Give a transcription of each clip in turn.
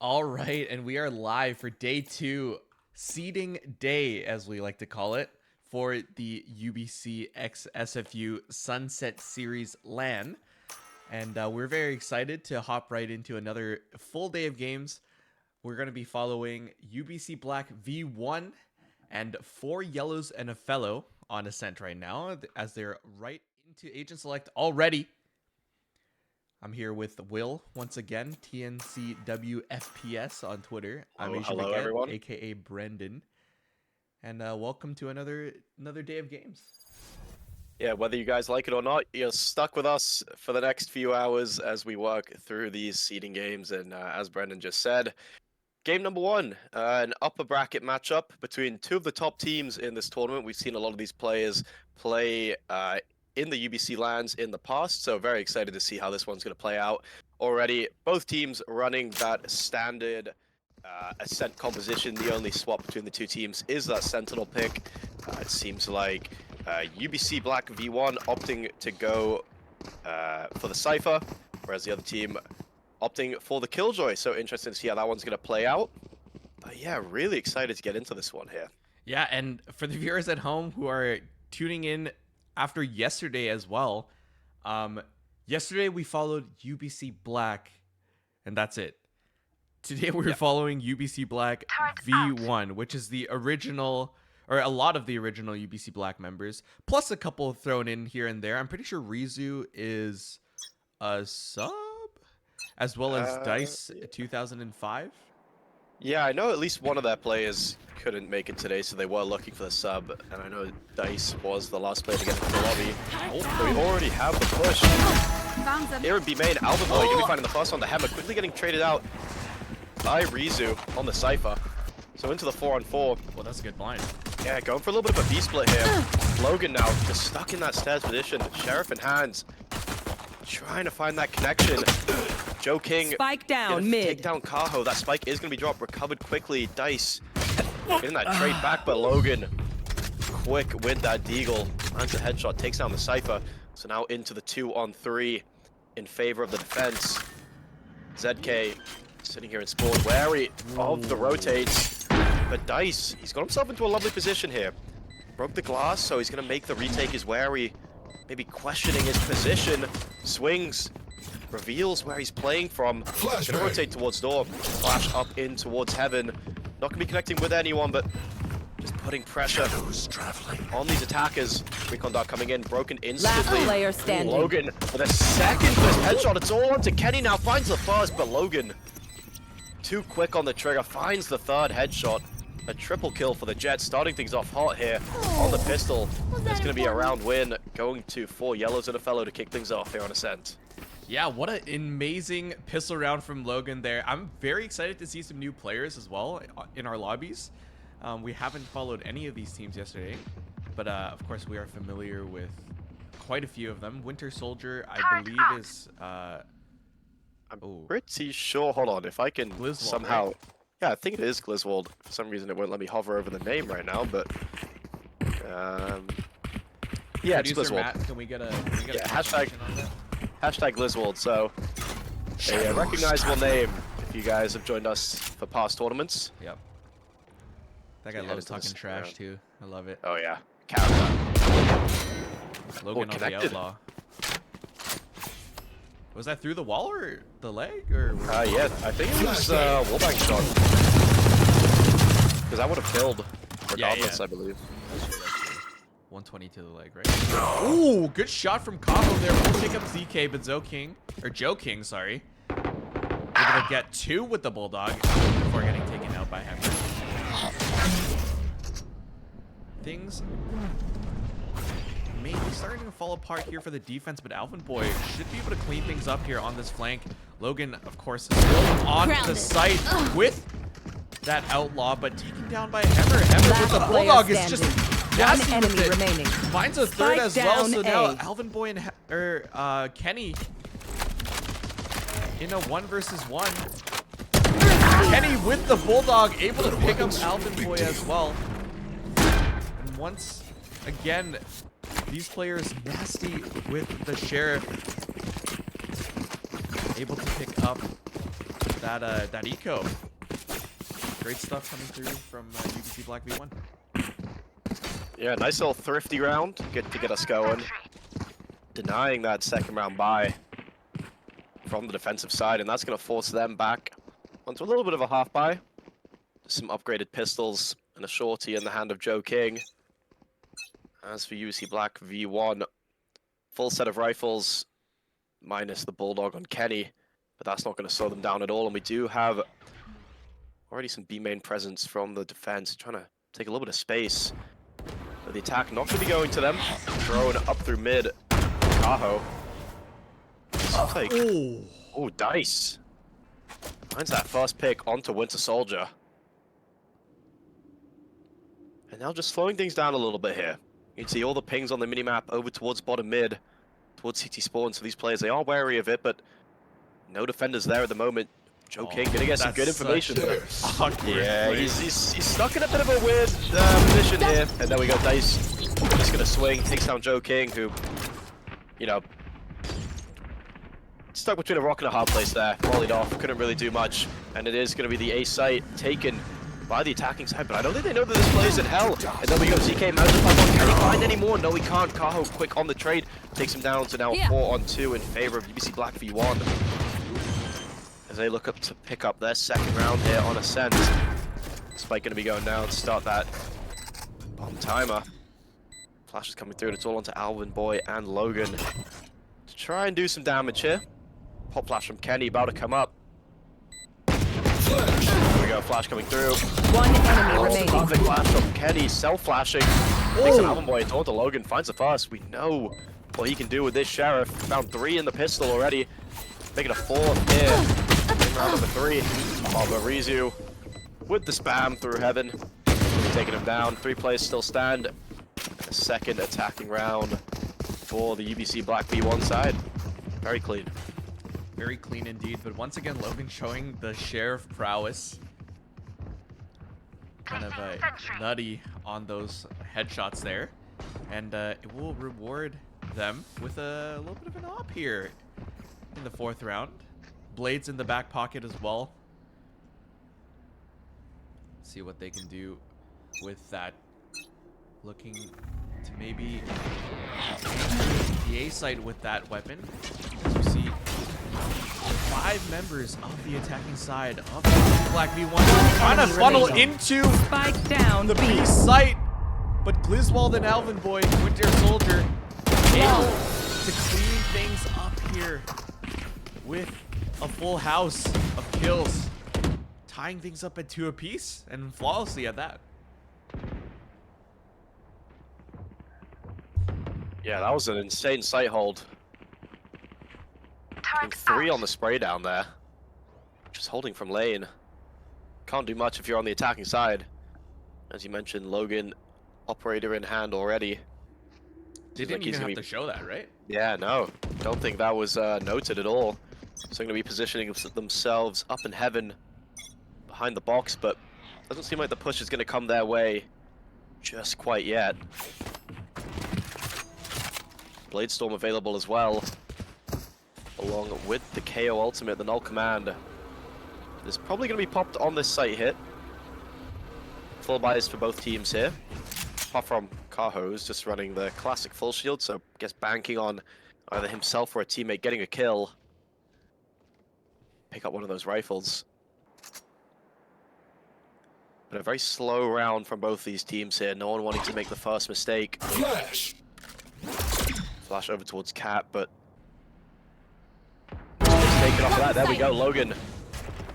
All right, and we are live for day 2, seeding day, as we like to call it, for the UBC x SFU Sunset Series LAN. And we're very excited to hop right into another full day of games. We're going to be following UBC Black V1 and 4 yellows and a fellow on Ascent right now, as they're right into Agent Select already. I'm here with Will once again, TNCWFPS on Twitter. I'm Hello everyone, aka Brendan, and welcome to another day of games. Yeah, whether you guys like it or not, you're stuck with us for the next few hours as we work through these seeding games. And as Brendan just said, game number 1, an upper bracket matchup between 2 of the top teams in this tournament. We've seen a lot of these players play in the UBC lands in the past, so very excited to see how this one's going to play out. Already, both teams running that standard Ascent composition. The only swap between the 2 teams is that Sentinel pick. It seems like UBC Black V1 opting to go for the Cypher, whereas the other team opting for the Killjoy. So interesting to see how that one's going to play out. But yeah, really excited to get into this one here. Yeah, and for the viewers at home who are tuning in after yesterday as well, yesterday we followed UBC Black, and that's it. Today we're following UBC Black V1, which is the original, or a lot of the original UBC Black members, plus a couple thrown in here and there. I'm pretty sure Rizu is a sub, as well as Dice 2005. Yeah, I know at least one of their players couldn't make it today, so they were looking for the sub, and I know Dice was the last player to get into the lobby. Oh, we already have the push. Here in B main, Alvin Boy gonna be finding the first on the Hammer, quickly getting traded out by Rizu on the Cypher. So into the 4-on-4. Well, that's a good blind. Yeah, going for a little bit of a B-split here. Logan now just stuck in that stairs position. Sheriff in hands. Trying to find that connection. Joe King spike down mid. Take down Kaho. That spike is going to be dropped. Recovered quickly. Dice getting that trade back, but Logan quick with that deagle. Lands a headshot, takes down the Cypher. So now into the 2-on-3 in favor of the defense. ZK sitting here in spawn, wary of the rotates. But Dice, he's got himself into a lovely position here. Broke the glass, so he's going to make the retake his wary. Maybe questioning his position. Swings. Reveals where he's playing from. He's going to rotate towards door. Flash up in towards heaven. Not going to be connecting with anyone, but just putting pressure on these attackers. Recon Dart coming in, broken instantly. Last player standing. Logan with a second first headshot. It's all onto Kenny now. Finds the first, but Logan too quick on the trigger. Finds the third headshot. A triple kill for the Jets, starting things off hot here on the pistol. There's going to be a round win, going to 4 yellows and a fellow to kick things off here on Ascent. Yeah, what an amazing pistol round from Logan there. I'm very excited to see some new players as well in our lobbies. We haven't followed any of these teams yesterday, but of course we are familiar with quite a few of them. Winter Soldier, I believe, is... I'm pretty sure, hold on, if I can Gliswold, somehow... Right? Yeah, I think it is Gliswold. For some reason it won't let me hover over the name right now, but... yeah, it's Producer Gliswold. Matt, can we get a hashtag on that? Hashtag Gliswold, so a recognizable name if you guys have joined us for past tournaments. Yep. That guy loves talking trash too. I love it. Oh yeah, character. Logan on the outlaw. Was that through the wall or the leg or? Yeah, I think it was wallbang shot. Because I would have killed regardless, I believe. 120 to the leg, right? Ooh, good shot from Kaho there. We'll pick up ZK, but Joe King, sorry. Able to get 2 with the Bulldog before getting taken out by Hammer. Things may be starting to fall apart here for the defense, but Alvin Boy should be able to clean things up here on this flank. Logan, of course, is still on the site with that outlaw, but taken down by Hammer. Hammer with the Bulldog is just... One enemy remaining. Finds a third as well, so now Alvin Boy and Kenny in a 1-versus-1. Kenny with the Bulldog, able to pick up Alvin Boy as well. And once again, these players nasty with the Sheriff. Able to pick up that eco. Great stuff coming through from UBC Black V1. Yeah, nice little thrifty round. Good to get us going. Denying that second round buy from the defensive side, and that's going to force them back onto a little bit of a half buy. Some upgraded pistols and a shorty in the hand of Joe King. As for UBC Black V1, full set of rifles, minus the Bulldog on Kenny, but that's not going to slow them down at all. And we do have already some B main presence from the defense, trying to take a little bit of space. But the attack not going to be going to them. Thrown up through mid. Tahoe. Like, oh, Dice. Finds that first pick onto Winter Soldier. And now just slowing things down a little bit here. You can see all the pings on the minimap over towards bottom mid, towards CT spawn. So these players, they are wary of it, but no defenders there at the moment. Joe King gonna get some good information. Yeah, he's stuck in a bit of a weird position here. And there we go, Dice. Just gonna swing, takes down Joe King, who, you know, stuck between a rock and a hard place there. Volleyed off, couldn't really do much. And it is gonna be the A site taken by the attacking side, but I don't think they know that this player's in hell. And there we go, ZK mounted by one. Can he find any more? No, he can't. Kaho quick on the trade, takes him down to now 4-on-2 in favor of UBC Black V1. As they look up to pick up their second round here on Ascent. Spike gonna be going down to start that bomb timer. Flash is coming through, and it's all onto Alvin Boy and Logan to try and do some damage here. Pop flash from Kenny, about to come up. There we go, flash coming through. One enemy remaining. Perfect flash from Kenny, self-flashing. Takes an Alvin Boy, it's onto Logan, finds the first. We know what he can do with this Sheriff. Found 3 in the pistol already. Making a 4th here. Round number 3. Rizu with the spam through heaven. Taking him down. 3 players still stand. A second attacking round for the UBC Black V1 side. Very clean. Very clean indeed, but once again, Logan showing the Sheriff prowess. Kind of nutty on those headshots there. And it will reward them with a little bit of an op here in the 4th round. Blades in the back pocket as well. See what they can do with that. Looking to maybe the A site with that weapon. As you see, 5 members of the attacking side of Black V1 trying to funnel into Spike down the B site. But Gliswold and Alvin Boy, Winter Soldier, able to clean things up here with a full house of kills, tying things up at 2 apiece, and flawlessly at that. Yeah, that was an insane sight hold. I think 3 on the spray down there. Just holding from lane. Can't do much if you're on the attacking side. As you mentioned, Logan, operator in hand already. They didn't even have to show that, right? Yeah, no. Don't think that was noted at all. So they're going to be positioning themselves up in heaven behind the box, but doesn't seem like the push is going to come their way just quite yet. Bladestorm available as well, along with the KO ultimate, the null command. There's probably going to be popped on this site hit. Full buys for both teams here. Apart from Kaho, who's just running the classic full shield, so I guess banking on either himself or a teammate getting a kill. Pick up one of those rifles. But a very slow round from both these teams here. No one wanting to make the first mistake. Flash. Flash over towards Cat, but just take it off of that. There we go, Logan.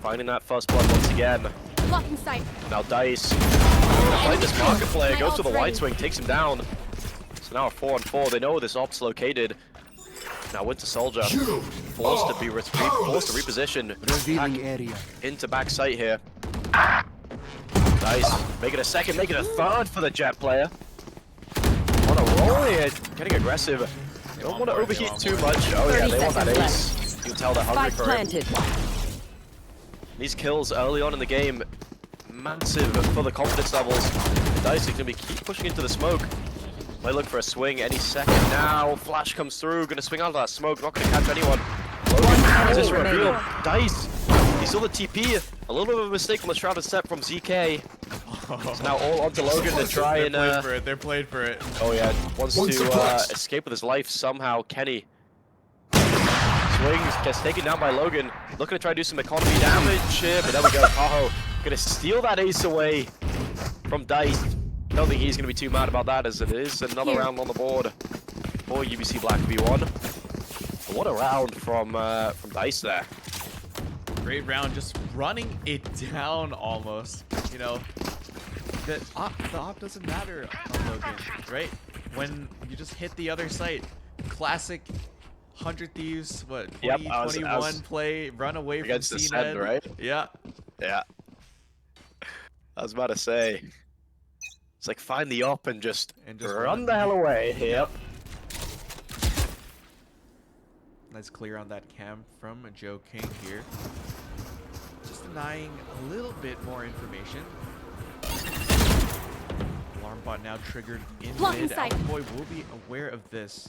Finding that first blood once again. Blocking sight. Now Dice. Playing this market player, goes to the wide swing, takes him down. So now a 4-on-4. They know where this op's located. Now Winter Soldier forced to reposition back into back sight here. Nice. Make it a second, make it a third for the Jet player. On a roll here, getting aggressive. They don't want to overheat too much. Oh yeah, they want that ace. You can tell they're hungry for it. These kills early on in the game, massive for the confidence levels. Dice is going to keep pushing into the smoke. Might look for a swing any second now. Flash comes through, going to swing out of that smoke, not going to catch anyone. Logan, position reveal. Dice He saw the TP. A little bit of a mistake on the shrouded step from ZK. So now all onto Logan to try and. They're playing for it. Oh yeah, wants to escape with his life somehow. Kenny swings, gets taken down by Logan. Looking to try to do some economy damage here, but there we go. Kaho gonna steal that ace away from Dice. Don't think he's gonna be too mad about that, as it is another round on the board for UBC Black V1. But what a round from Dice there. Great round, just running it down almost. You know, the op doesn't matter on Logan, right? When you just hit the other site, classic 100 Thieves, what, 2021 play, run away from CNED, right? Yeah. Yeah. I was about to say, it's like find the op and just run the hell away. Yep. Nice clear on that cam from Joe King here. Just denying a little bit more information. Alarm bot now triggered in mid. Boy will be aware of this.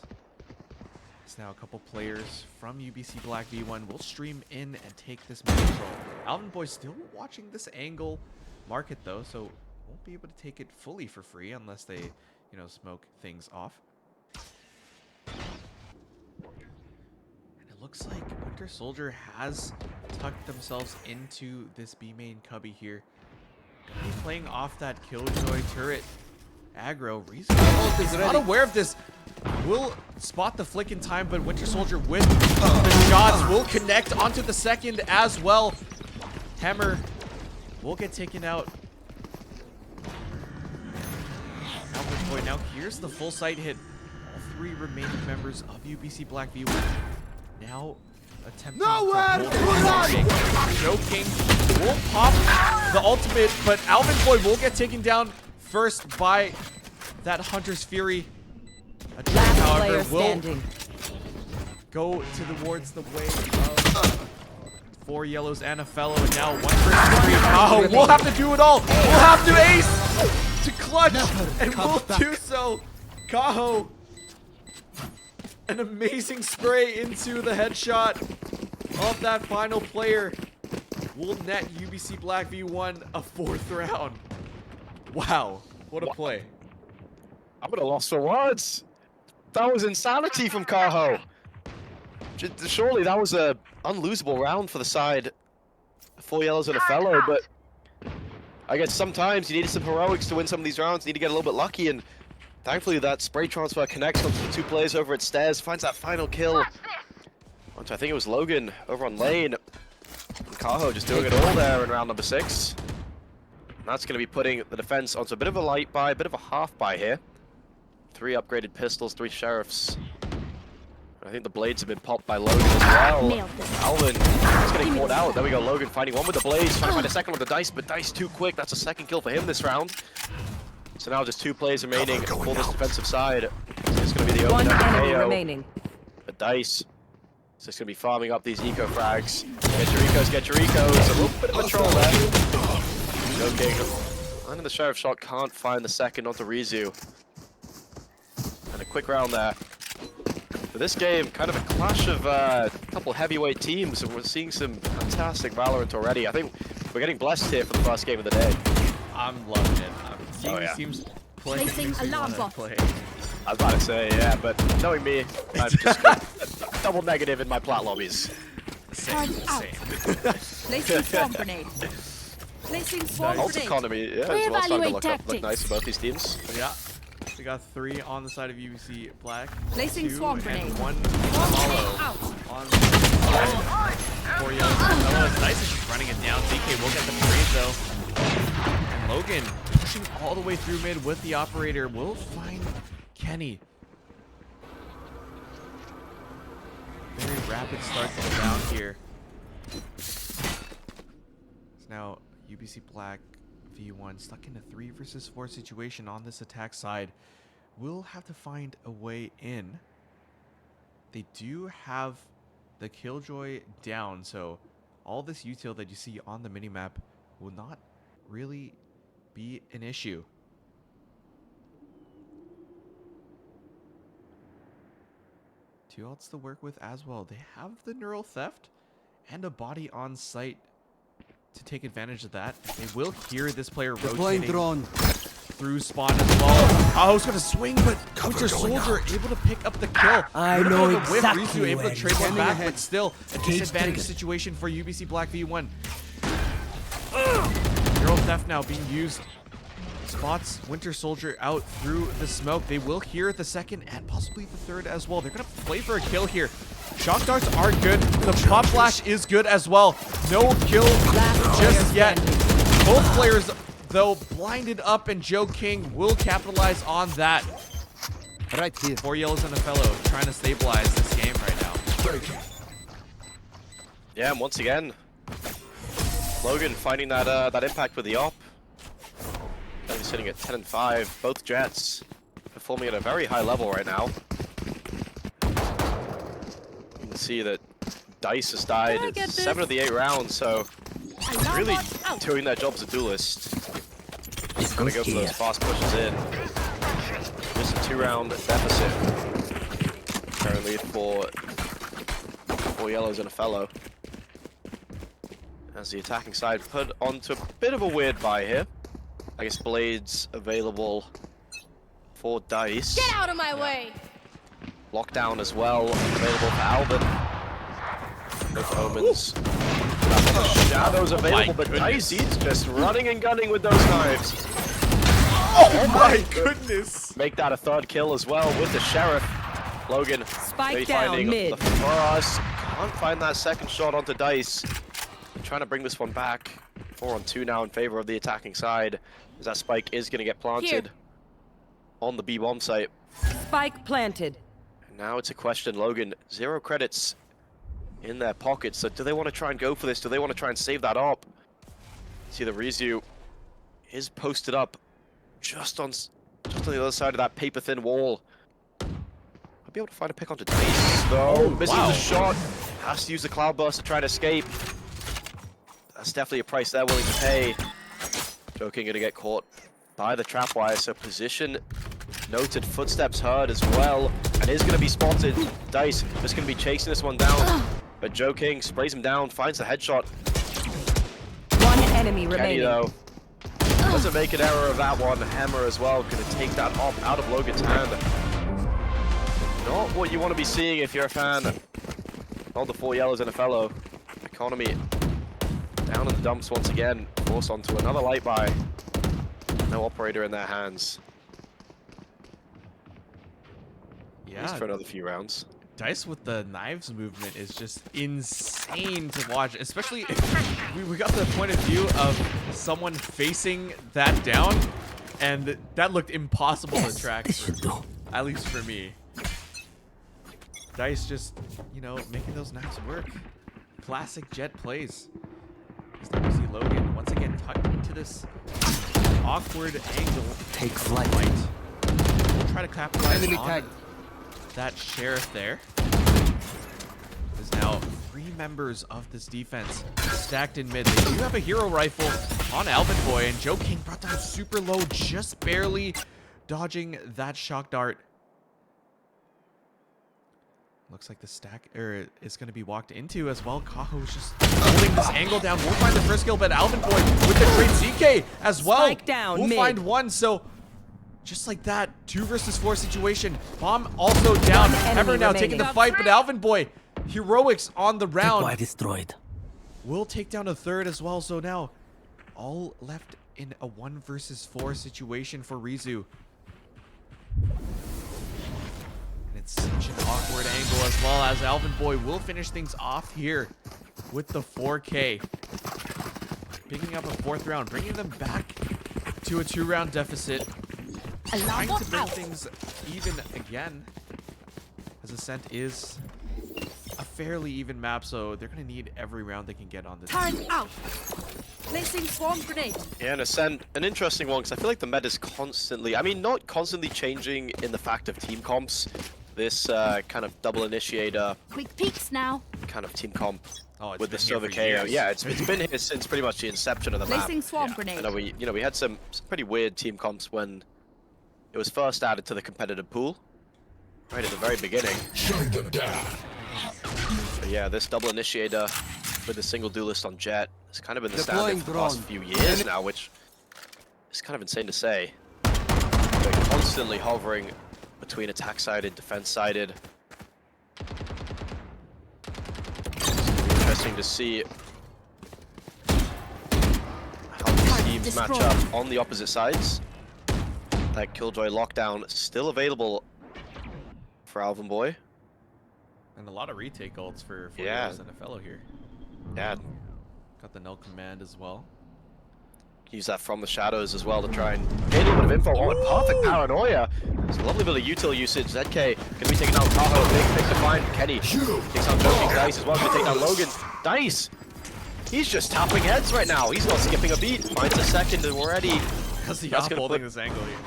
It's now a couple players from UBC Black V1 will stream in and take this mid control. Alvin Boy still watching this angle market though, so won't be able to take it fully for free unless they, you know, smoke things off. Looks like Winter Soldier has tucked themselves into this B main cubby here. Gonna be playing off that Killjoy turret aggro. Reason is not aware of this. Will spot the flick in time, but Winter Soldier with the shots will connect onto the second as well. Hammer will get taken out. Alvin Boy now here's the full site hit. All three remaining members of UBC Black V1 now attempting Joe King will pop the ultimate, but Alvin Boy will get taken down first by that Hunter's Fury. Attack, however, will go towards the way of 4 yellows and a fellow, and now 1 versus 3. Oh, we'll have to do it all. We'll have to ace to clutch, and we'll do so. Kaho, an amazing spray into the headshot of that final player will net UBC Black V1 a 4th round. Wow, what a play. I would have lost for words. That was insanity from Kaho. Surely that was a unlosable round for the side. 4 yellows and a fellow, but I guess sometimes you need some heroics to win some of these rounds. You need to get a little bit lucky, and thankfully that spray transfer connects onto the 2 players over at stairs, finds that final kill. Onto, I think it was Logan over on lane. And Kaho just doing it all there in round number 6. And that's going to be putting the defense onto a bit of a light buy, a bit of a half buy here. 3 upgraded pistols, 3 sheriffs. I think the blades have been popped by Logan as well. Alvin is getting caught out. There we go, Logan finding one with the blades, trying to find a second with the Dice, but Dice too quick. That's a 2nd kill for him this round. So now just 2 players remaining for this defensive side. It's going to be the opener. 1 enemy remaining. The Dice is just going to be farming up these eco frags. Get your ecos, get your ecos. A little bit of a troll there. No king. I think the sheriff shot can't find the second onto Rizu. And a quick round there. For this game, kind of a clash of a couple heavyweight teams, and we're seeing some fantastic Valorant already. I think we're getting blessed here for the first game of the day. I'm loving it. Seeing these teams play. Play. I was about to say, yeah, but knowing me, I'm just double negative in my plat lobbies. Same. Placing swarm grenade. Placing swarm Ult grenade. economy, yeah, as well, starting to look nice for both these teams. Yeah. We got 3 on the side of UBC Black. Placing 2 swarm and grenade. 1 follow on the side. 4 yellows. Fellows. Dice is just running it down. DK will get the trade though. And Logan pushing all the way through mid with the operator. Will find Kenny. Very rapid start to the round here. It's now UBC Black V1 stuck in a 3 versus 4 situation on this attack side. Will have to find a way in. They do have the Killjoy down, so all this util that you see on the minimap will not really be an issue. Two ults to work with as well. They have the neural theft and a body on site to take advantage of that. They will hear this player Deploying rotating drone. through spawn as well. Kaho's gonna swing, but Winter Soldier able to pick up the kill. I Little know bit of a whip. exactly Rizu able to where trade he's one back, standing but still a Cage disadvantage trigger. situation for UBC Black V1. Hero Theft now being used. Spots Winter Soldier out through the smoke. They will hear the second and possibly the third as well. They're gonna play for a kill here. Shock darts are good. The pop flash is good as well. No kill just yet. Both players though blinded up, and Joe King will capitalize on that. Right here. 4 yellows and a fellow trying to stabilize this game right now. Yeah, and once again, Logan finding that impact with the op. He's sitting at 10 and 5. Both Jets performing at a very high level right now. You can see that Dice has died 7 of the 8 rounds, so really doing their job as a duelist. He's gonna go for those fast pushes in. Just a 2-round deficit currently for 4 yellows and a fellow. As the attacking side put onto a bit of a weird buy here. I guess blades available for Dice. Get out of my way! Lockdown as well available for Alvin. Both Omens. Shadows available, but Dice, he's just running and gunning with those knives. Oh my goodness! Make that a 3rd kill as well with the Sheriff. Logan Spike down finding mid. the first. Can't find that second shot onto Dice. Trying to bring this one back. 4 on 2 now in favor of the attacking side. As that spike is going to get planted on the B-bomb site. Spike planted. And now it's a question, Logan. 0 credits in their pockets. So do they want to try and go for this? Do they want to try and save that up? See the Rizu is posted up just on the other side of that paper-thin wall. I'll be able to find a pick onto Dice, though. Misses the shot. Has to use the Cloud Burst to try and escape. That's definitely a price they're willing to pay. Joking gonna get caught by the trap wire, so position noted, footsteps heard as well, and is gonna be spotted. Dice just gonna be chasing this one down, but Joe King sprays him down, finds the headshot. One enemy Kenny remaining. though doesn't make an error of that one. Hammer as well, gonna take that off out of Logan's hand. Not what you want to be seeing if you're a fan of the 4 yellows and a fellow. Economy down in the dumps once again, forced onto another light buy. No operator in their hands. At least for another few rounds. Dice with the knives movement is just insane to watch, especially we got the point of view of someone facing that down, and that looked impossible to track, at least for me. Dice just, you know, making those knives work. Classic Jet plays. As now we see Logan once again tucked into this awkward angle. Take flight. We'll try to capitalize Enemy on tag. that Sheriff there. There's now 3 members of this defense stacked in mid. They do have a hero rifle on Alvin Boy, and Joe King brought down super low, just barely dodging that shock dart. Looks like the stack is going to be walked into as well. Kaho's just holding this angle down. Won't find the first kill, but Alvin Boy with the trade ZK as well. Spike down We'll mid. find one. So just like that, 2 versus 4 situation. Bomb also down. Hammer now taking the fight, but Alvin Boy, heroics on the round. Destroyed. Will take down a 3rd as well. So now all left in a 1 versus 4 situation for Rizu. It's such an awkward angle as well, as Alvin Boy will finish things off here with the 4K. Picking up a 4th round, bringing them back to a 2-round deficit. Trying to bring things even again, as Ascent is a fairly even map, so they're going to need every round they can get on this. Time out. Placing swarm grenade. Yeah, and Ascent, an interesting one, because I feel like the meta is constantly, I mean, not constantly changing in the fact of team comps. This kind of double initiator Quick peeks now. kind of team comp Oh, it's with the been here Silver for KO. years. Yeah, it's been here since pretty much the inception of the map. Placing swarm Yeah. grenade. I know we had some pretty weird team comps when it was first added to the competitive pool, right at the very beginning. Shut them down. But yeah, this double initiator with a single duelist on Jet. It's kind of been the Deploying standard for the past drone. few years now, which is kind of insane to say. They're constantly hovering between attack-sided, defense-sided. Interesting to see how these teams match up on the opposite sides. That Killjoy lockdown still available for Alvin Boy. And a lot of retake ults for Yeah. Yellows and a fellow here. Yeah, Got the null command as well. use that from the shadows as well to try and gain a little bit of info. Oh, and perfect paranoia. It's a lovely bit of util usage. ZK gonna be taking down Tahoe. Big pick to find. Kenny takes out Joking. Dice as well. Gonna take down Logan. Dice. He's just tapping heads right now. He's not skipping a beat. Finds a second already. Because the That's op gonna holding put- this angle here.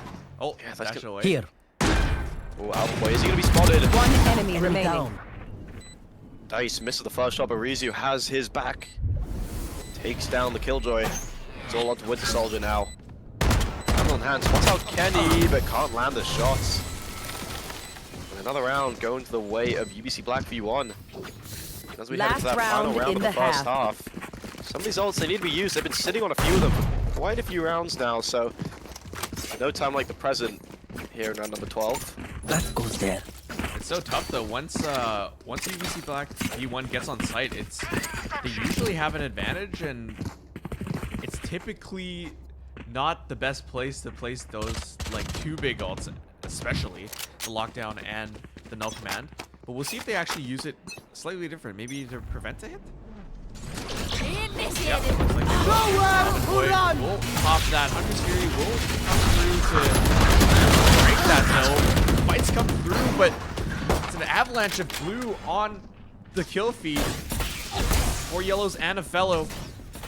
Oh, Yeah, that's dash gonna- away. Here. Oh, Alvin Boy, is he gonna be spotted? One enemy remaining. Down. Dice misses the first shot, but Rizu has his back. Takes down the Killjoy. It's all onto Winter Soldier now. Hand on hand, spots out Kenny, but can't land the shots. And another round going to the way of UBC Black V1. As we head Last into that final round round in of the the first half. Some of these ults, they need to be used. They've been sitting on a few of them for quite a few rounds now, so no time like the present here in round number 12. That goes there. It's so tough though. Once UBC Black V1 gets on site, they usually have an advantage, and it's typically not the best place to place those like two big ults, especially the lockdown and the null command. But we'll see if they actually use it slightly different, maybe to prevent a hit. Yeah, looks like they will. We'll pop that. Hunter's Fury will come through to break that though. Fights come through, but it's an avalanche of blue on the kill feed for Yellows and a fellow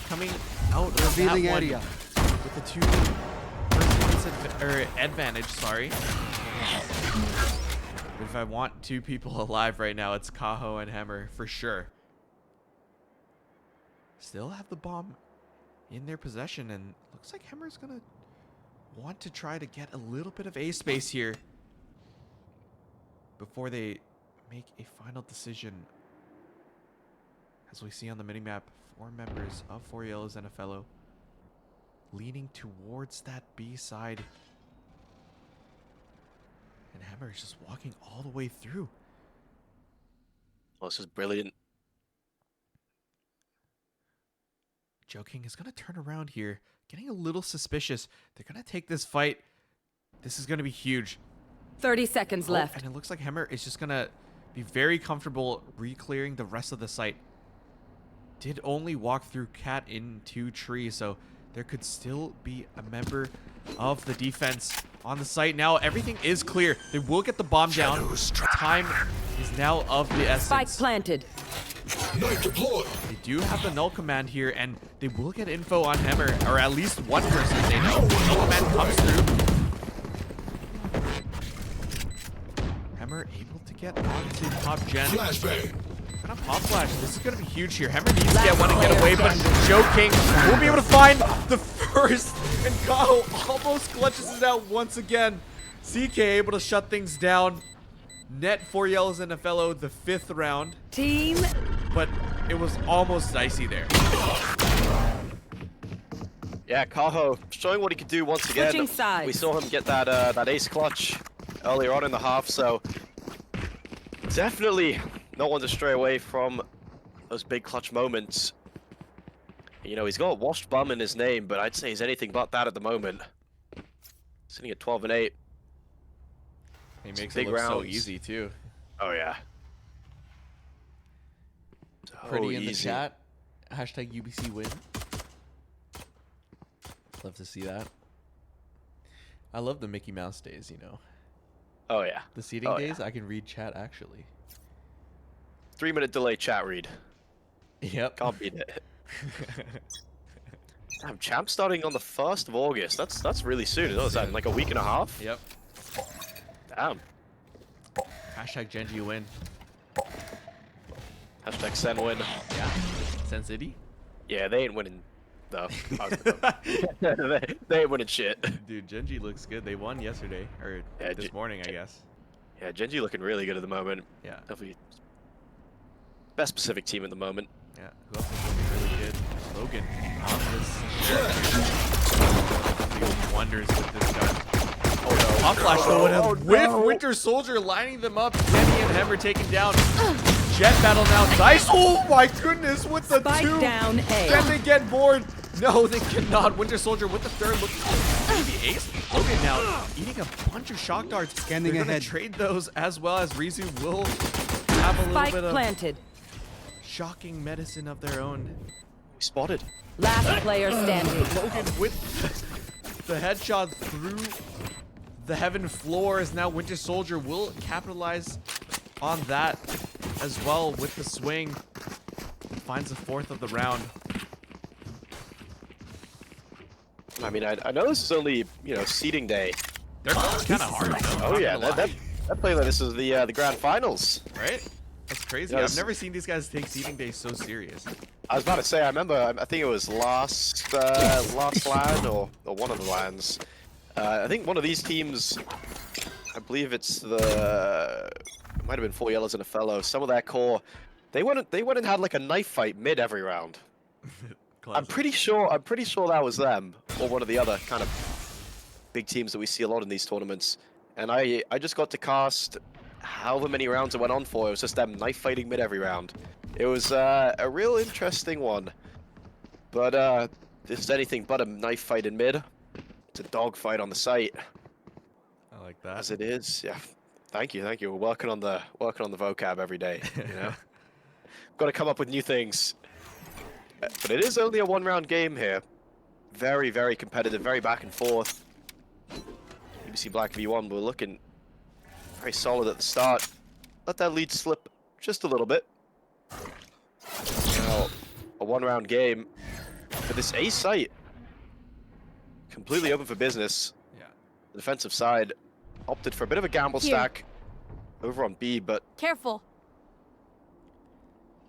coming out of that Revealing one area. with the two first advantage, sorry. But if I want two people alive right now, it's Kaho and Hammer for sure. Still have the bomb in their possession, and looks like Hammer's gonna want to try to get a little bit of A space here before they make a final decision. As we see on the minimap, 4 members of 4 Yellows and a fellow leaning towards that B side. And Hammer is just walking all the way through. Oh, this is brilliant. Joking is going to turn around here, getting a little suspicious. They're going to take this fight. This is going to be huge. 30 seconds left. And it looks like Hammer is just going to be very comfortable re-clearing the rest of the site. Did only walk through Cat into tree, so there could still be a member of the defense on the site. Now everything is clear. They will get the bomb down. Time is now of the essence. Spike planted. Knife deployed. They do have the null command here, and they will get info on Hammer, or at least one person they know. Null command comes through. Hammer able to get onto top gen. Flashbang. Gonna pop flash. This is gonna be huge here. Hammer needs to get one and get away, but Joking will be able to find the first, and Kaho almost clutches it out once again. CK able to shut things down. Net 4 Yellows and a fellow, the 5th round, Team. but it was almost dicey there. Yeah, Kaho showing what he could do once again. Switching sides. We saw him get that that ace clutch earlier on in the half, so definitely no one to stray away from those big clutch moments. You know, he's got a washed bum in his name, but I'd say he's anything but that at the moment. Sitting at 12 and 8. He makes big it look so rounds. easy too. Oh yeah. Pretty in the easy. chat. Hashtag UBC win. Love to see that. I love the Mickey Mouse days, you know. Oh yeah. The seating Oh, days, yeah. I can read chat actually. 3-minute delay chat read. Yep. Can't beat it. Damn, champ starting on the 1st of August. That's really soon. What is that, in like a week and a half? Yep. Damn. Hashtag Genji win. Hashtag Sen win. Yeah. Sen City? Yeah, they ain't winning though. they ain't winning shit. Dude, Genji looks good. They won yesterday. Or Yeah, this morning, I guess. Yeah, Genji looking really good at the moment. Yeah. Definitely best Pacific team at the moment. Yeah, who else is looking really good? Logan on this. Doing wonders with this gun. Oh no. Pop flash though, and a Oh, whiff. no. Winter Soldier lining them up. Kenny and Hemmer taken down. Jet battle now. Dice. Oh my goodness, with the Spike two. down A. Can they get bored? No, they cannot. Winter Soldier with the third. Looking for maybe ace. Logan now eating a bunch of shock darts. Scanning They're gonna ahead. trade those as well as Rizu will have a little Spike bit of planted. shocking medicine of their own. We spotted. Last player standing. Logan with the headshot through the heaven floor as now Winter Soldier will capitalize on that as well with the swing. Finds the fourth of the round. I mean, I know this is only, you know, seeding day. They're kind of hard. Though, Oh not yeah, gonna lie, that play like this is the grand finals. right? That's crazy. Yeah, I've this- never seen these guys take seeding day so serious. I was about to say, I remember, I think it was last LAN or one of the LANs. I think one of these teams, I believe it's it might have been 4 Yellows and a Fellow. Some of their core, they went and had like a knife fight mid every round. I'm pretty sure that was them or one of the other kind of big teams that we see a lot in these tournaments. And I just got to cast however many rounds it went on for. It was just them knife fighting mid every round. It was a real interesting one. But this is anything but a knife fight in mid. It's a dog fight on the site, I like that. as it is. Yeah, thank you. We're working on the vocab every day. You know, got to come up with new things. But it is only a 1-round game here. Very, very competitive, very back and forth. UBC Black V1 were looking very solid at the start. Let that lead slip just a little bit. Now, a 1-round game. But this A site, completely open for business. Yeah. The defensive side opted for a bit of a gamble Here. stack over on B, but Careful.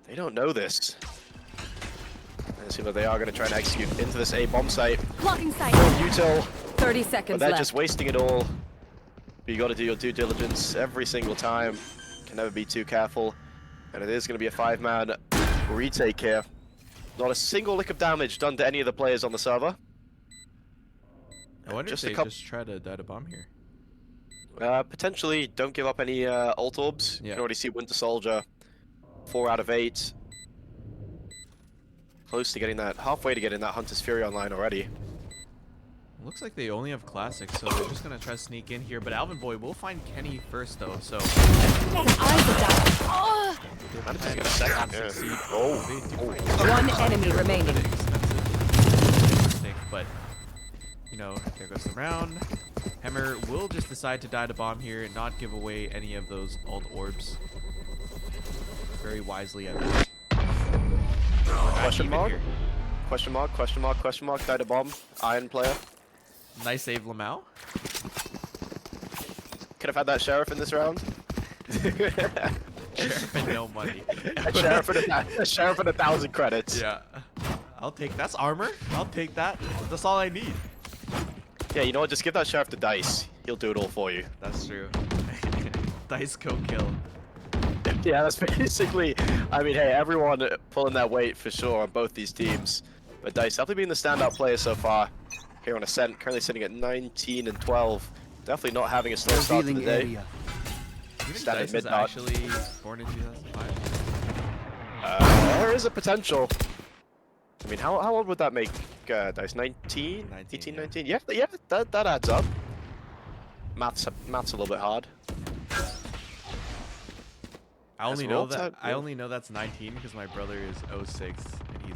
they don't know this. It seems like they are going to try and execute into this A bomb site. Blocking sight. Util, 30 but seconds they're left. just wasting it all. But you got to do your due diligence every single time. Can never be too careful. And it is going to be a 5-man retake here. Not a single lick of damage done to any of the players on the server. I wonder Just if a they couple- just try to die to bomb here. Potentially, don't give up any ult orbs. You Yeah. can already see Winter Soldier, 4 out of 8. Close to getting that, halfway to getting that Hunter's Fury online already. Looks like they only have classics, so they're just gonna try to sneak in here. But Alvin Boy will find Kenny first, though. So Man, just get a second. Yeah. One enemy remaining. Mistake, but you know, there goes the round. Hemmer will just decide to die to bomb here and not give away any of those ult orbs. Very wisely, I think. Question mark? Question mark, question mark, question mark, die to bomb. Iron player. Nice save, Lamau. Could have had that sheriff in this round. Sheriff and no money. a sheriff and 1,000 credits. Yeah. I'll take that's armor. I'll take that. That's all I need. Yeah, you know what? Just give that sheriff to Dice. He'll do it all for you. That's true. Dice co-kill. Yeah, that's basically. I mean, hey, everyone pulling that weight for sure on both these teams. But Dice definitely being the standout player so far. Here on Ascent, currently sitting at 19 and 12. Definitely not having a slow start to the Revealing day. area. Do you think Standard Dice mid is dot. actually born in 2005? There is a potential. I mean, how old would that make Dice? 19? 19, 18, yeah. 19? Yeah, that adds up. Math's a little bit hard. I only That's know roll that tide, I yeah. only know that's 19 because my brother is 06 and he's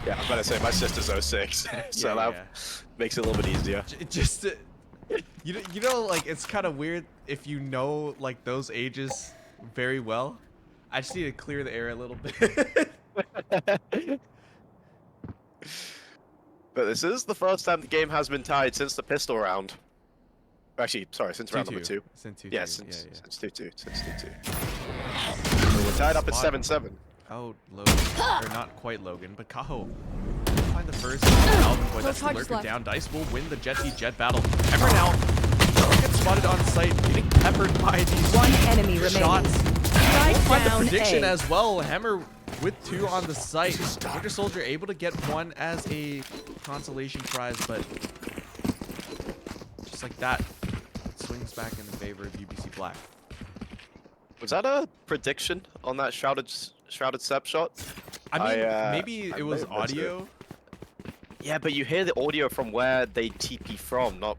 Yeah, I'm about to say my sister's 06, so Yeah, that yeah. makes it a little bit easier. just you know like it's kind of weird if you know like those ages very well. I just need to clear the air a little bit. But this is the first time the game has been tied since the pistol round. Actually, sorry, since round number 2. Since 2-2. Yeah, since yeah. 2-2. Since 2-2. So we're tied up at Spot. 7-7. Oh, Logan. Or not quite Logan, but Kaho. Find the first Alvin Boy. That's the charges lurker left. down. Dice will win the Jet Jet battle. Hemmer now gets spotted on site, getting peppered by these One enemy remaining. shots. Strike Find the down prediction A. as well. Hemmer with 2 on the site. Winter Soldier able to get 1 as a consolation prize, but just like that, it swings back in the favor of UBC Black. Was that a prediction on that shrouded step shot? I mean, I maybe it was may have missed it. audio. Yeah, but you hear the audio from where they TP from, not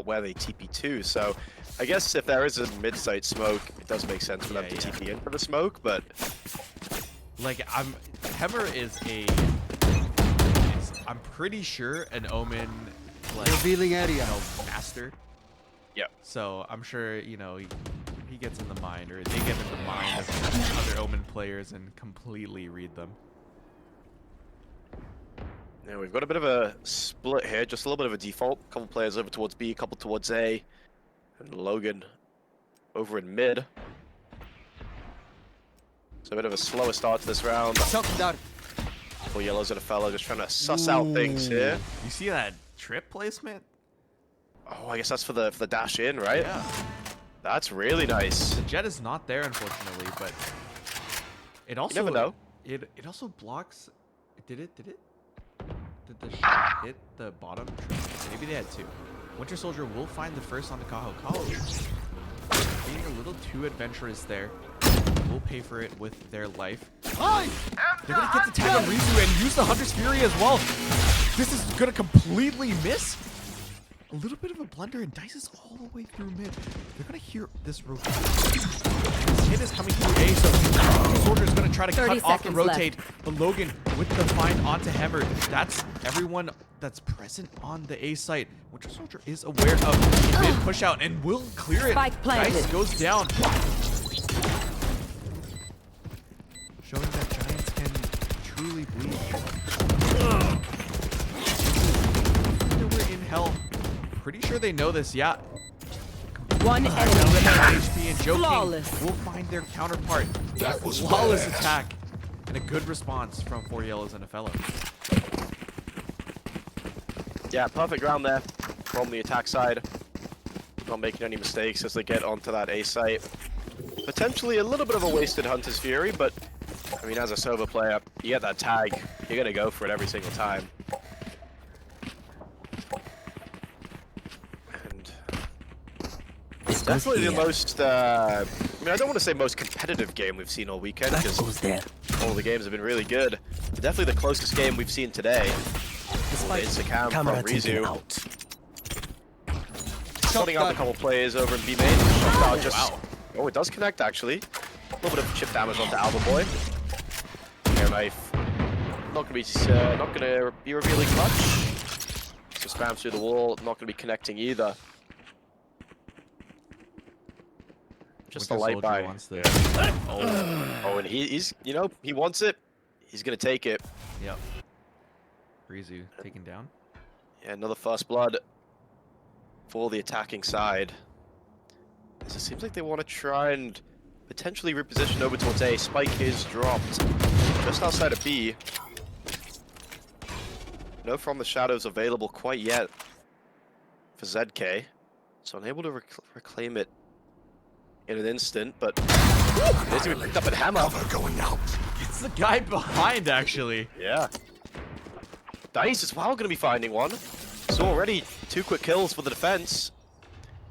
where they TP to. So, I guess if there is a mid-site smoke, it does make sense for them to TP in for the smoke. But Like, Hemmer is I'm pretty sure an Omen, like, Revealing area. master. yeah, So I'm sure, he gets in the mind, or they get in the mind of other Omen players and completely read them. yeah, we've got a bit of a split here, just a little bit of a default. A couple players over towards B, a couple towards A, and Logan over in mid. So a bit of a slower start to this round. Shock dart. For Yellows and a fellow just trying to suss out things here. You see that trip placement? Oh, I guess that's for the dash in, right? Yeah. That's really nice. The jet is not there, unfortunately, but it also never know. It also blocks. Did the shot hit the bottom? Maybe they had 2. Winter Soldier will find the first on the Kaho. Kaho being a little too adventurous there. Will pay for it with their life. They're gonna get the tag on Rizu and use the Hunter's Fury as well. This is gonna completely miss. A little bit of a blunder, and Dice is all the way through mid. They're gonna hear this rotation. This hit is coming through A, so Winter Soldier is gonna try to 30 cut off the seconds rotate. But Logan with the find onto Hemmer. That's everyone that's present on the A site. Winter Soldier is aware of the mid push out and will clear it. Spike planted. Dice goes down. Showing that Giants can truly bleed. We're in hell. Pretty sure they know this, yeah. 1 enemy remaining. HP and Joe Flawless. King will find their counterpart. That was Flawless badass. attack. And a good response from 4 Yellows and a fellow. Yeah, perfect round there from the attack side. Not making any mistakes as they get onto that A site. Potentially a little bit of a wasted Hunter's Fury, but I mean, as a Sova player, you get that tag, you're gonna go for it every single time. And it's definitely the most, I mean, I don't want to say most competitive game we've seen all weekend, because all the games have been really good. But definitely the closest game we've seen today. It's a cam from Rizu. Shutting out a couple players over in B main. Wow. Oh, it does connect actually. A little bit of chip damage onto Alba Boy. Air knife. Not gonna be revealing much. So spams through the wall. Not gonna be connecting either. Just a Winter light Soldier by. wants the- Yeah. Oh, Oh, and he's he wants it. He's gonna take it. yep. Rizu taken down. Yeah, another first blood for the attacking side. As it seems like they want to try and potentially reposition over towards A. Spike is dropped just outside of B. No From the Shadows available quite yet for ZK. So unable to reclaim it in an instant, but it is to be picked up at Hammer. Cover going out. It's the guy behind, actually. Yeah. Dice as well going to be finding one. So already 2 quick kills for the defense.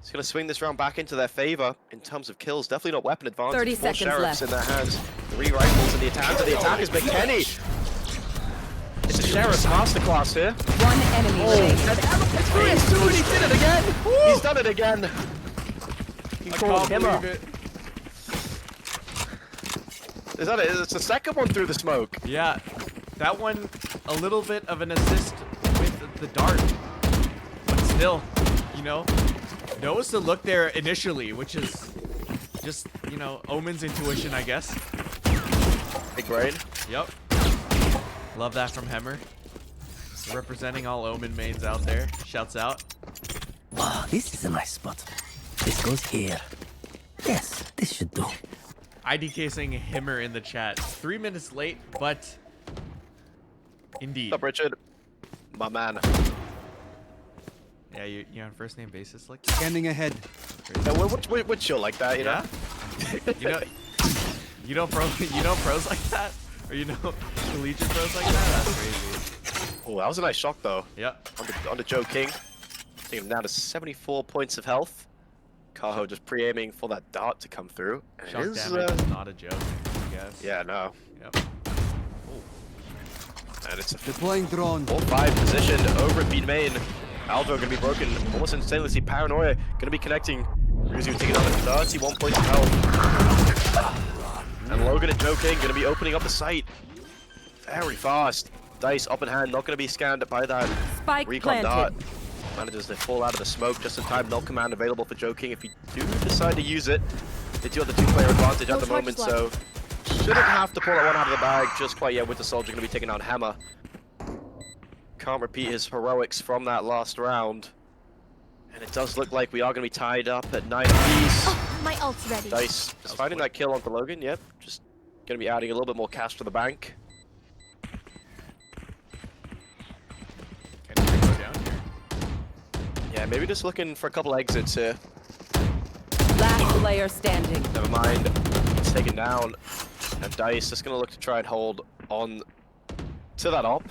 It's going to swing this round back into their favor in terms of kills. Definitely not weapon advantage. 30 4 seconds sheriffs left. in their hands. 3 rifles in the attack. And the attack is McKenny. It's a sheriff's masterclass here. 1 enemy remaining. He did it again. He's done it again. He I called can't him up. believe it. Is that it? It's the second one through the smoke. Yeah, that one a little bit of an assist with the dart, but still, knows to look there initially, which is just, Omen's intuition, I guess. Big brain. Yep. Love that from Hemmer. Representing all Omen mains out there. Shouts out. Oh, this is a nice spot. This goes here. Yes, this should do. IDK saying Hemmer in the chat. 3 minutes late, but indeed. What's up, Richard? My man. Yeah, you're on first name basis like Scanning ahead. Yeah, we're chill like that, you know? yeah. You know pros like that. Or you know, collegiate pros like that? That's crazy. Oh, that was a nice shot though. Yep. On the Joe King. Taking him down to 74 points of health. Kaho just pre-aiming for that dart to come through. And it Shock is, damage is not a joke, I guess. yeah, no. Yep. And it's a Deploying drone. 4-5 position over at B main. Aldo gonna be broken almost instantaneously. Paranoia gonna be connecting. Ruzu taking on 31 points of health. And Logan and Joe King gonna be opening up the site very fast. Dice up in hand, not gonna be scanned by that Spike recon planted. dart. Manages to fall out of the smoke just in time. Null command available for Joe King if you do decide to use it. They do have the 2-player advantage at the moment, so shouldn't have to pull that one out of the bag just quite yet. With the Soldier going to be taking on Hammer. Can't repeat his heroics from that last round. And it does look like we are going to be tied up at 9 apiece. Oh, my ult's ready. Dice just finding that kill onto Logan. Yep, just going to be adding a little bit more cash to the bank. Can we go down here? Yeah, maybe just looking for a couple exits here. Last player standing. Never mind. It's taken down. And Dice just going to look to try and hold on to that op.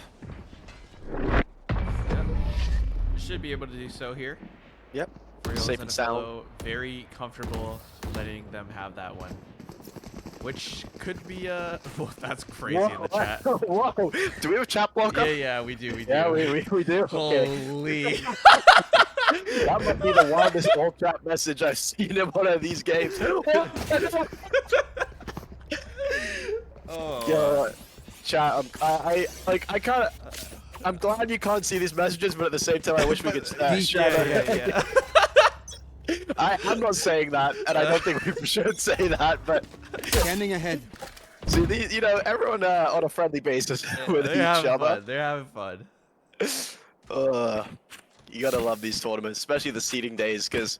Yep. Should be able to do so here. Yep. Reals Safe and sound. Fellow, very comfortable letting them have that one. Which could be a... Oh, that's crazy in the chat. Whoa. Do we have a chat blocker? Yeah, we do. Yeah, we do. Holy. That might be the wildest all chat message I've seen in one of these games. Oh. Yeah, chat. I'm glad you can't see these messages, but at the same time, I wish we could. Yeah. I'm not saying that, and I don't think we should say that. But Scanning ahead. see, these, everyone on a friendly basis with They're each having other. fun. They're having fun. You gotta love these tournaments, especially the seeding days, because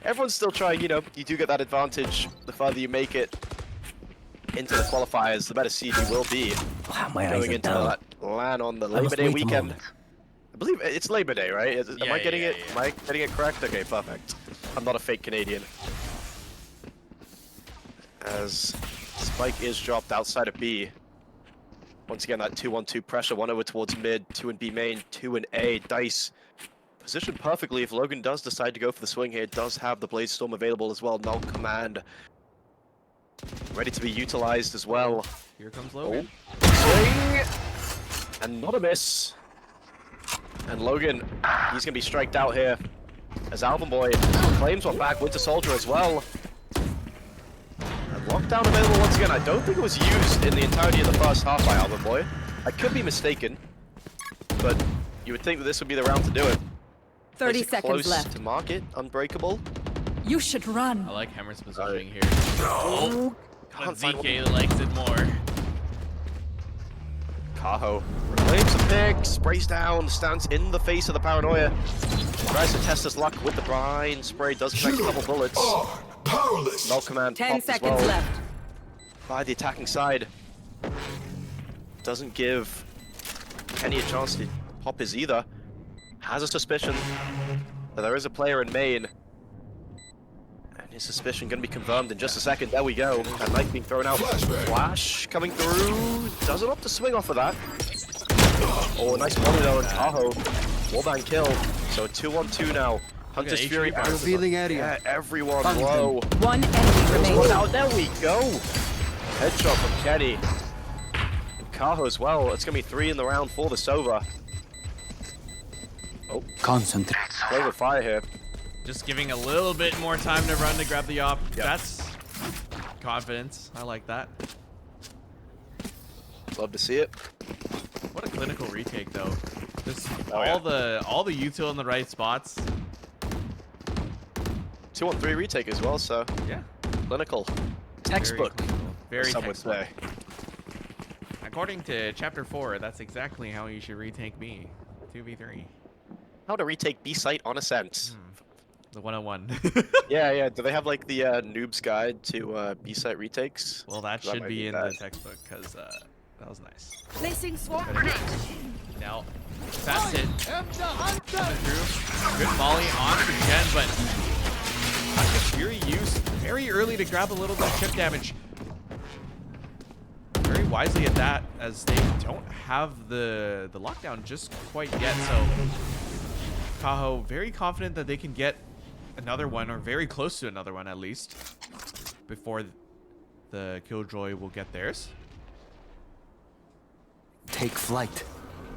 everyone's still trying. You do get that advantage. The farther you make it into the qualifiers, the better seed you will be. Wow, my eyes Going are into down. that LAN on the I Labor must Day wait a weekend. moment. I believe it's Labor Day, right? Am I getting it? yeah. Am I getting it correct? Okay, perfect. I'm not a fake Canadian. As Spike is dropped outside of B. Once again, that 2-1-2 pressure, one over towards mid, 2 in B main, 2 in A. Dice positioned perfectly. If Logan does decide to go for the swing here, does have the Blaze Storm available as well. Null command ready to be utilized as well. Here comes Logan. Swing! And not a miss. And Logan, he's going to be striked out here. As Alvin Boy claims one back, Winter Soldier as well. And lockdown available once again. I don't think it was used in the entirety of the first half by Alvin Boy. I could be mistaken, but you would think that this would be the round to do it. 30 Place it seconds close left. to market, unbreakable. You should run. I like Hammer's positioning here. Oh, But can't find ZK likes it more. Kaho reclaims the pick, sprays down, stands in the face of the Paranoia. Tries to test his luck with the brine spray, does connect a couple bullets. Are powerless. Null command 10 popped as seconds well left. by the attacking side. Doesn't give Kenny a chance to pop his either. Has a suspicion that there is a player in main. And his suspicion going to be confirmed in just a second. There we go. That knife being thrown out. Flashbang. Flash coming through. Doesn't opt to swing off of that. Oh, nice volley though, and Tahoe. Wallbang kill. So 2-1-2 now. Hunter's HV Fury. bounce. Revealing area. Yeah, everyone Found him. low. One enemy remaining. One out. There we go. Headshot from Kenny. And Kaho as well. It's going to be 3 in the round for the Sova. Oh, Concentrate. playing with fire here. Just giving a little bit more time to run to grab the op. That's confidence. I like that. Love to see it. What a clinical retake though. Just Oh, all the util in the right spots. 2-on-3 retake as well, so Yeah. clinical. Very Textbook, clinical. Very some would textbook. say. According to chapter 4, that's exactly how you should retake me. 2v3. How to retake B-Site on Ascent. The 101. Yeah. Do they have like the noob's guide to B-Site retakes? Well, that That should might be be in that. the textbook because that was nice. Placing swarm grenade. Now, fast hit. Coming through. Good volley on to Jen, but Fury used very early to grab a little bit of chip damage. Very very wisely at that, as they don't have the lockdown just quite yet. So Kaho very confident that they can get another one, or very close to another one at least, before the Killjoy will get theirs. Take flight.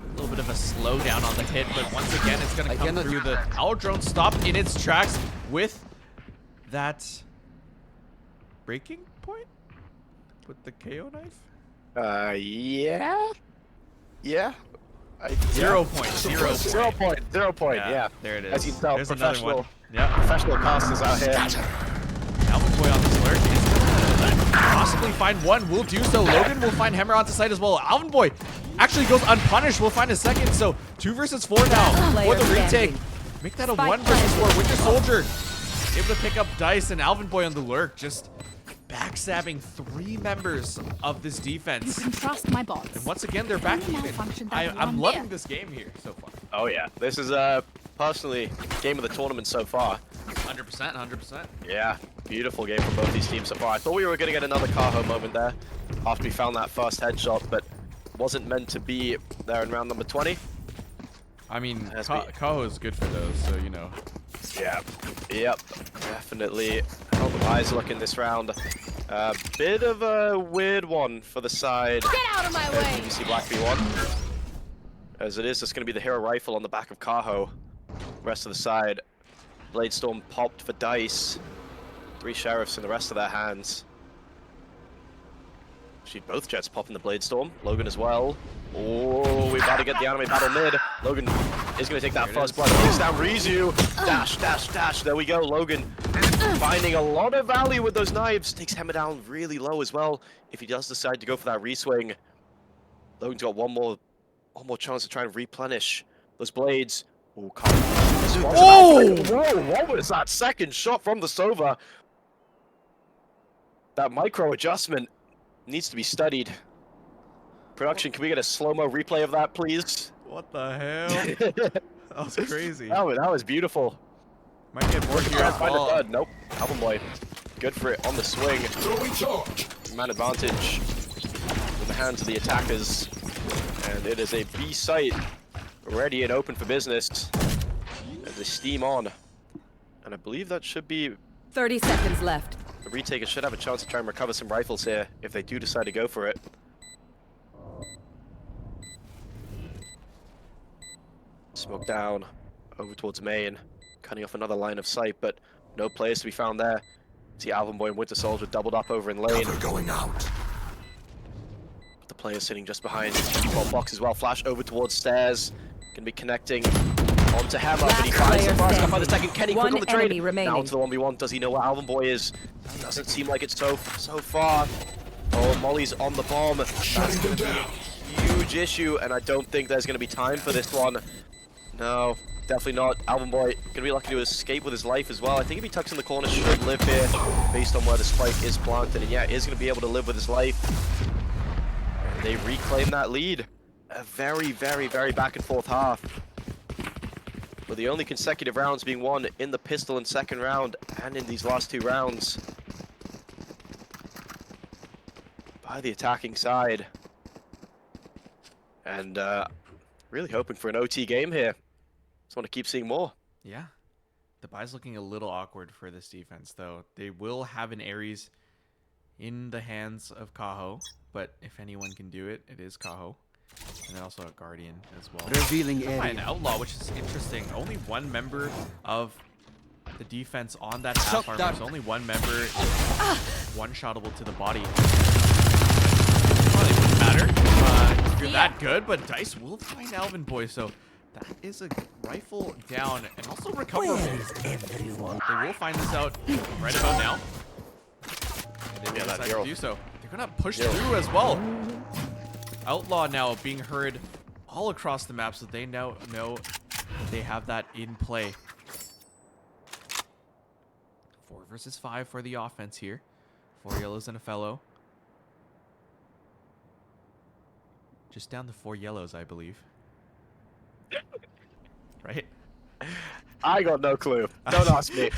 A little bit of a slowdown on the hit, but once again, it's going to come through. The Owl Drone stopped in its tracks with that breaking point with the KO knife. Yeah. Yeah. 0 point. 0 point. 0 point. 0 point. Yeah. There it is. As you can tell, there's another one. Yeah. Professional casters out here. Alvin Boy on this lurk is gonna possibly find one. Will do so. Logan will find Hammer onto site as well. Alvin Boy actually goes unpunished. We'll find a second. So 2 versus 4 now for the retake. Make that a 1 versus 4. Winter Soldier able to pick up Dice, and Alvin Boy on the lurk just backstabbing 3 members of this defense. You can trust my bots. And once again, they're back even. I'm loving this game here so far. Oh yeah, this is personally game of the tournament so far. 100%, 100%. Yeah, beautiful game from both these teams so far. I thought we were going to get another Kaho moment there after we found that first headshot, but wasn't meant to be there in round number 20. I mean, Kaho is good for those, so you know. Yeah, yep, definitely. How the eyes look in this round. A bit of a weird one for the side. Get out of my way! UBC Black V1. As it is just going to be the hero rifle on the back of Kaho. Rest of the side. Blade Storm popped for Dice. 3 Sheriffs in the rest of their hands. Actually, both Jets popping the Blade Storm. Logan as well. Oh, we about to get the anime battle mid. Logan is going to take that first blood. Takes down Rizu. Dash, dash, dash. There we go. Logan finding a lot of value with those knives. Takes Hammer down really low as well. If he does decide to go for that reswing, Logan's got one more chance to try and replenish those blades. Oh, Oh! Whoa, what was that second shot from the Sova? That micro adjustment needs to be studied. Production, can we get a slow-mo replay of that, please? What the hell? That was crazy. That was beautiful. Might get more here as well. Nope. Alvin Boy, good for it on the swing. Throwing charge. Man advantage in the hands of the attackers. And it is a B site, ready and open for business. As they steam on. And I believe that should be... 30 seconds left. The retakers should have a chance to try and recover some rifles here if they do decide to go for it. Smoke down, over towards main, cutting off another line of sight, but no players to be found there. See Alvin Boy and Winter Soldier doubled up over in lane. Cover going out. The players sitting just behind the default box as well. Flash over towards stairs, gonna be connecting onto Hammer, but he finds the first up by the second. Kenny quick on the trade. Now to the 1v1. Does he know where Alvin Boy is? Doesn't seem like it's so far. Oh, Molly's on the bomb. That's gonna be a huge issue, and I don't think there's gonna be time for this one. No, definitely not. Alvin Boy gonna be lucky to escape with his life as well. I think if he tucks in the corner, should live here based on where the spike is planted, and yeah, is gonna be able to live with his life. And they reclaim that lead. A very, very, very back and forth half. With the only consecutive rounds being won in the pistol and second round, and in these last 2 rounds by the attacking side. And really hoping for an OT game here. Just want to keep seeing more. Yeah. The buy's looking a little awkward for this defense, though. They will have an Ares in the hands of Kaho, but if anyone can do it, it is Kaho. And then also a Guardian as well. Revealing An area. Outlaw, which is interesting. Only 1 member of the defense on that half Shut armor. down. So only 1 member one-shotable to the body. Probably wouldn't matter if you're that good, but Dice will find Alvin Boy, so that is a rifle down and also recoverable. Everyone. They will find this out right about now. And they will Yeah, that decide hero. to do so. They're gonna push through as well. Outlaw now being heard all across the map, so they now know they have that in play. 4 versus 5 for the offense here. 4 yellows and a fellow. Just down to 4 yellows, I believe. Right? I got no clue. Don't ask me.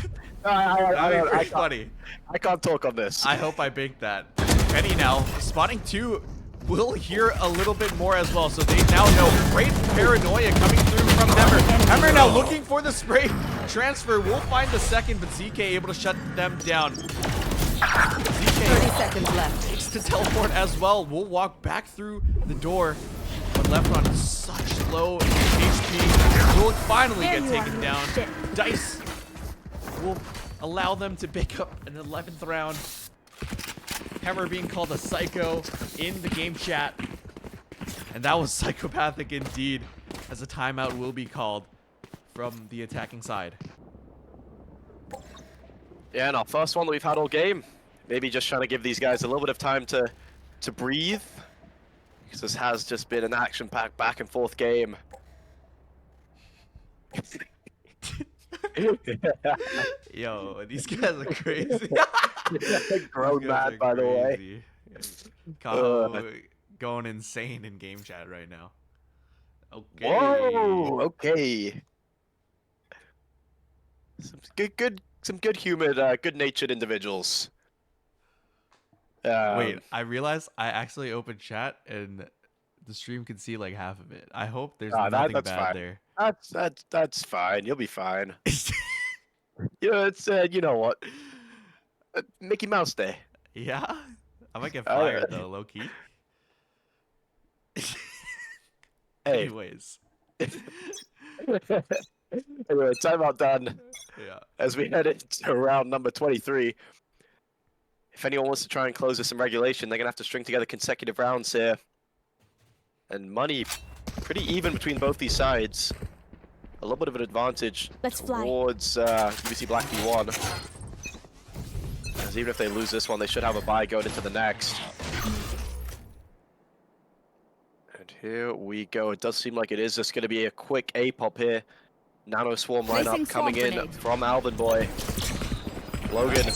That'd be pretty funny. I can't talk on this. I hope I baked that. Penny now spotting 2 we'll hear a little bit more as well. So they now know. Great paranoia coming through from Hammer. Hammer now looking for the spray transfer. We'll find the second, but ZK able to shut them down. 30 seconds left. Takes to teleport as well. We'll walk back through the door. But left on such low HP. Will finally get taken down. Dice will allow them to pick up an 11th round. Hammer being called a psycho in the game chat. And that was psychopathic indeed, as a timeout will be called from the attacking side. Yeah, and our first one that we've had all game. Maybe just trying to give these guys a little bit of time to breathe. Because this has just been an action-packed back and forth game. Yo, these guys are crazy. Grown man, by the way. Kaho going insane in game chat right now. Okay. Whoa, okay. Some good humored, good-natured individuals. Wait, I realized I actually opened chat and the stream can see like half of it. I hope there's nothing that's bad fine. there. That's fine. You'll be fine. You know, it's you know what? Mickey Mouse Day. Yeah? I might get fired though, low key. Hey. Anyways. Anyway, timeout done. Yeah. As we head into round number 23. If anyone wants to try and close this in regulation, they're going to have to string together consecutive rounds here. And money pretty even between both these sides. A little bit of an advantage towards UBC Black V1. As even if they lose this one, they should have a bye going into the next. And here we go. It does seem like it is just going to be a quick A-pop here. Nano Swarm lineup coming in from Alvin Boy. Logan.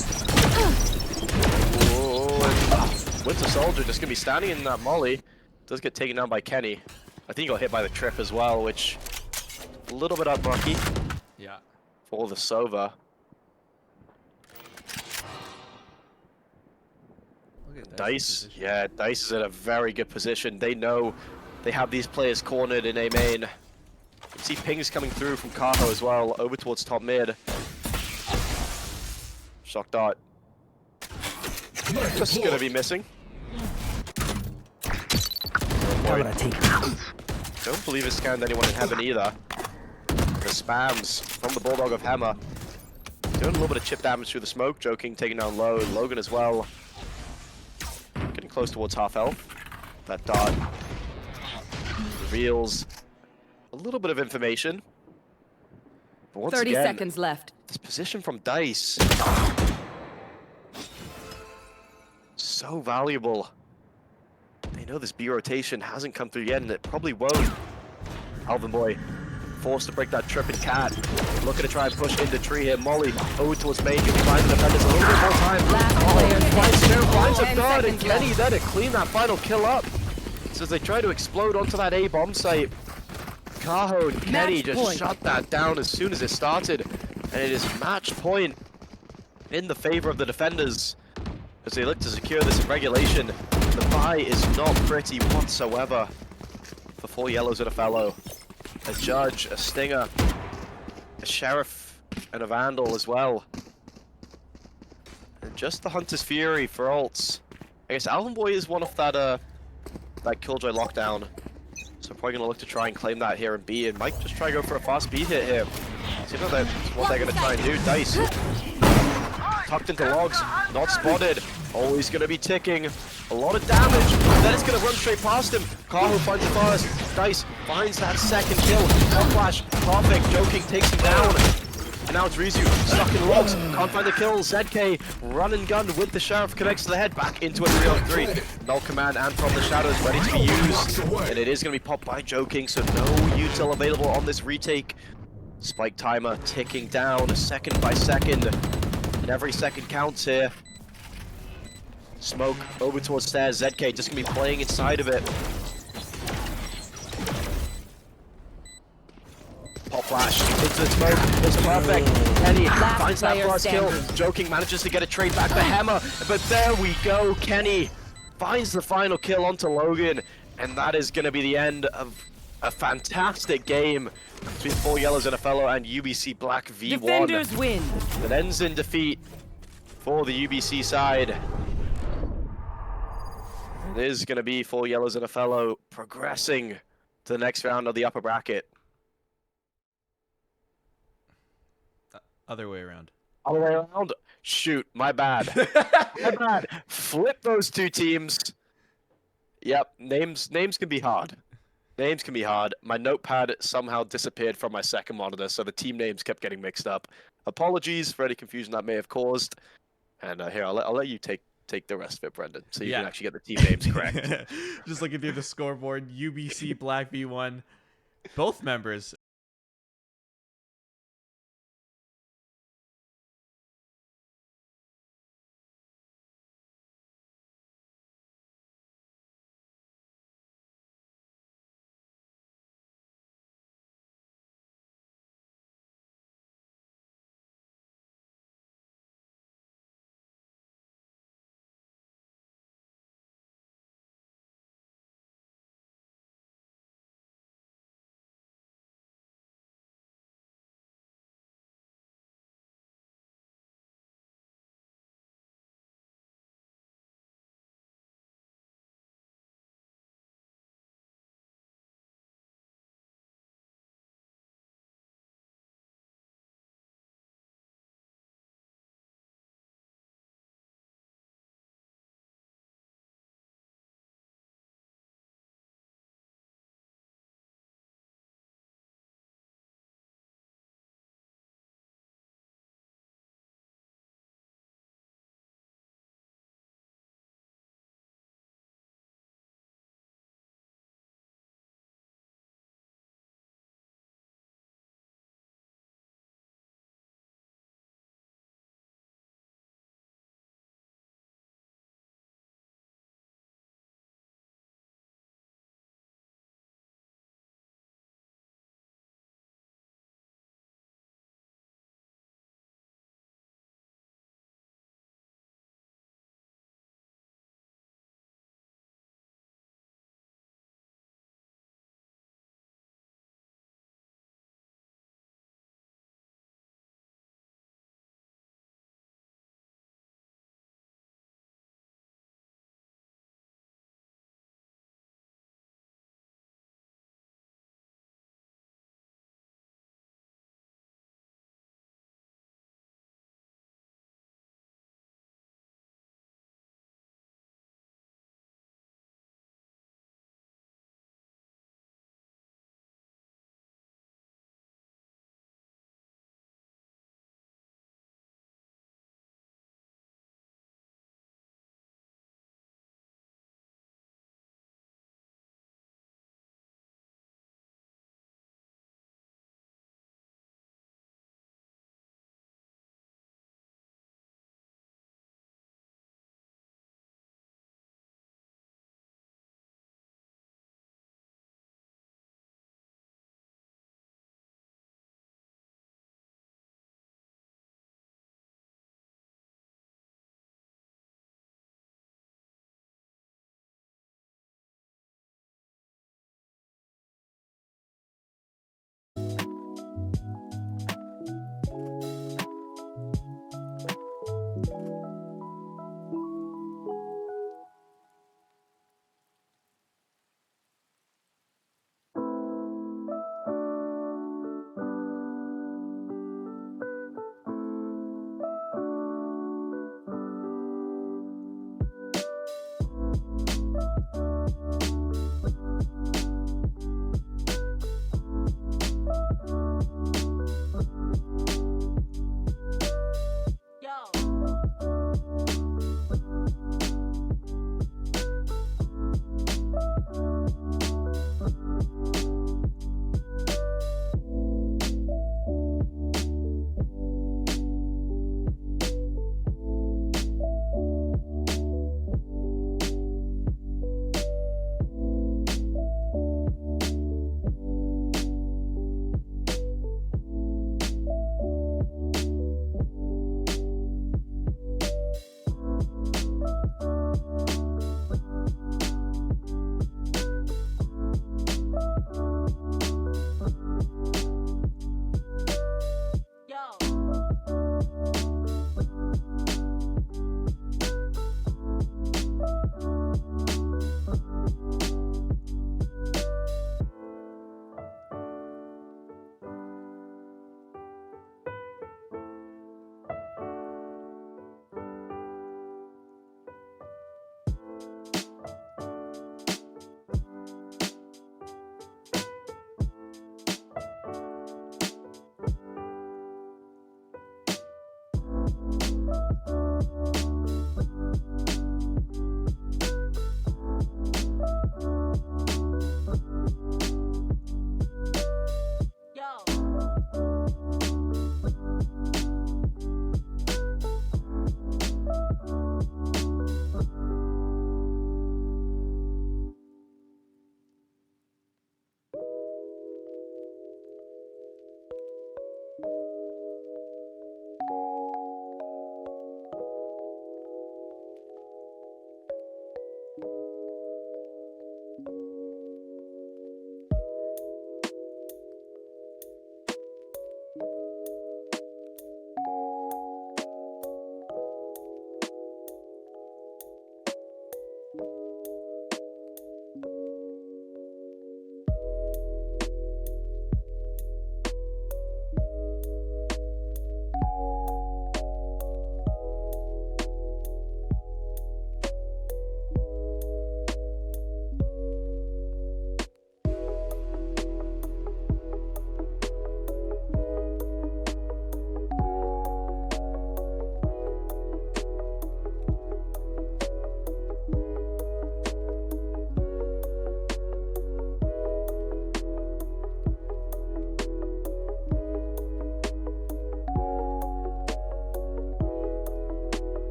Winter Soldier just going to be standing in that molly. Does get taken down by Kenny. I think he got hit by the trip as well, which a little bit unlucky. Yeah. For the Sova. Dice, yeah, Dice is in a very good position. They know they have these players cornered in A main. You can see pings coming through from Kaho as well, over towards top mid. Shock dart. Just gonna be missing. Don't believe it's scanned anyone in heaven either. The spams from the Bulldog of Hammer. Doing a little bit of chip damage through the smoke. Joking, taking down low. Logan as well. Getting close towards half health. That dart reveals a little bit of information. But once 30 again, seconds left. this position from Dice. So valuable. They know this B rotation hasn't come through yet, and it probably won't. Alvin Boy forced to break that trip and cat. Looking to try and push into tree here. Molly over towards main. Can find the defenders a little bit more time. Finds a third, and Kenny there to clean that final kill up. So as they try to explode onto that A bomb site, Kaho and Kenny just shut that down as soon as it started. And it is match point in the favor of the defenders as they look to secure this in regulation. The bye is not pretty whatsoever for 4 yellows and a fellow. A judge, a stinger, a sheriff, and a vandal as well. And just the Hunter's Fury for ults. I guess Alvin Boy is one of that Killjoy lockdown. So probably gonna look to try and claim that here in B, and might just try to go for a fast speed hit here. See what they're gonna try and do. Dice tucked into logs, not spotted. Always gonna be ticking. A lot of damage. Then it's gonna run straight past him. Kaho finds the first. Dice finds that second kill. One flash. Perfect. Joking takes him down. And now it's Rizu stuck in logs. Can't find the kill. ZK run and gun with the sheriff. Connects to the head. Back into a 3-on-3. Null command and from the shadows ready to be used. And it is gonna be popped by Joking. So no util available on this retake. Spike timer ticking down second by second. And every second counts here. Smoke over towards stairs. ZK just gonna be playing inside of it. Pop flash into the smoke. It's perfect. Kenny finds that first kill. Joking manages to get a trade back to Hammer. But there we go. Kenny finds the final kill onto Logan, and that is going to be the end of a fantastic game between 4 Yellows and a fellow and UBC Black V1. Defenders win. That ends in defeat for the UBC side. It is going to be 4 Yellows and a fellow progressing to the next round of the upper bracket. Other way around. Other way around? Shoot, my bad. My bad. Flip those two teams. Yep, names can be hard. Names can be hard. My notepad somehow disappeared from my second monitor, so the team names kept getting mixed up. Apologies for any confusion that may have caused. And here, I'll let you take the rest of it, Brendan, so you can actually get the team names correct. Just looking through the scoreboard, UBC Black V1, both members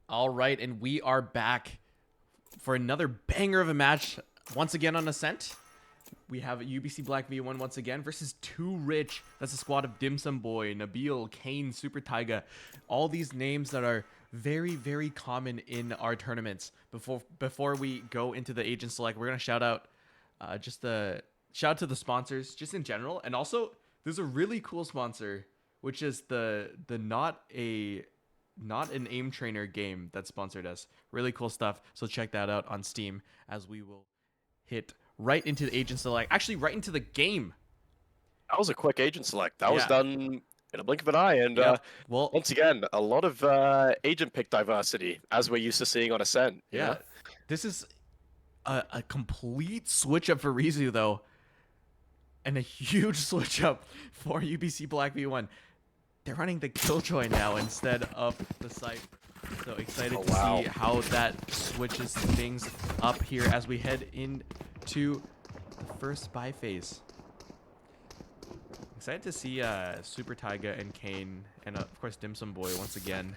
All right, and we are back for another banger of a match. Once again on Ascent, we have UBC Black V1 once again versus Too Rich. That's a squad of Dim Sum Boy, Nabil, Kane, Super Taiga. All these names that are very, very common in our tournaments. Before we go into the agent select, we're gonna shout out shout out to the sponsors just in general, and also there's a really cool sponsor, which is the not an aim trainer game that sponsored us. Really cool stuff. So check that out on Steam as we will hit right into the agent select. Actually, right into the game. That was a quick agent select. That was Yeah. done in a blink of an eye. And Yep. Well, once again, a lot of agent pick diversity, as we're used to seeing on Ascent. you yeah. know? This is a complete switch up for Rizu, though. And a huge switch up for UBC Black V1. They're running the Killjoy now instead of the Scythe. So excited to see how that switches things up here as we head into the first buy phase. Excited to see Super Taiga and Kane and of course Dim Sum Boy once again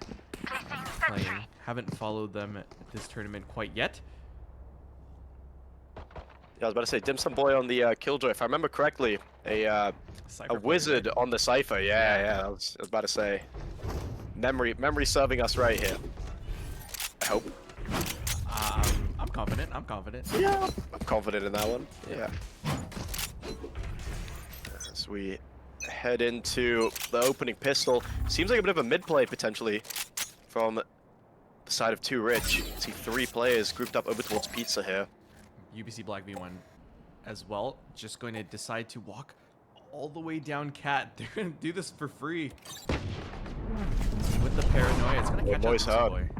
playing. Haven't followed them at this tournament quite yet. Yeah, I was about to say, Dim Sum Boy on the Killjoy. If I remember correctly, a Cypher player, wizard right? on the Cypher. Yeah. I was about to say. Memory serving us right here. I hope. I'm confident. Yeah, I'm confident in that one. Yeah. As we head into the opening pistol, seems like a bit of a mid play potentially from the side of Too Rich. You can see 3 players grouped up over towards Pizza here. UBC Black V1 as well, just going to decide to walk all the way down Cat. They're going to do this for free. With the paranoia, it's going to catch Boy's up hard. to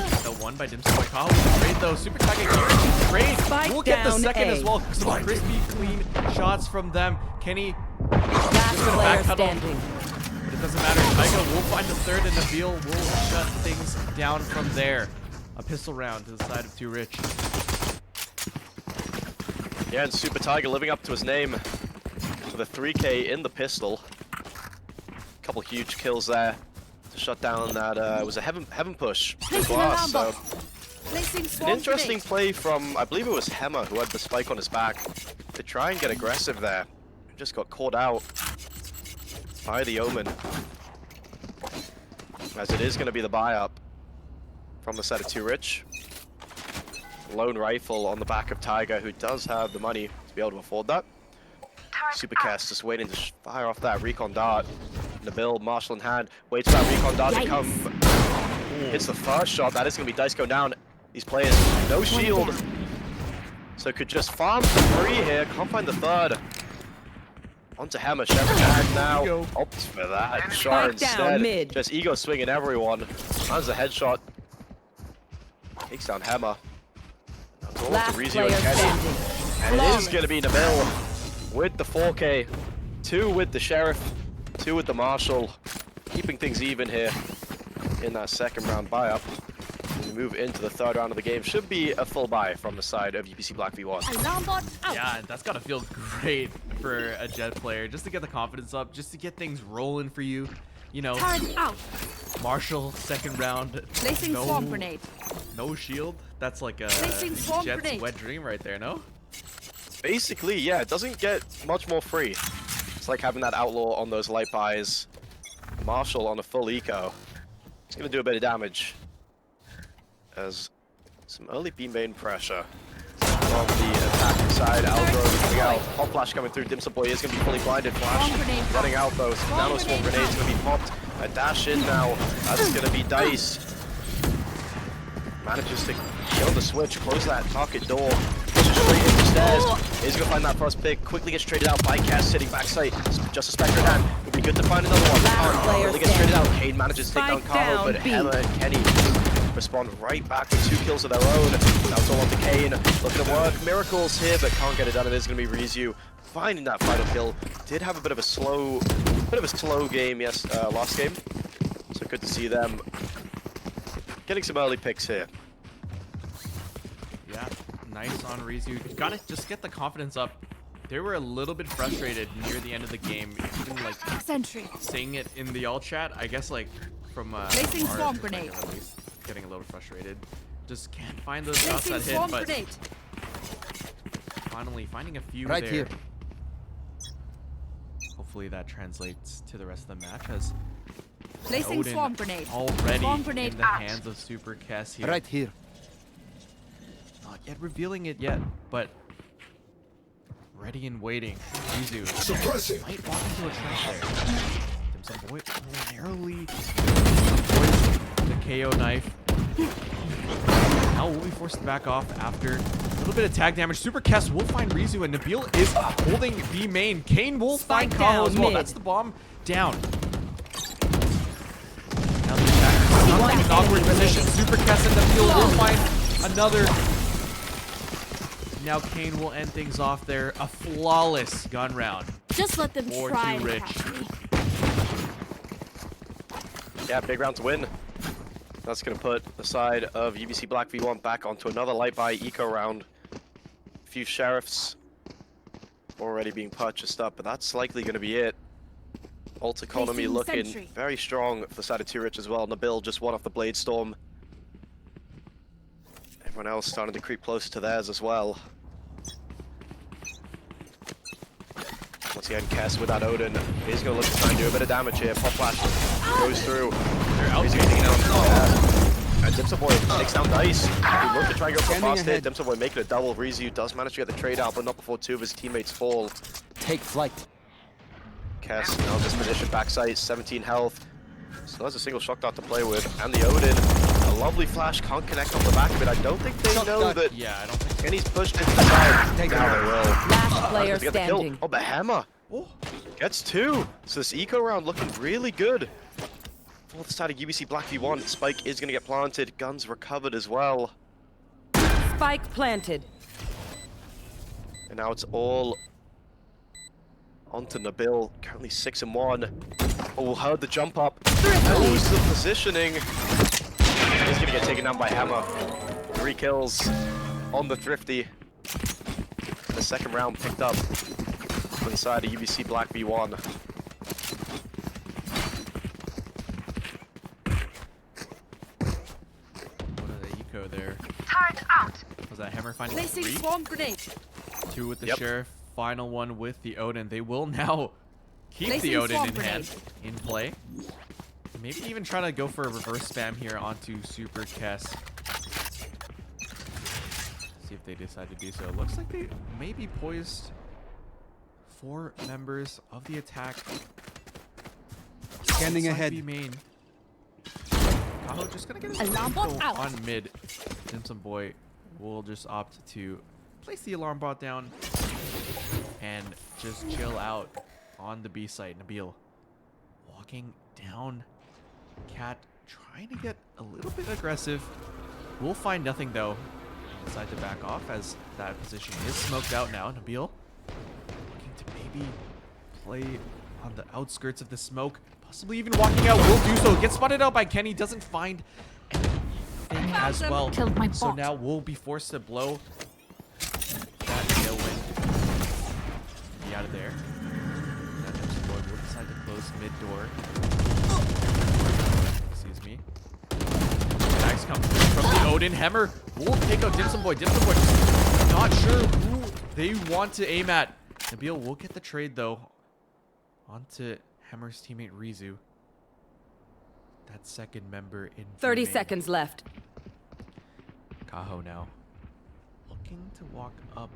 It's the one by Dim Sum Boy. Oh, great though. Super Taiga guaranteed trade. Spike We'll get the down second A. as well. Some crispy, clean shots from them. Kenny, Last gonna player backpedal. standing. it doesn't matter. Taiga will find the third, and Nabil will shut things down from there. A pistol round to the side of Too Rich. Yeah, and Super Tiger living up to his name with a 3K in the pistol. Couple huge kills there to shut down that was a heaven push as Placing well. alarm So bot. Placing an swarm interesting grenade. play from, I believe it was Hema who had the spike on his back to try and get aggressive there. Just got caught out by the Omen, as it is going to be the buy up from the side of Too Rich. Lone rifle on the back of Tiger, who does have the money to be able to afford that. Supercast just waiting to fire off that recon dart. Nabil, Marshall in hand, waits for that recon dart to come. Hits the first shot. That is going to be dice go down. These players, no shield. So could just farm for free here. Can't find the third. Onto Hammer. Shepard hand now. Opts for that shot Spike down instead. mid. Just ego swinging everyone. Finds the headshot. Takes down Hammer. Last Rizio player and Kenny. standing. And it is going to be Nabil with the 4K. 2 with the Sheriff. 2 with the Marshal. Keeping things even here in that second round buy-up. We move into the third round of the game. Should be a full buy from the side of UBC Black V1. Alarm bot out. Yeah, that's got to feel great for a Jet player, just to get the confidence up, just to get things rolling for you. You know, Turret out. Marshall, second round. Placing swarm grenade. No shield. That's like a Placing swarm Jet's grenade. wet dream right there, no? Basically, yeah, it doesn't get much more free. It's like having that Outlaw on those light buys. Marshall on a full eco. It's going to do a bit of damage. As some early B main pressure from the attacking side. Algro coming out. Hot flash coming through. Dim Sum Boy is going to be fully blinded. Swarm Flash grenade running out. out though. Swarm Nano Swarm grenade Grenade's going to be popped. A dash in now. That's going to be Dice. Manages to kill the switch, close that target door. Pushes straight into the stairs. He's going to find that first pick. Quickly gets traded out by Cass sitting backside. Just a Spectre in hand. Would be good to find another one. Last player Really gets traded out. standing. Kane manages to take down Spike Carlo, down but B. Hema and Kenny respond right back with 2 kills of their own. Now it's all on to Kane. Looking to work miracles here, but can't get it done. It is going to be Rizu finding that final kill. Did have a bit of a slow game, yes, last game. So good to see them getting some early picks here. Yeah, nice on Rizu. Gotta just get the confidence up. They were a little bit frustrated near the end of the game. Even like Sentry. saying it in the all chat, I guess like from Placing our swarm perspective, grenade. at least. Getting a little frustrated. Just can't find those shots Placing that hit, swarm but grenade. finally finding a few Right there. here. Hopefully that translates to the rest of the match as Placing Odin swarm grenade. already Swarm grenade in the out. hands of Super Kess here. Right here. Not yet revealing it yet, but ready and waiting. Rizu Suppressing. might walk into a trap there. Dimsum Boy narrowly avoids the KO knife. Now will be forced to back off after a little bit of tag damage. Super Kess will find Rizu, and Nabil is holding B main. Kane will find Spike Kaho as down well. mid. That's the bomb down. Now the attacker is stuck in an awkward position. Super Kess and Nabil will find another. Now Kane will end things off there. A flawless gun round. Just let them Or try too to rich. catch me. Yeah, big round to win. That's going to put the side of UBC Black V1 back onto another light buy eco round. A few sheriffs already being purchased up, but that's likely going to be it. Ult economy Placing looking sentry. very strong for the side of Too Rich as well. Nabil just one off the Blade Storm. Everyone else starting to creep closer to theirs as well. Once again, Kess with that Odin is going to look to try and do a bit of damage here. Pop flash goes through. They're out. He's getting it out. And Dimsum Boy takes down Dice. He looked to try and go for a Scanning fast hit. ahead. Dimsum Boy making a double. Rizu does manage to get the trade out, but not before two of his teammates fall. Take flight. Kess now in this position, backside, 17 health. Still has a single shock dart to play with. And the Odin, a lovely flash, can't connect off the back of it. I don't think they Shock know dart. that Yeah, I don't think. Kenny's pushed into the side. Take Now it. they will. Last player To get the kill. standing. Oh, the hammer Oh, gets two. So this eco round looking really good. For the side of UBC Black V1, Spike is going to get planted. Guns recovered as well. Spike planted. And now it's all onto Nabil. Currently 6 and 1. Oh, heard the jump up. Knows the positioning. He's going to get taken down by Hammer. 3 kills on the Thrifty. The second round picked up from the side of UBC Black V1. what are the eco there? Was that Hammer finding Placing 3? swarm grenade. 2 with the Yep. Sheriff. Final one with the Odin. They will now keep Placing the Odin swarm in hand, grenade. in play. Maybe even try to go for a reverse spam here onto Super Kess. See if they decide to do so. Looks like they may be poised. 4 members of the attack. Scanning Outside ahead. B main. Kaho just gonna get a Alarm bot out. on mid. Dimsum Boy will just opt to place the alarm bot down and just chill out on the B site. Nabil walking down. Cat trying to get a little bit aggressive. We'll find nothing though. Decide to back off as that position is smoked out now. Nabil looking to maybe play on the outskirts of the smoke. Possibly even walking out. Will do so. Gets spotted out by Kenny. Doesn't find anything as them. well. Killed my So bot. now we'll be forced to blow that tailwind. Be out of there. Now Dimsum Boy will decide to close mid door. Excuse me. Attacks come through from the Odin. Hammer will take out Dimsum Boy. Dimsum Boy just not sure who they want to aim at. Nabil will get the trade though. Onto Hammer's teammate Rizu. That second member in 30 B main. seconds left. Kaho now. Looking to walk up.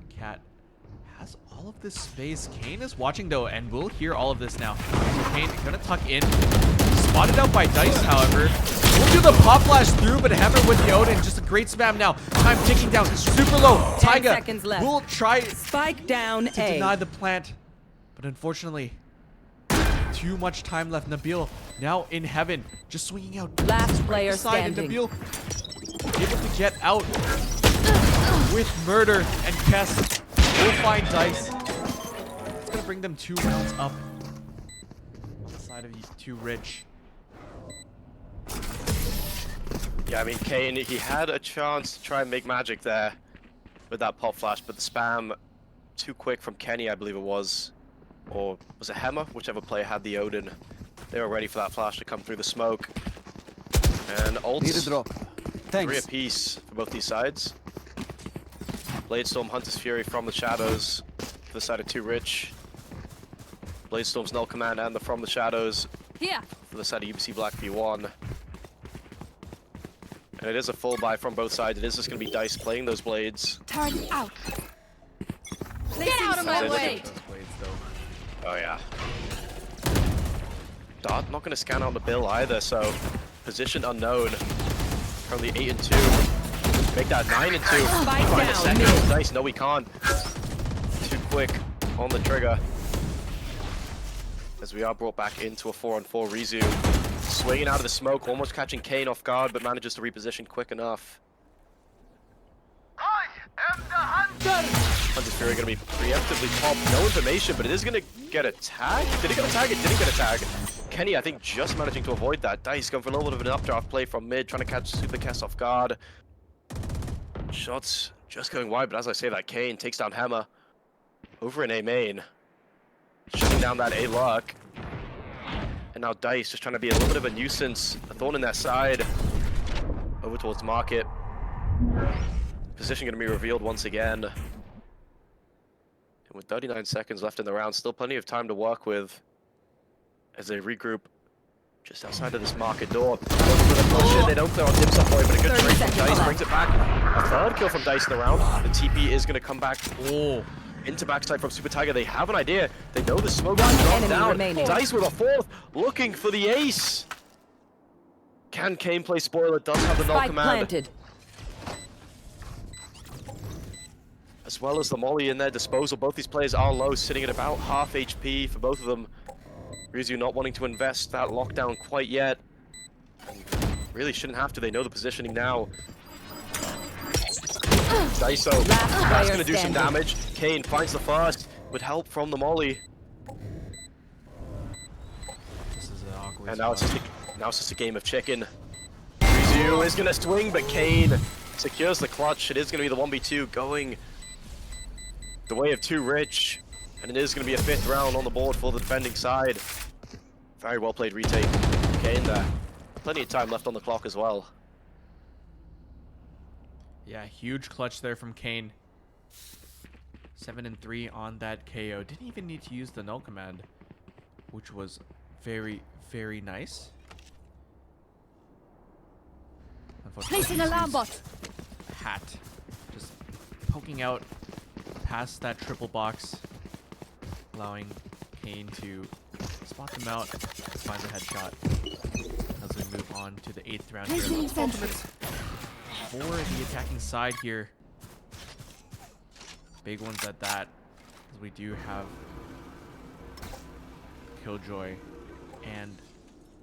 Cat has all of this space. Kane is watching though, and we'll hear all of this now. So Kane gonna tuck in. Spotted out by Dice, however. We'll do the pop flash through, but Hammer with the Odin. Just a great spam now. Time ticking down. Super low. 10 Taiga seconds left. will try Spike down to A. deny the plant, but unfortunately, too much time left. Nabil now in heaven, just swinging out. Last player Side, and standing. Nabil able to get out with murder, and Kess will find Dice. It's gonna bring them 2 rounds up on the side of Too Rich. Yeah, I mean, Kane, he had a chance to try and make magic there with that pop flash, but the spam too quick from Kenny, I believe it was. Or was it Hammer? Whichever player had the Odin. They were ready for that flash to come through the smoke. And Need a ults, drop. 3 Thanks. apiece for both these sides. Bladestorm, Hunter's Fury from the shadows for the side of 2 Rich. Bladestorm's Null Command and the From the Shadows Here. for the side of UBC Black V1. And it is a full buy from both sides. It is just going to be Dice playing those blades. Turn out. Get out of my Sounds way. Those blades, though. Oh yeah. Dart not going to scan on the bill either, so position unknown. Currently 8 and 2. Make that 9 and 2. Spike Find a down, second. mid. Dice, no we can't. Too quick on the trigger. As we are brought back into a 4-on-4 Rizu. Swinging out of the smoke, almost catching Kane off guard, but manages to reposition quick enough. Hunter's Fury going to be preemptively popped. No information, but it is going to get a tag. Did it get a tag? It didn't get a tag. Kenny, I think, just managing to avoid that. Dice going for a little bit of an updraft play from mid, trying to catch Super Kess off guard. Shots just going wide, but as I say that, Kane takes down Hammer over in A main. Shutting down that A luck. And now Dice just trying to be a little bit of a nuisance, a thorn in their side. Over towards Market. Position going to be revealed once again. And with 39 seconds left in the round, still plenty of time to work with as they regroup just outside of this Market door. They don't clear on Dips up point, but a good trade from Dice brings it back. A third kill from Dice in the round. The TP is going to come back. Oh. Into backside from Super Tiger. They have an idea. They know the smoke is dropped enemy down. remaining. Dice with a 4th, looking for the ace. Can Kane play spoiler? Does have the null Spike command. planted. As well as the molly in their disposal. Both these players are low, sitting at about half HP for both of them. Rizu not wanting to invest that lockdown quite yet. Really shouldn't have to. They know the positioning now. Daiso, that's going to do some damage. Kane finds the first with help from the molly. This is an awkward And now it's, spot. just a game of chicken. Rizu is going to swing, but Kane secures the clutch. It is going to be the 1v2 going the way of 2 Rich. And it is going to be a 5th round on the board for the defending side. Very well played retake. Kane there. Plenty of time left on the clock as well. Yeah, huge clutch there from Kane. 7 and 3 on that KO. Didn't even need to use the null command, which was very, very nice. Placing alarm bot. Hat. Just poking out past that triple box, allowing Kane to spot them out, find the headshot as we move on to the 8th round here. Placing Lots of sentry. ultimates for the attacking side here. Big ones at that, as we do have Killjoy and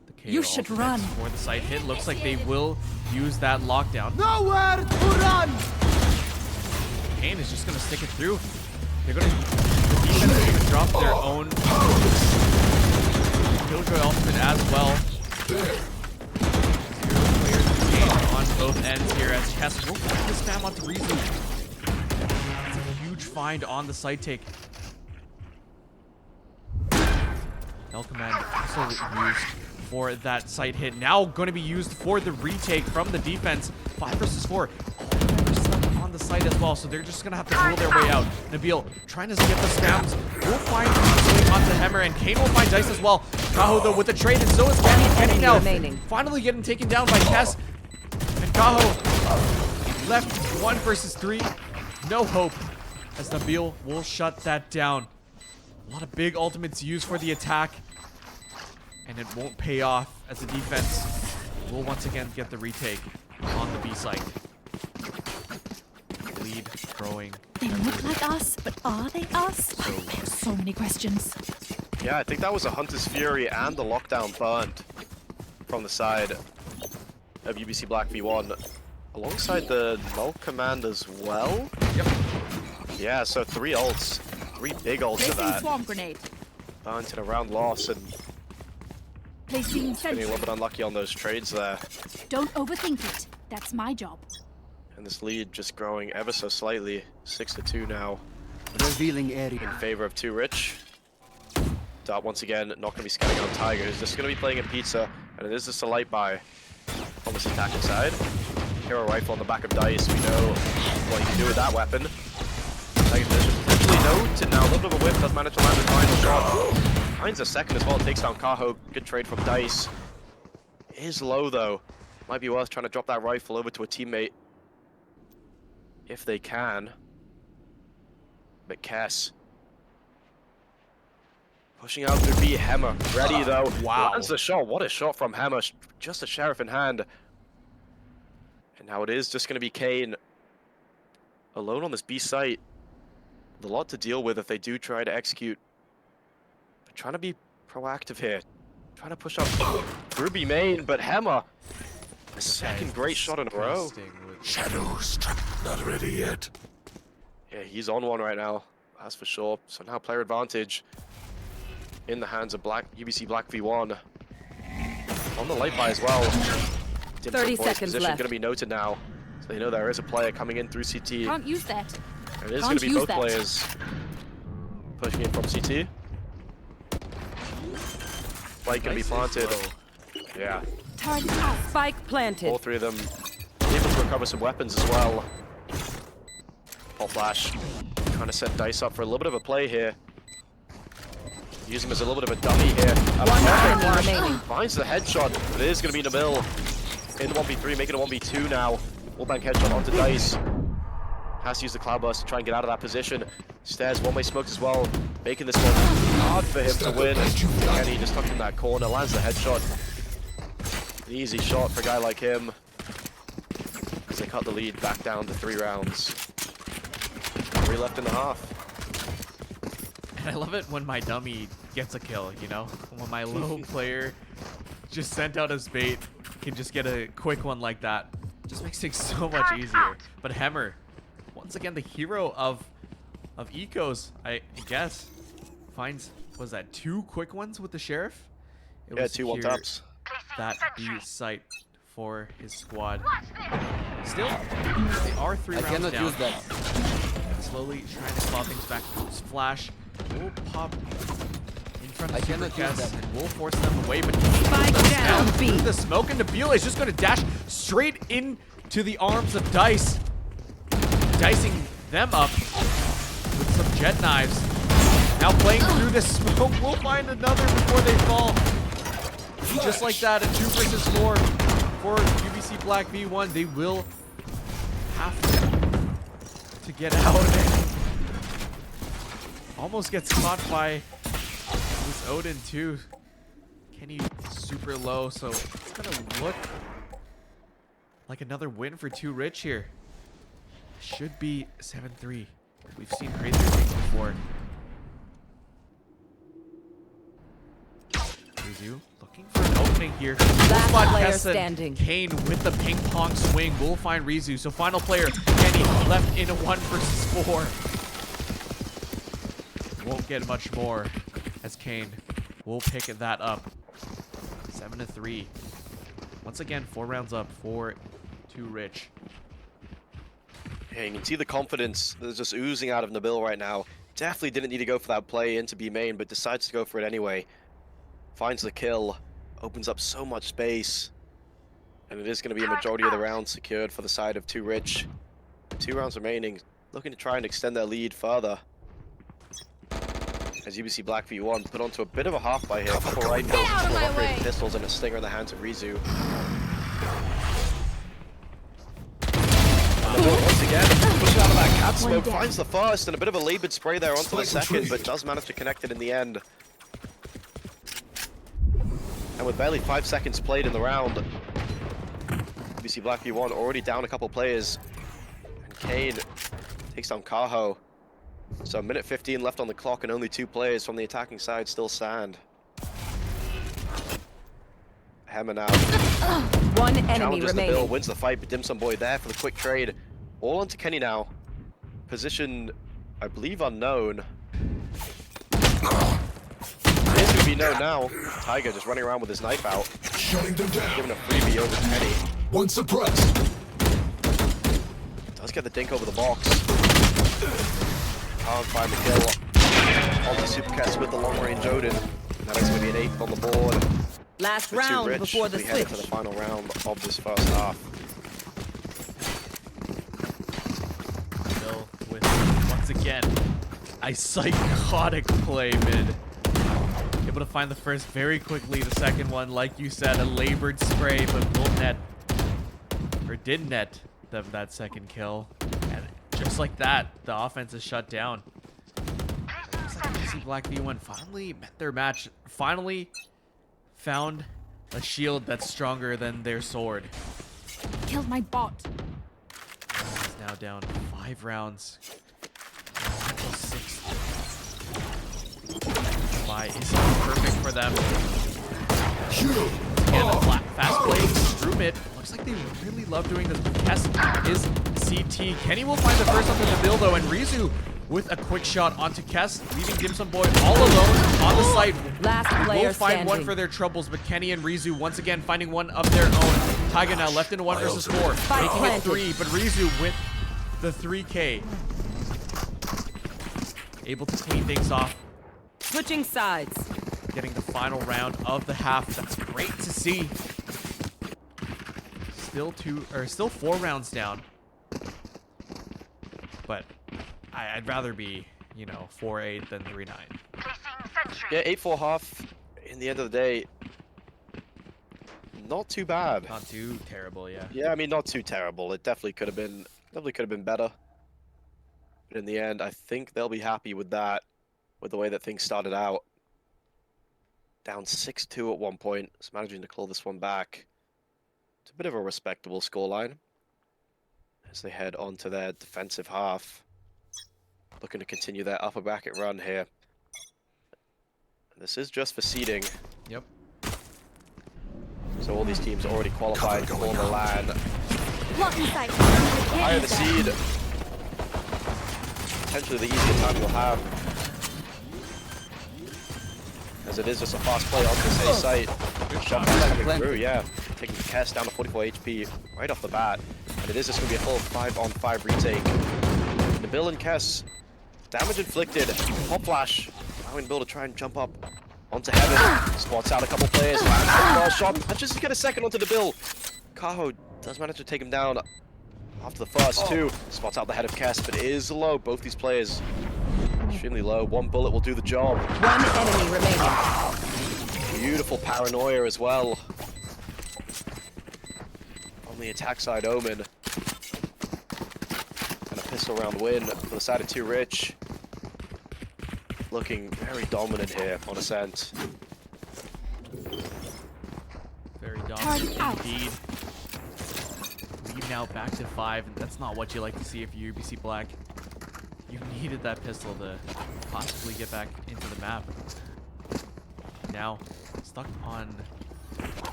the KO You should run. ultimates for the side hit. Looks like they will use that lockdown. Nowhere to run! Kane is just going to stick it through. They're going to, the defense is going to drop their own Killjoy ultimate as well. 0 players in game on both ends here as Kess will find the spam onto Rizu. That's a huge find on the side take. Null command also used for that site hit. Now going to be used for the retake from the defense. 5 versus 4. On the site as well, so they're just gonna have to pull their way out. Nabil trying to get the spams. Will find swing onto Hammer, and Kane will find Dice as well. Kaho though with the trade, and so is Kenny. Kenny now remaining. finally getting taken down by Kess. And Kaho left 1 versus 3. No hope as Nabil will shut that down. A lot of big ultimates used for the attack, and it won't pay off as the defense will once again get the retake on the B site. Lead growing. They look like us, but are they us? So many questions. Yeah, I think that was a Hunter's Fury and the lockdown burned from the side of UBC Black V1 alongside the null command as well. Yep. Yeah, so 3 ults, 3 big ults of Placing that. swarm grenade. Burnt in a round loss and Placing getting a sentry. little bit unlucky on those trades there. Don't overthink it. That's my job. And this lead just growing ever so slightly, 6-2 now Revealing area. in favor of 2 Rich. Dart once again, not going to be scanning on Tiger. He's just going to be playing in pizza, and it is just a light buy on this attacking side. Hero rifle on the back of Dice. We know what he can do with that weapon. Tiger position potentially noted now. A little bit of a whip, does manage to land his final shot. Finds a second as well, takes down Kaho. Good trade from Dice. Is low though. Might be worth trying to drop that rifle over to a teammate if they can. But Kess pushing out through B. Hammer ready though. Wow. Lands the shot. What a shot from Hammer. Just a sheriff in hand. And now it is just going to be Kane alone on this B site. With a lot to deal with if they do try to execute. But trying to be proactive here. Trying to push up through B main, but Hammer, a second great shot in a row. Shadows, not ready yet. Yeah, he's on one right now, that's for sure. So now player advantage in the hands of UBC Black V1. On the late buy as well. 30 seconds position left. going to be noted now. So they know there is a player coming in through CT. Can't use that. And it is going to be both players pushing in from CT. Spike going to be planted. Yeah, Turret out. Spike planted. all three of them able to recover some weapons as well. Pop flash, trying to set Dice up for a little bit of a play here. Use him as a little bit of a dummy here. One enemy remaining. Finds the headshot, but it is going to be Nabil in the 1v3, making it a 1v2 now. Wallbang headshot onto Dice. Has to use the cloud burst to try and get out of that position. Stairs, one-way smokes as well, making this one hard for him to win. Kenny just tucked in that corner, lands the headshot. An easy shot for a guy like him. As they cut the lead back down to 3 rounds. 3 left in the half. And I love it when my dummy gets a kill, you know? When my low player just sent out his bait can just get a quick one like that. Just makes things so much easier. But Hammer, once again, the hero of Ecos, I guess, finds, was that 2 quick ones with the Sheriff? It Yeah, was 2 here, one-taps. that B site for his squad. Still, they are 3 rounds cannot down. use that. Slowly trying to claw things back. Flash will pop in front of cannot use Supercast that. and will force them away, but Spike down B. through the smoke, and Nabila is just going to dash straight into the arms of Dice, dicing them up with some jet knives. Now playing through the smoke, we'll find another before they fall. Just like that, a 2 versus 4 for UBC Black V1. They will have to get out. Almost gets caught by this Odin too. Kenny super low, so it's gonna look like another win for 2 Rich here. Should be 7-3. We've seen crazier things before. Rizu looking for an opening here. Last Spot player Kessa. standing. Kane with the ping pong swing will find Rizu. So final player, Kenny left in a 1 versus 4. Won't get much more as Kane will pick that up. 7-3. Once again, 4 rounds up for 2 Rich. Yeah, you can see the confidence that's just oozing out of Nabil right now. Definitely didn't need to go for that play into B main, but decides to go for it anyway. Finds the kill, opens up so much space, and it is going to be a majority of the rounds secured for the side of 2 Rich. 2 rounds remaining, looking to try and extend their lead further. As UBC Black V1 put onto a bit of a half by here. A couple rifles, a couple of upgraded pistols, and a stinger in the hands of Rizu. Once again, pushes out of that cat smoke, finds the first, and a bit of a labored spray there onto the second, but does manage to connect it in the end. And with barely 5 seconds played in the round, UBC Black V1 already down a couple players. And Kane takes down Kaho. So a minute 15 left on the clock and only 2 players from the attacking side still stand. Hammer now. 1 enemy Challenges the Bill, remaining. wins the fight, but Dim Sum Boy there for the quick trade. All onto Kenny now. Position, I believe, unknown. It is going to be known now. Tiger just running around with his knife out. Shutting them down. Giving a freebie over to Kenny. One suppressed. Does get the dink over the box. Can't find the kill onto Supercats with the long-range Odin. Now that's going to be an 8th on the board. Last For 2 round Rich, before the we head switch. into the final round of this first half. Bill with, once again, a psychotic play mid. Able to find the first very quickly. The second one, like you said, a labored spray, but will net, or did net them that second kill. And just like that, the offense is shut down. Looks like UBC Black V1 finally met their match. Finally found a shield that's stronger than their sword. Killed my bot. Is now down 5 rounds. 6. Bye is perfect for them. And a fast play through mid. Looks like they really love doing this. Kess is CT. Kenny will find the first up in the build though, and Rizu with a quick shot onto Kess, leaving Dim Sum Boy all alone on the site. Last player Will find one standing. for their troubles, but Kenny and Rizu once again finding one of their own. Taiga now left in 1 versus 4, Spike making it planted. 3, but Rizu with the 3K. Able to clean things off, Switching sides. getting the final round of the half. That's great to see. Still 4 rounds down. But I'd rather be, you know, 4-8 than 3-9. Yeah, 8-4 half. In the end of the day, not too bad. Not too terrible, yeah. Yeah, I mean, not too terrible. It definitely could have been better. But in the end, I think they'll be happy with that, with the way that things started out. Down 6-2 at one point, so managing to claw this one back. It's a bit of a respectable scoreline as they head on to their defensive half. Looking to continue their upper bracket run here. This is just for seeding, Yep. so all these teams are already qualified for the LAN. Block in sight. Higher the seed, potentially the easier time you'll have. As it is just a fast play onto this A site. Good shot coming through, yeah. Taking Kess down to 44 HP right off the bat. And it is just going to be a full 5-on-5 retake. Nabil and Kess, damage inflicted. Pop flash, allowing Bill to try and jump up onto heaven. Spots out a couple players. Lands shot. And just to get a second onto the Bill. Kaho does manage to take him down after the first two. Spots out the head of Kess, but it is low. Both these players extremely low. One bullet will do the job. One enemy remaining. Beautiful paranoia as well. On the attack side, Omen. And a pistol round win for the side of 2 Rich. Looking very dominant here on Ascent. Very dominant Target out. indeed. Lead now back to 5, and that's not what you like to see if you're UBC Black. You needed that pistol to possibly get back into the map. Now, stuck on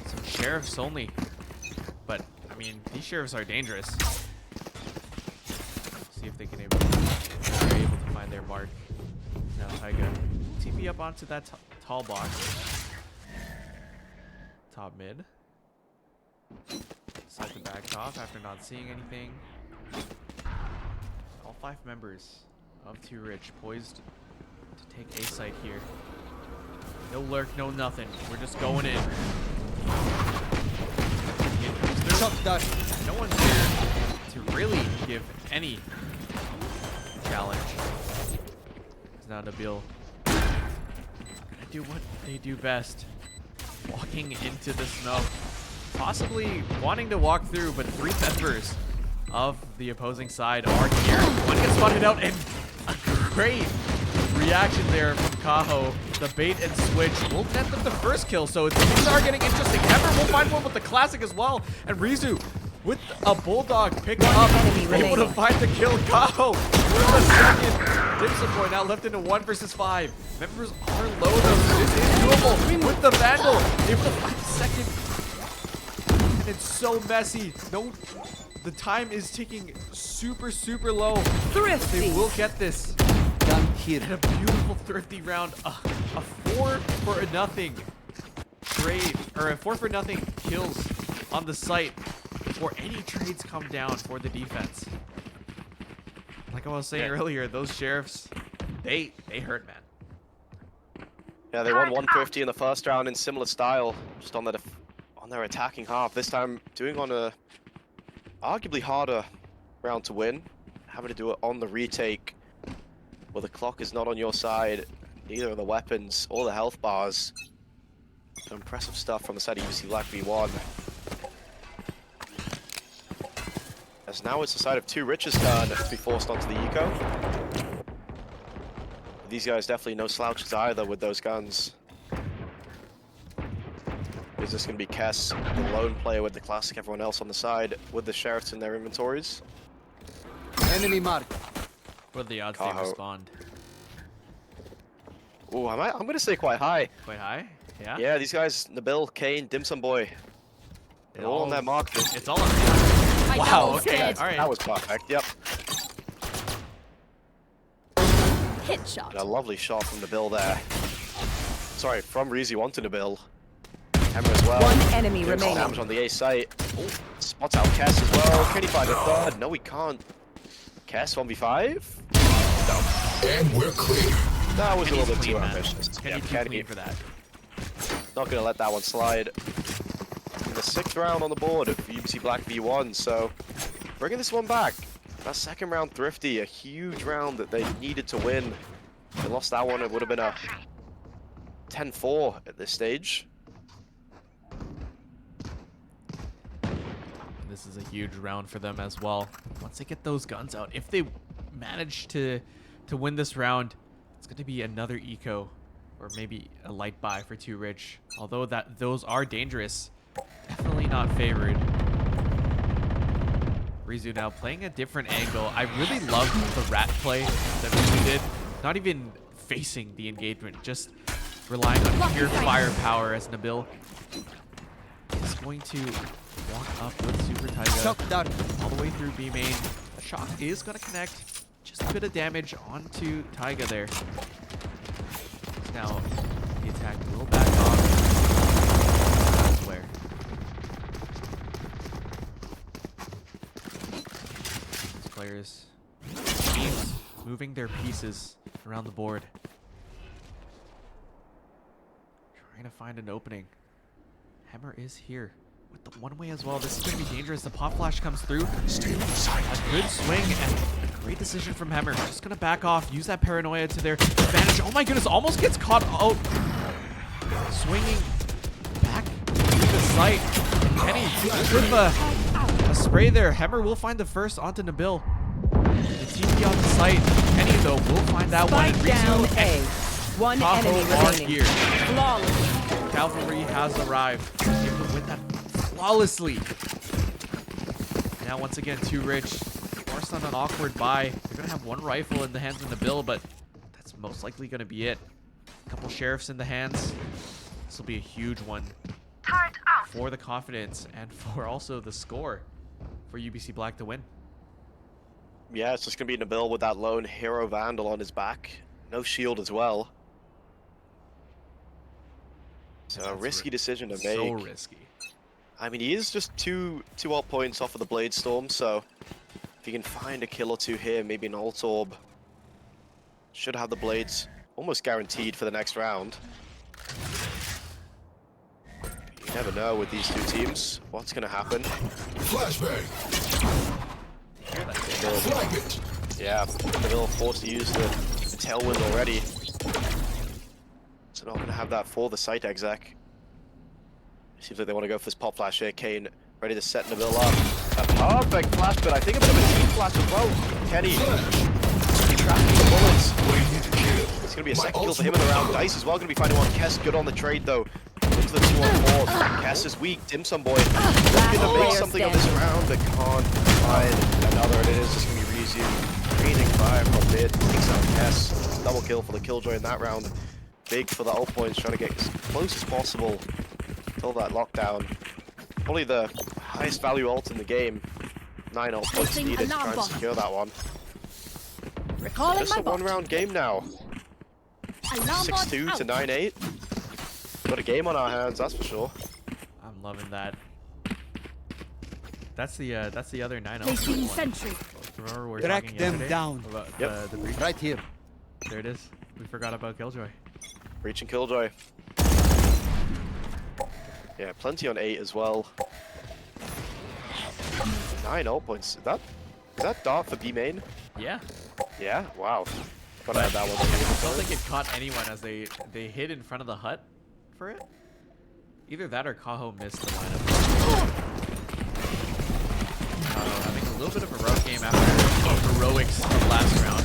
some sheriffs only. But, I mean, these sheriffs are dangerous. See if they can they're able to find their mark. Now Taiga TP up onto that tall box. Top mid. Decide to back off after not seeing anything. All 5 members of 2 Rich poised to take A site here. No lurk, no nothing. We're just going in. Shot down. No one's here to really give any challenge. It's now Nabil gonna do what they do best. Walking into the snow. Possibly wanting to walk through, but 3 members of the opposing side are here. One gets spotted out, and a great reaction there from Kaho. The bait and switch will net them the first kill, so things are getting interesting. Ever will find one with the classic as well, and Rizu with a bulldog pick up, enemy able to remaining. find the kill. Kaho with the second. Dipson Boy now left into 1 versus 5. Members are low though. This is doable with the Vandal. Able to find the second. And it's so messy. No, the time is ticking super low. Thrifty. They will get this. Gun here. And a beautiful thrifty round. A 4-for-0 trade, or a 4-for-0 kills on the site before any trades come down for the defense. Like I was saying earlier, those sheriffs, they hurt, man. Yeah, they won 150 in the first round in similar style, just on their attacking half. This time, doing on a arguably harder round to win, having to do it on the retake, where the clock is not on your side, neither of the weapons or the health bars. Some impressive stuff from the side of UBC Black V1. As now it's the side of 2Rich's turn to be forced onto the eco. These guys definitely no slouches either with those guns. Is this going to be Kess, the lone player with the classic, everyone else on the side with the sheriffs in their inventories? Enemy mark. What are the odds Cajo. they respond? Ooh, I'm going to say quite high. Quite high? Yeah? Yeah, these guys, Nabil, Kane, Dimsum Boy, they're all on their mark. It's all on I Wow, double okay. scared. All right. That was perfect, yep. Hit shot. And a lovely shot from Nabil there. Sorry, from Reezy1 to Nabil. Hammer as well. One enemy Doing some remaining. damage on the A site. Oh, spots out Kess as well. Can he find a third? No, he can't. Kess 1v5? No. And we're clear. That was a Kenny's little bit clean, too man. ambitious. Kenny too Kenny, clean for that. not gonna let that one slide. In the 6th round on the board of UBC Black V1, so bringing this one back. That second round thrifty, a huge round that they needed to win. If they lost that one, it would have been a 10-4 at this stage. This is a huge round for them as well. Once they get those guns out, if they manage to win this round, it's going to be another eco or maybe a light buy for 2Rich. Although those are dangerous, definitely not favored. Rizu now playing a different angle. I really love the rat play that Rizu did. Not even facing the engagement, just relying on pure firepower as Nabil is going to walk up with Super Taiga Shock dart. all the way through B main. The shock is going to connect. Just a bit of damage onto Taiga there. Now, the attack will back off. Where? These players, teams moving their pieces around the board. Trying to find an opening. Hammer is here with the one way as well. This is going to be dangerous. The pop flash comes through. Stay on sight. A good swing and a great decision from Hammer. Just going to back off, use that paranoia to their advantage. Oh my goodness, almost gets caught out. Swinging back to the site. Kenny with a spray there. Hammer will find the first onto Nabil. The TP on the site. Kenny, though, will find that one. Spike down A. One enemy Cajo are remaining. here. Flawless. Cavalry has arrived. Able to win that flawlessly. Now, once again, 2Rich forced on an awkward buy. They're going to have one rifle in the hands of Nabil, but that's most likely going to be it. A couple sheriffs in the hands. This will be a huge one for the confidence and for also the score for UBC Black to win. Yeah, it's just gonna be Nabil with that lone hero vandal on his back. No shield as well. So a That's risky decision to make. So risky. I mean, he is just two ult points off of the Blade Storm, so if he can find a kill or two here, maybe an ult orb, should have the blades almost guaranteed for the next round. You never know with these two teams what's going to happen. Flashbang. Flag it. Yeah, Nabil forced to use the tailwind already. So not going to have that for the site exec. Seems like they want to go for this pop flash here. Kane ready to set Nabil up. A perfect flash, but I think a bit of a team flash as well. Kenny tracking the bullets. It's going to be a second kill for him in the round. Dice as well going to be finding one. Kess good on the trade though. Into the 2-on-4. Kess is weak. Dimsum Boy looking to make something of this round, but can't find another. And it is just going to be Rizu breathing fire from mid. Takes out Kess. Double kill for the Killjoy in that round. Big for the ult points, trying to get as close as possible till that lockdown. Probably the highest value ult in the game. 9 ult points Placing needed to alarm try and bot. secure that one. Recalling Just my a bot. one-round game now. Alarm bot 6-2 to out. 9-8. Got a game on our hands, that's for sure. I'm loving that. That's the other 9-0. Placing sentry. Remember we were Track talking them yesterday down. about Yep. the breach? Right here. There it is. We forgot about Killjoy. Reaching Killjoy. Yeah, plenty on 8 as well. 9 ult points. Is that Dart for B main? Yeah. Yeah? Wow. Gotta add that one. I don't think it caught anyone as they hid in front of the hut for it. Either that or Kaho missed the lineup. Having a little bit of a rough game after the heroics of last round.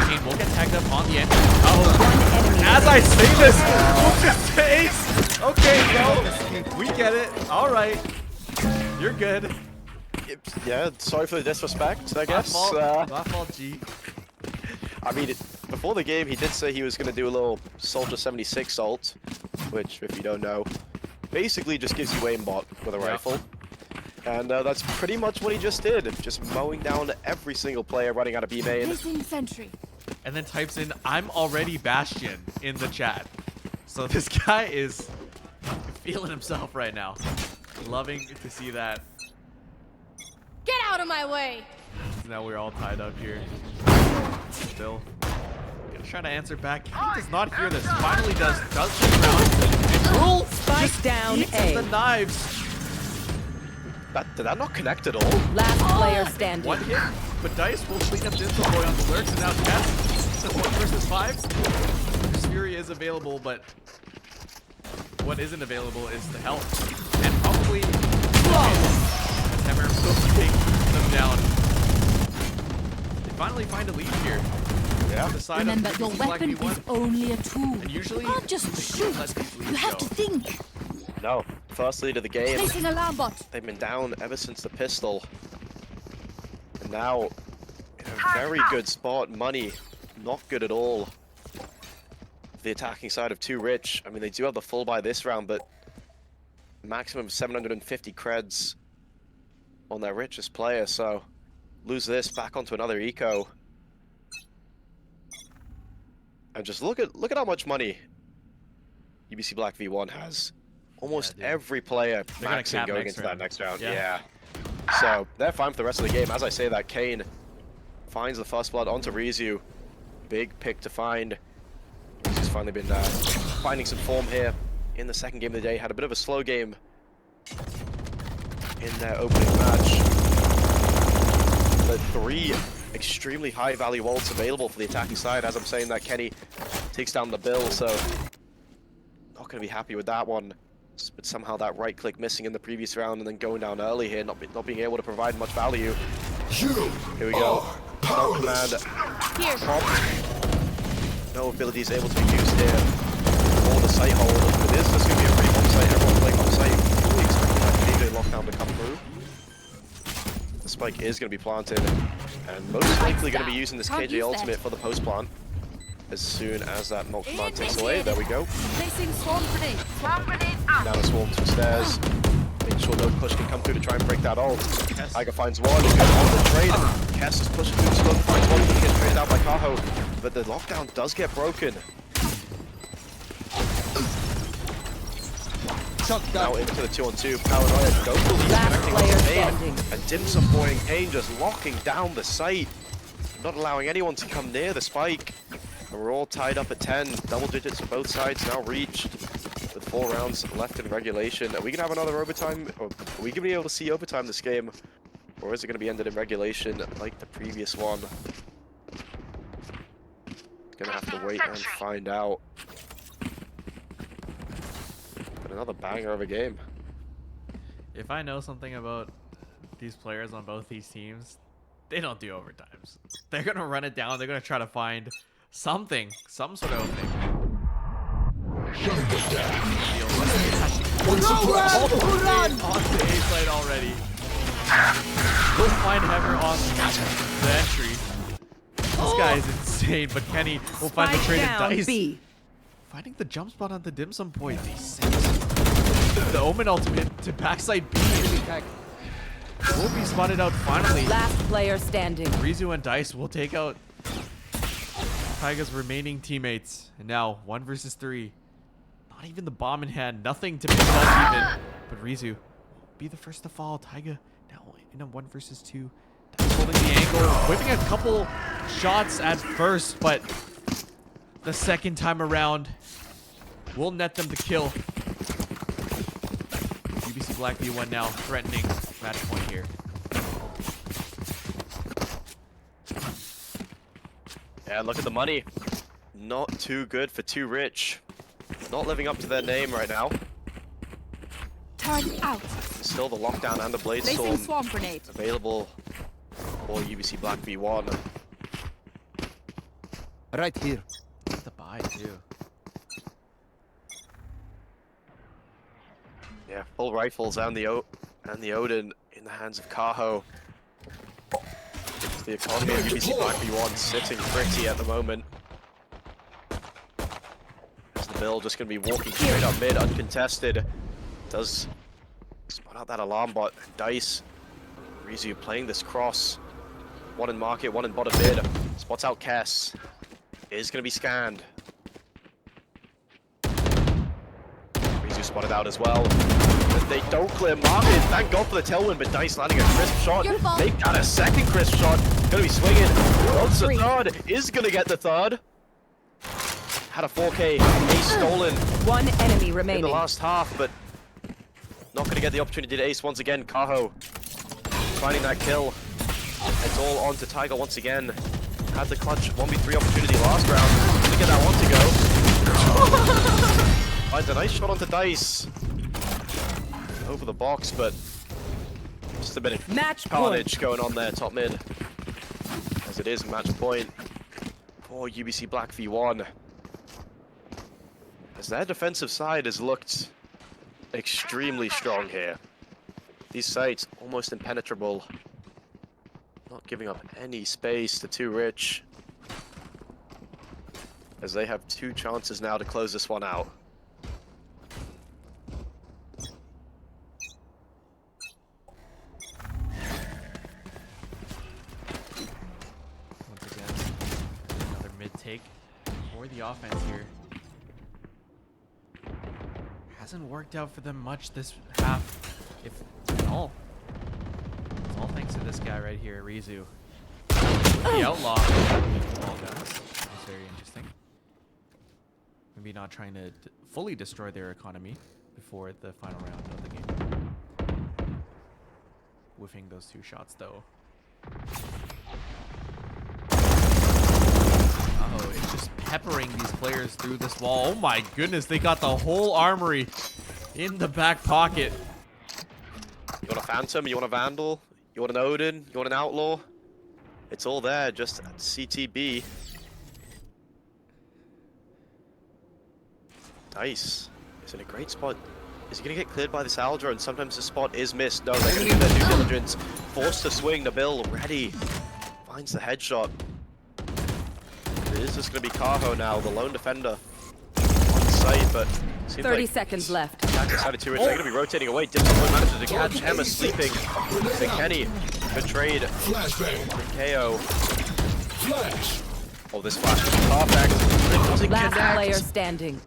Kane will get tagged up on the end. Oh, as I say this, we'll just ace. Okay, bro. We get it. All right. You're good. Yeah, sorry for the disrespect, I guess. My fault, G. I mean, before the game, he did say he was going to do a little Soldier 76 ult, which, if you don't know, basically just gives you aimbot with a rifle. And that's pretty much what he just did, just mowing down every single player running out of B main. Sentry. And then types in, "I'm already Bastion" in the chat. So this guy is feeling himself right now. Loving to see that. Get out of my way. Now we're all tied up here. Still. Gonna try to answer back. He does not hear this. Finally does turn around. And Rule Spike just down eats A. the knives. Did that not connect at all? Last player standing. One hit, but Dice will clean up Dimple Boy on the lurks, and now Tess. So 1 versus 5. Fury is available, but what isn't available is the health. And probably as Hammer will take them down. They finally find a lead here. Yeah. The side Remember, of your UBC Black weapon V1. is only a tool. And usually, You can't just they shoot. let these leads You have go. to think. No. First lead of the game. Placing alarm bot. They've been down ever since the pistol. And now, in a very good spot. Money, not good at all. The attacking side of Too Rich. I mean, they do have the full buy this round, but maximum 750 creds on their richest player, so lose this back onto another eco. And just look at how much money UBC Black V1 has. Almost Yeah, dude. every player They're gonna maxing cap going next into that round. next round. Yeah. Yeah. So they're fine for the rest of the game. As I say that, Kane finds the first blood onto Rizu. Big pick to find. He's finally been finding some form here in the second game of the day. Had a bit of a slow game in their opening match. But 3 extremely high value ults available for the attacking side. As I'm saying that, Kenny takes down the bill, so not going to be happy with that one. But somehow that right click missing in the previous round and then going down early here, not being able to provide much value. You Here we go. are No command. powerless. Here. Prompt. No abilities able to be used here for the site hold. It is just going to be a free home site. Everyone playing home site. Fully expecting that KJ lockdown to come through. The spike is going to be planted. And most likely going to be using this KJ ultimate for the post plant. As soon as that knock command takes away. There we go. Placing swarm grenade. Swarm grenade out. Down a swarm to stairs. Making sure no push can come through to try and break that ult. Tiger finds one. Good on the trade. Kess is pushing through the smoke. Finds one. He gets traded out by Kaho. But the lockdown does get broken. Now into the 2-on-2. Paranoia don't believe connecting on player Kane. standing. And Dim Sum Boy and Kane just locking down the site. Not allowing anyone to come near the spike. And we're all tied up at 10. Double digits for both sides now reached. With 4 rounds left in regulation. Are we going to have another overtime? Or are we going to be able to see overtime this game? Or is it going to be ended in regulation like the previous one? Gonna have to wait and find out. But another banger of a game. If I know something about these players on both these teams, they don't do overtimes. They're gonna run it down. They're gonna try to find something, some sort of opening. One suppressed. All the way onto A side already. We'll find Heather on the entry. This guy is insane, but Kenny will find the Spike trade and down Dice. B. Finding the jump spot on the dim sum point. He sends the Omen ultimate to backside B. Will be spotted out finally. Last player standing. Rizu and Dice will take out Taiga's remaining teammates. And now 1 versus 3. Not even the bomb in hand. Nothing to pick up even. But Rizu will be the first to fall. Taiga now in a 1 versus 2. Dice holding the angle. Whipping a couple shots at first, but the second time around. We'll net them the kill. UBC Black V1 now threatening match point here. Yeah, look at the money. Not too good for Too Rich. Not living up to their name right now. Turn out. Still the lockdown and the blade Placing storm swarm grenade. available for UBC Black V1. Right here. The buy too. Yeah, full rifles and the Odin in the hands of Kaho. The economy of UBC Black V1 sitting pretty at the moment. As the Bill just going to be walking straight up mid, uncontested. Does spot out that alarm bot. Dice. Rizu playing this cross. One in market, one in bottom mid. Spots out Kess. Is going to be scanned. Rizu spotted out as well. But they don't clear market. Thank God for the tailwind, but Dice landing a crisp shot. Your fault. They got a second crisp shot. Gonna be swinging. Wants the third. Is gonna get the third. Had a 4K. Ace stolen One enemy in remaining. the last half, but not gonna get the opportunity to ace once again. Kaho finding that kill. It's all on to Tiger once again. Had the clutch 1v3 opportunity last round. Gonna get that one to go. Finds a nice shot onto Dice. Over the box, but just a bit of Match carnage going on there, top mid. As it is match point for UBC Black V1. As their defensive side has looked extremely strong here. These sites almost impenetrable. Not giving up any space to Too Rich. As they have 2 chances now to close this one out. Once again, another mid take for the offense here. Hasn't worked out for them much this half, if at all. It's all thanks to this guy right here, Rizu. The outlaw. All guns. That's very interesting. Maybe not trying to fully destroy their economy before the final round of the game. Whiffing those 2 shots though. Oh, it's just peppering these players through this wall. Oh my goodness, they got the whole armory in the back pocket. You want a Phantom, you want a Vandal, you want an Odin, you want an Outlaw? It's all there, just at CTB. Dice is in a great spot. Is he going to get cleared by this Aldra? And sometimes the spot is missed. No, they're going to do their due diligence. Forced to swing. Nabil ready. Finds the headshot. It is just going to be Kaho now, the lone defender. On site, but seems 30 like seconds left. attack decided to. They're going to be rotating away. Dipsy manages to catch Emma sleeping. McKenny betrayed. Flashbang. KO. Flash. Oh, this flash was perfect. It doesn't Last connect. player standing.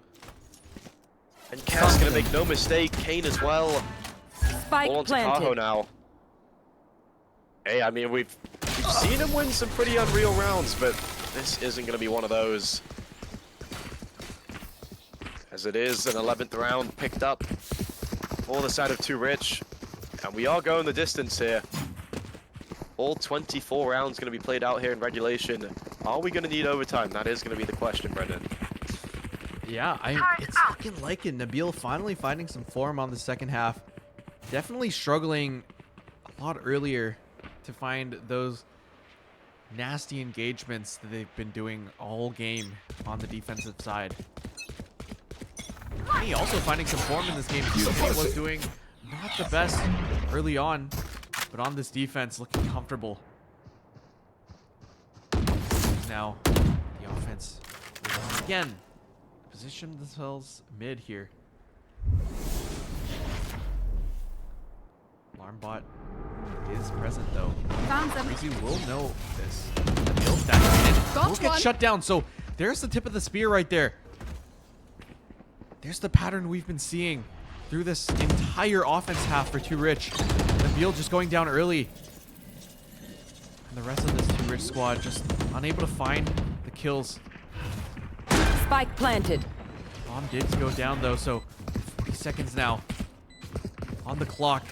And Kev's gonna make no mistake. Kane as well. Spike All onto Kaho planted. now. Hey, I mean, we've seen him win some pretty unreal rounds, but this isn't gonna be one of those. As it is an 11th round picked up for the side of Too Rich. And we are going the distance here. All 24 rounds gonna be played out here in regulation. Are we gonna need overtime? That is gonna be the question, Brendan. Yeah, it's looking like it. Nabil finally finding some form on the second half. Definitely struggling a lot earlier to find those nasty engagements that they've been doing all game on the defensive side. Kenny also finding some form in this game too. Kenny was doing not the best early on, but on this defense looking comfortable. Now, the offense will once again position themselves mid here. Alarm bot is present though. Found them. Crazy will know this. Nabil stacking in. Got Will get one. shut down. So there's the tip of the spear right there. There's the pattern we've been seeing through this entire offense half for Too Rich. Nabil just going down early. And the rest of this Too Rich squad just unable to find the kills. Spike planted. Bomb did go down though, so 40 seconds now on the clock.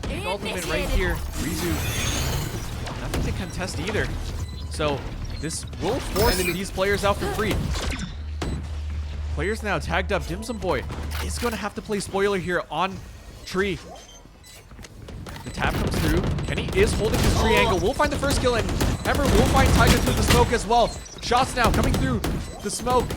And ultimate right here. Rizu, nothing to contest either. So this will force these players out for free. Players now tagged up. Dim Sum Boy is going to have to play spoiler here on Tree. The tap comes through. Kenny is holding his tree angle. We'll find the first kill, and Ember will find Tiger through the smoke as well. Shots now coming through the smoke.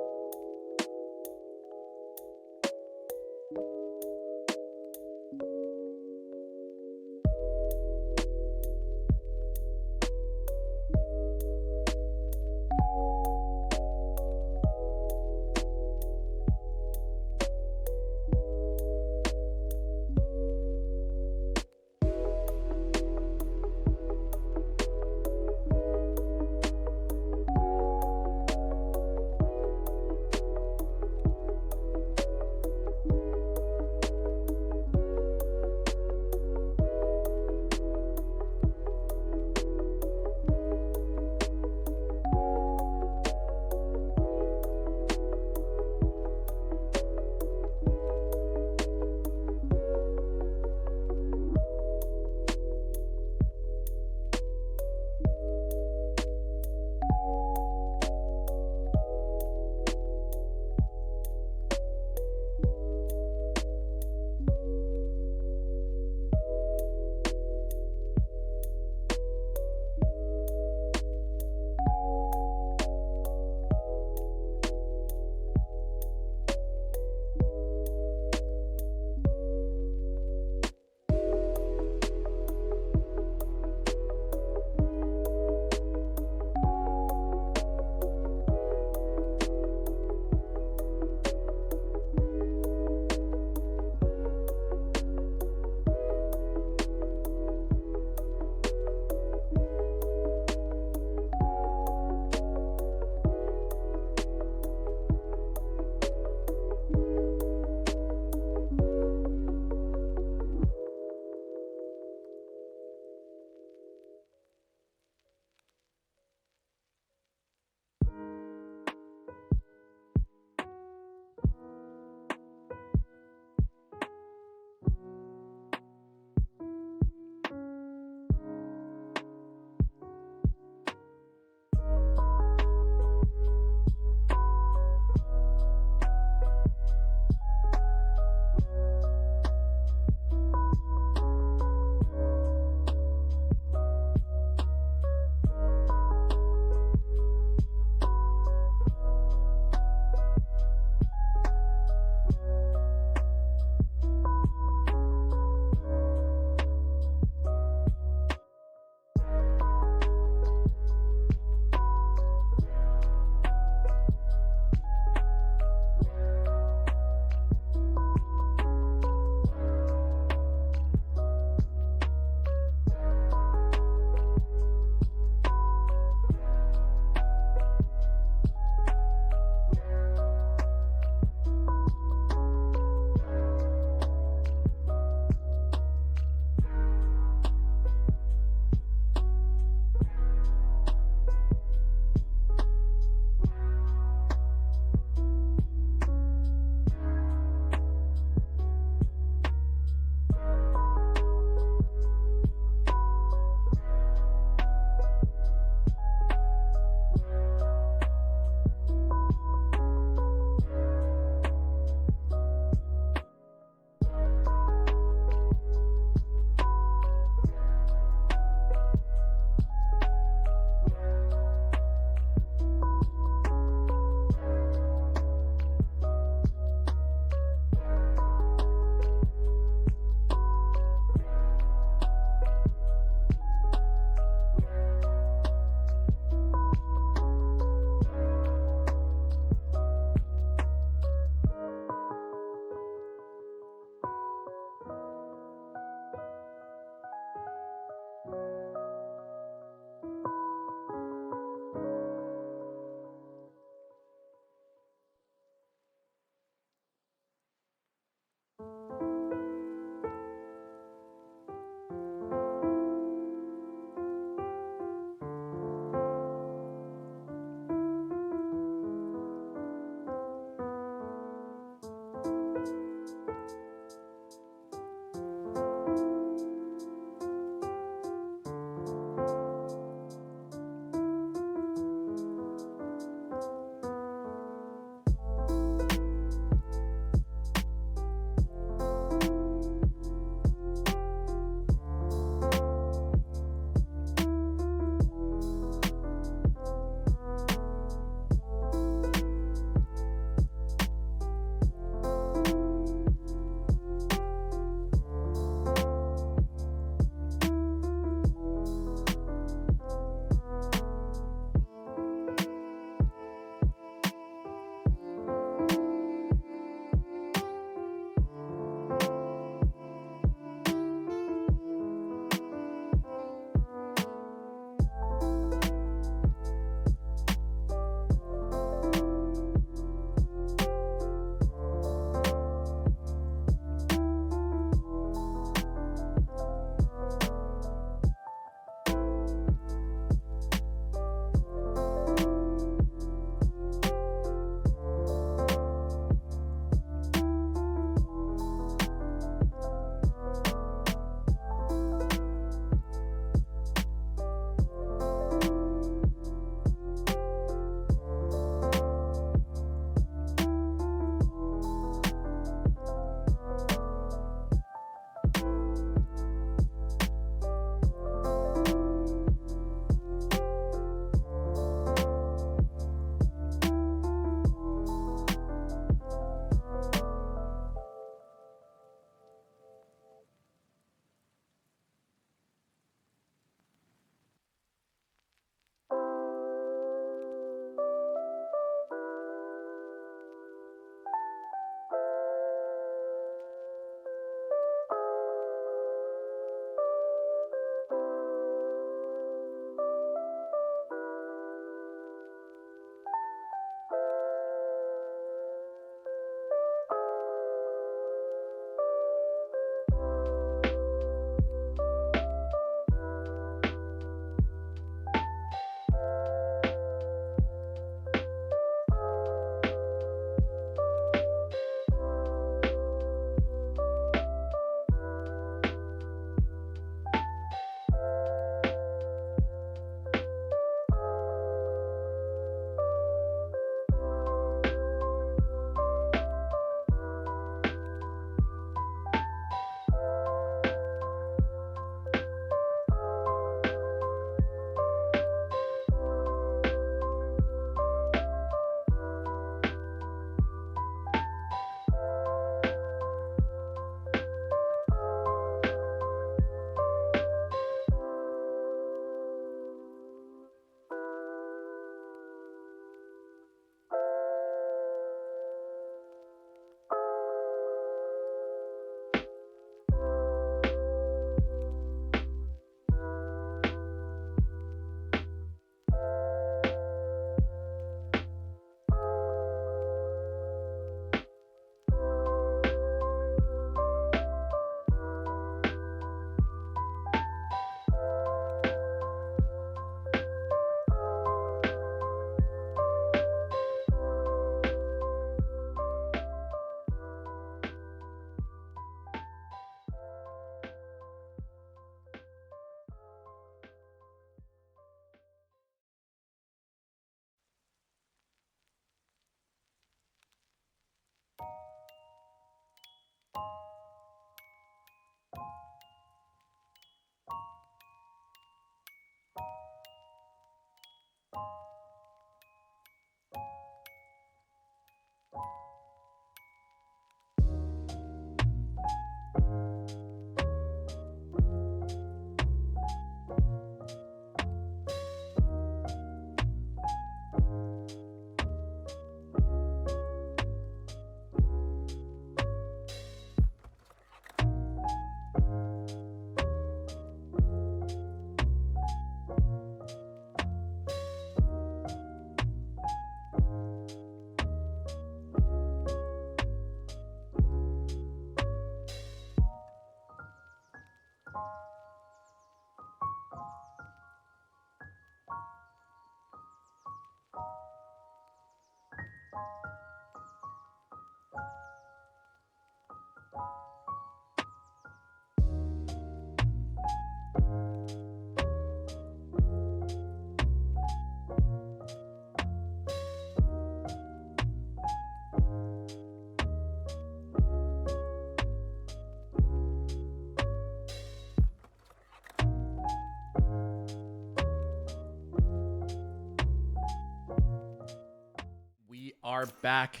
We are back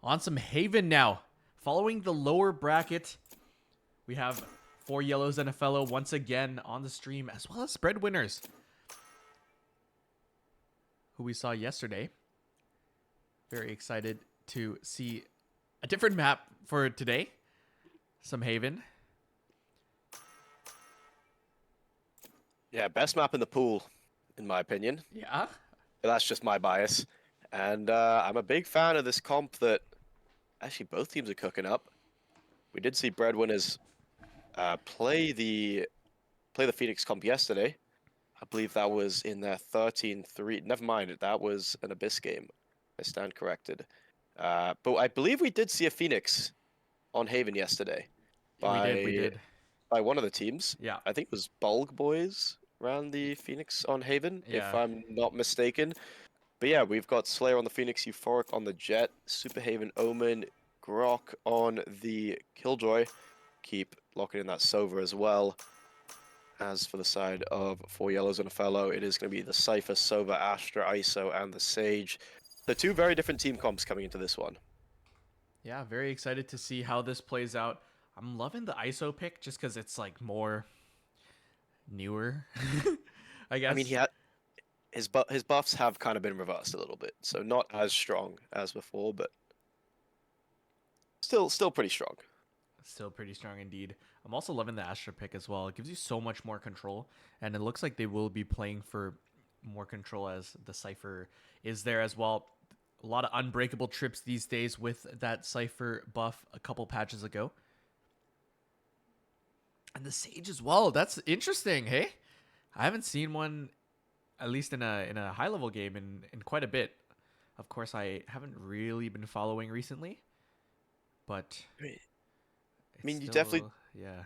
on some Haven now. Following the lower bracket, we have 4 yellows and a fellow once again on the stream, as well as spread winners, who we saw yesterday. Very excited to see a different map for today. Some Haven. Yeah, best map in the pool, in my opinion. Yeah. But that's just my bias. And I'm a big fan of this comp that actually both teams are cooking up. We did see Breadwinners play the Phoenix comp yesterday. I believe that was in their 13-3. Never mind, that was an Abyss game. I stand corrected. But I believe we did see a Phoenix on Haven yesterday. We did. By one of the teams. Yeah. I think it was Bulg Boys ran the Phoenix on Haven, Yeah. if I'm not mistaken. But yeah, we've got Slayer on the Phoenix, Euphoric on the Jet, Super Haven Omen, Grok on the Killjoy. Keep locking in that Sova as well. As for the side of 4 yellows and a fellow, it is going to be the Cypher, Sova, Astra, ISO, and the Sage. The 2 very different team comps coming into this one. Yeah, very excited to see how this plays out. I'm loving the ISO pick just because it's like more newer, I guess. I mean, his buffs have kind of been reversed a little bit, so not as strong as before, but still pretty strong. Still pretty strong indeed. I'm also loving the Astra pick as well. It gives you so much more control, and it looks like they will be playing for more control as the Cypher is there as well. A lot of unbreakable trips these days with that Cypher buff a couple patches ago. And the Sage as well. That's interesting, hey? I haven't seen one, at least in a high level game, in quite a bit. Of course, I haven't really been following recently, but I mean, you still, definitely yeah,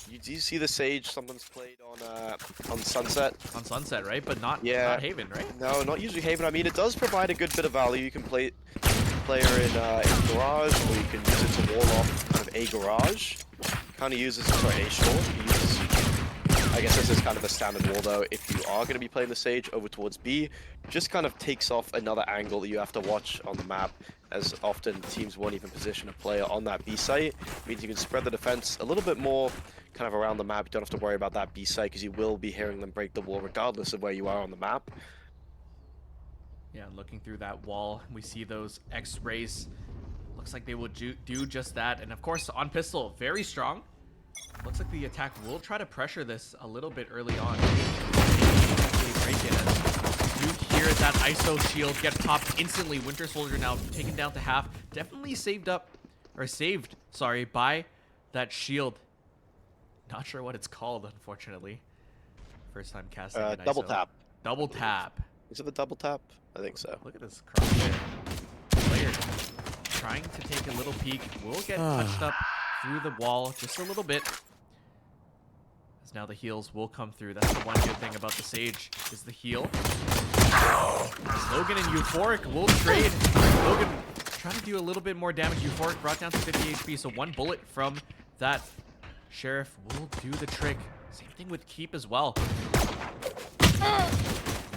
do you see the Sage sometimes played on Sunset? on Sunset, right? But not Haven, right? No, not usually Haven. I mean, it does provide a good bit of value. You can play her in Garage, or you can use it to wall off kind of a Garage. Kind of uses it for a short. I guess this is kind of a standard wall though. If you are going to be playing the Sage over towards B, just kind of takes off another angle that you have to watch on the map, as often teams won't even position a player on that B site. It means you can spread the defense a little bit more kind of around the map. You don't have to worry about that B site because you will be hearing them break the wall regardless of where you are on the map. Yeah, looking through that wall, we see those X-rays. Looks like they will do just that. And of course, on pistol, very strong. Looks like the attack will try to pressure this a little bit early on. Actually break it as you hear that ISO shield get popped instantly. Winter Soldier now taken down to half. Definitely saved, sorry, by that shield. Not sure what it's called, unfortunately. First time casting an Double ISO. tap. Double tap. Is it the double tap? I think so. Look at this crosshair. Player trying to take a little peek. Will get touched up through the wall just a little bit. As now the heals will come through. That's the one good thing about the Sage, is the heal. Logan and Euphoric will trade. Logan trying to do a little bit more damage. Euphoric brought down to 50 HP, so 1 bullet from that Sheriff will do the trick. Same thing with Keep as well.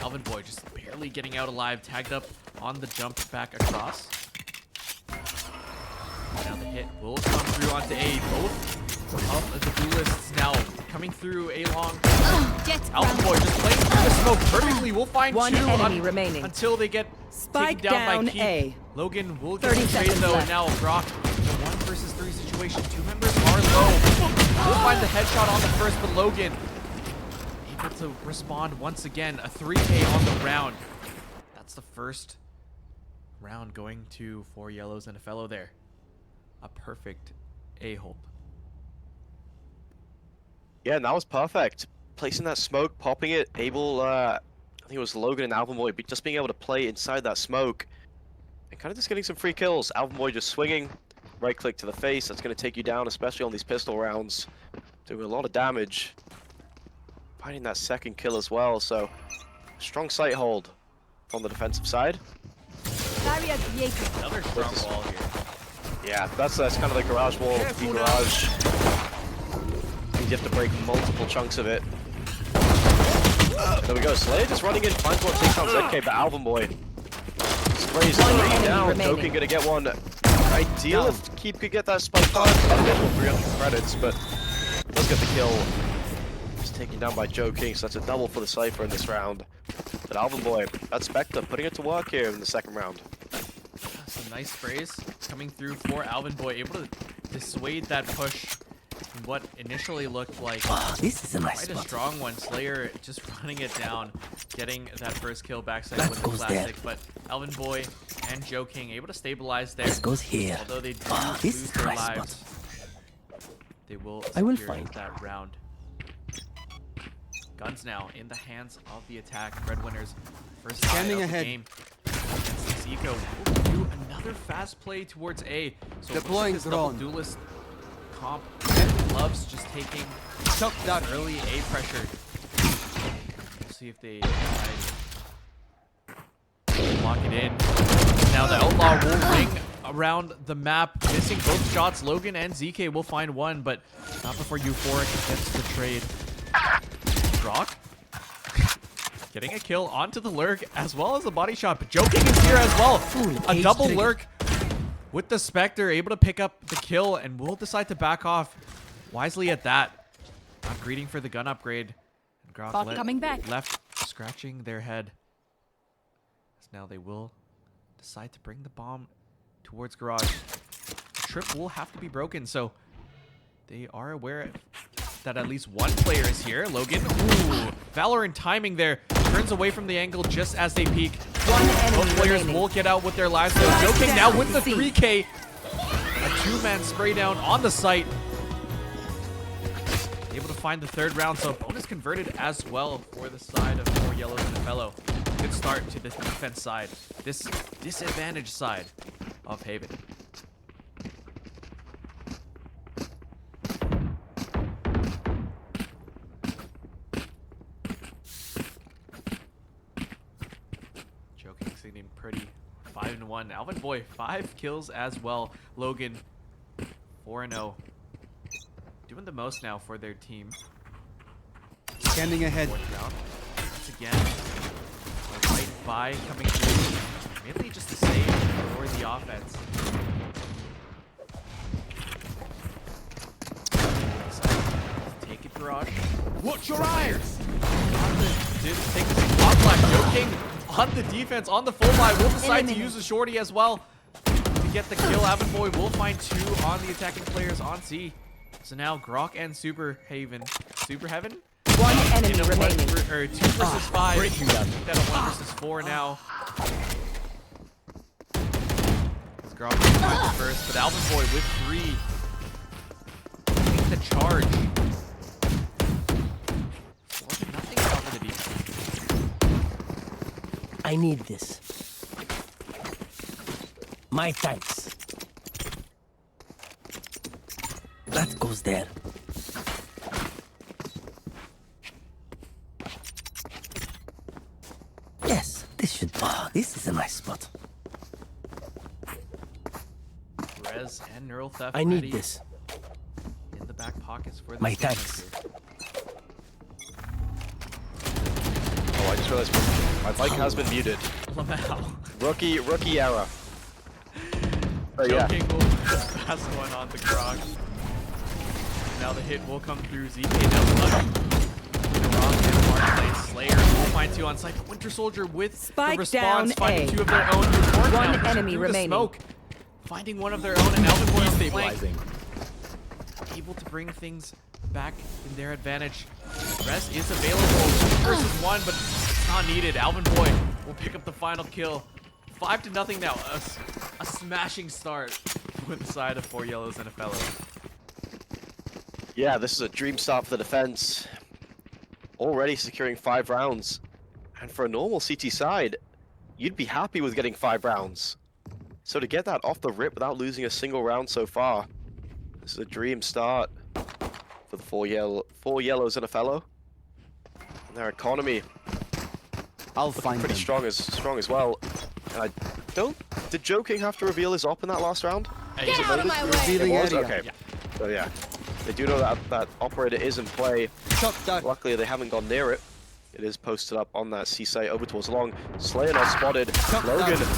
Alvin Boy just barely getting out alive, tagged up on the jump back across. Now the hit will come through onto A. Both of the duelists now coming through A long. Alvin Boy just playing through the smoke perfectly. We'll find One two enemy remaining. until they get Spike taken down by down Keep. A. Logan will get 30 the trade seconds though, and left. now Brock in a 1 versus 3 situation. 2 members are low. We'll find the headshot on the first, but Logan able to respond once again. A 3K on the round. That's the first round going to 4 yellows and a fellow there. A perfect A-hold. Yeah, and that was perfect. Placing that smoke, popping it, able, I think it was Logan and Alvin Boy, just being able to play inside that smoke. And kind of just getting some free kills. Alvin Boy just swinging, right click to the face. That's going to take you down, especially on these pistol rounds. Doing a lot of damage. Finding that second kill as well, so strong sight hold on the defensive side. Barrier created. Another strong wall here. Yeah, that's kind of the garage wall. The garage. You have to break multiple chunks of it. There we go. Slayer just running in, finds one, takes out ZK, but Alvin Boy sprays 3 enemy down. remaining. Joking gonna get one. Ideal if Keep could get that spike on. Additional 300 credits, but does get the kill. Just taken down by Joking, so that's a double for the Cypher in this round. But Alvin Boy, that Spectre, putting it to work here in the second round. Some nice sprays coming through for Alvin Boy, able to dissuade that push in what initially looked like Oh, this is a nice quite a spot. strong one. Slayer just running it down, getting that first kill backside That with the goes classic. But Alvin Boy and Joe King able to stabilize there. This goes here. Although they do Oh, this lose is a their nice lives, spot. they will I will secure find. that round. Guns now in the hands of the attack. Breadwinners first try Scanning of the ahead. game. Against Zico will do another fast play towards A. So Deploying this double drone. duelist comp loves just taking Shock dart. early A pressure. We'll see if they lock it in. Now the Outlaw will ring around the map, missing both shots. Logan and ZK will find one, but not before Euphoric gets the trade. Brock getting a kill onto the lurk as well as the body shot, but Joking is here as well. A H double trigger. lurk with the Spectre, able to pick up the kill, and will decide to back off wisely at that. Not greeting for the gun upgrade. And Grok Bot coming back. left scratching their head. So now they will decide to bring the bomb towards Garage. The trip will have to be broken, so they are aware that at least one player is here. Logan, ooh, Valorant timing there. Turns away from the angle just as they peek. One enemy Both players remaining. will get out with their lives though. Strike Joking now down, with the C. 3K. A 2-man spray down on the site. Able to find the third round, so bonus converted as well for the side of 4 yellows and a fellow. Good start to the defense side. This disadvantaged side of Haven. Joking sitting pretty 5-1. Alvin Boy 5 kills as well. Logan 4-0. Doing the most now for their team. Scanning ahead. Fourth round. Once again, a right buy coming through. Mainly just to save for the offense. Take it, Garage. Watch your eyes! Take the spotlight. Joking on the defense, on the full line. Will decide to Eliminate. use the shorty as well to get the kill. Alvin Boy will find 2 on the attacking players on C. So now Grok and Super Heaven. One enemy In a remaining. 2 versus 5. breaking down. Got a 1 versus 4 now. As Grok finds the first, but Alvin Boy with 3. Taking the charge. 4-0 now for the defense. I need this. My thanks. That goes there. Yes, this should. Oh, this is a nice spot. Rez and Neural Theft I need ready this. in the back pockets for where My this game thanks. goes to. Oh, I just realized my mic has been muted. Lamau. Rookie error. But yeah, Joking will pass one on the Grog. Now the hit will come through. ZK down the wrong and Mark plays Slayer. Will find 2 on site. But Winter Soldier with Spike the response, down finding A. 2 of their own. Report One now, pushing enemy through the remaining. Smoke. Finding one of their own, and Alvin Boy on the flank, Destabilizing. able to bring things back in their advantage. Res is available 2 versus 1, but it's not needed. Alvin Boy will pick up the final kill. 5-0 now. A smashing start with the side of 4 yellows and a fellow. yeah, this is a dream start for the defense. Already securing 5 rounds. And for a normal CT side, you'd be happy with getting 5 rounds. So to get that off the rip without losing a single round so far, this is a dream start for the 4 yellows and a fellow. And their economy I'll find pretty them. strong as well. And did Joking have to reveal his op in that last round? Get out of my way! Revealing It was? area. Okay. Yeah. So yeah, they do know that operator is in play. Shock dart. Luckily, they haven't gone near it. It is posted up on that C site over towards long. Slayer not spotted. Shock Logan. dart.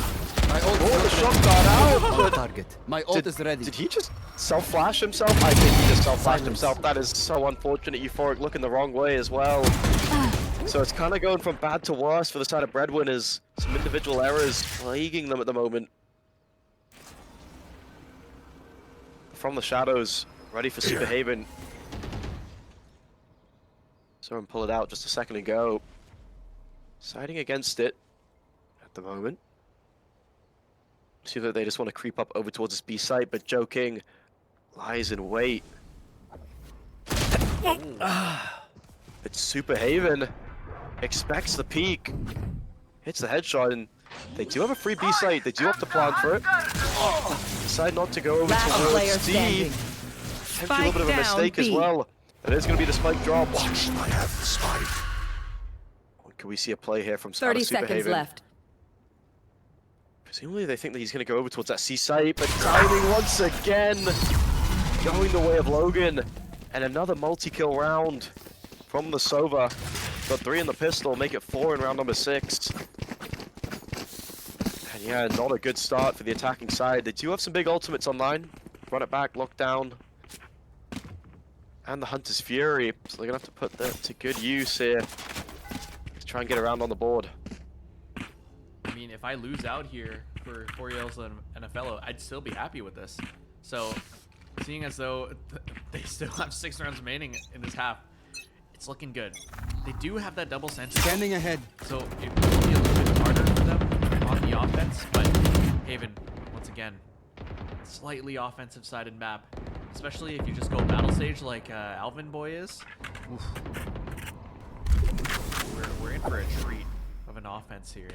My ult Oh, the is shot ready. got out. On target. My ult is ready. Did he just self-flash himself? I think he just self-flashed Silence. himself. That is so unfortunate. Euphoric looking the wrong way as well. So it's kind of going from bad to worse for the side of Breadwinners. Some individual errors plaguing them at the moment. From the shadows, ready for Super Haven. Saw him pull it out just a second ago. Siding against it at the moment. See that they just want to creep up over towards this B site, but Joking lies in wait. But Super Haven expects the peak. Hits the headshot, and they do have a free B site. They do have to plan for it. Decide not to go over Last player towards D. standing. Potentially a little bit of a Spike mistake down as B. well. That is going to be the spike drop. Watch, I have the spike. Can we see a play here from 30 Super seconds Haven? left. Presumably they think that he's going to go over towards that C site, but timing once again going the way of Logan. And another multi-kill round from the Sova. Got 3 in the pistol, make it 4 in round number 6. And yeah, not a good start for the attacking side. They do have some big ultimates online. Run it back, lock down. And the Hunter's Fury, so they're going to have to put that to good use here to try and get around on the board. I mean, if I lose out here for 4 yellows and a fellow, I'd still be happy with this. So, seeing as though they still have 6 rounds remaining in this half, it's looking good. They do have that double sentry, Scanning ahead. so it will be a little bit harder for them on the offense, but Haven, once again, slightly offensive-sided map, especially if you just go battle stage like Alvin Boy is. Oof. We're in for a treat of an offense here,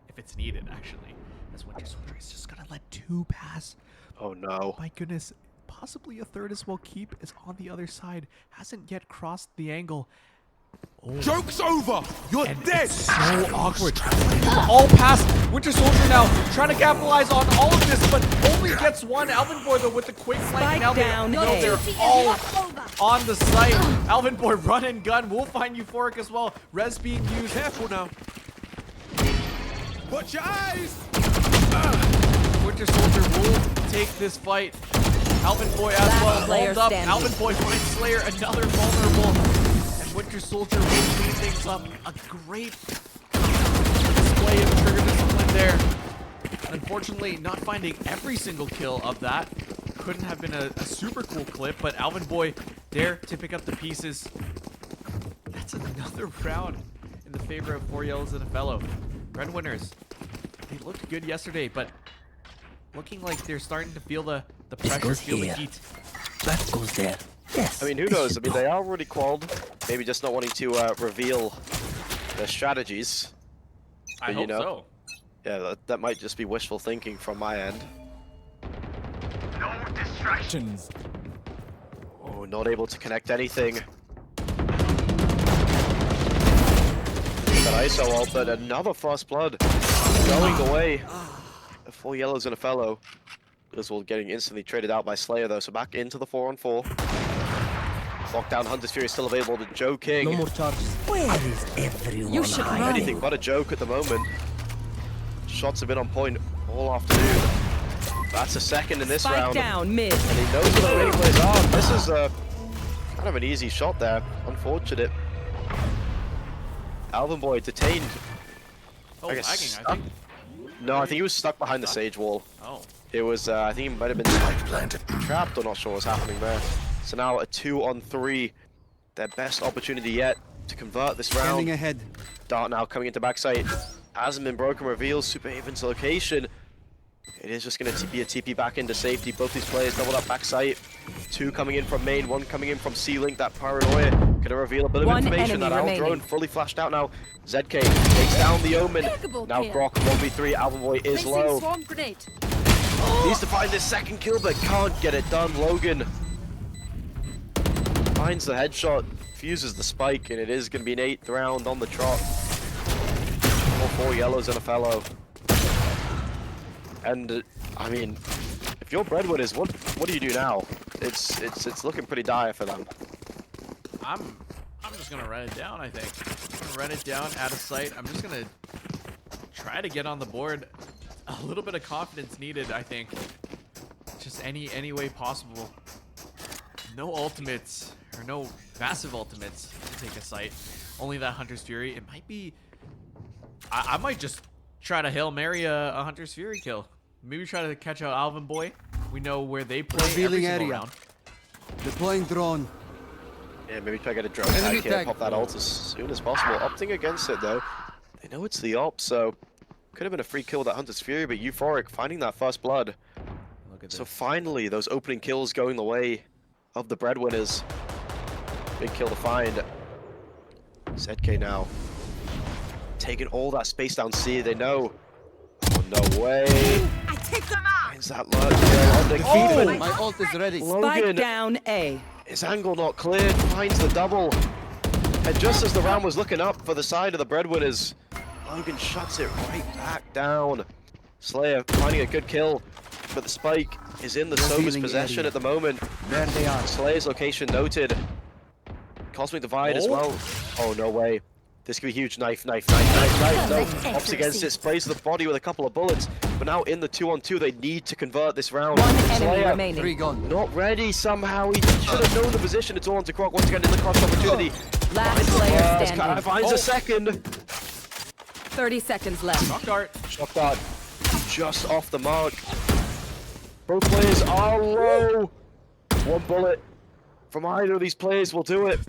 if it's needed, actually. As Winter Soldier is just gonna let 2 pass. Oh no. My goodness, possibly a third as well. Keep is on the other side, hasn't yet crossed the angle. Joke's over! You're And dead! it's so awkward. All past Winter Soldier now, trying to capitalize on all of this, but only gets 1. Alvin Boy, though, with the quick flank, and now down they know A. they're all on the site. Alvin Boy, run and gun, will find Euphoric as well. Res being used. Careful now. Watch your eyes! Winter Soldier will take this fight. Alvin Boy as Last well, player rolled up. standing. Alvin Boy finds Slayer, another vulnerable. And Winter Soldier will clean things up. A great display of trigger discipline there. Unfortunately, not finding every single kill of that. Couldn't have been a super cool clip, but Alvin Boy there to pick up the pieces. That's another round in the favor of 4 yellows and a fellow. Breadwinners, they looked good yesterday, but looking like they're starting to feel the pressure, goes é feel the here. heat. That goes there. Yes. I mean, who this knows? I should mean, do. they are already qualled. Maybe just not wanting to reveal their strategies. I But, you hope know. so. Yeah, that might just be wishful thinking from my end. Actions. Oh, not able to connect anything. That ISO ult, but another fast blood going away. 4 yellows and a fellow. Griswold getting instantly traded out by Slayer though, so back into the 4-on-4. Lockdown Hunter's Fury is still available to Joe King. No more charges. Where is everyone? You should hiding? run. Anything but a joke at the moment. Shots have been on point all afternoon. That's a second in this Spike round. down mid. And he knows where the remaining players are. This is kind of an easy shot there. Unfortunate. Alvin Boy detained. Oh, I guess lagging, stuck. I think. No, I think he was stuck behind the sage wall. Oh. It was, I think he might have been trapped or not sure what's happening there. So now a 2-on-3. Their best opportunity yet to convert this round. Standing ahead. Dart now coming into backside. Hasn't been broken, reveals Super Haven's location. It is just going to be a TP back into safety. Both these players doubled up backside. 2 coming in from main, 1 coming in from C-Link. That paranoia going to reveal a bit of One information. enemy That Owl remaining. drone fully flashed out now. ZK takes down the Omen. Impeccable Now kill. Grok 1v3. Alvin Boy is Placing low. swarm grenade. Needs to find his second kill, but can't get it done. Logan finds the headshot, fuses the spike, and it is going to be an 8th round on the trot. 4 yellows and a fellow. And I mean, if you're Breadwinners, what do you do now? It's looking pretty dire for them. I'm just gonna run it down, I think. I'm gonna run it down, out of sight. I'm just gonna try to get on the board. A little bit of confidence needed, I think. Just any way possible. No ultimates, or no massive ultimates to take a site. Only that Hunter's Fury. It might be... I might just try to Hail Mary a Hunter's Fury kill. Maybe try to catch out Alvin Boy. We know where they play every Revealing single area. round. Deploying drone. Yeah, maybe try to get a drone Enemy tag here, tag. pop that ult as soon as possible. Opting against it though. They know it's the op, so could have been a free kill with that Hunter's Fury, but Euphoric finding that first blood. Look at So this. finally, those opening kills going the way of the Breadwinners. Big kill to find. ZK now taking all that space down C. They know. Oh, no way. I take them out. Finds that lurk kill on the Keeper. My ult is ready. Spike Logan, down A. his angle not cleared, finds the double. And just as the round was looking up for the side of the Breadwinners, Logan shuts it right back down. Slayer finding a good kill, but the spike is in the Sober's Revealing possession area. at the moment. There they are. Slayer's location noted. Cosmic Divide as well. Oh, no way. This could be huge. Knife. No. Opts against it. Sprays the body with a couple of bullets. But now in the 2-on-2, they need to convert this round. One enemy Slayer remaining. 3 gone. not ready somehow. He should have known the position. It's all onto Croc once again in the cross opportunity. Last player Kind standing. of finds a second. 30 seconds left. Rock dart. Shot dart just off the mark. Both players are low. 1 bullet from either of these players will do it.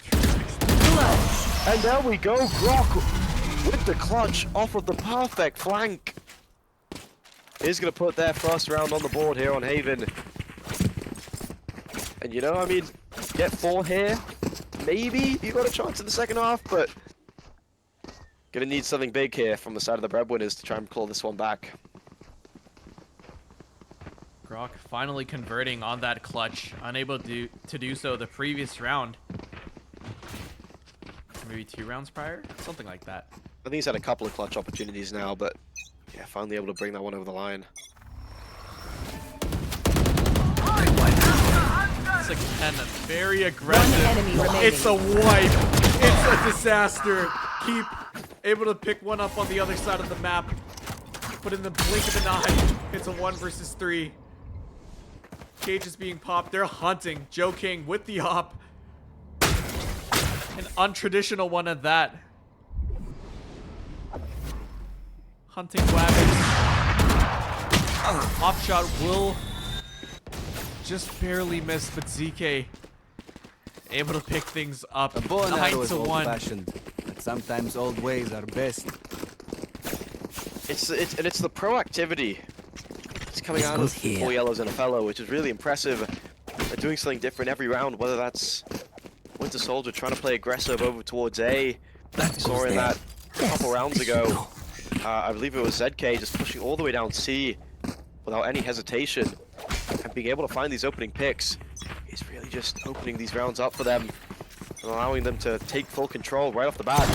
And there we go, Grok with the clutch off of the perfect flank. Is going to put their first round on the board here on Haven. And you know, I mean, get 4 here. Maybe you got a chance in the second half, but gonna need something big here from the side of the Breadwinners to try and claw this one back. Grok finally converting on that clutch. Unable to do so the previous round. Maybe 2 rounds prior? Something like that. I think he's had a couple of clutch opportunities now, but yeah, finally able to bring that one over the line. It's again very aggressive. One enemy remaining. It's a wipe. It's a disaster. Keep able to pick one up on the other side of the map. But in the blink of an eye, it's a 1 versus 3. Cage is being popped. They're hunting. Joe King with the op. An untraditional one at that. Hunting wagons. Off shot will just barely miss, but ZK able to pick things up. A bow and arrow 9 is to 1. old-fashioned, but sometimes old ways are best. It's the proactivity. It's coming This out goes of here. 4 yellows and a fellow, which is really impressive. They're doing something different every round, whether that's Winter Soldier trying to play aggressive over towards A. That Saw goes in there. that a couple rounds this ago. should go. I believe it was ZK just pushing all the way down C without any hesitation. And being able to find these opening picks is really just opening these rounds up for them. And allowing them to take full control right off the bat.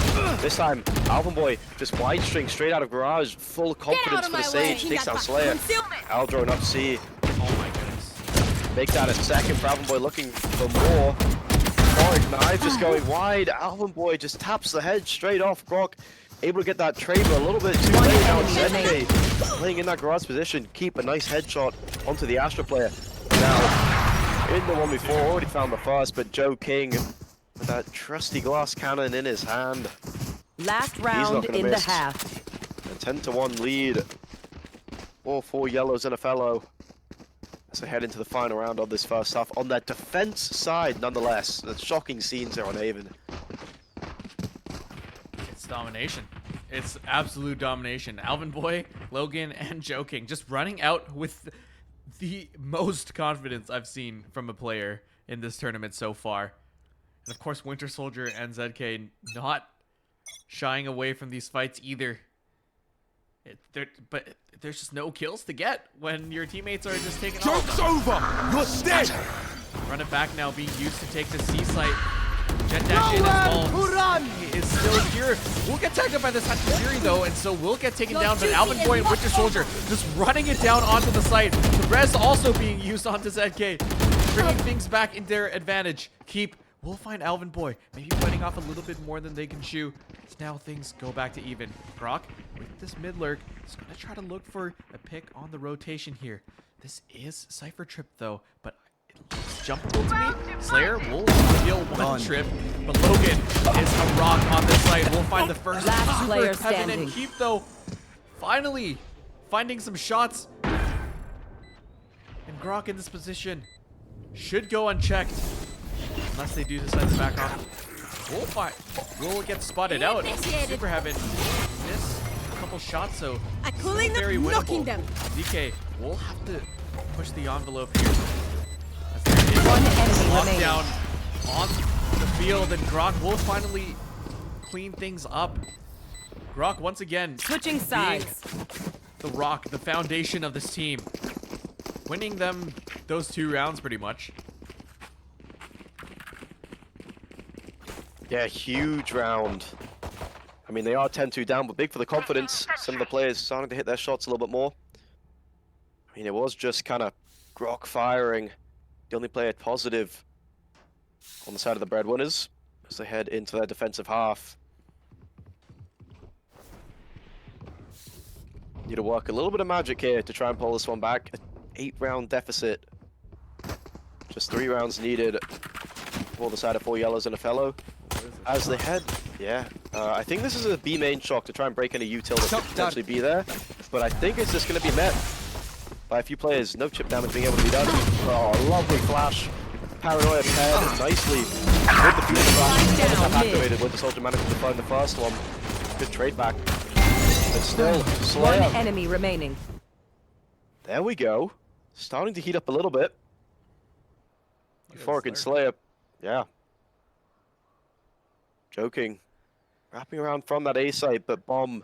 This time, Alvin Boy just wide string straight out of garage. Full confidence for the Sage. Takes down Slayer. Aldro up C. Oh my Make that a second. Alvin Boy looking for more. Forward knife just going wide. Alvin Boy just taps the head straight off. Grok able to get that trade, but a little bit too late now. enemy ZK playing in that garage position. Keep a nice headshot onto the Astra player. Now, in the one before, already found the first, but Joe King with that trusty glass cannon in his hand. Last not round gonna in the miss. half. A 10-1 lead. All 4 yellows and a fellow. As they head into the final round of this first half. On that defense side, nonetheless. The shocking scenes there on Haven. It's domination. It's absolute domination. Alvin Boy, Logan, and Joe King just running out with the most confidence I've seen from a player in this tournament so far. And of course, Winter Soldier and ZK not shying away from these fights either. But there's just no kills to get when your teammates are just taking Joke's off. over! You're dead! Run it back now, being used to take the C site. Jet dash in as well. He is still here. We'll get tagged up by this Hatsuri though, and so we'll get taken down. But Alvin Boy and Winter Soldier just running it down onto the site. The res also being used onto ZK, bringing things back in their advantage. We'll find Alvin Boy, maybe fighting off a little bit more than they can chew. Now things go back to even. Grok, with this mid lurk, is going to try to look for a pick on the rotation here. This is Cypher Trip though, but it looks jumpable to me. Slayer will deal one trip, but Logan is a rock on this side. We'll find the first Last super player Heaven and standing. Keep though, finally finding some shots. And Grok in this position should go unchecked. Unless they do decide to back off. We'll get spotted out. Super Heaven miss a couple shots, so still very winnable. DK will have to push the envelope here. As there is One enemy lockdown on the field, and Grok will finally clean things up. Grok once again Switching being sides. the rock, the foundation of this team, winning them those 2 rounds pretty much. Yeah, huge round. I mean, they are 10-2 down, but big for the confidence. Some of the players starting to hit their shots a little bit more. I mean, it was just kind of Grok firing. The only player positive on the side of the breadwinners as they head into their defensive half. Need to work a little bit of magic here to try and pull this one back. An 8-round deficit. Just 3 rounds needed for the side of 4 yellows and a fellow. As they head, I think this is a B main shock to try and break any util that could potentially be there. But I think it's just going to be met by a few players. No chip damage being able to be done. Oh, lovely flash. Paranoia paired nicely with the fusion flash. Activated with the soldier managed to find the first one. Good trade back. But still, Slayer. One enemy remaining. There we go. Starting to heat up a little bit. Euphoric and Slayer. Yeah. Joking. Wrapping around from that A site, but Bomb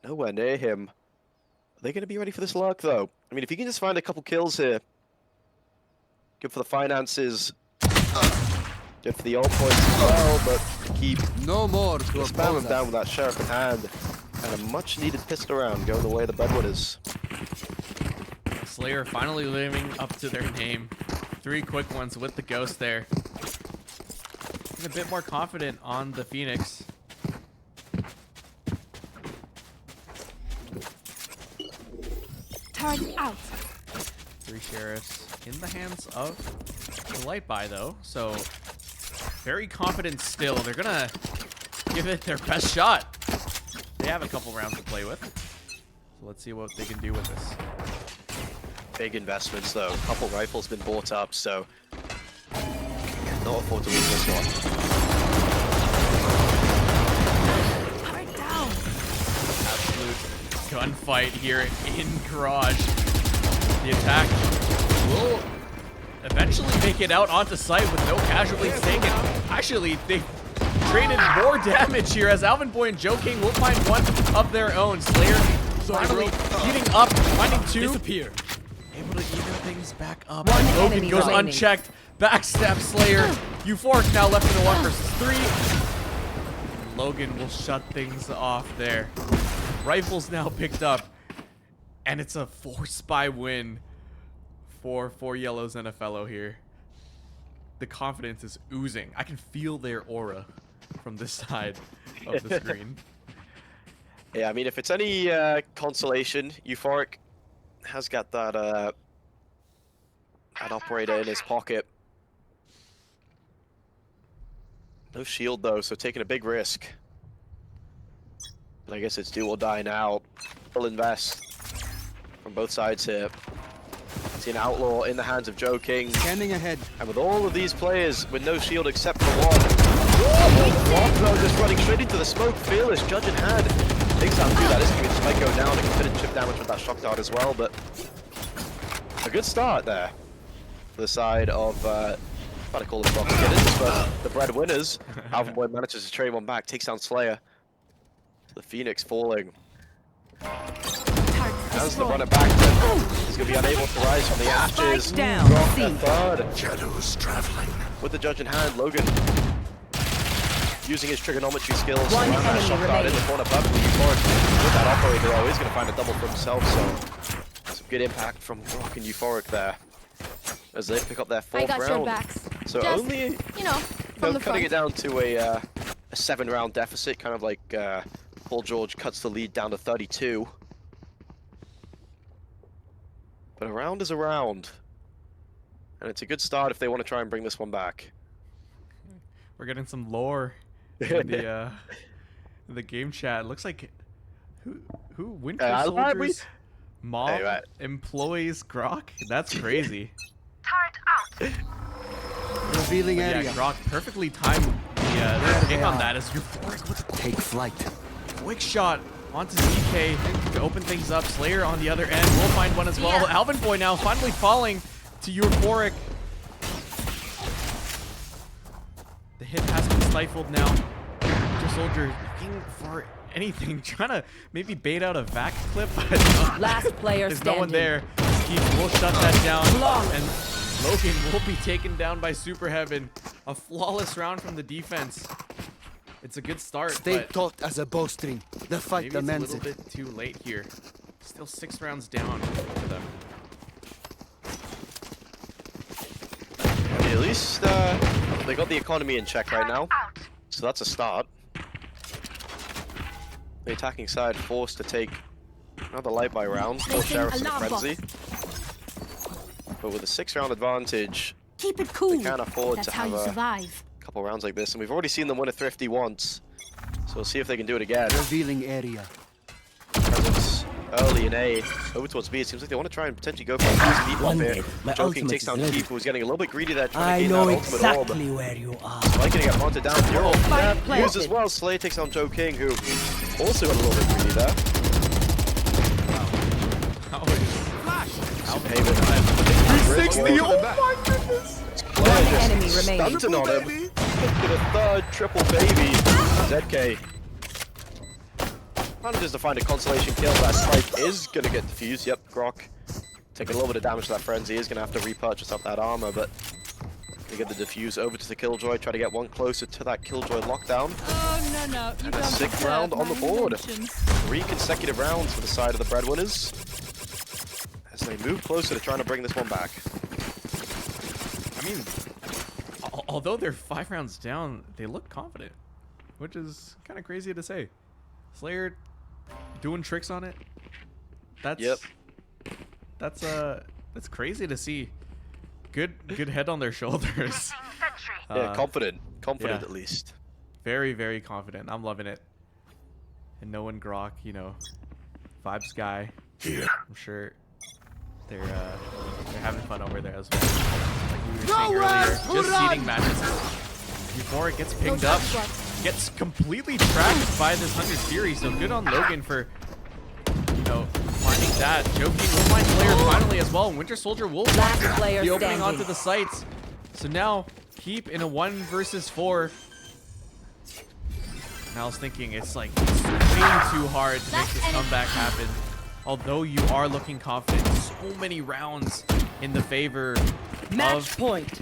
nowhere near him. Are they going to be ready for this lurk, though? I mean, if you can just find a couple kills here. Good for the finances. Good for the ult points as well, but keep No more to spam him oppose down us. with that sheriff in hand. And a much-needed pistol round going the way of the Bedwinners. Slayer finally living up to their name. 3 quick ones with the ghost there. A bit more confident on the Phoenix. Turn out. 3 sheriffs in the hands of the light buy though, so very confident still. They're gonna give it their best shot. They have a couple rounds to play with, so let's see what they can do with this. Big investments, though. A couple rifles been bought up, so not afford to lose this one. Turn down. Absolute gunfight here in Garage. The attack will eventually make it out onto site with no casualties taken. Actually, they traded more damage here as Alvin Boy and Joe King will find one of their own. Slayer finally heating up, finding 2. Disappear. Able to even things back up. One Logan enemy goes remaining. unchecked. Backstab Slayer. Euphoric now left in a 1 versus 3. Logan will shut things off there. Rifles now picked up. And it's a 4 spy win for 4 yellows and a fellow here. The confidence is oozing. I can feel their aura from this side of the screen. Yeah, I mean, if it's any consolation, Euphoric has got that that operator in his pocket. No shield though, so taking a big risk. But I guess it's do or die now. Full invest from both sides here. See an outlaw in the hands of Joe King. Scanning ahead. And with all of these players with no shield except for one. Rockville just running straight into the smoke. Fearless, judge in hand. Takes out through that. This can might go down. It can finish chip damage with that shock dart as well, but a good start there for the side of I'm about to call them box getters, but the breadwinners. Alvin Boy manages to trade one back, takes down Slayer. The Phoenix falling. As the runner back, he's going to be unable to rise from the ashes. Spike down, Rock C. a third. Shadows traveling. With the judge in hand, Logan using his trigonometry skills One around that enemy shot dart in the corner. Perfectly euphoric with that operator. Oh, he's going to find a double for himself. So some good impact from Rock and Euphoric there as they pick up their I 4th got your round. backs. So Just, only you know, from the cutting front. it down to a 7-round deficit, kind of like Paul George cuts the lead down to 32. But a round is a round. And it's a good start if they want to try and bring this one back. We're getting some lore in the game chat. Looks like who Winter Soldier's mom Hey, right. employs Grok? That's crazy. Revealing But area. yeah, Grok perfectly timed the kick on that as Euphoric with a Take flight. quick shot onto ZK to open things up. Slayer on the other end will find one as well. Yeah. Alvin Boy now finally falling to Euphoric. The hit has been stifled now. Winter Soldier looking for anything, trying to maybe bait out a vac clip, but Last player there's standing. no one there. Skeet will shut that down, Flawless. and Logan will be taken down by Super Heaven. A flawless round from the defense. It's a good start, Stay but taut as a bowstring. The fight maybe it's a demands little it. bit too late here. Still 6 rounds down for them. I mean, at least they got the economy in check right now. So that's a start. The attacking side forced to take another light by round. 4 Placing sheriffs in a alarm box. frenzy. But with a 6-round advantage, Keep it cool. they can't afford That's to how have you a survive. couple rounds like this. And we've already seen them win a Thrifty once. So we'll see if they can do it again. Revealing area. As it's early in A, over towards B. It seems like they want to try and potentially go for a fast deep One up here. minute, my Joking ultimate takes is down ready. Keith, who's getting a little bit greedy there, trying I to gain know that ultimate orb. exactly where you are. Mike getting mounted down. Euro Spike yeah, used as planted. well. Slay takes on Joe King, who also got a little bit greedy there. Alvin Haven. 360. Oh my goodness. One enemy remaining. Stunting on him. With a third triple baby. ZK manages to find a consolation kill. That spike is going to get defused. Yep, Grok taking a little bit of damage to that frenzy. Is going to have to repurchase up that armor, but they get the defuse over to the Killjoy. Try to get one closer to that Killjoy lockdown. Oh, no. You And a don't 6th deserve round on my the board. emotions. 3 consecutive rounds for the side of the breadwinners as they move closer to trying to bring this one back. I mean, although they're 5 rounds down, they look confident, which is kind of crazy to say. Slayer doing tricks on it. That's Yep. that's crazy to see. Good head on their shoulders. Yeah, confident yeah. at least. Very, very confident. I'm loving it. And no one Grok, you know, vibes guy. Here. I'm sure they're having fun over there as well. Like we were saying earlier, just seeding matches. Before it gets pinged up, gets completely tracked by this 100 series. So good on Logan for, you know, finding that. Joking will find Slayer finally as well. Winter Soldier will Last find player the opening standing. onto the sites. So now Keep in a 1 versus 4. And I was thinking it's like it's way too hard to make this comeback happen. Although you are looking confident, so many rounds in the favor Match of point.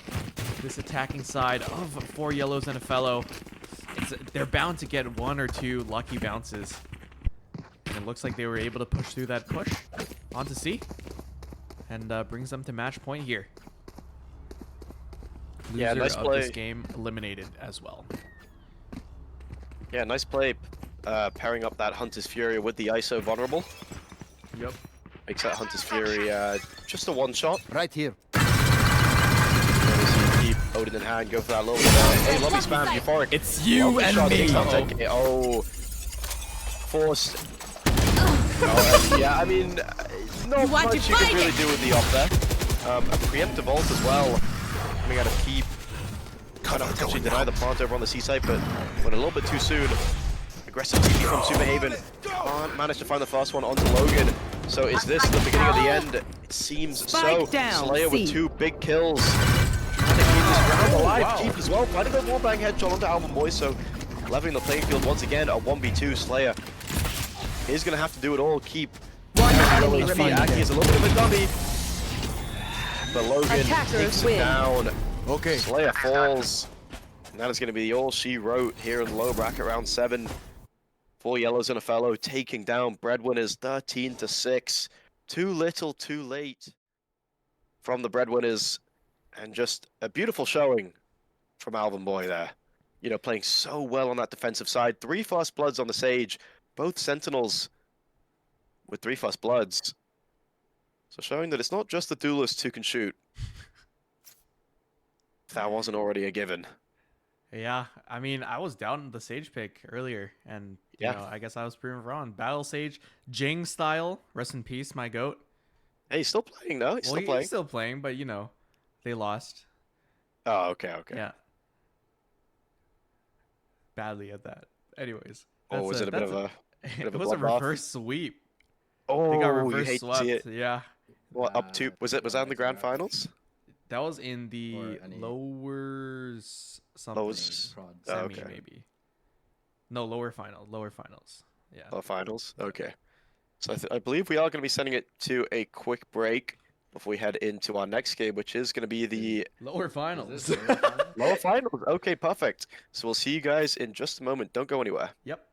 this attacking side of 4 yellows and a fellow. They're bound to get 1 or 2 lucky bounces. And it looks like they were able to push through that push onto C. and brings them to match point here. Yeah, Loser nice of play. this game eliminated as well. Yeah, nice play. Pairing up that Hunter's Fury with the ISO vulnerable. Yep. Makes that Hunter's Fury just a one-shot. Right here. Keep Odin in hand, go for that little hey, lobby spam, euphoric. It's you Lobby and shot, me. takes down 10K. Oh, forced. Yeah, I mean, not want to much you can fight really it? do with the op there. A preemptive ult as well, coming out of Keep. Kind of potentially deny the plant over on the C site, but went a little bit too soon. Aggressive TP from Superhaven. Can't manage to find the first one onto Logan. So is this the beginning of the end? It seems so. Spike down, Slayer with C. 2 big kills. Trying to keep this round alive. Keep as well. Finding a wallbang headshot onto Alvin Boy, so leveling the playing field once again. A 1v2 Slayer is going to have to do it all. Keep. One Low enemy HP. Aki remaining. is a little bit of a dummy. But Logan Attackers takes him win. down. Okay. Slayer falls. And that is going to be all she wrote here in low bracket round 7. 4 yellows and a fellow taking down breadwinners 13-6. Too little, too late from the breadwinners. And just a beautiful showing from Alvin Boy there. You know, playing so well on that defensive side. 3 first bloods on the Sage. Both Sentinels with 3 first bloods. So showing that it's not just the duelists who can shoot. If that wasn't already a given. Yeah, I mean, I was down the Sage pick earlier, and you Yeah. know, I guess I was proven wrong. Battle Sage, Jing style. Rest in peace, my goat. Hey, he's still playing, no? He's Well, still playing. he's still playing, but you know, they lost. Oh, okay, okay. Yeah. Badly at that. Anyways. Or was it a bit of a... It of a was a bloodbath? reverse sweep. Oh, They got you reverse hate swept. to see it. Yeah. What, up to... Was that in the grand finals? That was in the Or any- lowers something. Lowers- Prod. Oh, Semi, okay. maybe. No, lower finals. Yeah. Oh, finals? Okay. So I believe we are going to be sending it to a quick break before we head into our next game, which is going to be the Lower Is finals. this lower final? lower finals. Okay, perfect. So we'll see you guys in just a moment. Don't go anywhere. Yep.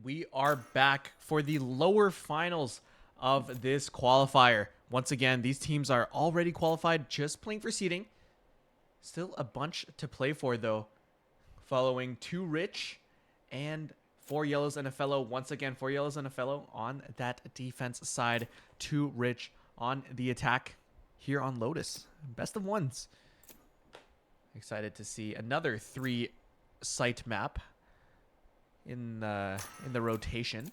we are back for the lower finals of this qualifier. Once again, these teams are already qualified, just playing for seeding. Still a bunch to play for, though. Following 2 rich and 4 yellows and a fellow. Once again, 4 yellows and a fellow on that defense side. 2 rich on the attack here on Lotus. Best of ones. Excited to see another 3-site map in the rotation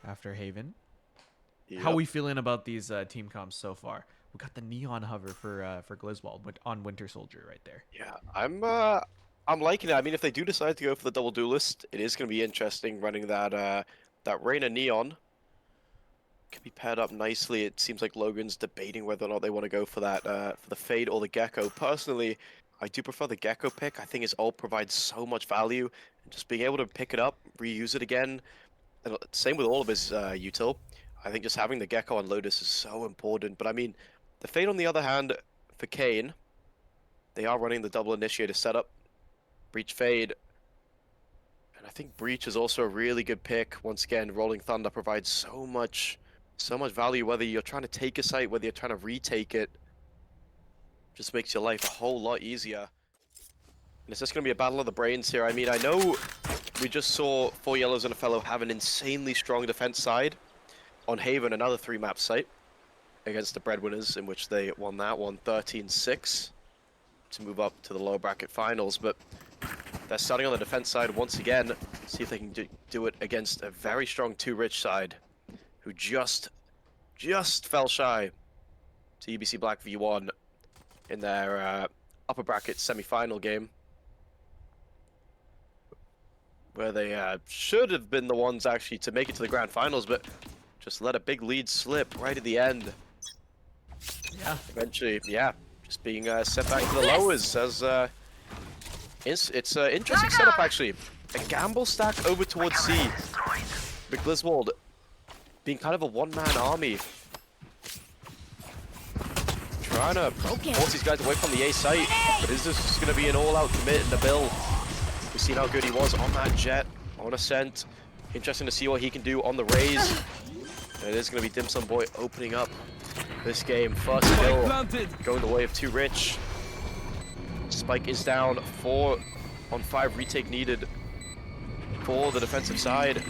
after Haven. Yep. How are we feeling about these team comps so far? We got the neon hover for Gliswold on Winter Soldier right there. Yeah, I'm liking it. I mean, if they do decide to go for the double duelist, it is going to be interesting running that Reyna neon. Could be paired up nicely. It seems like Logan's debating whether or not they want to go for that for the Fade or the Gecko. Personally, I do prefer the Gecko pick. I think his ult provides so much value, and just being able to pick it up, reuse it again. And same with all of his util. I think just having the Gecko on Lotus is so important. But I mean, the Fade on the other hand, for Kane, they are running the double initiator setup. Breach Fade. And I think Breach is also a really good pick. Once again, Rolling Thunder provides so much value, whether you're trying to take a site, whether you're trying to retake it. Just makes your life a whole lot easier. And it's just going to be a battle of the brains here. I mean, I know we just saw 4 yellows and a fellow have an insanely strong defense side on Haven, another 3-map site against the Breadwinners, in which they won that one 13-6 to move up to the lower bracket finals. But they're starting on the defense side once again. See if they can do it against a very strong 2-rich side, who just fell shy to UBC Black V1 in their upper bracket semi-final game, where they should have been the ones actually to make it to the grand finals, but just let a big lead slip right at the end. Yeah. Eventually, yeah, just being sent back to the lowers as it's an interesting setup actually. A gamble stack over towards C. But Gliswold being kind of a one-man army. Trying to force these guys away from the A site. But is this just going to be an all-out commit in the build? We've seen how good he was on that jet, on Ascent. Interesting to see what he can do on the Raze. And it is going to be Dim Sum Boy opening up this game. First kill going the way of 2 rich. Spike is down. 4 on 5 retake needed for the defensive side.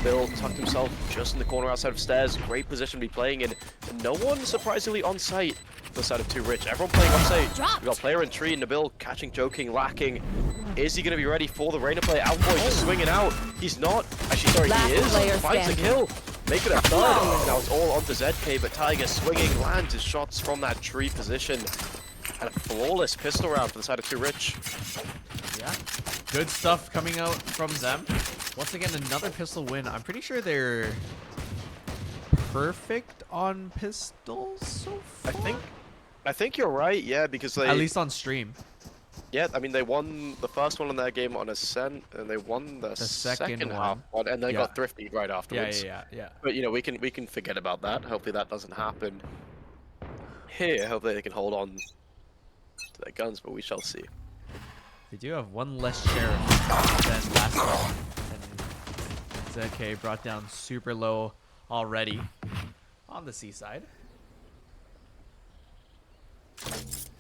Bill tucked himself just in the corner outside of stairs. Great position to be playing in. And no one surprisingly on site for the side of 2 rich. Everyone playing off site. We got player in tree, Nabil catching, joking, lacking. Is he going to be ready for the Reyna play? Outboy just swinging out. He's not. Actually, sorry, he is. Finds the kill. Make it a third. Now it's all onto ZK, but Tiger swinging, lands his shots from that tree position. And a flawless pistol round for the side of 2 rich. Yeah. Good stuff coming out from them. Once again, another pistol win. I'm pretty sure they're perfect on pistols so far. I think you're right, yeah, because they... At least on stream. Yeah, I mean, they won the first one in that game on Ascent, and they won the second half one, and then got thrifty right afterwards. Yeah. But, you know, we can forget about that. Hopefully that doesn't happen here. Hopefully they can hold on to their guns, but we shall see. They do have 1 less sheriff than last time. And ZK brought down super low already on the seaside.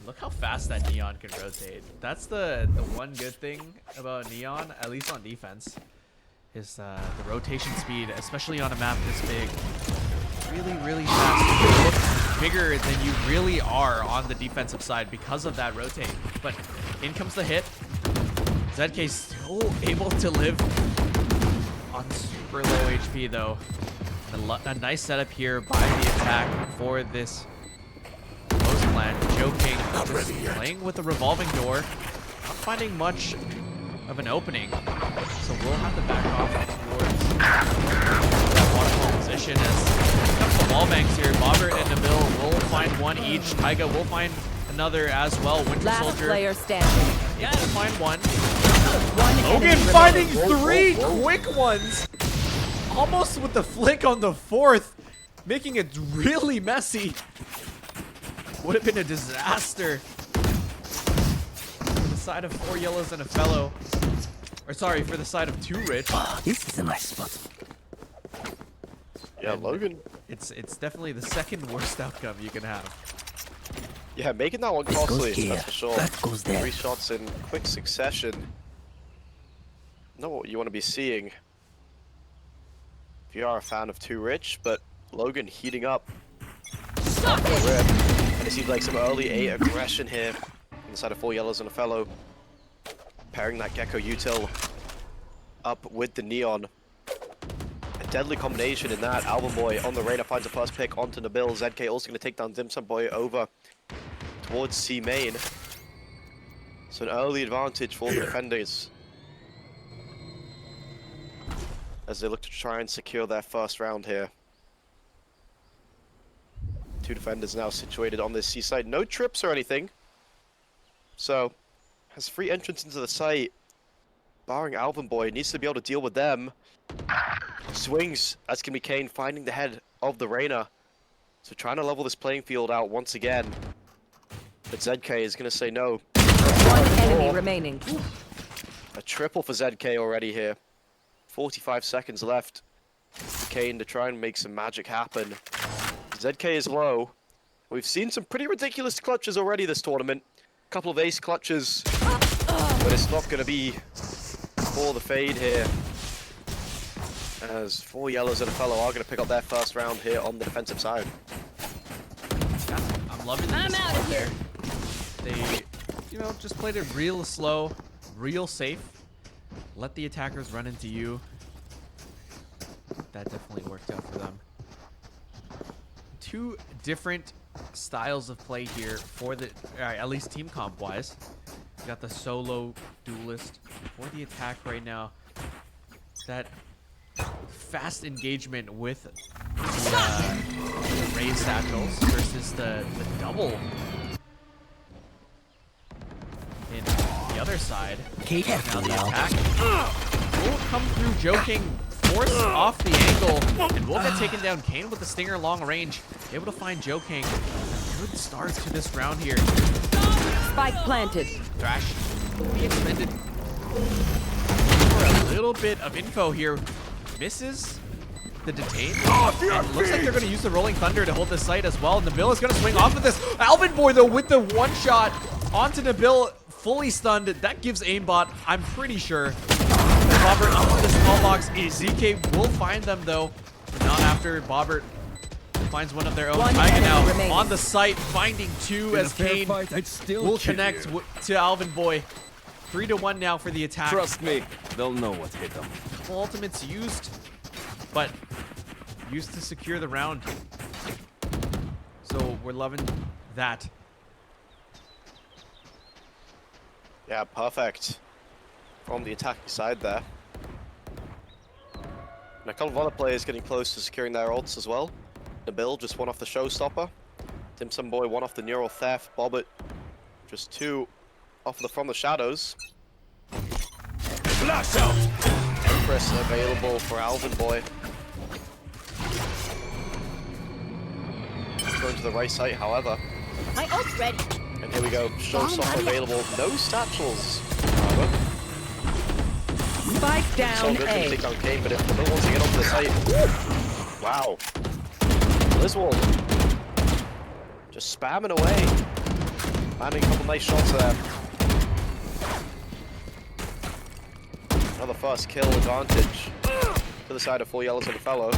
Look how fast that Neon can rotate. That's the one good thing about Neon, at least on defense, is the rotation speed, especially on a map this big. Really fast. You look bigger than you really are on the defensive side because of that rotate. But in comes the hit. ZK still able to live on super low HP though. A nice setup here by the attack for this Rose clan. Joking, just playing with a revolving door, not finding much of an opening. So we'll have to back off towards that waterfall position as it comes to wall banks here. Bobbert and Nabil will find 1 each. Taiga will find another as well. Winter Last Soldier player standing. will find 1. One Logan enemy finding remaining. 3 quick ones. Almost with the flick on the 4th, making it really messy. Would have been a disaster. To the side of 4 yellows and a fellow. or sorry, for the side of 2 Rich. Oh, this is a nice spot. Yeah, And Logan. It's definitely the second worst outcome you can have. Yeah, making that one This goes costly, here. that's for sure. That goes there. 3 shots in quick succession. Not what you want to be seeing if you are a fan of 2 Rich, but Logan heating up. Off the rip. And it seems like some early A aggression here inside of 4 yellows and a fellow. Pairing that Gecko util up with the Neon. A deadly combination in that. Alvin Boy on the Reyna finds the first pick onto Nabil. ZK also going to take down Dim Sum Boy over towards C main. So an early advantage for the defenders as they look to try and secure their first round here. 2 defenders now situated on this C side. No trips or anything. So, has free entrance into the site. Barring Alvin Boy, needs to be able to deal with them. Swings, that's going to be Kane finding the head of the Reyna. So trying to level this playing field out once again. But ZK is going to say no. One enemy remaining. A triple for ZK already here. 45 seconds left. Kane to try and make some magic happen. ZK is low. We've seen some pretty ridiculous clutches already this tournament. A couple of ace clutches. But it's not going to be for the fade here. As 4 yellows and a fellow are going to pick up their first round here on the defensive side. Yeah, I'm loving this. I'm out of here. They, you know, just played it real slow, real safe. Let the attackers run into you. That definitely worked out for them. 2 different styles of play here for the, at least team comp wise. You got the solo duelist for the attack right now. That fast engagement with the raised satchels versus the double in the other side. Careful Now the now. attack will come through. Joking, force off the angle, and will get taken down. Kane with the stinger long range, able to find Joking. Good start to this round here. Spike planted. Thrash will be extended for a little bit of info here. Misses the detain. And looks like they're going to use the Rolling Thunder to hold this site as well. Nabil is going to swing off of this. Alvin Boy, though, with the 1 shot onto Nabil, fully stunned. That gives aimbot, I'm pretty sure. Bobbert up on the small box. ZK will find them, though. Not after Bobbert finds one of their own. One Taiga enemy now remaining. on the site, finding 2 as Kane will connect to Alvin Boy. 3-1 now for the attack. Trust me, they'll know what hit them. Ultimate's used, but used to secure the round. So we're loving that. Yeah, perfect. From the attacking side there. And a couple of other players getting close to securing their ults as well. Nabil just 1 off the showstopper. Dim Sum Boy 1 off the neural theft. Bobbert just 2 off the from the shadows. Flash out! Empress available for Alvin Boy. Going to the right side, however. My ult's ready. And here we go. Showstopper available. No satchels, however. Spike So down good to A. take on Kane, but if Nabil wants to get onto the site. Wow. Blizzwall just spamming away. Landing a couple nice shots there. Another first kill advantage to the side of 4 yellows and a fellow.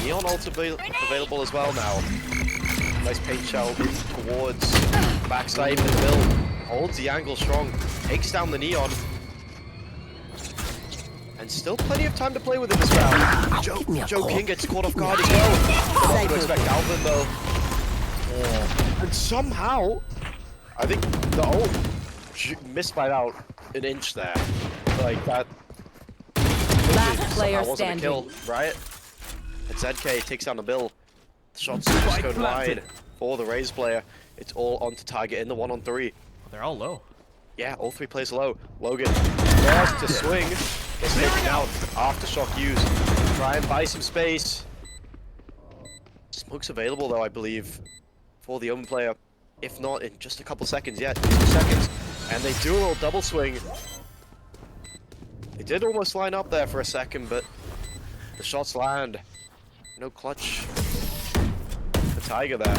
Neon ult available as well now. Nice paint shell towards the backside, but Nabil holds the angle strong, takes down the Neon. And still plenty of time to play with in this round. Give me a Joe call. King gets caught off guard as well. Not to expect Alvin though. And somehow, I think the ult missed by about an inch there. Like that. Last player somehow wasn't a standing. kill, right? And ZK takes down the bill. The shots just go wide for the Raze player. It's all onto target in the 1-on-3. They're all low. Yeah, all 3 plays low. Logan tries to swing. Gets taken out. Aftershock used. Try and buy some space. Smoke's available though, I believe, for the Omen player. If not, in just a couple seconds. Yeah, 2 seconds. And they do a little double swing. They did almost line up there for a second, but the shots land. No clutch for Tiger there.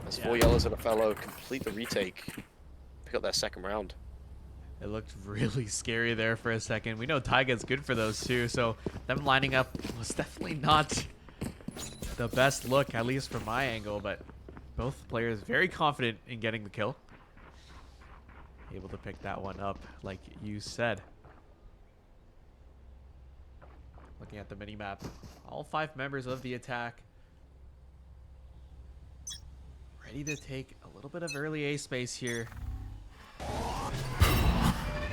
As 4 yellows and a fellow complete the retake. Pick up their second round. It looked really scary there for a second. We know Taiga's good for those too, so them lining up was definitely not the best look, at least from my angle, but both players very confident in getting the kill. Able to pick that one up, like you said. Looking at the mini-map, all 5 members of the attack ready to take a little bit of early A space here.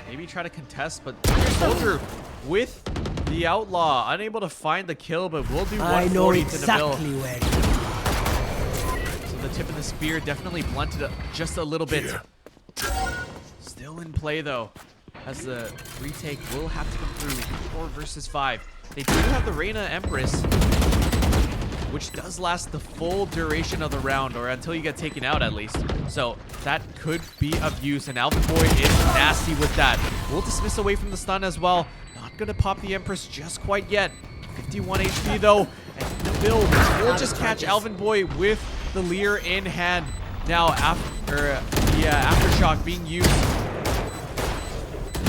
Maybe try to contest, but Soldier with the Outlaw, unable to find the kill, but will do 140 to Nabil. where. So the tip of the spear definitely blunted it just a little bit. Still in play though, as the retake will have to come through. 4 versus 5. They do have the Reyna Empress, which does last the full duration of the round, or until you get taken out at least. So that could be of use, and Alvin Boy is nasty with that. Will dismiss away from the stun as well. Not gonna pop the Empress just quite yet. 51 HP though, and Nabil will just catch Alvin Boy with the Leer in hand. Now after the Aftershock being used,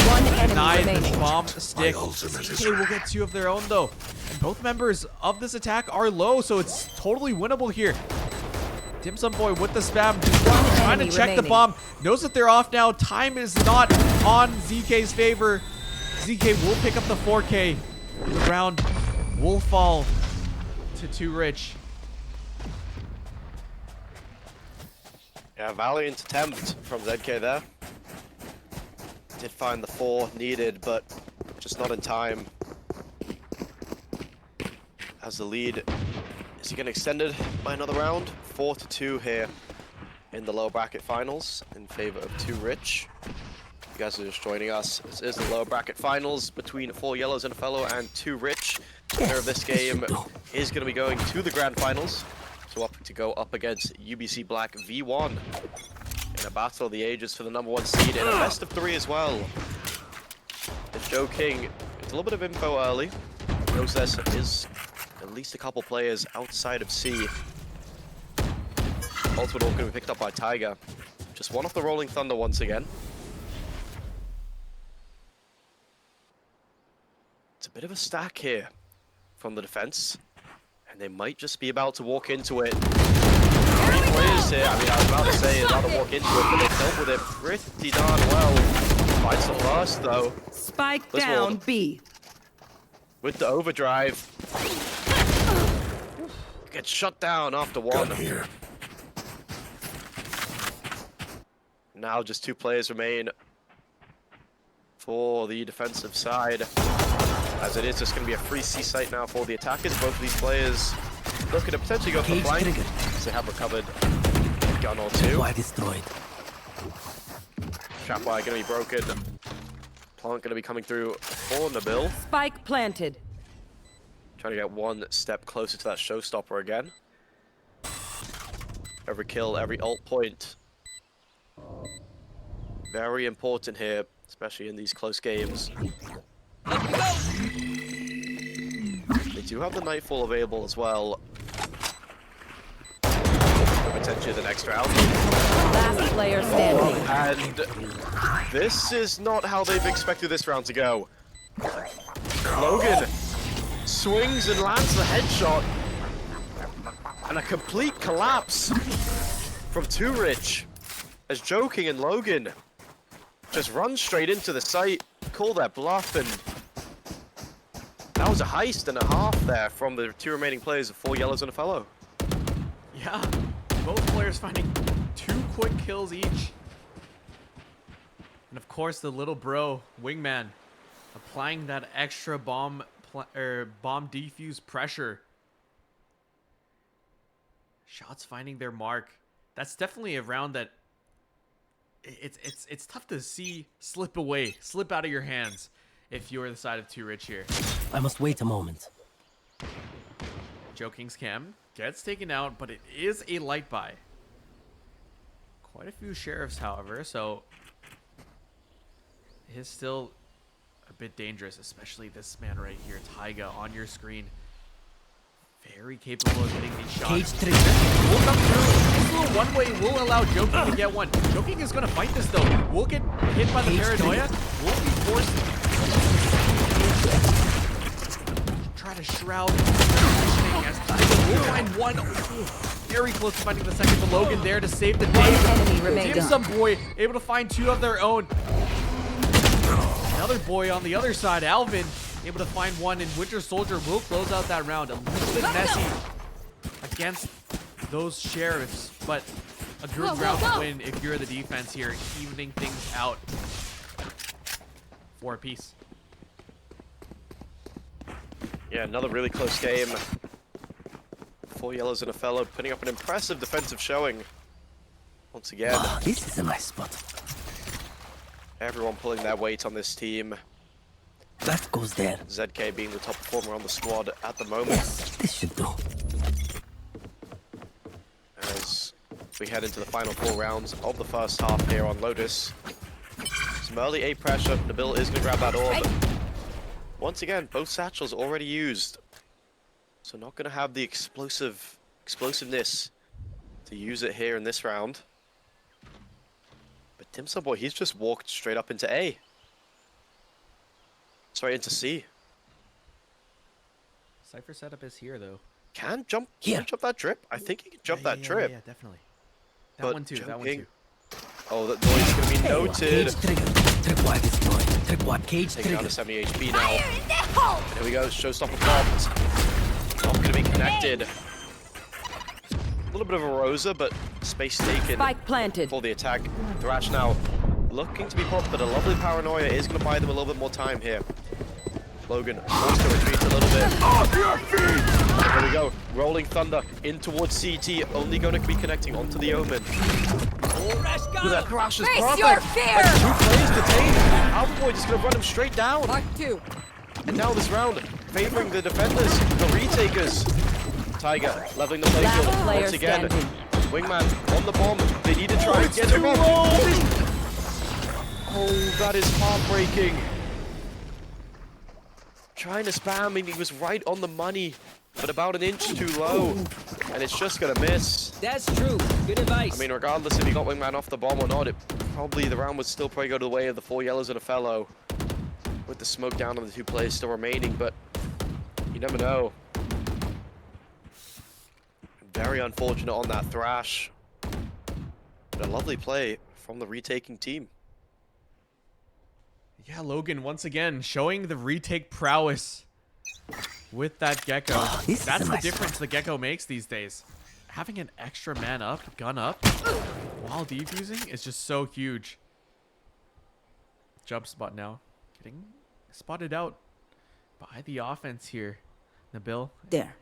One enemy denied remaining. this bomb stick. CK will get 2 of their own though. And both members of this attack are low, so it's totally winnable here. Dim Sum Boy with the spam, just trying to enemy check the remaining. bomb. Knows that they're off now. Time is not on ZK's favor. ZK will pick up the 4K. The round will fall to Too Rich. Yeah, valiant attempt from ZK there. Did find the 4 needed, but just not in time. As the lead is getting extended by another round. 4-2 here in the lower bracket finals in favor of Too Rich. You guys are just joining us. This is the lower bracket finals between 4 yellows and a fellow and Too Rich. Winner of this game is going to be going to the grand finals. So up to go up against UBC Black V1 in a battle of the ages for the #1 seed in a best of 3 as well. If Joe King gets a little bit of info early, knows there is at least a couple players outside of C. Ultimate Orc going to be picked up by Tiger. Just one off the Rolling Thunder once again. It's a bit of a stack here from the defense. And they might just be about to walk into it. 3 players here. I mean, I was about to say about to walk into it, but they dealt with it pretty darn well. Finds the first, though. Spike This down one. B. With the overdrive. Gets shut down after 1. Here. Now just 2 players remain for the defensive side. As it is just going to be a free C site now for the attackers. Both of these players looking to potentially go for the Cage flank. triggered. As they have recovered a gun or 2. Why destroyed? Trapwire going to be broken. Plant going to be coming through for Nabil. Spike planted. Trying to get 1 step closer to that showstopper again. Every kill, every ult point. Very important here, especially in these close games. They do have the Nightfall available as well. Potentially the next round. Last player standing. And this is not how they've expected this round to go. Logan swings and lands the headshot. And a complete collapse from Too Rich. As Joking and Logan just run straight into the site, call their bluff, and that was a heist and a half there from the 2 remaining players of 4 yellows and a fellow. Yeah, both players finding 2 quick kills each. And of course, the little bro, Wingman, applying that extra bomb defuse pressure. Shots finding their mark. That's definitely a round that it's tough to see slip away, slip out of your hands if you're the side of Too Rich here. I must wait a moment. Joking's cam gets taken out, but it is a light buy. Quite a few sheriffs, however, so it is still a bit dangerous, especially this man right here, Taiga, on your screen. Very capable of getting these shots. Cage trigger. Will come through. This little one-way will allow Joking to get one. Joking is going to fight this, though. Will get hit by the Cage paranoia. Will be forced to try to shroud positioning as Taiga will find one. Very close to finding the second, but Logan there to save the day. enemy remaining. Dim Sum Boy able to find two of their own. Another boy on the other side, Alvin, able to find one, and Winter Soldier will close out that round. A little bit messy against those sheriffs, but a good round to win if you're the defense here, evening things out for a piece. Yeah, another really close game. 4 yellows and a fellow putting up an impressive defensive showing. Once again, Oh, this is a nice spot. everyone pulling their weight on this team. That goes there. ZK being the top performer on the squad at the moment. Yes, this should do. As we head into the final 4 rounds of the first half here on Lotus. Some early A pressure. Nabil is going to grab that orb. Once again, both satchels already used. So not going to have the explosiveness to use it here in this round. But Dim Sum Boy, he's just walked straight up into A. Sorry, into C. Cypher setup is here, though. Can jump that drip? I think he can jump that Yeah, drip. yeah, definitely. That But one too, that one Joking. too. Oh, that noise is going to be noted. Cage trigger. Tripwire destroyed. Tripwire cage Taking down trigger. to 70 HP now. Here we go, showstopper bombs. Not going to be connected. A little bit of a Rosa, but space taken Spike planted. for the attack. Thrash now looking to be popped, but a lovely paranoia is going to buy them a little bit more time here. Logan wants to retreat a little bit. There we go. Rolling Thunder in towards CT. Only going to be connecting onto the Omen. Ooh, that crash is perfect. your fear! Like 2 players detained. Alpha just going to run him straight down. Mark 2. And now this round, favoring the defenders, the retakers. Tiger leveling the Last playfield player once again. standing. Wingman on the bomb. They need to try and get him off. Oh, that is heartbreaking. Trying to spam, and he was right on the money, but about an inch too low. And it's just gonna miss. That's true. Good advice. I mean, regardless if he got Wingman off the bomb or not, the round would still probably go to the way of the 4 yellows and a fellow. With the smoke down on the 2 players still remaining, but you never know. Very unfortunate on that Thrash. But a lovely play from the retaking team. Yeah, Logan once again showing the retake prowess with that Gecko. this is That's a the nice difference the Gecko makes these days. Having an extra man up, gun up, while defusing is just so huge. Jump spot now. Getting spotted out by the offense here. Nabil There.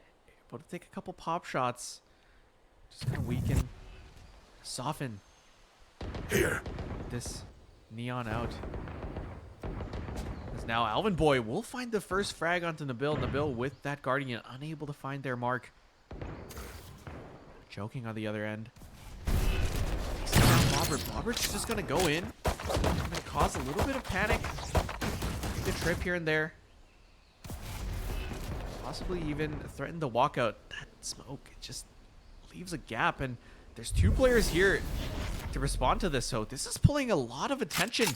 able to take a couple pop shots. Just gonna weaken, soften Here. this Neon out. As now Alvin Boy will find the first frag onto Nabil. Nabil with that Guardian unable to find their mark. Joking on the other end. Bobbert's just gonna go in. Gonna cause a little bit of panic. Take a trip here and there. Possibly even threaten the walkout. That smoke, it just leaves a gap, and there's 2 players here to respond to this, so this is pulling a lot of attention.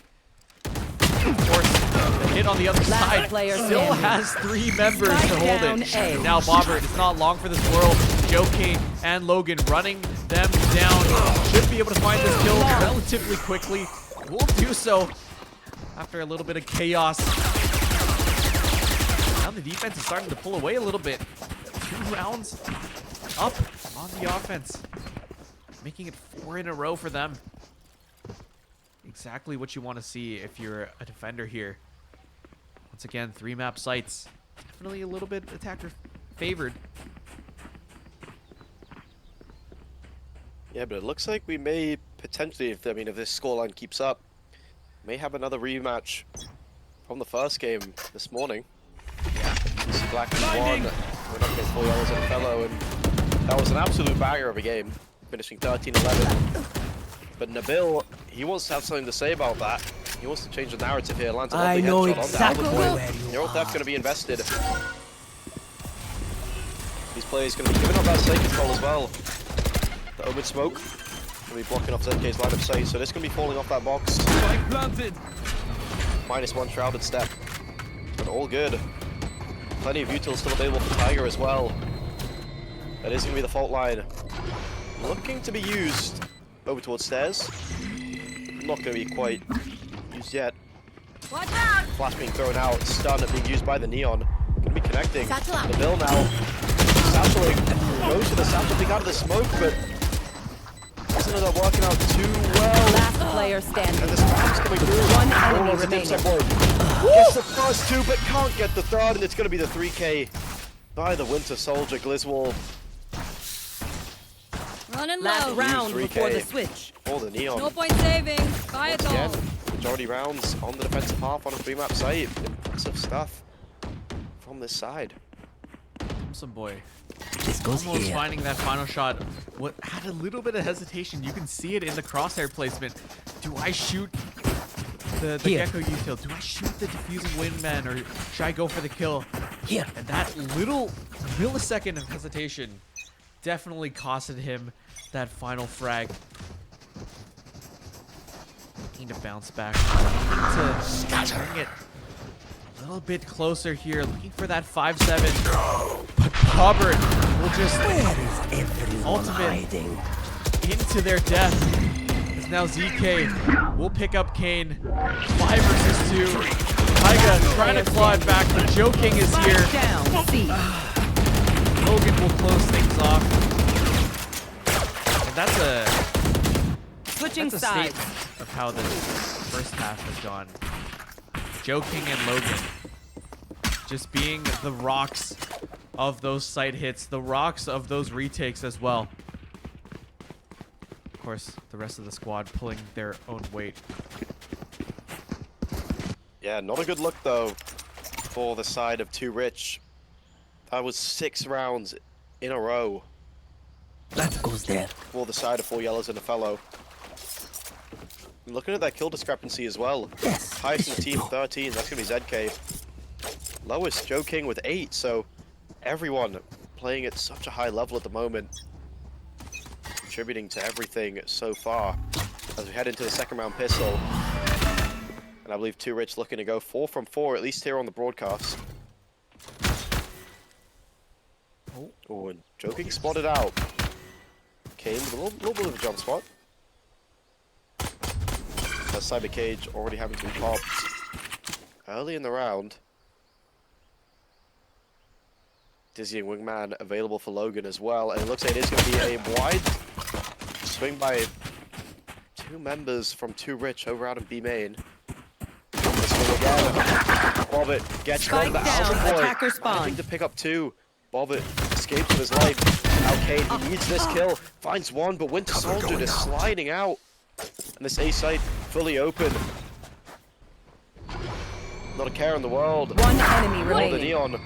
Of course, the hit on the other Last side player still standing. has 3 members Strike to hold down it. A. Now Bobbert, it's not long for this world. Joe Kane and Logan running them down. Should be able to find this kill relatively quickly. Will do so after a little bit of chaos. Now the defense is starting to pull away a little bit. 2 rounds up on the offense, making it 4 in a row for them. Exactly what you want to see if you're a defender here. Once again, 3 map sites. Definitely a little bit attacker favored. Yeah, but it looks like we may potentially, if this scoreline keeps up, may have another rematch from the first game this morning. Yeah. This is Black and One. We're up against 4 yellows and a fellow, and that was an absolute banger of a game, finishing 13-11. But Nabil, he wants to have something to say about that. He wants to change the narrative here. Lands a I lovely know headshot on the exactly Albert where boy. you Neural are. Theft going to be invested. These players going to be giving up that site control as well. The Omen smoke going to be blocking off ZK's line of sight, so this going to be falling off that box. Spike planted. -1 shrouded step. But all good. Plenty of utils still available for Tiger as well. That is going to be the fault line. Looking to be used over towards stairs. Not going to be quite used yet. Watch out! Flash being thrown out, stun being used by the Neon. Going to be connecting. Satchel out. The Bill now. Satcheling goes for the satchel pick out of the smoke, but doesn't end up working out too well. Last player standing. And the spam's coming through. One enemy Onto remaining. Dim Sum Boy. Gets the first two, but can't get the third, and it's going to be the 3K by the Winter Soldier Glizzwall. Running Last low. round 3K. before the switch. For the Neon. No point saving. Buy it Once all. again, majority rounds on the defensive half on a 3-map site. Impressive stuff from this side. Some boy. This goes Almost here. finding that final shot. What had a little bit of hesitation. You can see it in the crosshair placement. Do I shoot the Here. Gecko util? Do I shoot the diffusing wingman, or should I go for the kill? Here. And that little millisecond of hesitation definitely costed him that final frag. Looking to bounce back. Looking to bring it a little bit closer here. Looking for that 5-7. But Hubbard will just Where is everyone Ultimate. hiding? into their death. As now ZK will pick up Kane. 5 versus 2. Taiga trying to claw it back, but Joe King is here. Down. C. Logan will close things off. And that's a Switching sides. statement of how the first half has gone. Joe King and Logan just being the rocks of those site hits, the rocks of those retakes as well. Of course, the rest of the squad pulling their own weight. Yeah, not a good look though for the side of Too Rich. That was 6 rounds in a row That goes there. for the side of 4 yellows and a fellow. Looking at that kill discrepancy as well. Yes. Highest in this the should team, do. 13. That's going to be ZK. Lowest, Joe King with 8. So everyone playing at such a high level at the moment. Contributing to everything so far. As we head into the second round pistol. And I believe Too Rich looking to go 4 from 4, at least here on the broadcast. Oh, and Joe King spotted out. Kane with a little bit of a jump spot. That Cyber Cage already having to be popped early in the round. Dizzying Wingman available for Logan as well, and it looks like it is going to be a wide swing by 2 members from Too Rich over out in B main. This one again. Bobbit gets Spike on the down, Alpha Boy. attacker spawn. Managing to pick up 2. Bobbit escapes with his life. Now Kane, he needs this kill. Finds 1, but Winter Soldier is sliding out. And this A site fully open. Not a care in the world. One enemy Oh, the remaining. Neon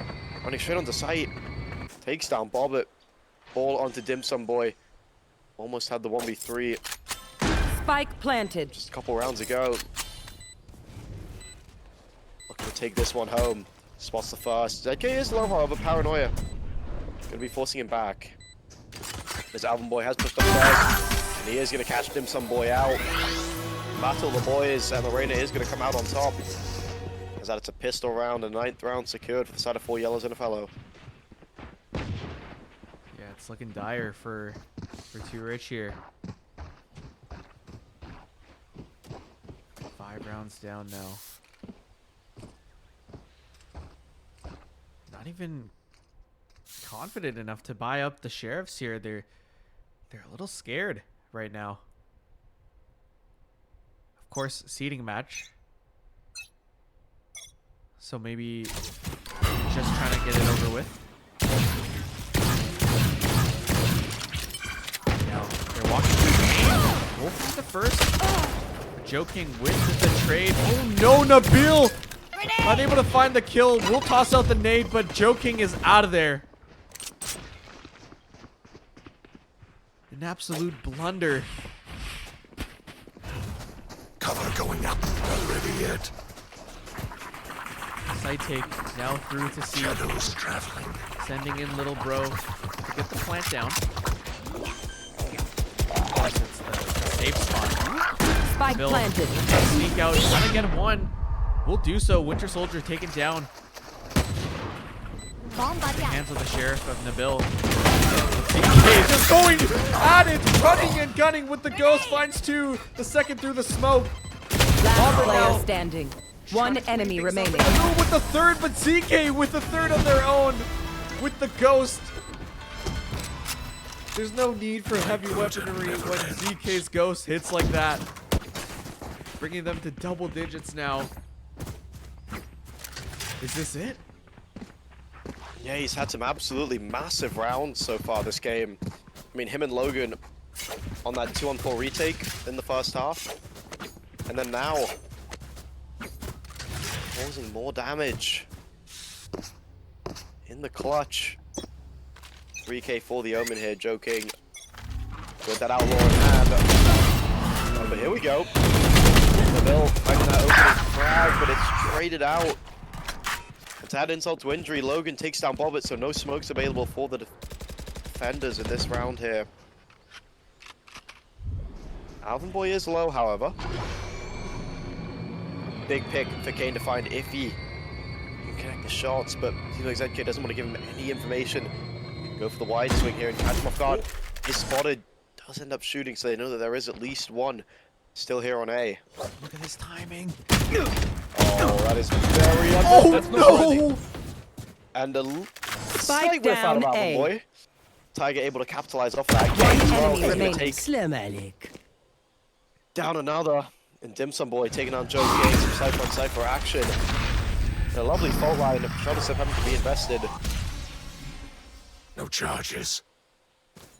running straight onto site. Takes down Bobbit. Ball onto Dim Sum Boy. Almost had the 1v3 Spike planted. just a couple rounds ago. Looking to take this one home. Spots the first. ZK is low, however, Paranoia. Gonna be forcing him back. This Alvin Boy has pushed upstairs. And he is gonna catch Dim Sum Boy out. Battle the boys, and Lorena is gonna come out on top. As that it's a pistol round, a 9th round secured for the side of 4 yellows and a fellow. Yeah, it's looking dire for Too Rich here. 5 rounds down now. Not even confident enough to buy up the sheriffs here. They're a little scared right now. Of course, seeding match. So maybe just trying to get it over with. Now they're walking through the game. Wolf is the first. Joe King with the trade. Oh no, Nabil! Not able to find the kill. We'll toss out the nade, but Joe King is out of there. An absolute blunder Not ready yet. Side take now through to C. Shadows traveling. Sending in little bro to get the plant down. Of course, it's the safe spot. Spike Bill, planted. sneak out, trying to get one. We'll do so. Winter Soldier taken down. Bomb buddy out. Hands of the Sheriff of Nabil. DK just going at it, running and gunning with the ghost. Finds two. The second through the smoke. Last Bomber player now. standing. One enemy remaining. Nabil with the third, but ZK with the third of their own. With the ghost. There's no need for heavy weaponry when ZK's ghost hits like that. Bringing them to double digits now. Is this it? Yeah, he's had some absolutely massive rounds so far this game. I mean, him and Logan on that 2-on-4 retake in the first half. And then now, causing more damage in the clutch. 3K for the Omen here, joking with that outlaw in hand. Oh, but here we go. Nabil finding that opening frag, but it's traded out. To add insult to injury, Logan takes down Bobbit, so no smokes available for the defenders in this round here. Alvin Boy is low, however. Big pick for Kane to find if he can connect the shots, but seems like ZK doesn't want to give him any information. Go for the wide swing here and catch him off guard. Is spotted, does end up shooting, so they know that there is at least one still here on A. Look at his timing. Oh, that is very Oh no! And a Spike slight whiff out of down Alvin A. Boy. Tiger able to capitalize off that. One Kane as well, enemy he's gonna remaining. take Slam Alek. down another. And Dim Sum Boy taking on Joe, getting some Cypher on Cypher action. And a lovely fault line. Shadowstep having to be invested. No charges.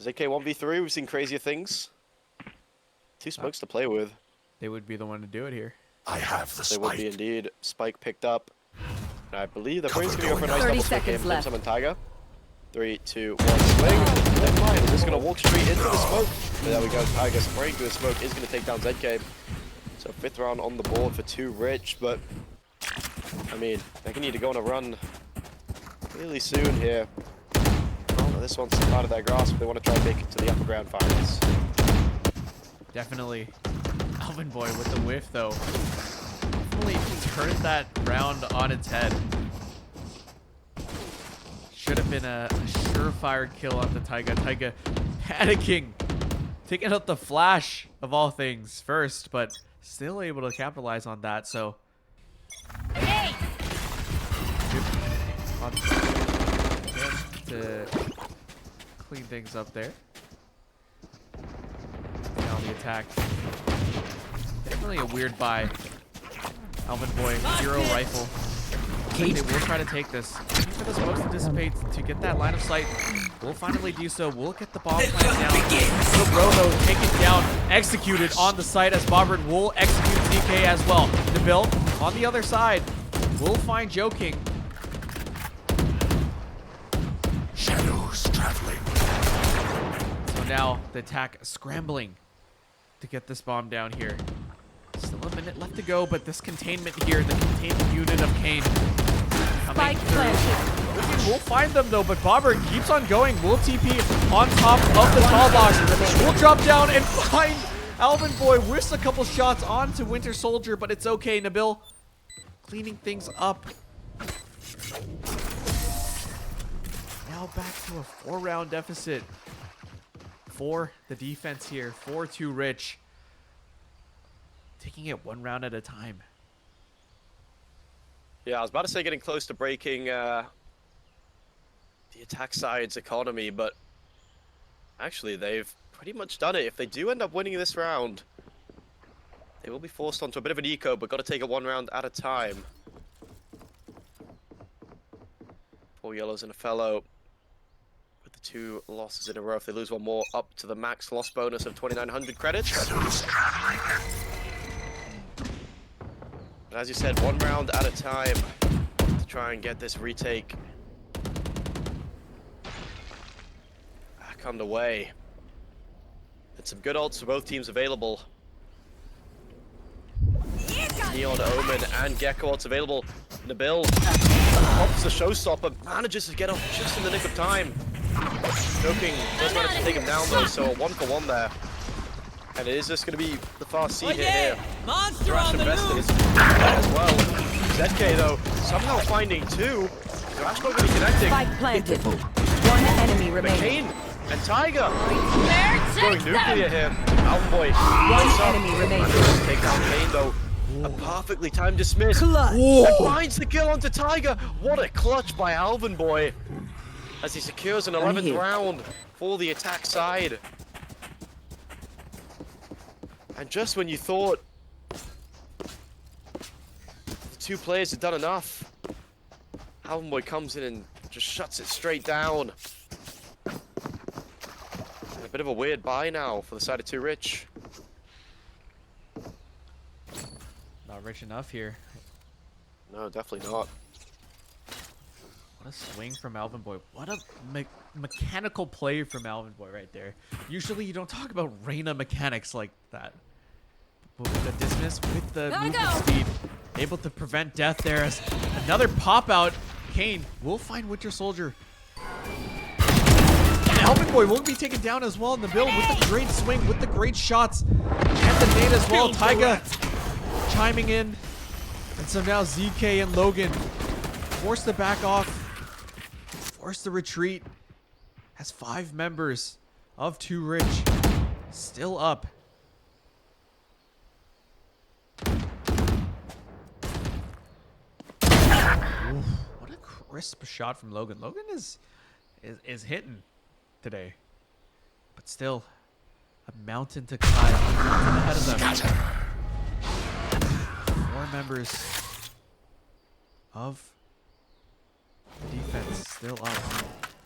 ZK 1v3, we've seen crazier things. Two smokes to play with. They would be the one to do it here. I have the They would be spike. indeed. Spike picked up. And I believe the Brain's Cover going to go for a going nice up. 30 double swing here seconds from Dim left. Sum and Tiger. 3, 2, 1, swing. Never mind, we're just going to walk straight into the smoke. But there we go, Tiger spraying through the smoke is going to take down ZK. So 5th round on the board for 2 Rich, but I mean, they're going to need to go on a run really soon here. Well, this one's out of their grasp. They want to try and make it to the upper ground finals. Definitely. Alvin Boy with the whiff though. Definitely turned that round on its head. Should have been a surefire kill on the Taiga. Taiga panicking. Taking out the flash of all things first, but still able to capitalize on that, so. To clean things up there. Now the attack. Definitely a weird buy. Alvin Boy, 0 rifle. They will try to take this. Looking for the smokes to dissipate to get that line of sight. We'll finally do so. We'll get the bomb plant down. The Rono taken down, executed on the site as Bobbert will execute DK as well. Nabil on the other side. We'll find Joking. Shadows traveling. So now the attack scrambling to get this bomb down here. Still a minute left to go, but this containment here, the containment unit of Kane coming Spike through. planted. We'll find them though, but Bobbert keeps on going. We'll TP on top of the tall box. We'll drop down and find Alvin Boy. Whiffs a couple shots onto Winter Soldier, but it's okay. Nabil cleaning things up. Now back to a 4-round deficit for the defense here. 4-2 Rich. Taking it 1 round at a time. Yeah, I was about to say getting close to breaking the attack side's economy, but actually they've pretty much done it. If they do end up winning this round, they will be forced onto a bit of an eco, but got to take it 1 round at a time. 4 yellows and a fellow with the 2 losses in a row. If they lose 1 more, up to the max loss bonus of 2,900 credits. Shadows traveling. And as you said, 1 round at a time to try and get this retake back underway. And some good ults for both teams available. Neon, Omen, and Gecko. What's available? Nabil pops the showstopper, manages to get off just in the nick of time. Joking does manage to take him down though, so a 1-for-1 there. And it is just going to be the fast C hit here. Thrash invested is there as well. ZK though, somehow finding two. Thrash not really connecting. Spike planted. One enemy remaining. Kane and Tiger going nuclear here. Alboy One wakes up. enemy remaining. Just take down Kane though. A perfectly timed dismiss. Clutch. And finds the kill onto Tiger. What a clutch by Alvin Boy. As he secures an 11th round for the attack side. And just when you thought the two players had done enough, Alvin Boy comes in and just shuts it straight down. And a bit of a weird buy now for the side of Too Rich. Not rich enough here. No, definitely not. What a swing from Alvin Boy. What a mechanical play from Alvin Boy right there. Usually you don't talk about Reyna mechanics like that. But with the dismiss, with the movement speed, able to prevent death there as another pop out. Kane will find Winter Soldier. And Alvin Boy will be taken down as well in the build with the great swing, with the great shots. And the nade as well. Taiga chiming in. And so now ZK and Logan forced to back off. Forced to retreat. Has 5 members of Too Rich still up. Oof, what a crisp shot from Logan. Logan is hitting today. But still, a mountain to climb ahead of them. 4 members of the defense still up.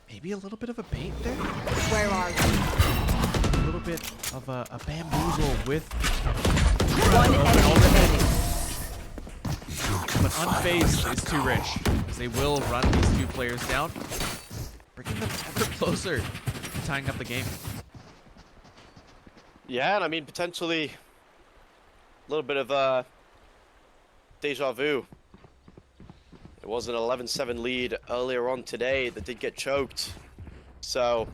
Maybe a little bit of a bait there? Where are you? A little bit of a bamboozle with One enemy remaining. but unfazed is Too Rich, as they will run these 2 players down, bringing them ever closer to tying up the game. Yeah, and I mean, potentially a little bit of deja vu. It was an 11-7 lead earlier on today that did get choked. So,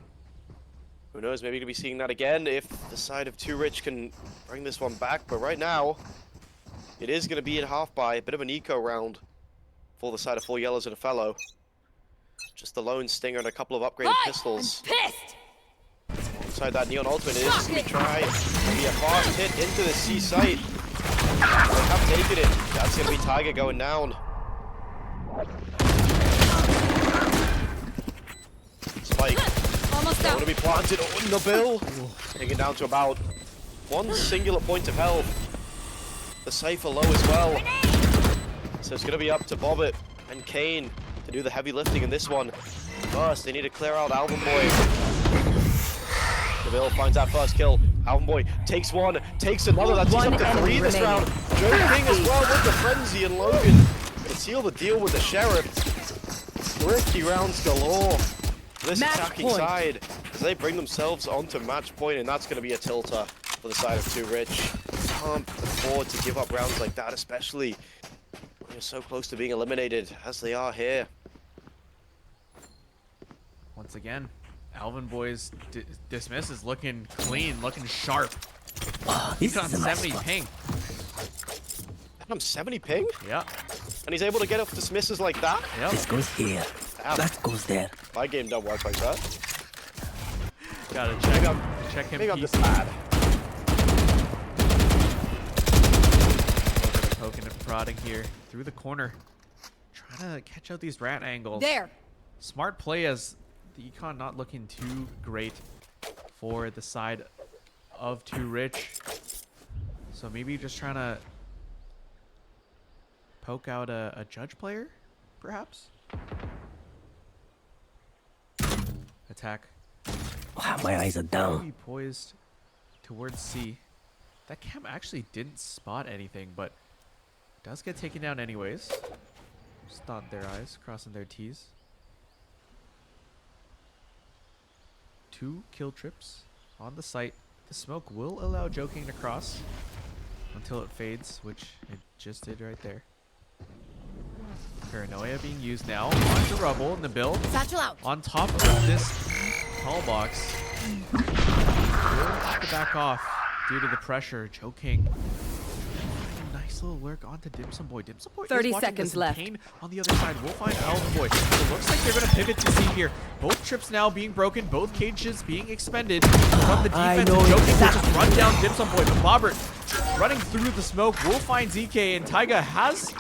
who knows, maybe we'll be seeing that again if the side of Too Rich can bring this one back. But right now, it is going to be in half by a bit of an eco round for the side of 4 yellows and a fellow. Just the lone stinger and a couple of upgraded pistols. Pissed. Inside that Neon Ultimate, it is just going to try to be a fast hit into the C site. They have taken it. That's going to be Tiger going down. Spike. Almost Going out. to be planted on the bill. Taking down to about 1 singular point of health. The Cypher low as well. So it's going to be up to Bobbit and Kane to do the heavy lifting in this one. First, they need to clear out Alvin Boy. Nabil finds that first kill. Alvin Boy takes one, takes another. That's up to 3 this round. Joe King as well with the frenzy, and Logan to seal the deal with the Sheriff. Tricky rounds galore. This attacking side, as they bring themselves onto match point, and that's going to be a tilter for the side of Too Rich. Can't afford to give up rounds like that, especially when you're so close to being eliminated as they are here. Once again, Alvin Boy's dismiss is looking clean, looking sharp. He's on 70 ping. I'm 70 ping? Yeah. And he's able to get off dismisses like that? Yep. This goes here. Damn. That goes there. My game don't work like that. Gotta check him. Maybe I'm PC. just bad. Poking and prodding here through the corner. Trying to catch out these rat angles. There. Smart play as the econ not looking too great for the side of Too Rich. So maybe just trying to poke out a judge player, perhaps? Attack. Wow, my eyes are down. Be poised towards C. That cam actually didn't spot anything, but does get taken down anyways. Just dot their I's, crossing their T's. 2 kill trips on the site. The smoke will allow Joking to cross. until it fades, which it just did right there. Paranoia being used now onto Rubble in the build. Satchel out. On top of this tall box. Will have to back off due to the pressure. Joe King. Nice little lurk onto Dim Sum Boy. Dim Sum Boy 30 is watching seconds this. left. Kane on the other side will find Alpha Boy. It looks like they're going to pivot to C here. Both trips now being broken. Both cages being expended from the defense. And Joe King will just run down Dim Sum Boy. But Bobbert running through the smoke will find ZK. And Taiga has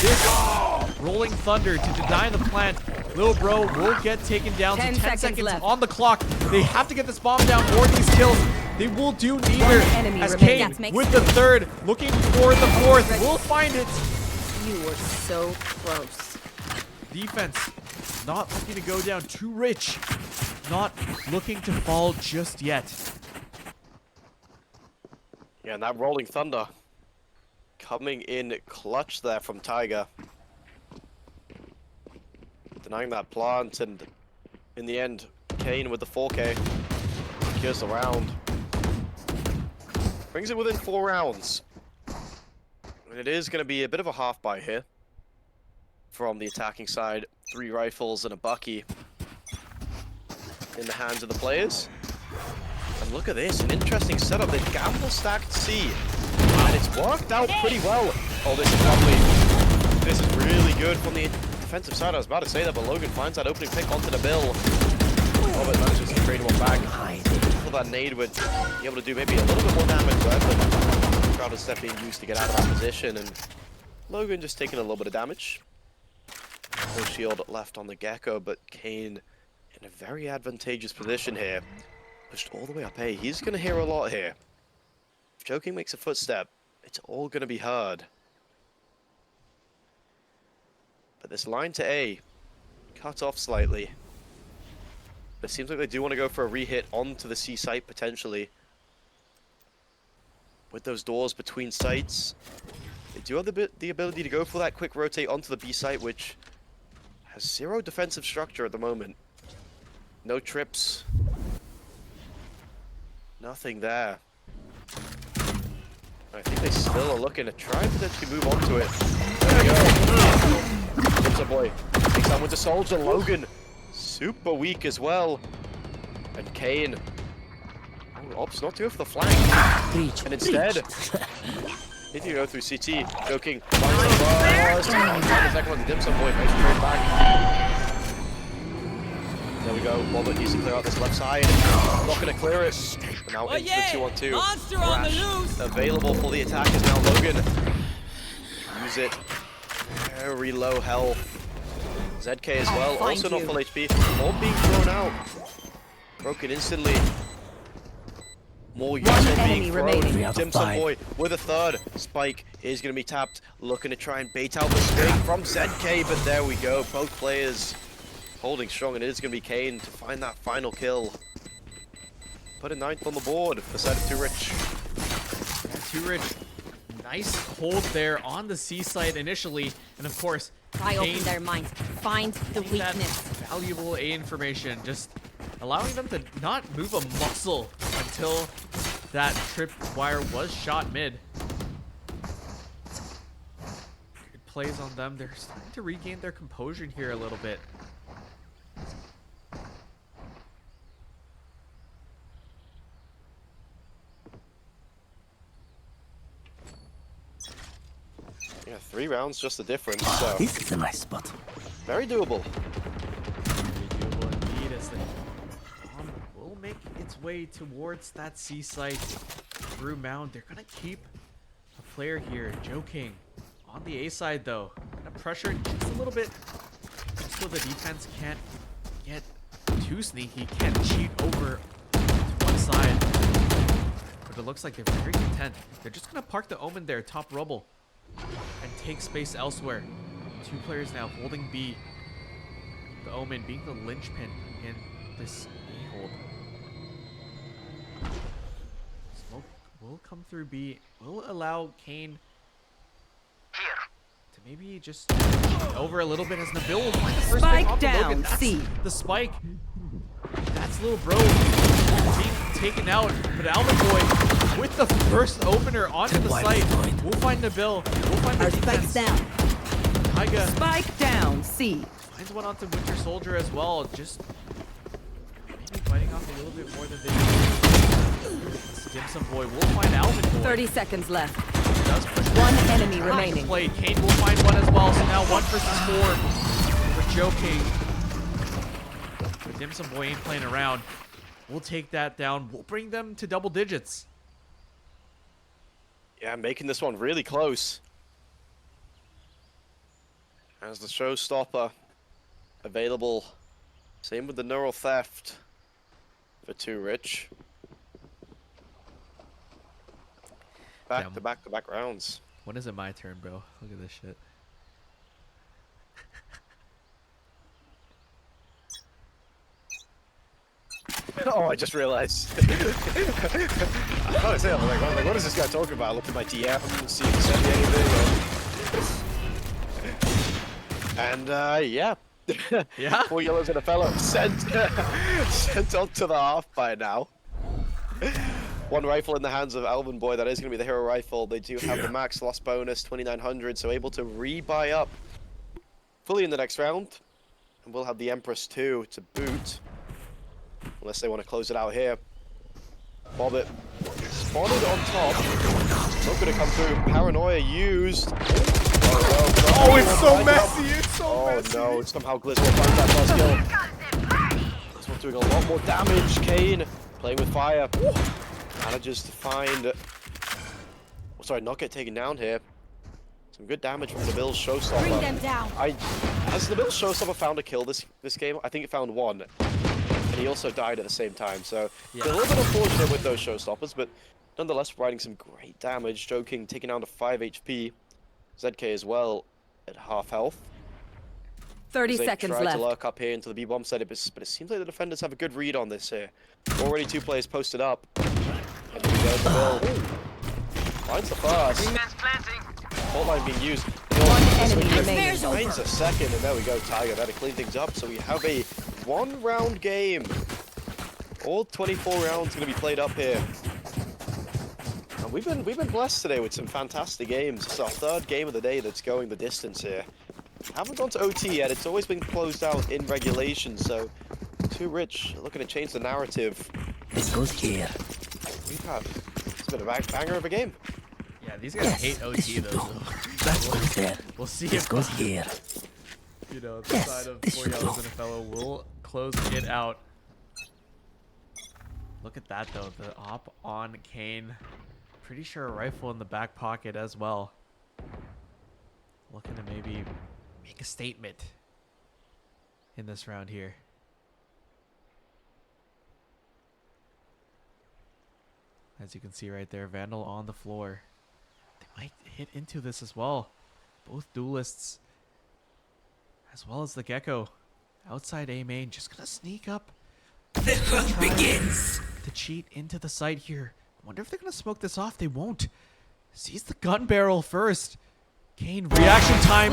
this rolling thunder to deny the plant. Lil Bro will get taken down. 10 so 10 seconds seconds left. on the clock. They have to get this bomb down for these kills. They will do neither. enemy As remaining. Kane That makes with the third, looking for the fourth, will find it. You were so close. Defense not looking to go down too rich. Not looking to fall just yet. Yeah, and that rolling thunder coming in clutch there from Tiger. Denying that plant, and in the end, Kane with the 4K secures the round. Brings it within 4 rounds. And it is going to be a bit of a half buy here from the attacking side. 3 rifles and a Bucky in the hands of the players. And look at this, an interesting setup. They gamble stacked C, and it's worked out pretty well. Oh, this is lovely. This is really good from the defensive side. I was about to say that, but Logan finds that opening pick onto the bill. Robert manages to trade one back. That nade would be able to do maybe a little bit more damage, but crowd is step being used to get out of that position, and Logan just taking a little bit of damage. No shield left on the Gecko, but Kane in a very advantageous position here. Pushed all the way up A. He's going to hear a lot here. If Joe King makes a footstep, it's all going to be heard. But this line to A, cut off slightly. It seems like they do want to go for a re-hit onto the C site, potentially. With those doors between sites, they do have the ability to go for that quick rotate onto the B site, which has 0 defensive structure at the moment. No trips. Nothing there. I think they still are looking to try and potentially move on to it. There we go. It's a boy. Takes on with the soldier. Logan super weak as well. And Kane opts not to go for the flank. Breach. And instead, need to go through CT. Joe King finds the first. The second one to Dim Sum Boy. Makes a trade back. There we go. Robert needs to clear out this left side. Not going to clear it. But now into the 2-on-2. Monster on the loose. Available for the attackers now. Logan. Use it. Very low health. ZK as well, also not full HP. All being thrown out. Broken instantly. More units being thrown. Dim Sum Boy with a third. Spike is going to be tapped. Looking to try and bait out the swing from ZK, but there we go. Both players holding strong, and it is going to be Kane to find that final kill. Put a 9th on the board for side of Too Rich. Yeah, Too Rich. Nice hold there on the C site initially, and of course, Try open their minds. Find the that weakness. valuable A information, just allowing them to not move a muscle until that trip wire was shot mid. Good plays on them. They're starting to regain their composure here a little bit. Yeah, 3 rounds, just the difference. So This is a nice spot. very doable. Very doable indeed, as the bomb will make its way towards that C site through mound. They're gonna keep a player here, Joe King, on the A side though. Gonna pressure it just a little bit, just so the defense can't get too sneaky, can't cheat over to one side. But it looks like they're very content. They're just gonna park the Omen there, top rubble, and take space elsewhere. 2 players now holding B. The Omen being the linchpin in this A-hold. Smoke will come through B. Will allow Kane to maybe just over a little bit, as Nabil will find the first pick Spike off the down, Logan. That's C. the spike. That's Lil Bro being taken out, but Alvin Boy with the first opener onto the Wide site. point. We'll find Nabil. We'll find the Our spike's defense. down. Taiga Spike down. C. finds one onto Winter Soldier as well. Just maybe fighting off a little bit more than they do. Stimson Boy will find Alvin Boy. 30 seconds left. Does push One enemy Nice remaining. play. Kane will find one as well. So now 1 versus 4 for Joe King. But Dimsum Boy ain't playing around. We'll take that down. We'll bring them to double digits. Yeah, making this one really close. As the showstopper available. Same with the neural theft for Too Rich. Back Damn. to back to back rounds. When is it my turn, bro? Look at this shit. Oh, I just realized. I was like, what is this guy talking about? I looked at my DM and see if he sent me anything. And yeah. Yeah? 4 yellows and a fellow sent on to the half by now. One rifle in the hands of Alvin Boy. That is going to be the hero rifle. They do have the max loss bonus, 2,900, so able to re-buy up fully in the next round. And we'll have the Empress 2 to boot. Unless they want to close it out here. Bobbit spotted on top. Not going to come through. Paranoia used. Oh, it's so messy. It's so messy. Oh no, somehow Gliz will find that first kill. Gliz doing a lot more damage. Kane playing with fire. Manages to find... Oh, sorry, not get taken down here. Some good damage from Nabil's showstopper. Bring them down. Has Nabil's showstopper found a kill this game? I think it found one. And he also died at the same time, so Yeah. it's a little bit unfortunate with those showstoppers, but nonetheless providing some great damage. Joe King taking down to 5 HP. ZK as well at half health. 30 They seconds tried left. to lurk up here into the B-bomb setup, but it seems like the defenders have a good read on this here. Already 2 players posted up. And here we go, Nabil. Finds the first. Fault line being used. One enemy remaining. Finds a second, and there we go, Tiger. That'll clean things up. So we have a 1-round game. All 24 rounds going to be played up here. And we've been blessed today with some fantastic games. It's our 3rd game of the day that's going the distance here. Haven't gone to OT yet. It's always been closed out in regulation. So Too Rich looking to change the narrative. This goes here. It's been a banger of a game. Yeah, these guys Yes, hate this OT should though. do. So That goes there. we'll see This if goes here. you know the Yes, side of this 4 should yellows do. and a fellow will close it out. Look at that though, the op on Kane. Pretty sure a rifle in the back pocket as well. Looking to maybe make a statement in this round here. As you can see right there, Vandal on the floor. They might hit into this as well. Both duelists, as well as the Gecko. Outside A main, just gonna sneak up. The hunt begins. To cheat into the site here. Wonder if they're gonna smoke this off. They won't. Sees the gun barrel first. Kane reaction time.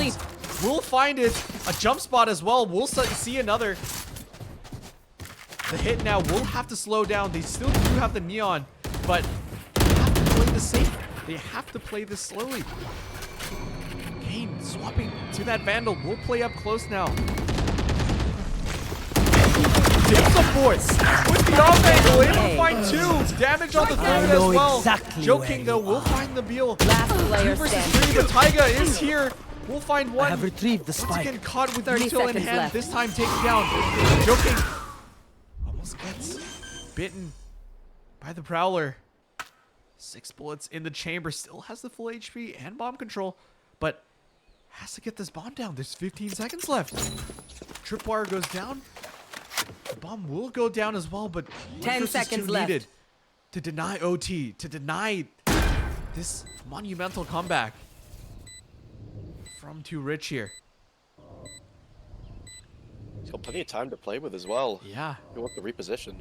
We'll find it. A jump spot as well. We'll see another. The hit now will have to slow down. They still do have the neon, but they have to play this safe. They have to play this slowly. Kane swapping to that Vandal. We'll play up close now. Dimsum Boys with the off angle, able to find 2. Damage on the third as know well. exactly Joe where King you though will are. find the Beal. Last 2 player versus standing. 3, but Taiga is here. We'll find I one. have retrieved the Once spike. again caught with 30 util in seconds hand. left. This time taken down. Joe King almost gets bitten by the Prowler. 6 bullets in the chamber. Still has the full HP and bomb control, but has to get this bomb down. There's 15 seconds left. Tripwire goes down. The bomb will go down as well, but 10 seconds left. needed to deny OT, to deny this monumental comeback from Too Rich here. He's got plenty of time to play with as well. Yeah. He wants to reposition.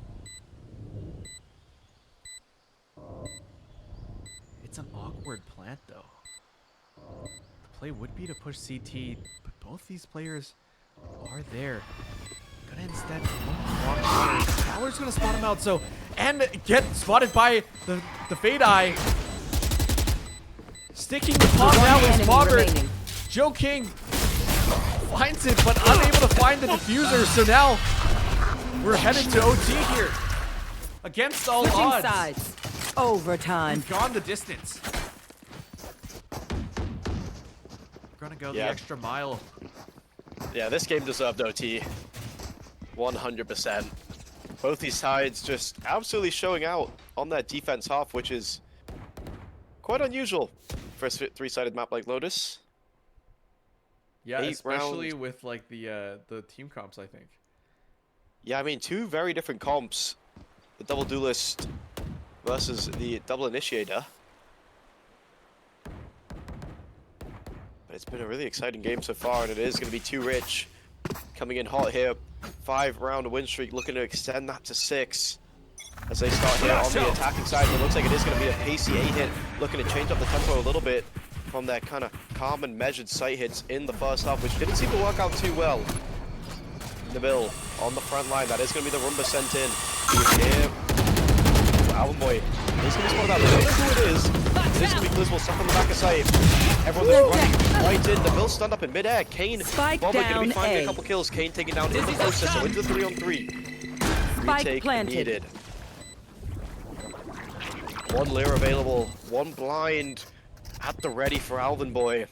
It's an awkward plant, though. The play would be to push CT, but both these players are there. Gonna instead walk corner. Fowler's gonna spot him out, so and get spotted by the Fade Eye. Sticking the palm now is Enemy Bobbert. remaining. Joe King finds it, but unable to find the diffuser. So now we're headed to OT here. Against all Switching odds. sides. Overtime. We've gone the distance. We're gonna go the Yeah. extra mile. Yeah, this game deserved OT. 100%. Both these sides just absolutely showing out on that defense half, which is quite unusual for a three-sided map like Lotus. Yeah, 8 especially round. with like the team comps, I think. Yeah, I mean, two very different comps. The double duelist versus the double initiator. But it's been a really exciting game so far, and it is going to be too rich. Coming in hot here. 5-round win streak, looking to extend that to 6. As they start here on the attacking side, it looks like it is going to be a pacey 8 hit. Looking to change up the tempo a little bit from that kind of calm and measured sight hits in the first half, which didn't seem to work out too well. Nabil on the front line. That is going to be the Roomba sent in. Here. Alvin Boy is going to be spotted out. We don't know who it is. It is going to be Blizzball stuck on the back of sight. Everyone's running right in. Nabil stunned up in midair. Kane, Spike Bobber going to be down finding A. a couple kills. Kane taking down in the process, so into the 3-on-3. Spike Retake planted. needed. 1 Lear available. 1 blind at the ready for Alvin Boy,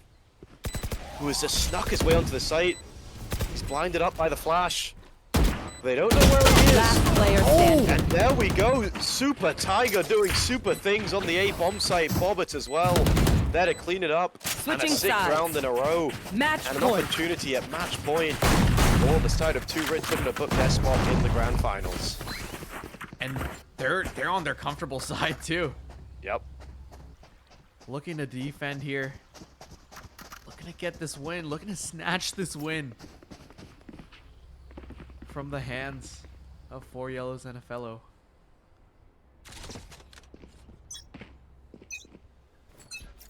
who has just snuck his way onto the site. He's blinded up by the flash. They don't know where he is. Last player standing. And there we go. Super Tiger doing super things on the A bomb site. Bobbert as well. There to clean it up. Switching and a 6th sides. round in a row. Match And an point. opportunity at match point for the side of 2 Rich looking to book their spot in the grand finals. And they're on their comfortable side too. Yep. Looking to defend here. Looking to get this win. Looking to snatch this win from the hands of 4 yellows and a fellow.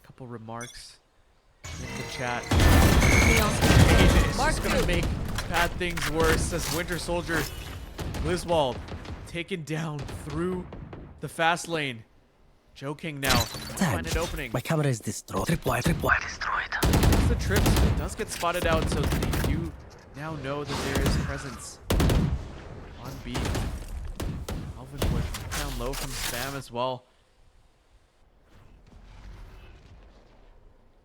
Couple remarks in the chat. It's just gonna make bad things worse as Winter Soldier Gliswold taken down through the fast lane. Joe King now find an opening. My camera is destroyed. Tripwire destroyed. It's the trips, it does get spotted out, so they do now know that there is presence on B. Alvin Wood down low from spam as well.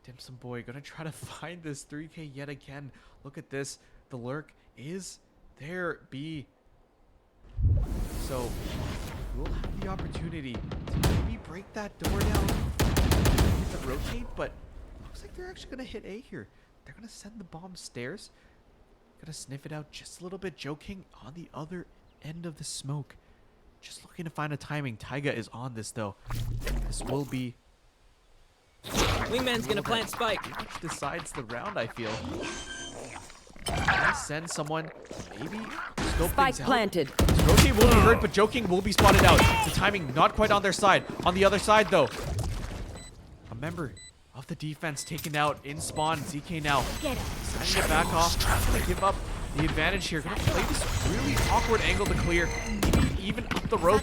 Dimsum Boy gonna try to find this 3K yet again. Look at this. The lurk is there, B. So we'll have the opportunity to maybe break that door down with the rotate, but looks like they're actually gonna hit A here. They're gonna send the bomb stairs. Gonna sniff it out just a little bit. Joe King on the other end of the smoke. Just looking to find a timing. Taiga is on this though. This will be Wingman's gonna plant spike. pretty much decides the round, I feel. Gonna send someone, maybe scope Spike things out. planted. Rotate will be hurt, but Joe King will be spotted out. The timing not quite on their side. On the other side, though, a member of the defense taken out in spawn. ZK now deciding to back off. Gonna give up the advantage here. Gonna play this really awkward angle to clear. Maybe even up the rope.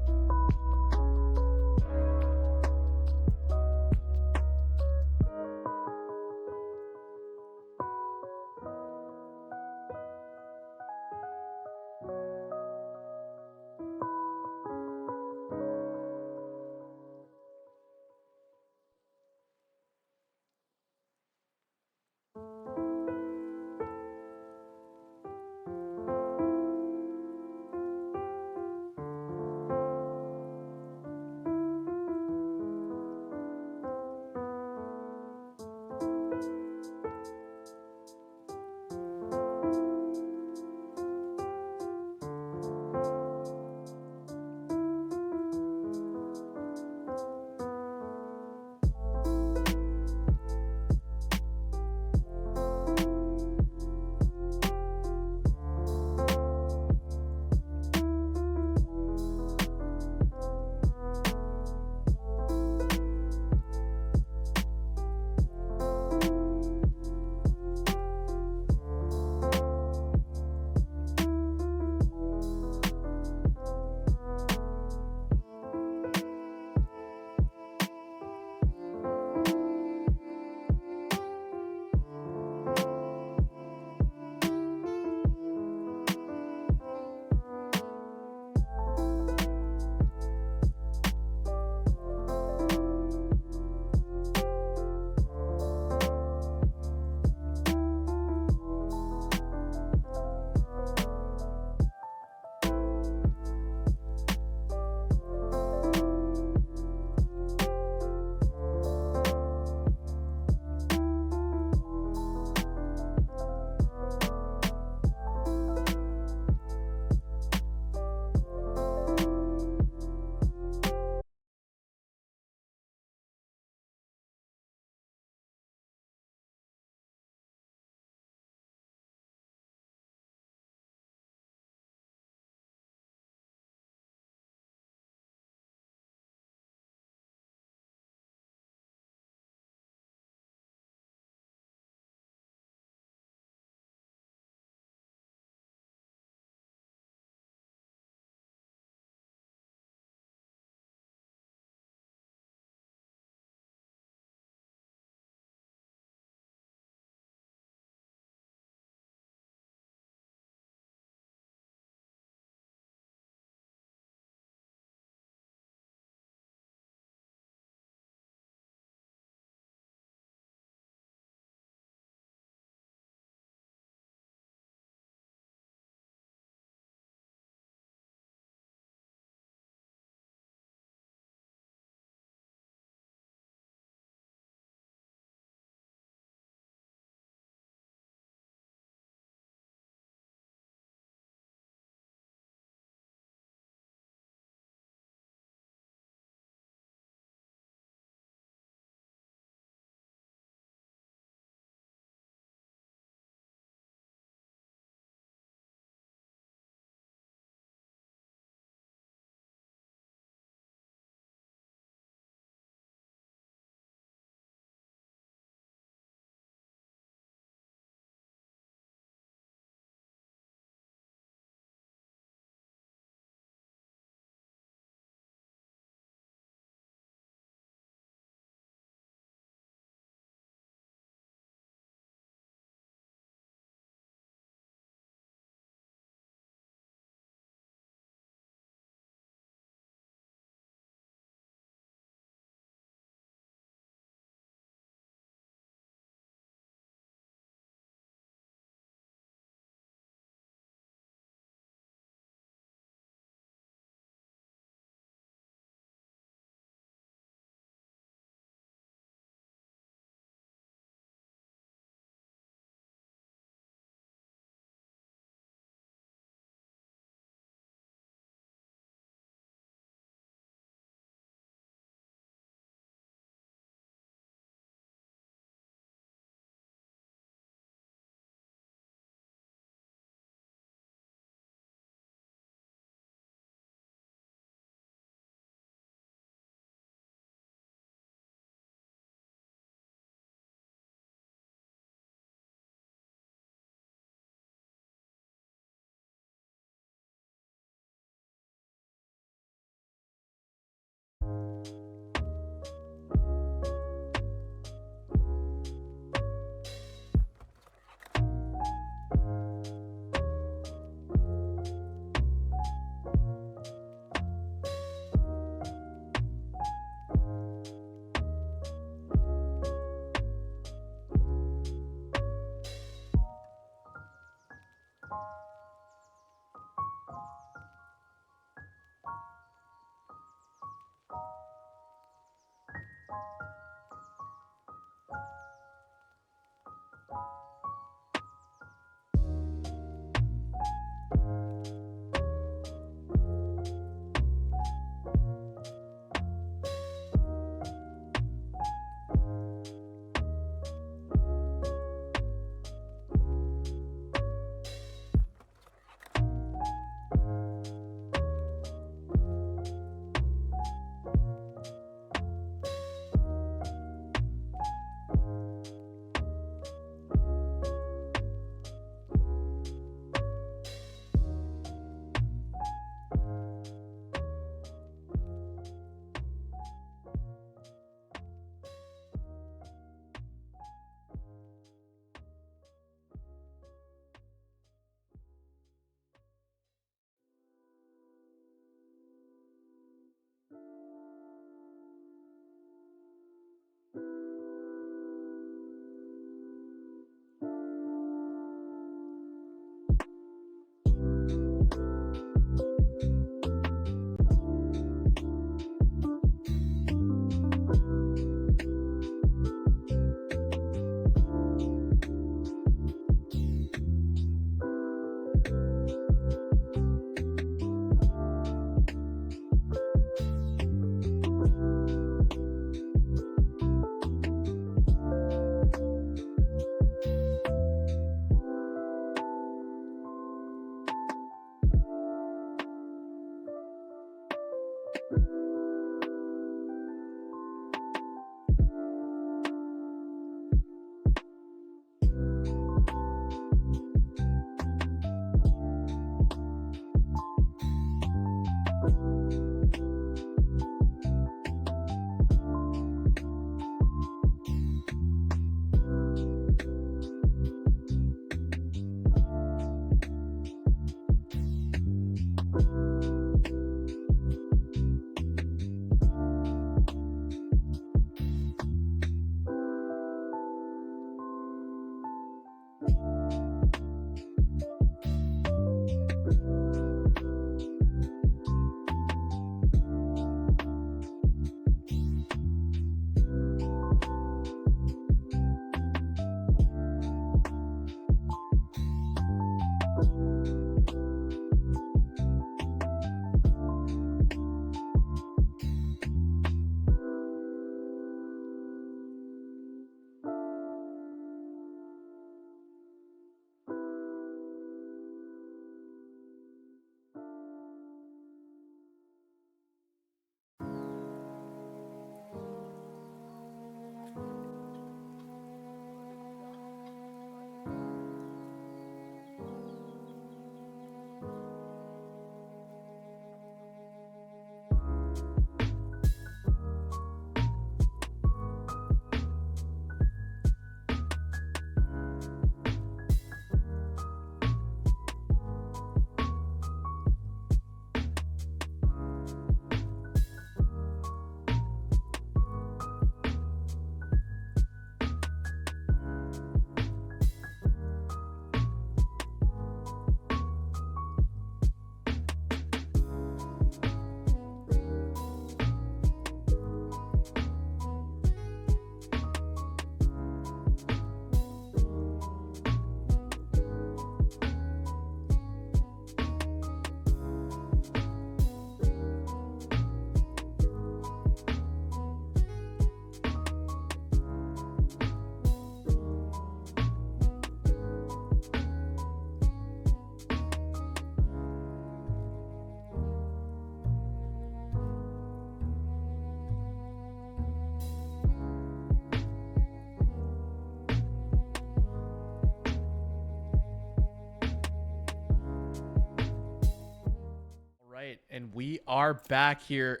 And we are back here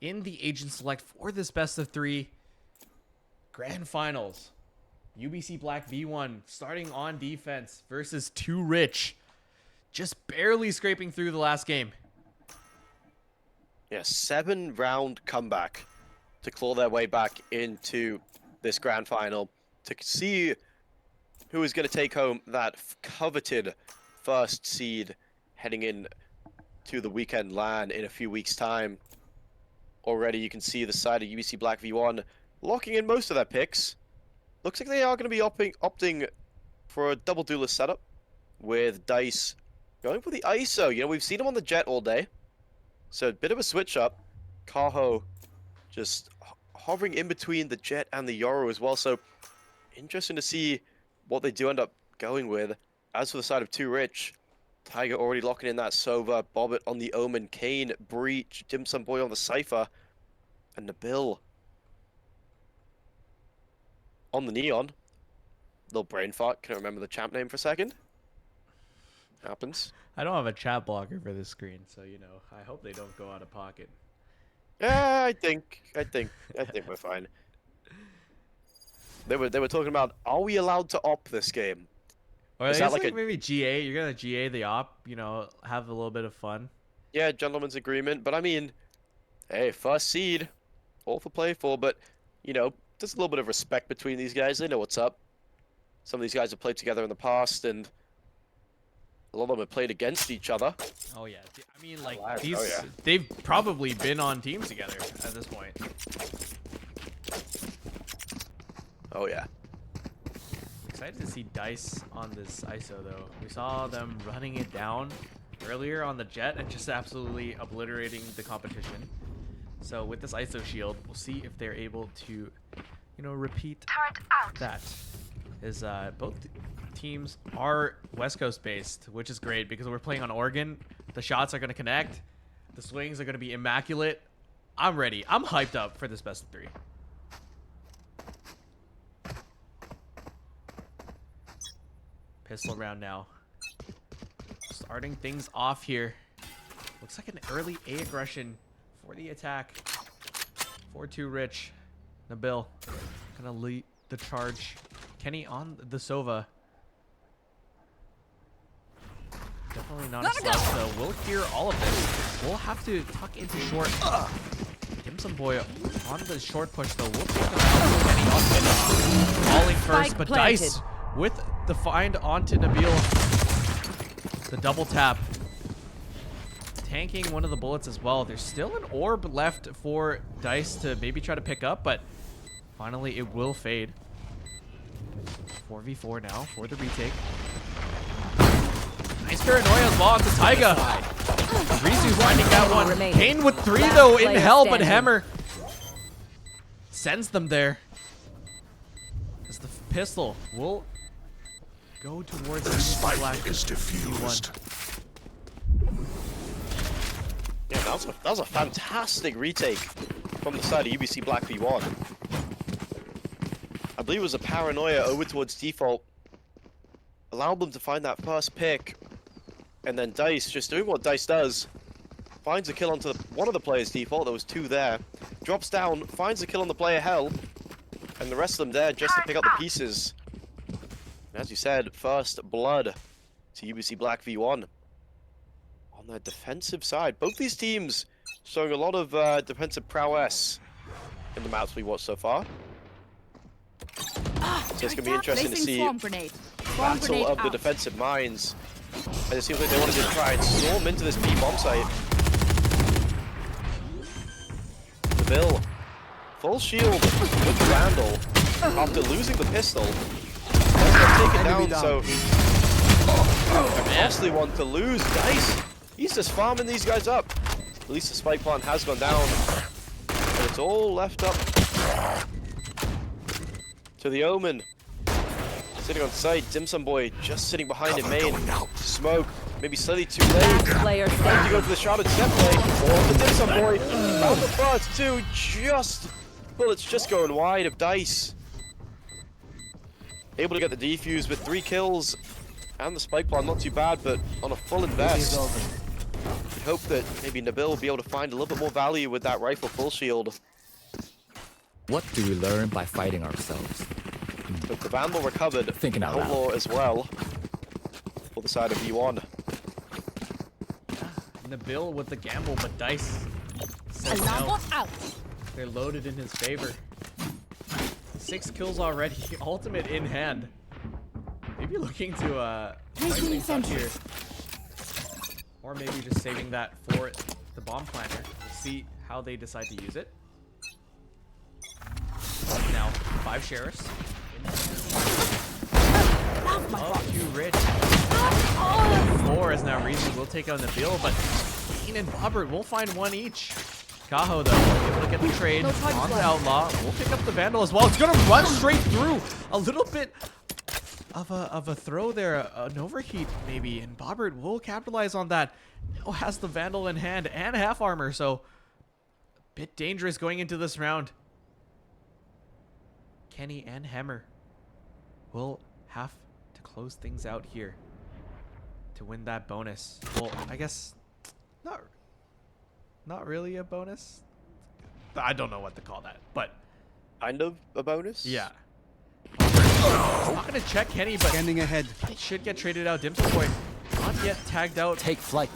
in the Agent Select for this best of 3 grand finals. UBC Black V1 starting on defense versus Too Rich. Just barely scraping through the last game. Yeah, 7-round comeback to claw their way back into this grand final to see who is going to take home that coveted first seed heading in to the weekend LAN in a few weeks' time. Already you can see the side of UBC Black V1 locking in most of their picks. Looks like they are going to be opting for a double duelist setup with Dice going for the ISO. You know, we've seen him on the Jet all day. So a bit of a switch up. Kaho just hovering in between the Jet and the Yoru as well. So interesting to see what they do end up going with. As for the side of Too Rich, Tiger already locking in that Sova, Bobbit on the Omen, Kane, Breach, Dim Sum Boy on the Cypher, and Nabil on the Neon. Little brain fart, can I remember the champ name for a second? Happens. I don't have a chat blocker for this screen, so you know, I hope they don't go out of pocket. Yeah, I think we're fine. They were talking about, are we allowed to op this game? Or Is it's that like like a- maybe GA, you're gonna GA the op, you know, have a little bit of fun. Yeah, gentleman's agreement, but I mean, hey, first seed, all for play for, but, you know, there's a little bit of respect between these guys. They know what's up. Some of these guys have played together in the past, and a lot of them have played against each other. Oh yeah, I mean like Oh, these, yeah. they've probably been on teams together at this point. Oh, yeah. Excited to see Dice on this ISO though. We saw them running it down earlier on the Jet and just absolutely obliterating the competition. So with this ISO shield, we'll see if they're able to, you know, repeat that. Is both teams are West Coast based, which is great because we're playing on Oregon. The shots are going to connect. The swings are going to be immaculate. I'm ready. I'm hyped up for this best of 3. Pistol round now. Starting things off here. Looks like an early A aggression for the attack. For Too Rich. Nabil gonna lead the charge. Kenny on the Sova. Definitely not a slug, so we'll hear all of this. We'll have to tuck into short. Dim Sum Boy on the short push though. We'll take him out. Kenny on finish. Falling first, Spike but planted. Dice with the find onto Nabil. The double tap. Tanking one of the bullets as well. There's still an orb left for Dice to maybe try to pick up, but finally it will fade. 4v4 now for the retake. Nice paranoia as well onto Taiga. Rizu finding that one. Remaining. Kane with 3 Last though in player hell, but standing. Hammer sends them there. As the pistol will go towards The the spike Black is diffused. Yeah, that was a fantastic retake from the side of UBC Black V1. I believe it was a paranoia over towards default. Allowed them to find that first pick. And then Dice, just doing what Dice does, finds a kill onto one of the players' default. There was 2 there. Drops down, finds a kill on the player hell. And the rest of them there just to pick up the pieces. And as you said, first blood to UBC Black V1. On their defensive side, both these teams showing a lot of defensive prowess in the maps we watched so far. So it's going to be interesting to see Grenade. battle of the defensive minds. And it seems like they wanted to try and storm into this B bomb site. Nabil, full shield with Randall after losing the pistol. They'll take it down, so a costly one to lose. Dice, he's just farming these guys up. At least the spike plant has gone down. And it's all left up to the Omen. Sitting on site, Dim Sum Boy just sitting behind in main. Smoke, maybe slightly too late. Last player Trying to standing. go for the shot at step play. Oh, the Dim Sum Boy found the first 2. Just bullets just going wide of Dice. Able to get the defuse with 3 kills. And the spike plant, not too bad, but on a full invest. hope that maybe Nabil will be able to find a little bit more value with that rifle full shield. What do we learn by fighting ourselves? But the Vandal recovered. Thinking out loud. Outlaw as well. For the side of V1. Nabil with the gamble, but Dice says Alarm no. bot out. They're loaded in his favor. 6 kills already, ultimate in hand. Maybe looking to spice things up here. Or maybe just saving that for the bomb planter. We'll see how they decide to use it. Now, 5 sheriffs. Oh, too rich. 4 is now Reason. We'll take out Nabil, but Keen and Bobbert will find 1 each. Kaho, though, able to get the trade on the Outlaw. We'll pick up the Vandal as well. It's going to run straight through. A little bit of a throw there, an overheat maybe, and Bobbert will capitalize on that. Now has the Vandal in hand and half armor, so a bit dangerous going into this round. Kenny and Hemmer will have to close things out here to win that bonus. Well, I guess not really a bonus. I don't know what to call that, but Kind of a bonus? yeah. He's not gonna check Kenny, but Scanning ahead. he should get traded out. Dimple Boy not yet tagged out. Take flight.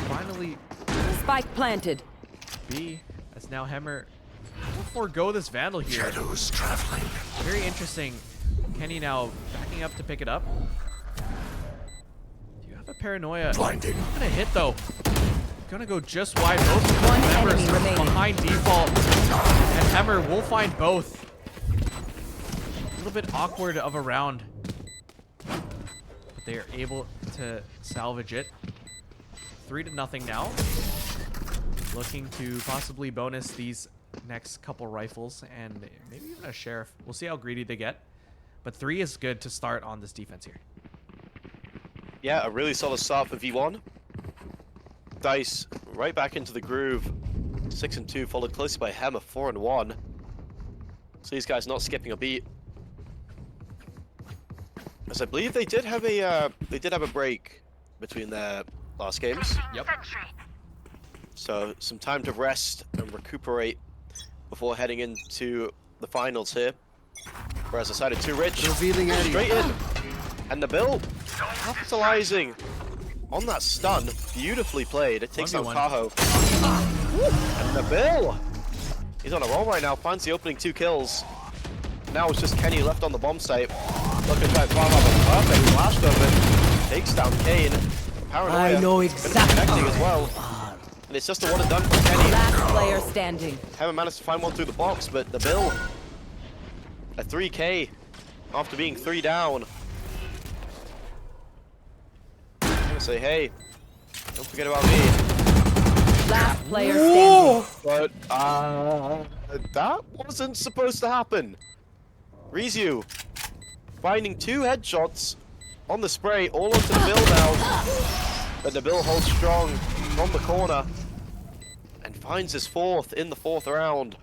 Finally, Spike planted. B as now Hemmer will forego this Vandal here. Shadows traveling. Very interesting. Kenny now backing up to pick it up. Do you have a paranoia? Blinding. Not gonna hit though. Gonna go just wide. Both One members enemy remaining. behind default, and Hemmer will find both. A little bit awkward of a round, but they are able to salvage it. 3-0 now. Looking to possibly bonus these next couple rifles and maybe even a sheriff. We'll see how greedy they get, but 3 is good to start on this defense here. Yeah, a really solid start for V1. Dice right back into the groove. 6 and 2, followed closely by Hemmer 4 and 1. So these guys not skipping a beat. As I believe they did have a break between their last games. Yep. So some time to rest and recuperate before heading into the finals here. Whereas the side of Too Rich Revealing area. straight in. And Nabil capitalizing on that stun. Beautifully played. It takes out 1v1. Kaho. And Nabil, he's on a roll right now. Finds the opening 2 kills. Now it's just Kenny left on the bomb site. Looking to try and farm up a perfect blast of it. Takes down Kane. Paranoia. I know Gonna be exactly. connecting as well. And it's just a one and done for Kenny. Last player standing. Haven't managed to find one through the box, but Nabil, a 3K after being 3 down. I'm gonna say, hey, don't forget about me. Last player standing. But that wasn't supposed to happen. Rizu finding 2 headshots on the spray, all onto Nabil now. But Nabil holds strong from the corner and finds his 4th in the 4th round.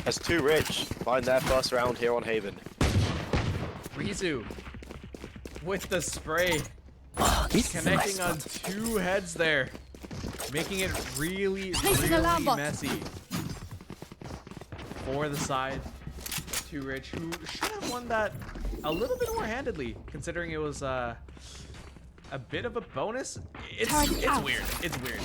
As Too Rich find their first round here on Haven. Rizu with the spray, This is my connecting on spot. 2 heads there, making it really, Placing really alarm bot. messy for the side of Too Rich, who should have won that a little bit more handedly, considering it was a bit of a bonus. It's out. weird. It's weird.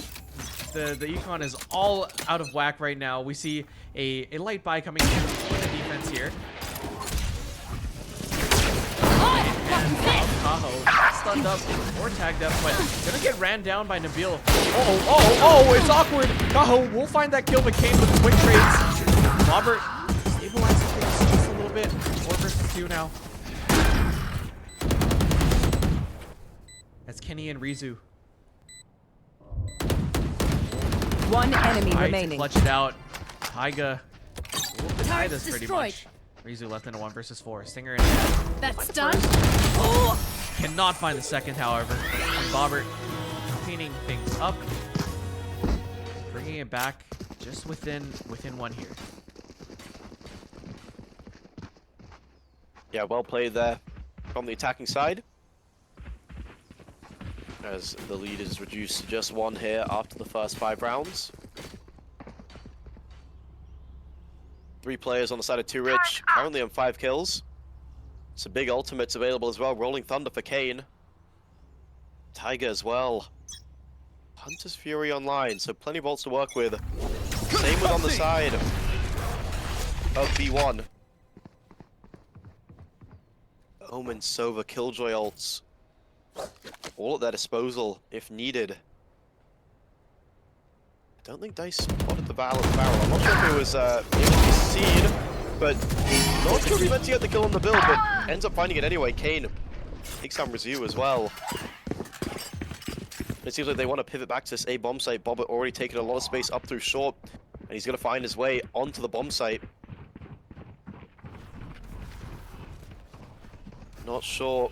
The econ is all out of whack right now. We see a light buy coming in for the defense here. Tahoe stunned up or tagged up, but gonna get ran down by Nabil. Oh, it's awkward. Tahoe will find that kill, but Kane with the quick trades. Robert stabilizing things just a little bit. 4 versus 2 now. That's Kenny and Rizu. One enemy Right, remaining. clutch it out. Taiga will deny Turret's this pretty destroyed. much. Rizu left in a 1 versus 4. Stinger in. That's done. Cannot find the second, however. And Bobbert cleaning things up, bringing it back just within 1 here. Yeah, well played there from the attacking side. as the lead is reduced to just 1 here after the first 5 rounds. 3 players on the side of 2 Rich, currently on 5 kills. Some big ultimates available as well. Rolling Thunder for Kane. Tiger as well. Hunter's Fury online, so plenty of ults to work with. Same with on the side of B1. Omen, Sova, Killjoy ults. All at their disposal if needed. I don't think Dice spotted the barrel. I'm not sure if it was able to be seen, but not sure if he meant to get the kill on the build, but ends up finding it anyway. Kane takes down Rizu as well. It seems like they want to pivot back to this A bomb site. Bobbert already taken a lot of space up through short, and he's going to find his way onto the bomb site. Not sure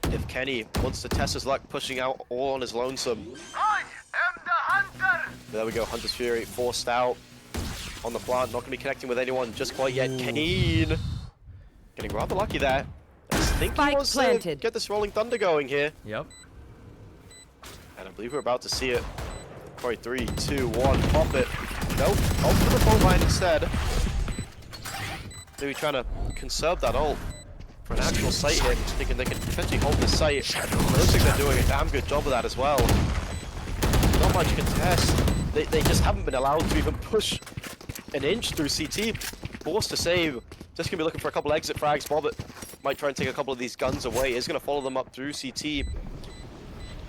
if Kenny wants to test his luck, pushing out all on his lonesome. There we go, Hunter's Fury forced out on the plant, not going to be connecting with anyone just quite yet. Kane getting rather lucky there. I think he wants to get this Rolling Thunder going here. Yep. And I believe we're about to see it. Probably 3, 2, 1, pop it. Nope, ult for the phone line instead. Maybe trying to conserve that ult for an actual site here, thinking they can potentially hold this site. It looks like they're doing a damn good job of that as well. Not much contest. They just haven't been allowed to even push an inch through CT. Forced to save. Just gonna be looking for a couple exit frags. Bobbert might try and take a couple of these guns away. Is gonna follow them up through CT.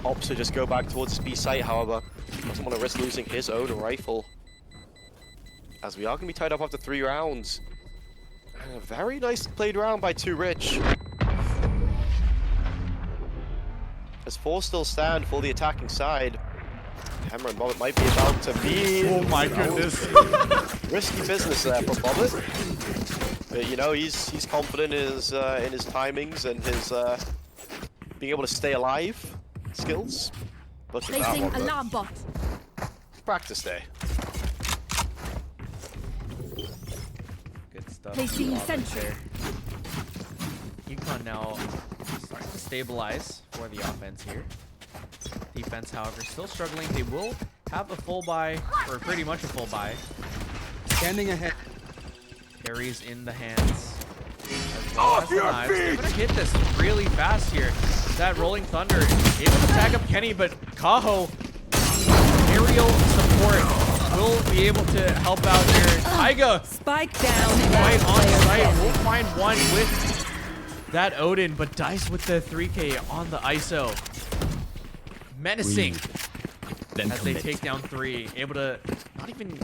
Opts to just go back towards B site, however. Doesn't want to risk losing his own rifle. As we are going to be tied up after 3 rounds. And a very nice played round by 2 Rich. As 4 still stand for the attacking side. Hammer and Bobbert might be about to be... Oh my goodness. Risky business there for Bobbert. But you know, he's confident in his timings and his being able to stay alive skills. Look at that Placing one, alarm bot. practice day. Good stuff. Placing sentry. There. Econ now starting to stabilize for the offense here. Defense, however, still struggling. They will have a full buy, or pretty much a full buy. Scanning ahead. Carries in the hands. As well as the knives. They're gonna hit this really fast here. That Rolling Thunder able to tag up Kenny, but Kaho, aerial support, will be able to help out here. Taiga Spike down. right last on player site. standing. We'll find one with that Odin, but Dice with the 3K on the ISO. Menacing Then as they commit. take down 3. Able to not even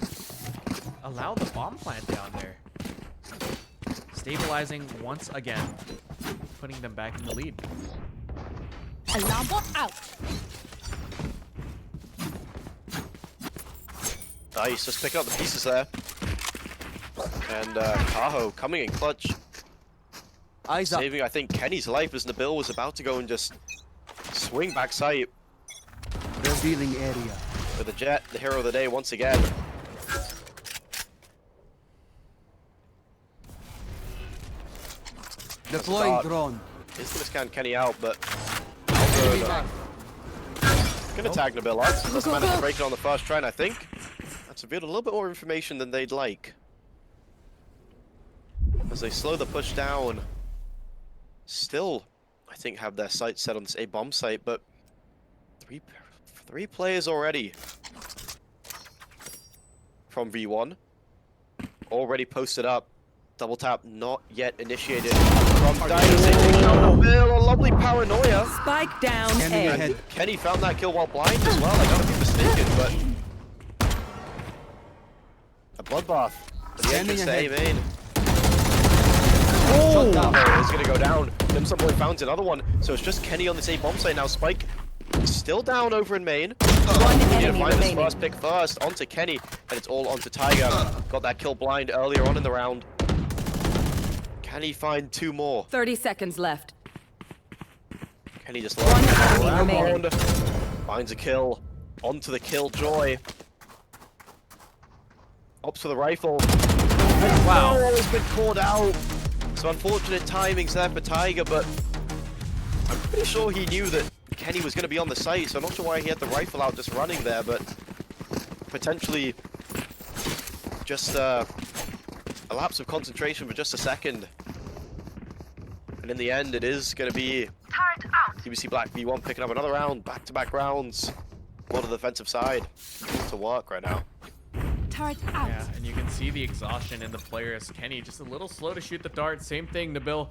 allow the bomb plant down there. Stabilizing once again, putting them back in the lead. Alarm bot out. Nice, just picking up the pieces there. And Kaho coming in clutch. Eyes up. Saving, I think, Kenny's life as Nabil was about to go and just swing back sight. Revealing area. For the Jet, the hero of the day once again. Deploying Start. drone. He's going to scan Kenny out, but also going to tag Nabil out. Doesn't manage to break it on the first try, and I think that's revealed a little bit more information than they'd like. As they slow the push down. Still, I think, have their sights set on this A bomb site, but three players already from V1 already posted up. Double tap not yet initiated from Dice. A lovely paranoia. Spike down Scanning A. ahead. Kenny found that kill while blind as well. I gotta be mistaken, but a bloodbath. But the Scanning entrance to A ahead. main. Oh, it's gonna go down. Nimsa Boy found another one, so it's just Kenny on this A bomb site now. Spike still down over in main. One Need to enemy find this remaining. first pick first onto Kenny, and it's all onto Tiger. Got that kill blind earlier on in the round. Can he find 2 more? 30 seconds left. Can he just One enemy around? remaining. Finds a kill. Onto the Killjoy. Opts for the rifle. Wow. Oh, it's been called out. So unfortunate timings there for Tiger, but I'm pretty sure he knew that Kenny was going to be on the site, so I'm not sure why he had the rifle out just running there, but potentially just a lapse of concentration for just a second. And in the end, it is going to be UBC Black V1 picking up another round, back-to-back rounds. On the defensive side to work right now. Turret out. Yeah, and you can see the exhaustion in the players. Kenny just a little slow to shoot the dart. Same thing, Nabil.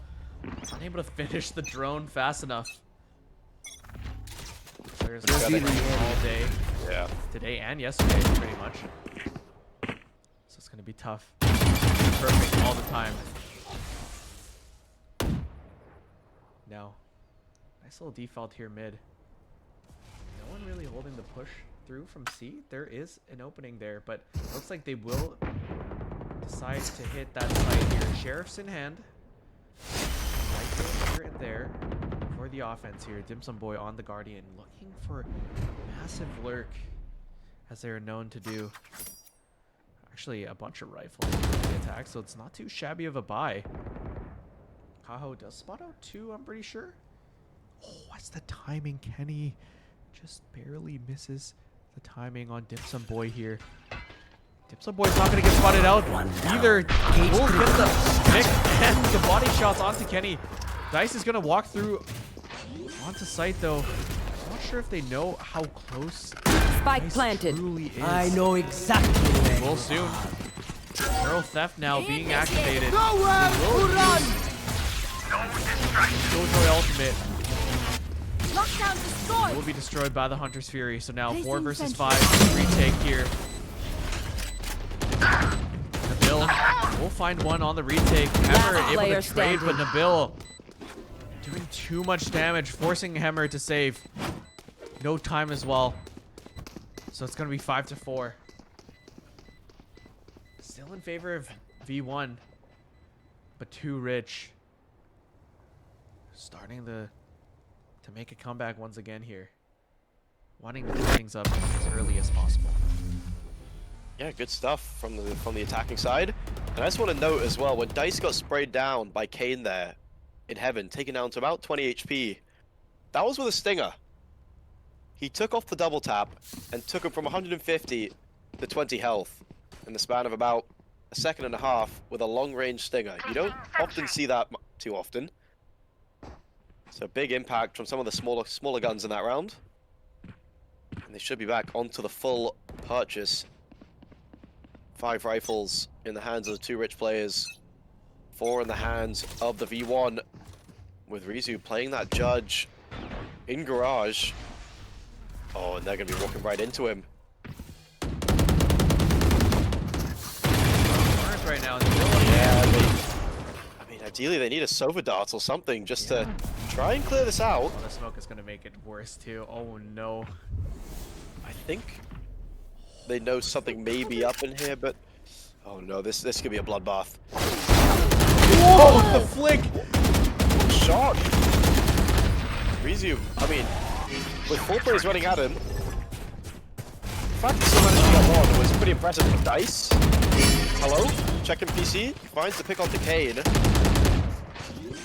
Unable to finish the drone fast enough. Players are Revealing all day. Yeah. Today and yesterday, pretty much. So it's gonna be tough. Perfect all the time. Now, nice little default here mid. No one really holding the push through from C. There is an opening there, but looks like they will decide to hit that site here. Sheriff's in hand. Rifle here and there for the offense here. Dim Sum Boy on the Guardian, looking for massive lurk, as they are known to do. Actually, a bunch of rifles for the attack, so it's not too shabby of a buy. Kaho does spot out too, I'm pretty sure. Oh, what's the timing? Kenny just barely misses the timing on Dim Sum Boy here. Dim Sum Boy's not going to get spotted out either. We'll get the pick and the body shots onto Kenny. Dice is going to walk through onto site though. I'm not sure if they know how close Spike Dice planted. truly is. I know exactly where. Will soon. Neural Theft now being activated. Killjoy ultimate Lockdown destroyed. will be destroyed by the Hunter's Fury. So now 4 Placing versus sentry. 5 retake here. Nabil will find one on the retake. Hammer able player to trade, but standing. Nabil doing too much damage, forcing Hammer to save. No time as well. So it's going to be 5-4. Still in favor of V1, but too rich. Starting to make a comeback once again here. Wanting to pick things up as early as possible. Yeah, good stuff from the attacking side. And I just want to note as well, when Dice got sprayed down by Kane there in Heaven, taken down to about 20 HP, that was with a stinger. He took off the double tap and took him from 150 to 20 health in the span of about a second and a half with a long-range stinger. You don't often see that too often. So big impact from some of the smaller guns in that round. And they should be back onto the full purchase. 5 rifles in the hands of the 2 rich players. 4 in the hands of the V1. With Rizu playing that judge in garage. Oh, and they're going to be walking right into him. Right now, Yeah, I mean, ideally they need a Sova Dart or something just to try and clear this out. Oh, the smoke is going to make it worse too. Oh no. I think they know something may be up in here, but oh no, this could be a bloodbath. Whoa, the flick! Shot! Rizu, I mean, with 4 players running at him, the fact he still managed to get one was pretty impressive with Dice. Hello? Checking PC, finds the pick on Kane.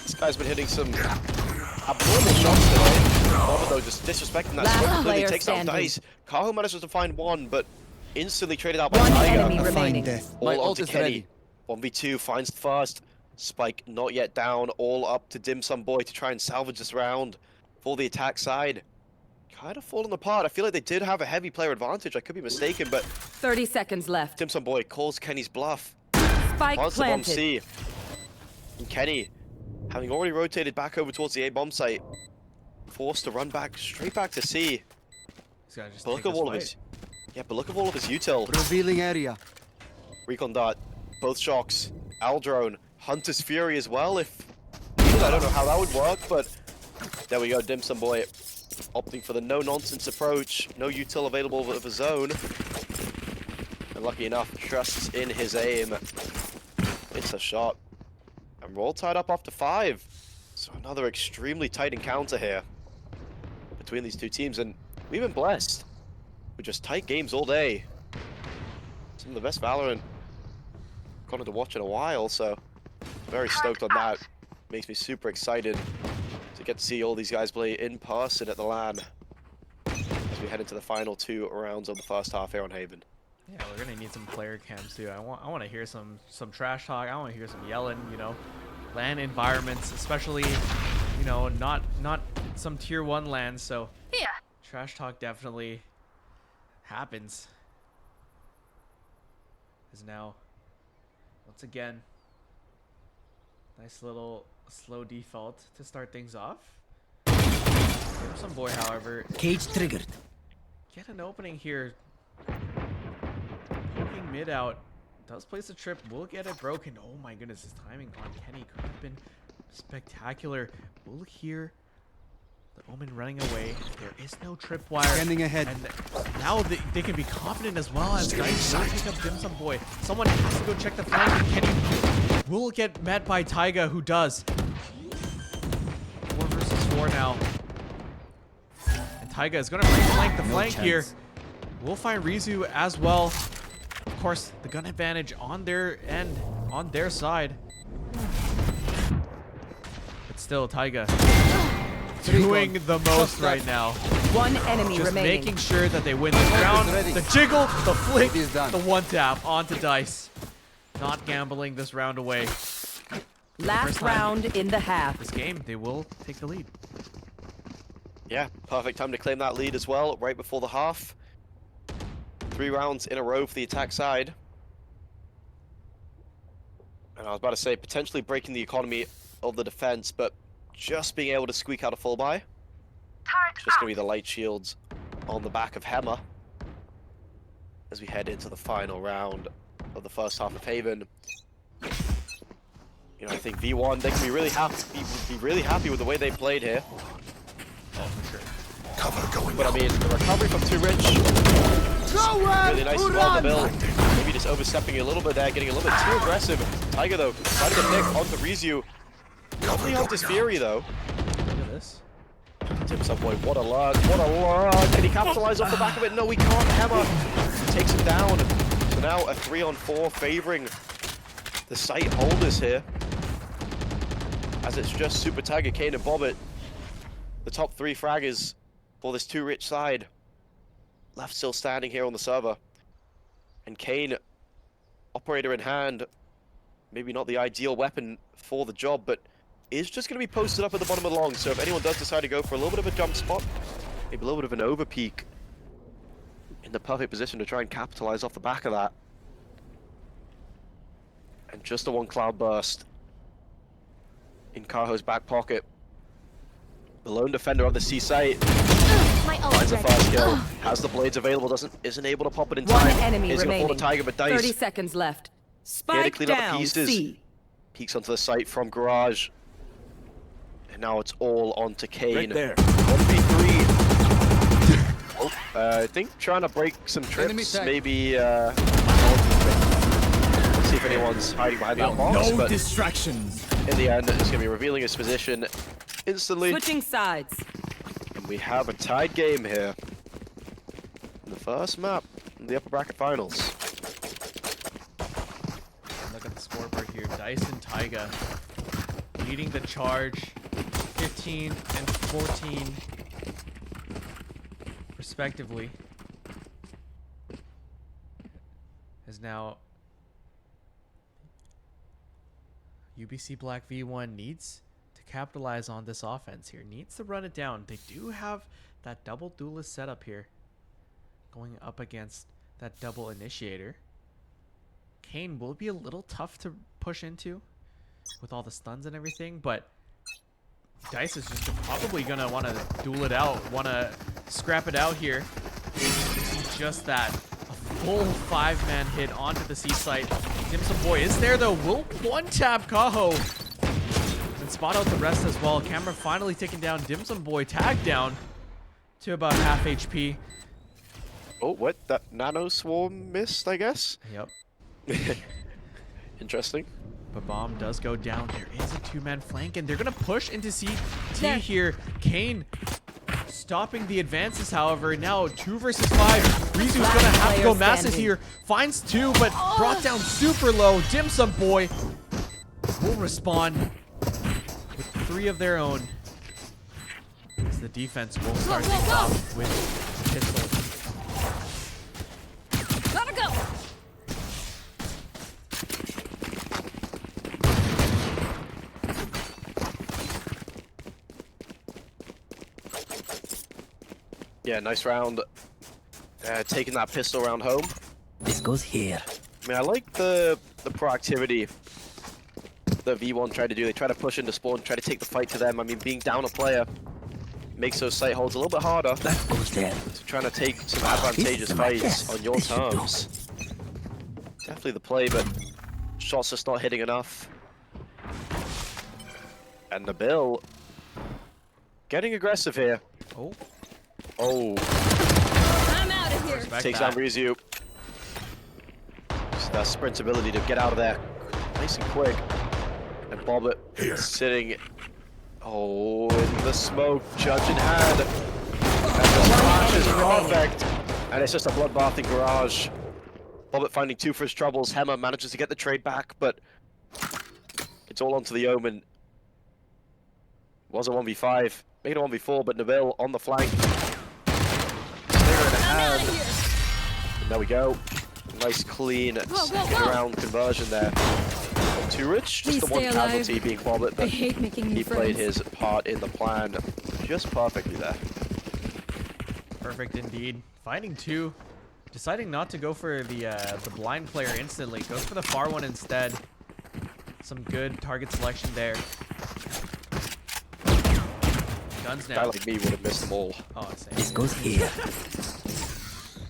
This guy's been hitting some abnormal shots today. Robert though just disrespecting that Last smoke, completely player takes out standing. Dice. Kaho manages to find one, but instantly traded out by One Tiger. enemy remaining. death. All My onto ult is Kenny. ready. 1v2 finds the first. Spike not yet down. All up to Dim Sum Boy to try and salvage this round for the attack side. Kind of falling apart. I feel like they did have a heavy player advantage. I could be mistaken, but 30 seconds left. Dim Sum Boy calls Kenny's bluff. Spike Plants the bomb planted. C. And Kenny, having already rotated back over towards the A bomb site, forced to run back straight back to C. He's gotta just But take look at this all of fight. his, but look at all of his util. Revealing area. Recon Dart, both shocks, Aldrone, Hunter's Fury as well. If needed, I don't know how that would work, but there we go. Dim Sum Boy opting for the no-nonsense approach. No util available with the zone. And lucky enough, trusts in his aim. It's a shot. And we're all tied up after 5. So another extremely tight encounter here between these 2 teams. And we've been blessed with just tight games all day. Some of the best Valorant I've gotten to watch in a while, so very stoked on that. Makes me super excited to get to see all these guys play in person at the LAN as we head into the final 2 rounds of the first half here on Haven. Yeah, we're gonna need some player cams too. I want to hear some trash talk. I want to hear some yelling. You know, LAN environments, especially, you know, not some tier 1 LANs. So Yeah. trash talk definitely happens. Is now once again nice little slow default to start things off. Some boy, however, Cage triggered. get an opening here. Poking mid out. Does place a trip. Will get it broken. Oh my goodness, his timing on Kenny could have been spectacular. Will hear the Omen running away. There is no tripwire. Standing ahead. And now they can be confident as well as Dice will pick up Dim Sum Boy. Someone has to go check the flank. And Kenny will get met by Taiga, who does. 4 versus 4 now. And Taiga is going to reflank the flank here. We'll find Rizu as well. Of course, the gun advantage on their end, on their side. But still, Taiga doing the most right now. One enemy Just remaining. making sure that they win this round. ready. The jiggle, the flick, It is done. the one tap onto Dice. Not gambling this round away. Last First time. round in the half. This game, they will take the lead. Yeah, perfect time to claim that lead as well, right before the half. 3 rounds in a row for the attack side. And I was about to say, potentially breaking the economy of the defense, but just being able to squeak out a full buy. It's just going to be the light shields on the back of Hemmer as we head into the final round of the first half of Haven. You know, I think V1, they can be really happy with the way they played here. Oh, for sure. Cover going But I out. mean, the recovery from Too Rich, really nice as well, the build. Maybe just overstepping a little bit there, getting a little bit too aggressive. Tiger, though, trying to get pick onto Rizu. Lovely on this Fury, though. Look at this. Dim Sum Boy, what a lurk, what a lurk. Can he capitalize off the back of it? No, he can't. Hammer he takes him down. So now a 3-on-4 favoring the site holders here. As it's just Super Tiger, Kane, and Bobbit. The top 3 fraggers for this Too Rich side. Left still standing here on the server. And Kane, operator in hand, maybe not the ideal weapon for the job, but is just going to be posted up at the bottom of the long. So if anyone does decide to go for a little bit of a jump spot, maybe a little bit of an over peak, in the perfect position to try and capitalize off the back of that. And just a 1 cloud burst in Kaho's back pocket. The lone defender of the C site My ult finds the ready. first kill, has the blades available, isn't able to pop it in One time. enemy Is gonna fall remaining. to Tiger, but Dice 30 seconds left. here to Spike clean up the down. pieces. C. Peeks onto the site from Garage. And now it's all onto Kane. Right there. 1v3. Oh, I think trying to break some Enemy trips, tag. maybe see if anyone's hiding behind that box, No but distractions. in the end, it's going to be revealing his position instantly. Switching sides. And we have a tied game here. In the first map in the upper bracket finals. Look at the scoreboard here. Dice and Taiga leading the charge. 15 and 14 respectively. Is now UBC Black V1 needs to capitalize on this offense here. Needs to run it down. They do have that double duelist setup here. Going up against that double initiator. Kane will be a little tough to push into with all the stuns and everything, but Dice is just probably going to want to duel it out, want to scrap it out here. Just that. A full 5-man hit onto the C site. Dim Sum Boy is there though. Will one-tap Kaho and spot out the rest as well. Camera finally taking down Dim Sum Boy, tagged down to about half HP. Oh, what? That nano swarm missed, I guess? Yep. Interesting. But bomb does go down. There is a 2-man flank, and they're going to push into CT There. here. Kane stopping the advances, however. Now 2 versus 5. Rizu's going to have to go player masses standing. here. Finds 2, but brought down super low. Dim Sum Boy will respond with 3 of their own. defense will start things off with pistols. Gotta go. Yeah, nice round. Taking that pistol round home. This goes here. I mean, I like the proactivity that V1 tried to do. They try to push into spawn, try to take the fight to them. I mean, being down a player makes those sight holds a little bit harder. That goes there. So trying to take some advantageous fights on your terms. Definitely the play, but shots just not hitting enough. And Nabil getting aggressive here. Oh, Oh, I'm out of here. respect takes that. down Rizu. Just that sprint ability to get out of there nice and quick. And Bobbit Here. sitting, oh, in the smoke, judge in hand. And the flash is perfect. And it's just a bloodbath in garage. Bobbit finding two for his troubles. Hemmer manages to get the trade back, but it's all onto the Omen. Was a 1v5, making a 1v4, but Nabil on the flank. I'm out of here. And there we go. Nice clean second round conversion there. Not too rich, just Please the one stay alive. casualty being Bobbit, I but hate making new he played friends. his part in the plan just perfectly there. Perfect indeed. Finding two, deciding not to go for the blind player instantly. Goes for the far one instead. Some good target selection there. Guns A guy now. like me would have missed them all. Oh, insane. This goes here.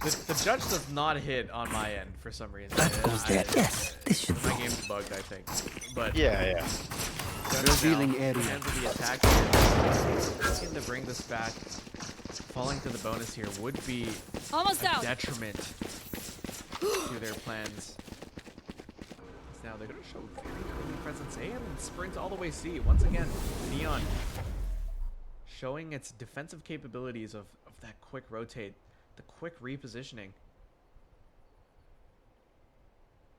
The judge does not hit on my end for some reason. That goes there. Yes, this should My go. game's bugged, I think. But Yeah. guns Revealing now. area. Hands of the attack here. Looking to bring this back. Falling to the bonus here would be Almost a out. detriment to their plans. Now they're going to show very early presence A and sprint all the way C. Once again, Neon showing its defensive capabilities of that quick rotate, the quick repositioning.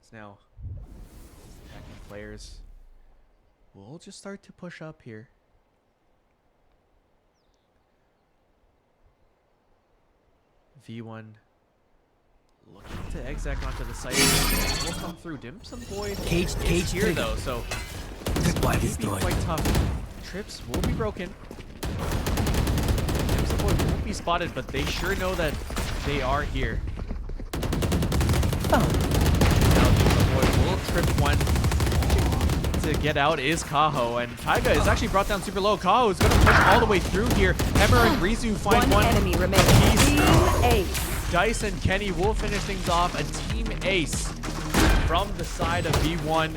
It's now attacking players. We'll just start to push up here. V1 looking to exec onto the site. Will come through. Dimsum Void Cage is here trigger. though, so Goodbye, may be destroyed. quite tough. Trips will be broken. Dimsum Void won't be spotted, but they sure know that they are here. Now Dimsum Void will trip one. To get out is Kaho, and Taiga is actually brought down super low. Kaho is going to push all the way through here. Hemmer and Rizu find One one. enemy remaining. He's- Team ace. Dice and Kenny will finish things off. A team ace from the side of V1.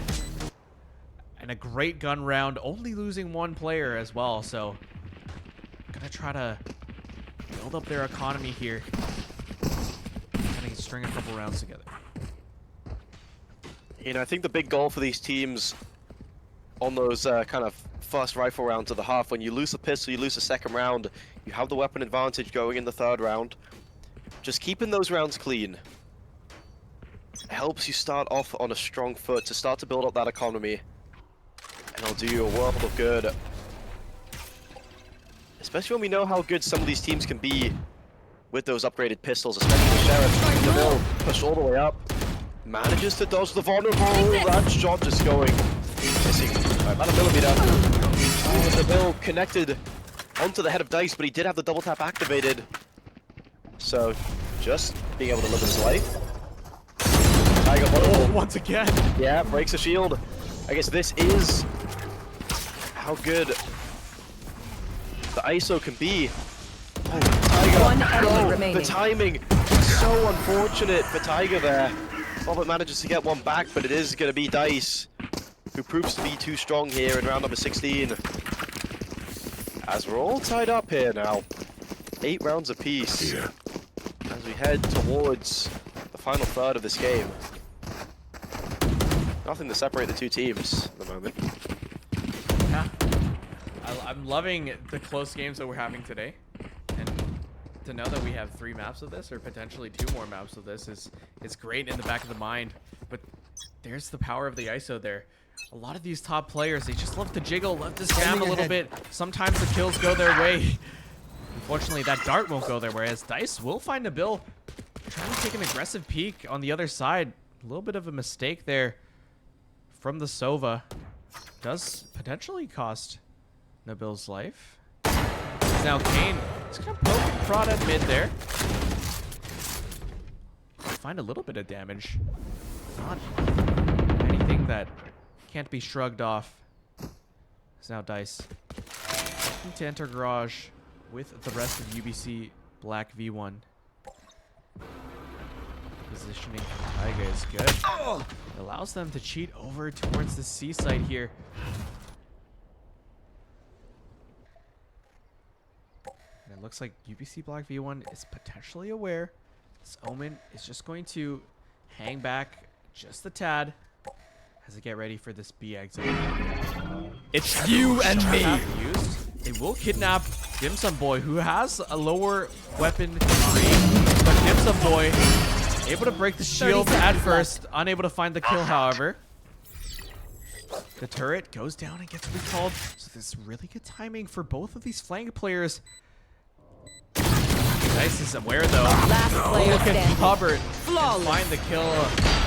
And a great gun round, only losing one player as well. So, gonna try to build up their economy here. Kind of string a couple rounds together. You know, I think the big goal for these teams on those kind of first rifle rounds of the half, when you lose a pistol, you lose a second round, you have the weapon advantage going in the third round. Just keeping those rounds clean helps you start off on a strong foot to start to build up that economy. And it'll do you a world of good. Especially when we know how good some of these teams can be with those upgraded pistols, especially the Sheriff. Nabil pushed all the way up. Manages to dodge the vulnerable. That shot just going missing by about a millimeter. Oh, Nabil connected onto the head of Dice, but he did have the double tap activated. So just being able to live his life. Tiger vulnerable. Once again. Yeah, breaks the shield. I guess this is how good the ISO can be. Oh, Tiger. One enemy Oh, remaining. the timing. So unfortunate for Tiger there. Bobbit manages to get one back, but it is going to be Dice, who proves to be too strong here in round number 16. As we're all tied up here now. 8 rounds apiece. Here. As we head towards the final third of this game. Nothing to separate the two teams at the moment. Yeah. I'm loving the close games that we're having today. And to know that we have 3 maps of this, or potentially 2 more maps of this, is great in the back of the mind. But there's the power of the ISO there. A lot of these top players, they just love to jiggle, love to spam a little bit. Sometimes the kills go their way. Unfortunately, that dart won't go there, whereas Dice will find Nabil trying to take an aggressive peek on the other side. A little bit of a mistake there from the Sova. Does potentially cost Nabil's life. Now Kane is going to poke and prod at mid there. Find a little bit of damage. Not anything that can't be shrugged off. It's now Dice looking to enter garage with the rest of UBC Black V1. Positioning from Taiga is good. It allows them to cheat over towards the C site here. And it looks like UBC Black V1 is potentially aware. This Omen is just going to hang back just a tad as they get ready for this B exit. It's you and me. They will kidnap Dim Sum Boy, who has a lower weapon range, but Dim Sum Boy able to break the shield at first, unable to find the kill, however. The turret goes down and gets recalled, so this is really good timing for both of these flank players. Dice is aware though. Last player Look at standing. Hubbard. Flawless. Find the kill.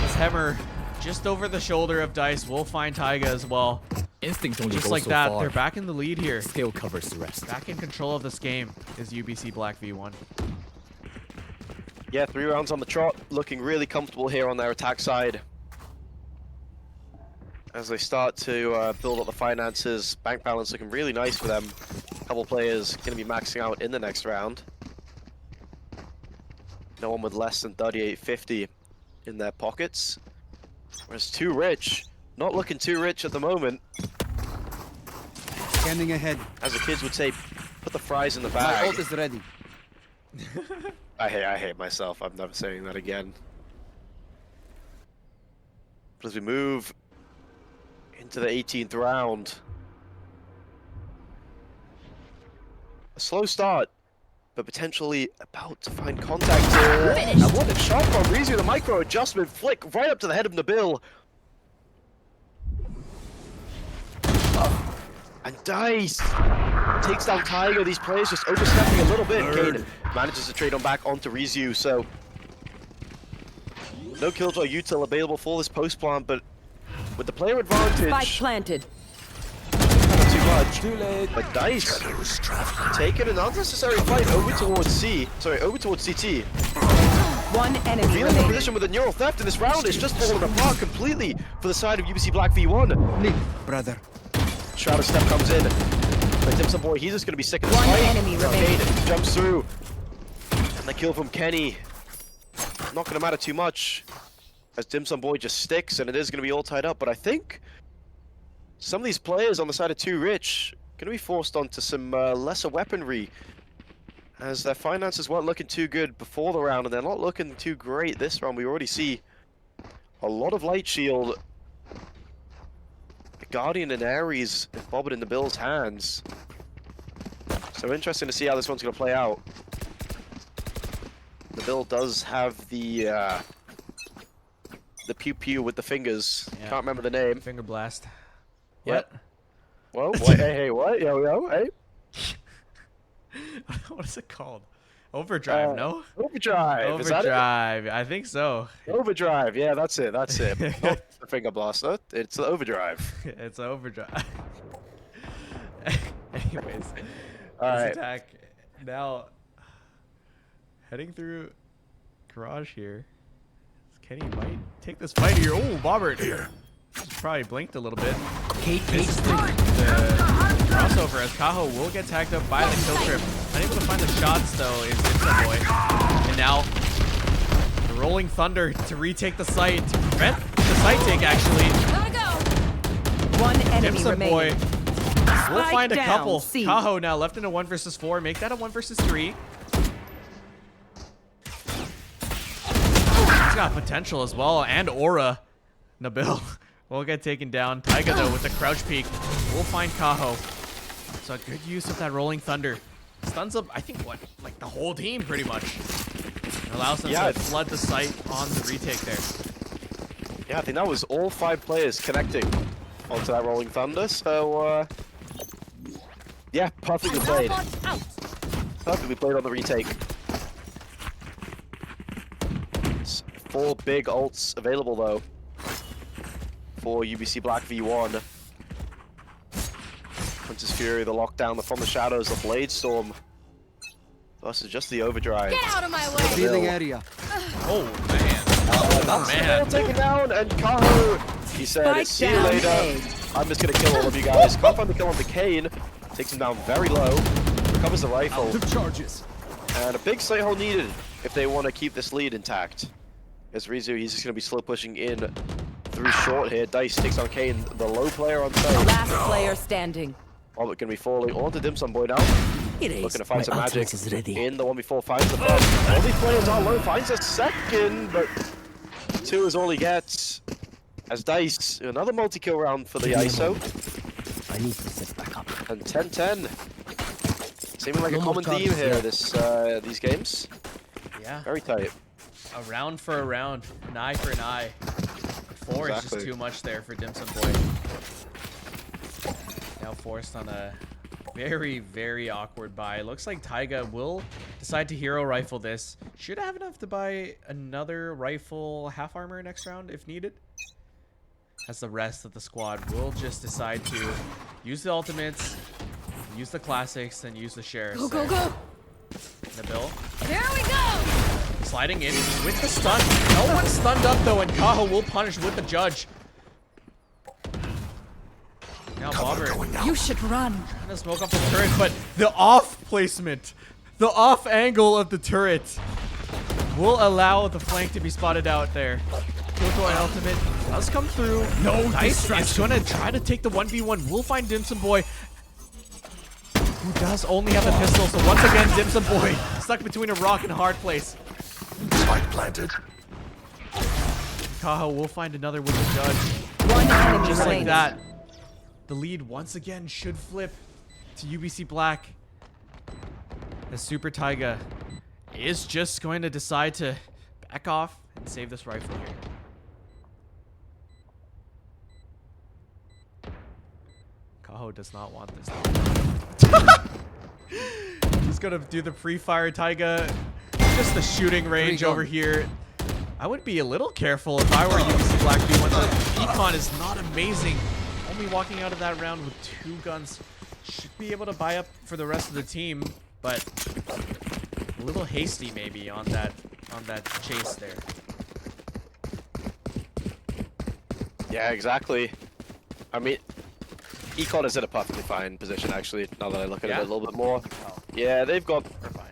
This hammer just over the shoulder of Dice will find Taiga as well. Instincts only Just go like so that, far. they're back in the lead here. Skill covers the rest. Back in control of this game is UBC Black V1. Yeah, 3 rounds on the trot, looking really comfortable here on their attack side. As they start to build up the finances, bank balance looking really nice for them. A couple players going to be maxing out in the next round. No one with less than 3850 in their pockets. Whereas too rich, not looking too rich at the moment. Scanning ahead. As the kids would say, put the fries in the My bag. ult is ready. I hate myself. I'm never saying that again. But as we move into the 18th round, a slow start, but potentially about to find contact here. And what a shot from Rizzi, the micro adjustment flick right up to the head of Nabil. And Dice takes down Tiger. These players just overstepping a little bit. Kane manages to trade on back onto Rizzi, so no killjoy util available for this post plant, but with the player Spike advantage, planted. not too much. Too late. But Dice Shadows traveling. taking an unnecessary fight over towards over towards CT. One enemy Feeling the remaining. position with a neural theft in this round is just falling apart completely for the side of UBC Black V1. Nick, brother. Shadow Step comes in. But Dim Sum Boy, he's just going to be sick of this One fight. enemy remaining. Cade jumps through. And the kill from Kenny. Not going to matter too much. As Dim Sum Boy just sticks, and it is going to be all tied up. But I think some of these players on the side of Too Rich going to be forced onto some lesser weaponry. As their finances weren't looking too good before the round, and they're not looking too great this round. We already see a lot of Light Shield. Guardian and Ares bobbing in the Bill's hands. So interesting to see how this one's going to play out. The Bill does have the pew pew with the fingers. Yeah. Can't remember the name. Finger blast. Yep. Whoa, wait, hey, what? Yo, hey. What is it called? Overdrive, no? Overdrive. Is that it? Overdrive. I think so. Overdrive. Yeah, that's it. That's it. Not the finger blaster. It's the overdrive. It's overdrive. Anyways, All this right. attack now heading through garage here. Kenny might take this fight here. Oh, Bobbert here. Probably blinked a little bit. Misses the crossover as Kaho will get tagged up by the kill trip. Unable to find the shots though is Dim Sum Boy. And now the Rolling Thunder to retake the site, to prevent the site take actually. One Dim enemy Sum Boy remaining. will find a down, couple. C. Kaho now left in a 1 versus 4. Make that a 1 versus 3. He's got potential as well, and aura. Nabil will get taken down. Taiga though with the crouch peek will find Kaho. So a good use of that Rolling Thunder. Stuns up, I think, what, like the whole team pretty much. It allows them to flood the site on the retake there. Yeah, I think that was all 5 players connecting onto that Rolling Thunder. So, yeah, perfectly played. Perfectly played on the retake. 4 big ults available though for UBC Black V1. Hunter's Fury, the lockdown, the From the Shadows, the Blade Storm versus just the Overdrive. Get out of my way! Revealing area. Oh man. That's man. taken down, and Kaho, he said, Spike see you down later. A. I'm just gonna kill all of you guys. Can't find the kill on the Kane. Takes him down very low. Recovers the rifle. Out of charges. And a big sight hole needed if they want to keep this lead intact. As Rizu, he's just gonna be slow pushing in through short here. Dice takes on Kane, the low player on site. Last player standing. Orbit gonna be falling onto Dim Sum Boy now. Looking to find some magic in the 1v4, finds the first. All these players are low, finds a second, but 2 is all he gets. As Dice, another multi-kill round for the ISO. I need to set back up. And 10-10. Seeming like a No more common theme charges, here, yeah. these games. Yeah. Very tight. A round for a round, an eye for an eye. 4 is just Exactly. too much there for Dim Sum Boy. Now forced on a very, very awkward buy. Looks like Taiga will decide to hero rifle this. Should have enough to buy another rifle half armor next round if needed. As the rest of the squad will just decide to use the ultimates, use the classics, then use the shares. Go, go, go! Nabil There we go! sliding in with the stun. No one's stunned up though, and Kaho will punish with the judge. Now Cover Bobber going out. You should run. trying to smoke off the turret, but the off placement, the off angle of the turret will allow the flank to be spotted out there. Killjoy ultimate does come through. No, Dice is going to try to take the 1v1. We'll find Dim Sum Boy, who does only have the pistol. So once again, Dim Sum Boy stuck between a rock and a hard place. Spike planted. Kaho will find another with the judge. One enemy Just like remaining. that, the lead once again should flip to UBC Black. As Super Taiga is just going to decide to back off and save this rifle here. Kaho does not want this. Just gonna do the pre-fire Taiga. Just the shooting range over here. I would be a little careful if I were UBC Black V1. The econ is not amazing. Only walking out of that round with 2 guns. Should be able to buy up for the rest of the team, but a little hasty maybe on that chase there. Yeah, exactly. I mean, Econ is in a perfectly fine position actually, now that I look at it a little bit more. Yeah, they've got We're fine.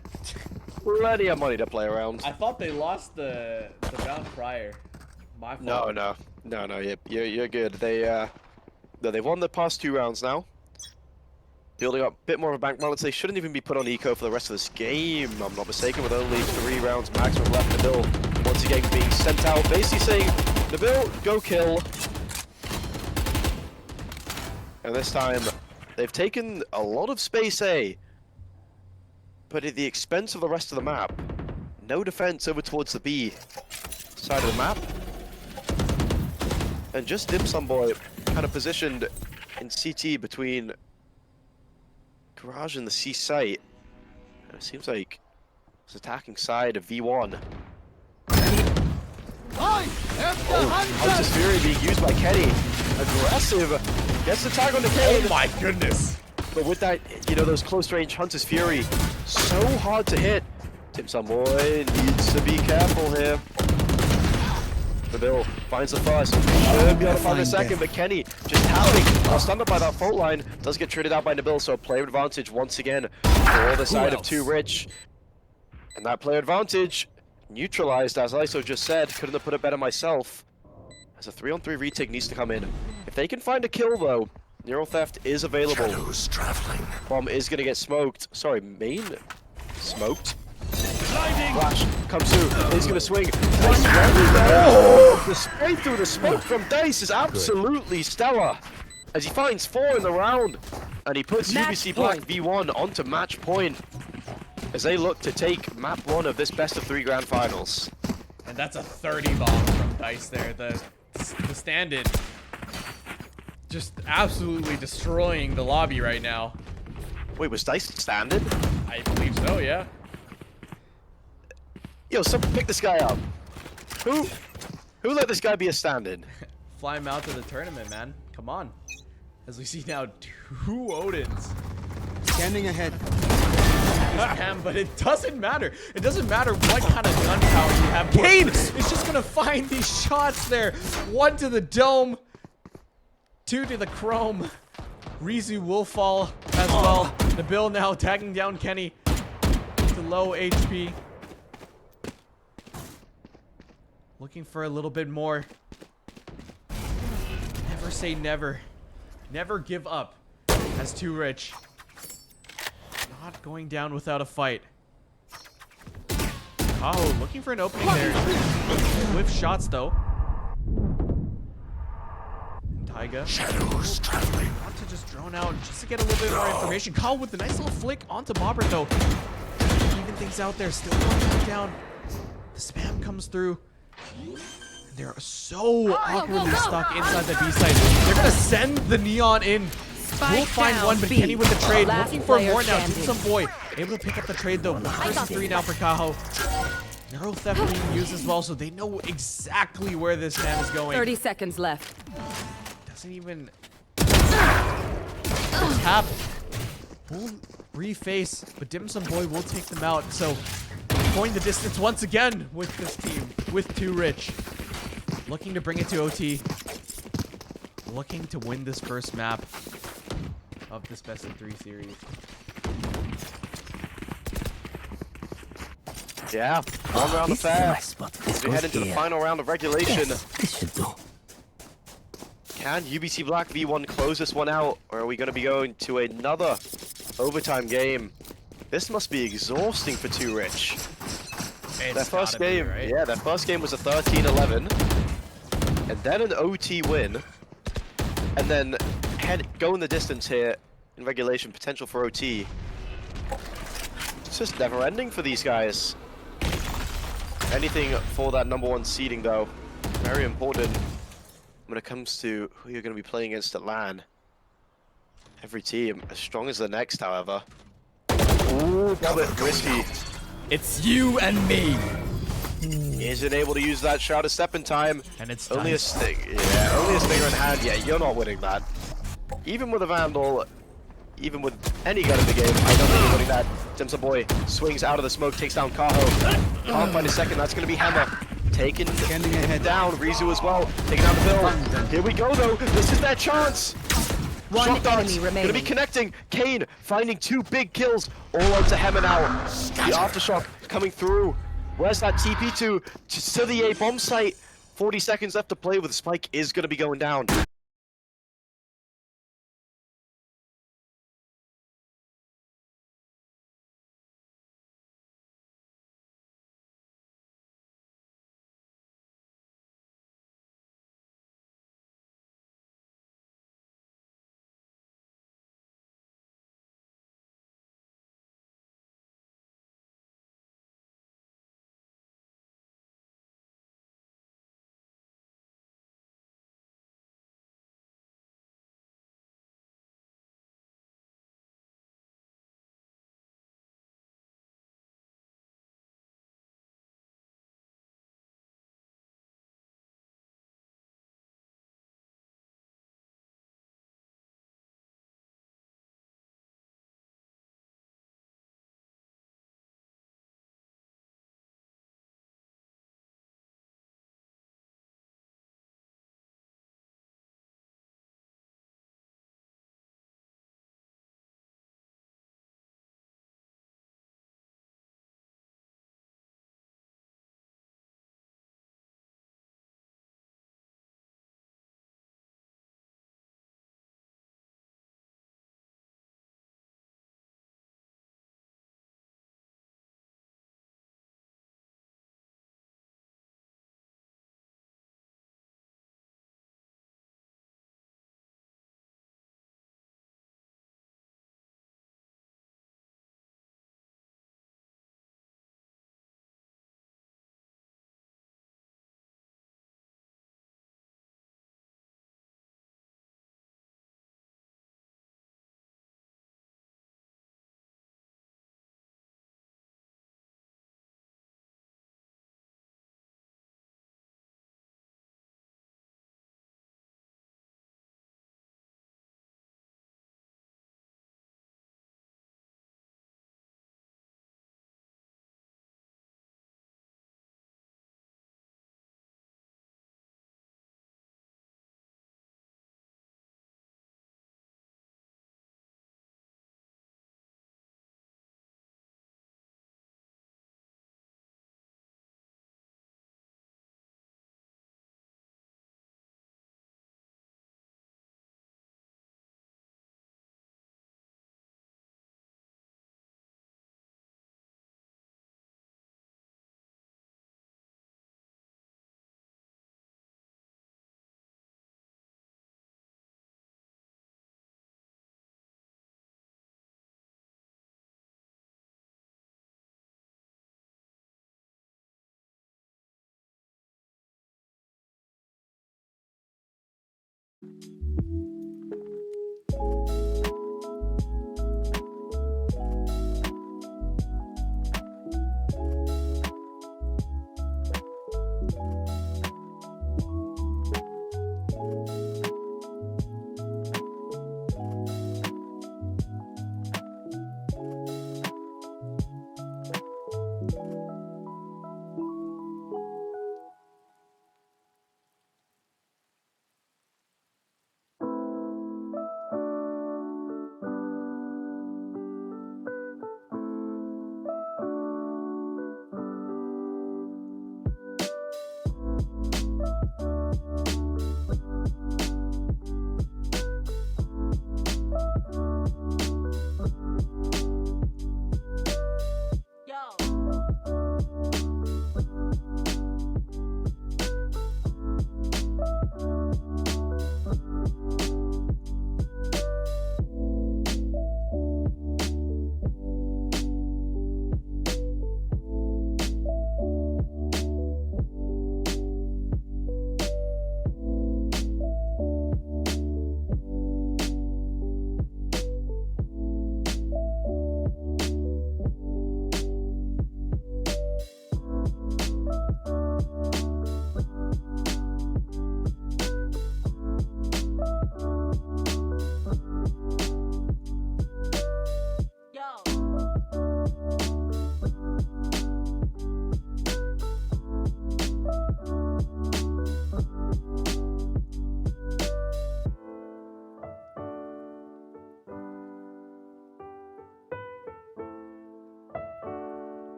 plenty of money to play around. I thought they lost the round prior. My fault. No, you're good. They've won the past 2 rounds now. Building up a bit more of a bank balance. They shouldn't even be put on eco for the rest of this game, I'm not mistaken, with only 3 rounds maximum left. Nabil once again being sent out, basically saying, Nabil, go kill. And this time, they've taken a lot of space A, but at the expense of the rest of the map. No defense over towards the B side of the map. And just Dim Sum Boy kind of positioned in CT between Garage and the C site. And it seems like it's attacking side of V1. Hunter's Fury being used by Kenny. Aggressive. Gets the tag on the Kane. Oh my goodness. But with that, you know, those close range Hunter's Fury, so hard to hit. Dim Sum Boy needs to be careful here. Nabil finds the first. Should be able to find the second, but Kenny just tapping. While stunned up by that fault line, does get traded out by Nabil, so a player advantage once again for the side of 2 Rich. And that player advantage neutralized, as ISO just said. Couldn't have put it better myself. As a 3-on-3 retake needs to come in. If they can find a kill though, Neural Theft is available. Shadows traveling. Bomb is gonna get smoked. Sorry, main smoked. Flash comes through. He's gonna swing. Dice the spray through the smoke from Dice is absolutely stellar. As he finds 4 in the round, and he puts UBC Black V1 onto match point as they look to take map 1 of this best of 3 grand finals. And that's a 30 bomb from Dice there. The stand-in just absolutely destroying the lobby right now. Wait, was Dice standing? I believe so, yeah. Yo, someone pick this guy up. Who let this guy be a stand-in? Fly him out to the tournament, man. Come on. As we see now, 2 Odins. Scanning ahead. Spam, but it doesn't matter. It doesn't matter what kind of gunpowder you have. Kane is just gonna find these shots there. 1 to the dome, 2 to the chrome. Rizu will fall as well. Nabil now tagging down Kenny to low HP. Looking for a little bit more. Never say never. Never give up as Too Rich. Not going down without a fight. Oh, looking for an opening there. With shots though. And Taiga. Shadows traveling. Want to just drone out just to get a little bit more information. Kyle with a nice little flick onto Bobber though. Even things out there. Still going back down. The spam comes through. They're so awkwardly stuck inside the B site. They're gonna send the neon in. We'll find one, but Kenny with the trade. Last Looking for player more now. standing. Some boy able to pick up the trade though. 1 versus 3 now for Kaho. Neural theft being used as well, so they know exactly where this man is going. 30 seconds left. Doesn't even tap. Will reface, but Dim Sum Boy will take them out. So going the distance once again with this team, with Too Rich. Looking to bring it to OT. Looking to win this first map of this best of 3 series. Yeah, one round This of is my fair. spot. This As we goes head into the here. final round of regulation. Yes, this should do. Can UBC Black V1 close this one out, or are we going to be going to another overtime game? This must be exhausting for Too Rich. Their first game, right? yeah, their first game was a 13-11, and then an OT win, and then going the distance here in regulation, potential for OT. It's just never ending for these guys. Anything for that #1 seeding though, very important when it comes to who you're going to be playing against at LAN. Every team as strong as the next, however. Ooh, Robert, risky. It's you and me. Isn't able to use that Shroud of Step in time. And it's Only done. a sting. Yeah, only a stinger in hand. Yeah, you're not winning that. Even with a Vandal, even with any gun in the game, I don't think you're winning that. Dimsa Boy swings out of the smoke, takes down Kaho. Can't find a second. That's going to be Hammer. Taking Scanning ahead. down. Rizu as well. Taking down the bill. Here we go, though. This is their chance. One Shot darts, enemy gonna remaining. be connecting. Kane finding 2 big kills all onto Hammer now. The aftershock coming through. Where's that TP to? Just to the A bomb site. 40 seconds left to play with Spike is gonna be going down.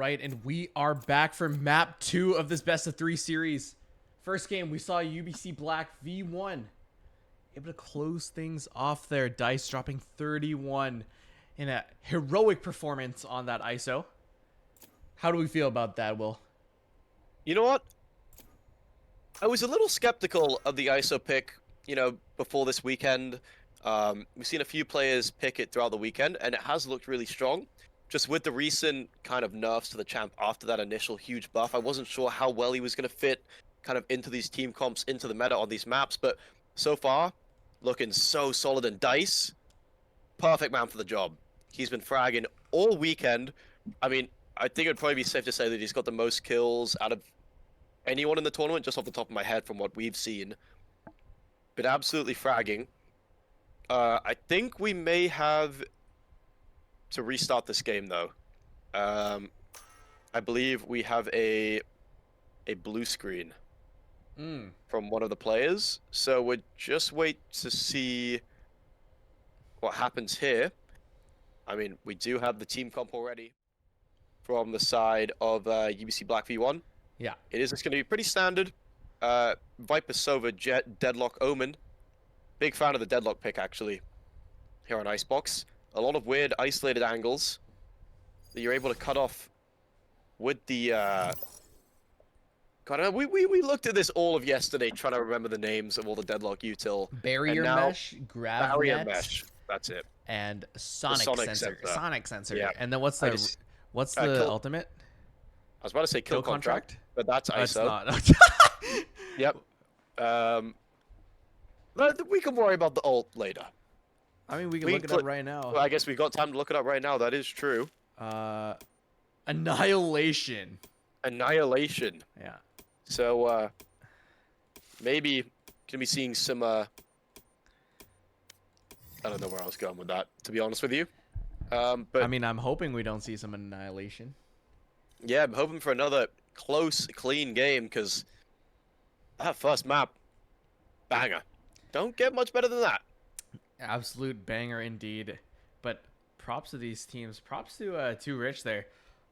right, and we are back for map 2 of this best of 3 series. First game, we saw UBC Black V1 able to close things off there. Dice dropping 31 in a heroic performance on that ISO. How do we feel about that, Will? You know what? I was a little skeptical of the ISO pick, before this weekend. We've seen a few players pick it throughout the weekend, and it has looked really strong. Just with the recent kind of nerfs to the champ after that initial huge buff, I wasn't sure how well he was going to fit kind of into these team comps, into the meta on these maps, but so far, looking so solid. And Dice, perfect man for the job. He's been fragging all weekend. I mean, I think it'd probably be safe to say that he's got the most kills out of anyone in the tournament, just off the top of my head from what we've seen. Been absolutely fragging. I think we may have to restart this game, though. I believe we have a blue screen from one of the players, so we'll just wait to see what happens here. I mean, we do have the team comp already from the side of UBC Black V1. Yeah. It is just going to be pretty standard. Viper, Sova, Jet, Deadlock, Omen. Big fan of the Deadlock pick, actually, here on Icebox. A lot of weird isolated angles that you're able to cut off with the... God, we looked at this all of yesterday trying to remember the names of all the Deadlock util. Barrier mesh, grav Barrier net, mesh, that's it. and sonic sensor. Sonic sensor. Yeah. And then what's the ultimate? I was about to say kill contract, but that's Oh, it's ISO. not. Yep. But we can worry about the ult later. I mean, we can look it up right now. Well, I guess we've got time to look it up right now. That is true. Annihilation. Annihilation. Yeah. So, maybe gonna be seeing some, I don't know where I was going with that, to be honest with you. But I mean, I'm hoping we don't see some annihilation. yeah, I'm hoping for another close, clean game, because that first map, banger. Don't get much better than that. Absolute banger indeed. But props to these teams. Props to Too Rich there.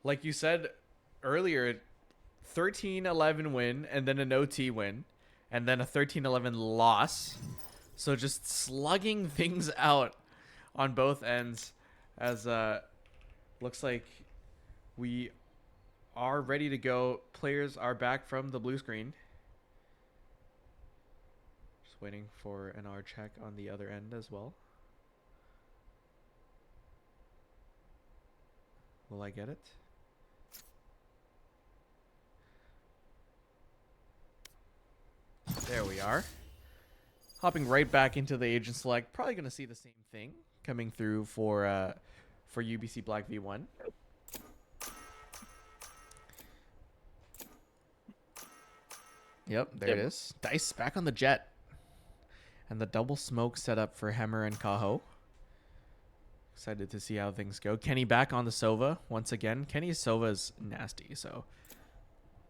Like you said earlier, 13-11 win, and then an OT win, and then a 13-11 loss. So just slugging things out on both ends, as looks like we are ready to go. Players are back from the blue screen. Just waiting for an R check on the other end as well. Will I get it? There we are. Hopping right back into the agent select. Probably going to see the same thing coming through for UBC Black V1. Yep, there it is. Dice back on the jet. And the double smoke set up for Hemmer and Kaho. Excited to see how things go. Kenny back on the Sova once again. Kenny's Sova is nasty, so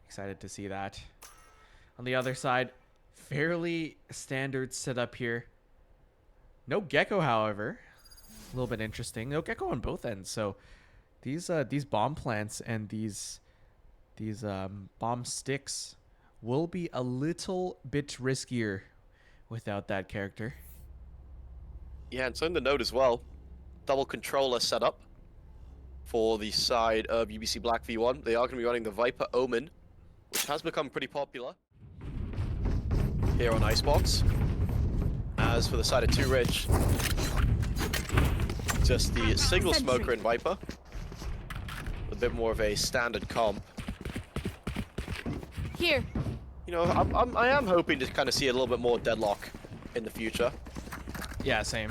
excited to see that. On the other side, fairly standard setup here. No Gecko, however. A little bit interesting. No Gecko on both ends. So these bomb plants and these bomb sticks will be a little bit riskier without that character. Yeah, and something to note as well. Double controller setup for the side of UBC Black V1. They are going to be running the Viper Omen, which has become pretty popular here on Icebox. As for the side of Too Rich, just the single smoker in Viper. A bit more of a standard comp. Here. You know, I am hoping to kind of see a little bit more Deadlock in the future, Yeah, same.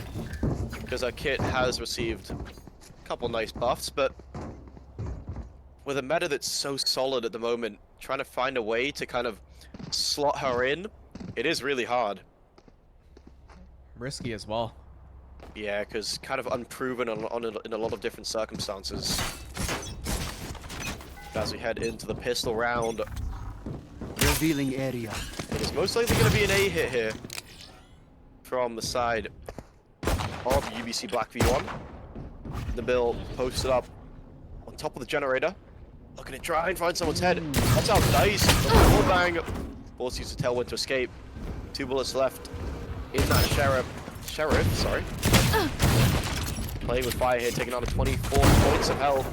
because our kit has received a couple nice buffs, but with a meta that's so solid at the moment, trying to find a way to kind of slot her in, it is really hard. Risky as well. Yeah, because kind of unproven in a lot of different circumstances. As we head into the pistol round, Revealing area. it is most likely going to be an A hit here from the side of UBC Black V1. The Bill posted up on top of the generator. Looking to try and find someone's head. That's out Dice. One bang. Force uses Tailwind to escape. 2 bullets left in that Sheriff, sorry. Playing with fire here, taking on 24 points of health.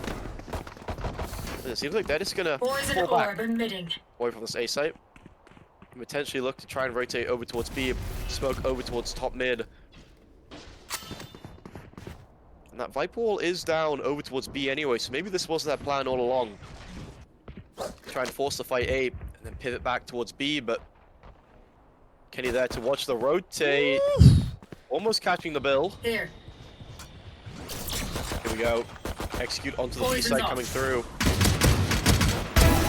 It seems like they're just gonna fall back away from this A site. And potentially look to try and rotate over towards B, smoke over towards top mid. And that Viper wall is down over towards B anyway, so maybe this wasn't that plan all along. Try and force the fight A, and then pivot back towards B, but Kenny there to watch the rotate. Almost catching the bill. Here we go. Execute onto the B side coming through.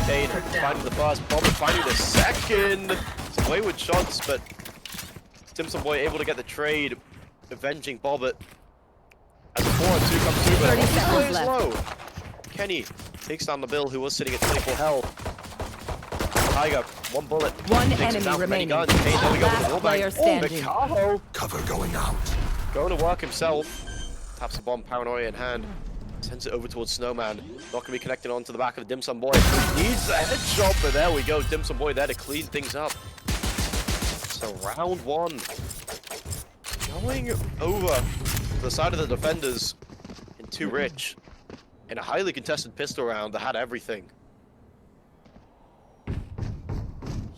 Kane finding the first, Bobbit finding the second. Some wayward shots, but Dimsum Boy able to get the trade, avenging Bobbit. As a 4-2 comes through, but he plays low. Kenny takes down the Bill, who was sitting at 24 health. Tiger, 1 bullet. One enemy remaining. Kane, there we go with the wall bang. Standing. Kaho Cover going out. going to work himself. Taps the bomb, paranoia in hand. Sends it over towards Snowman. Not going to be connecting onto the back of the Dim Sum Boy. Needs a headshot, but there we go. Dim Sum Boy there to clean things up. So round 1. Going over to the side of the defenders in 2 rich. In a highly contested pistol round that had everything.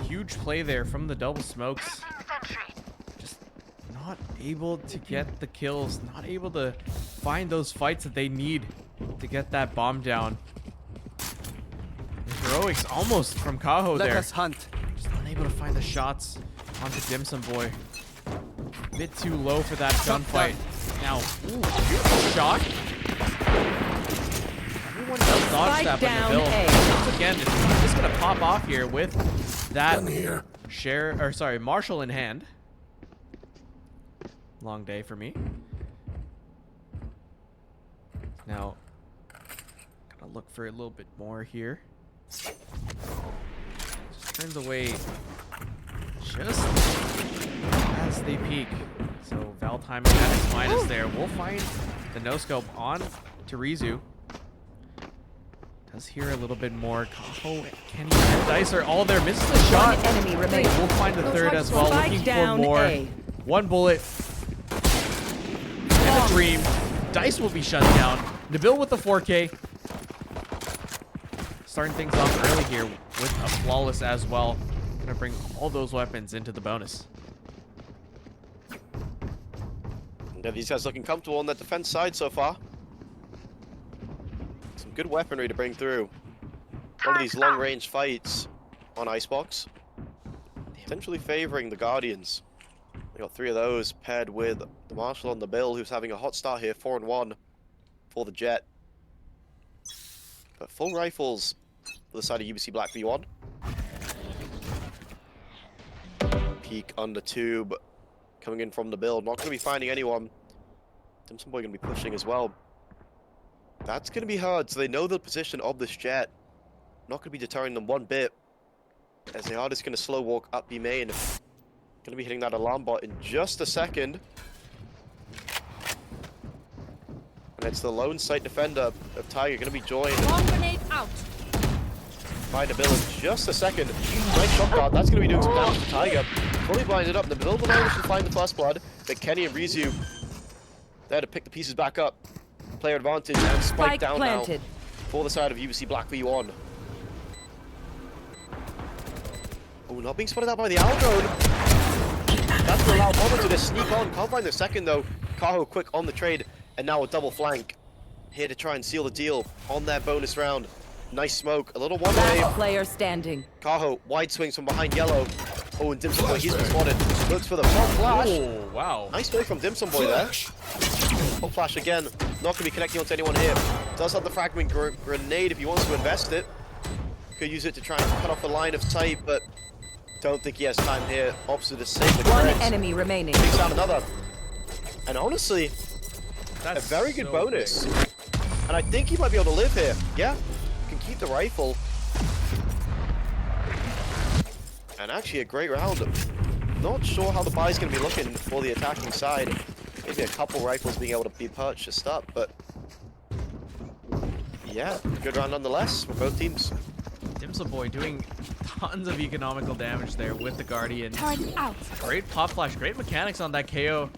Huge play there from the double smokes. Just not able to get the kills, not able to find those fights that they need to get that bomb down. The heroics almost from Kaho Let there. us hunt. Just not able to find the shots onto Dim Sum Boy. A bit too low for that gunfight. Now, ooh, beautiful shot. Everyone does dodge that, but Nabil, once again, is just gonna pop off here with that Marshall in hand. Long day for me. Now, gotta look for a little bit more here. Just turns away just as they peek. So Val timing at his minus there. We'll find the no scope on to Rizu. Does hear a little bit more. Kaho, Kenny, and Dice are all there. Misses the shot. One enemy remaining. We'll find the third as well. Spike Looking for down more. A. 1 bullet. And a dream. Dice will be shut down. Nabil with the 4K. Starting things off early here with a flawless as well. Gonna bring all those weapons into the bonus. Yeah, these guys looking comfortable on the defense side so far. Some good weaponry to bring through. One of these long-range fights on Icebox. Potentially favoring the Guardians. We got 3 of those paired with the Marshall on the Bill, who's having a hot start here, 4-1 for the Jet. But full rifles for the side of UBC Black V1. Peek under tube. Coming in from the build, not going to be finding anyone. Dim Sum Boy going to be pushing as well. That's going to be hard, so they know the position of this Jet. Not going to be deterring them one bit, as they are just going to slow walk up B main. Going to be hitting that alarm bot in just a second. And it's the lone site defender of Tiger going to be joined. Bomb grenade out. Find a Bill in just a second. Nice shot guard. That's going to be doing some damage to Tiger. Fully blinded up. The Bill will manage to find the first blood. But Kenny and Rizu there to pick the pieces back up. Player advantage and spike down planted. now for the side of UBC Black V1. Oh, not being spotted out by the Aldrone. That's going to allow Bomber to just sneak on. Can't find the second though. Kaho quick on the trade. And now a double flank. Here to try and seal the deal on that bonus round. Nice smoke, a little one-way. Last player standing. Kaho, wide swings from behind yellow. Oh, and Dim Sum Boy, he's been spotted. Looks for the pop flash. Oh, wow. Nice play from Dim Sum Boy there. Pop flash again. Not going to be connecting onto anyone here. Does have the fragment grenade if he wants to invest it. Could use it to try and cut off the line of sight, but don't think he has time here. Opposite to save the One creds. enemy remaining. Takes down another. And honestly, That's a very good so bonus. big. And I think he might be able to live here. Yeah, can keep the rifle. And actually a great round. Not sure how the buy's going to be looking for the attacking side. Maybe a couple rifles being able to be purchased up, but yeah, good round nonetheless for both teams. Dimsum Boy doing tons of economical damage there with the Guardian. Turret out. Great pop flash, great mechanics on that KO.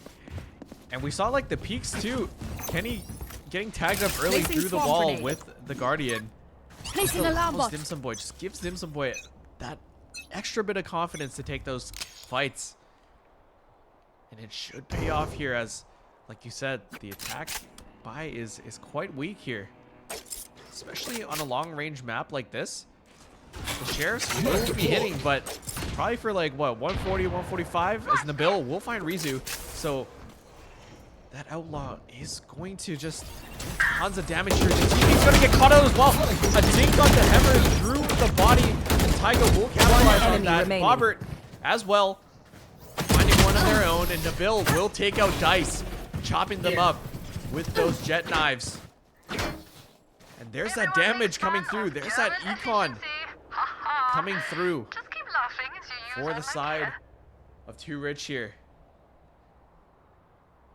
And we saw like the peaks too. Kenny getting tagged up early Placing through the swarm wall grenade. with the Guardian. Placing alarm bot. Dimsum Boy just gives Dimsum Boy that extra bit of confidence to take those fights. And it should pay off here as, like you said, the attack buy is quite weak here. Especially on a long range map like this. The Sheriffs will be hitting, but probably for like, what, 140, 145? As Nabil will find Rizu. So that Outlaw is going to just do tons of damage here. The TP's going to get caught out as well. A dink on the hammer through the body. And Taiga will capitalize on enemy that. remaining. Robert as well. Finding one of their own, and Nabil will take out Dice, chopping them up with those jet knives. And there's that damage coming through. There's that econ coming through for the side of Too Rich here.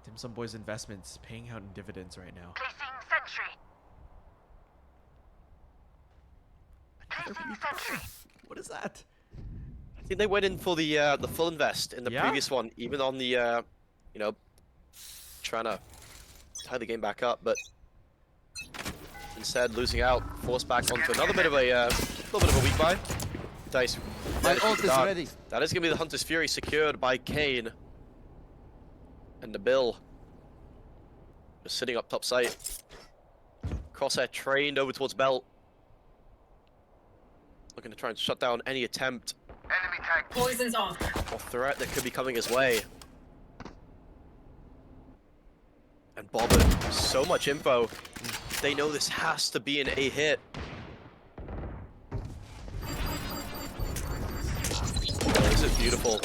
Dimsum Boy's investments paying out in dividends right now. What is that? I think they went in for the full invest in the Yeah? previous one, even on the you know, trying to tie the game back up, but instead losing out, forced back onto another bit of a little bit of a weak buy. Dice. My ult is Dark. ready. That is gonna be the Hunter's Fury secured by Kane and Nabil. Just sitting up top site. Crosshair trained over towards Belt. Looking to try and shut down any attempt Poison's off. or threat that could be coming his way. And Bobbin, so much info. They know this has to be an A hit. Oh, this is beautiful.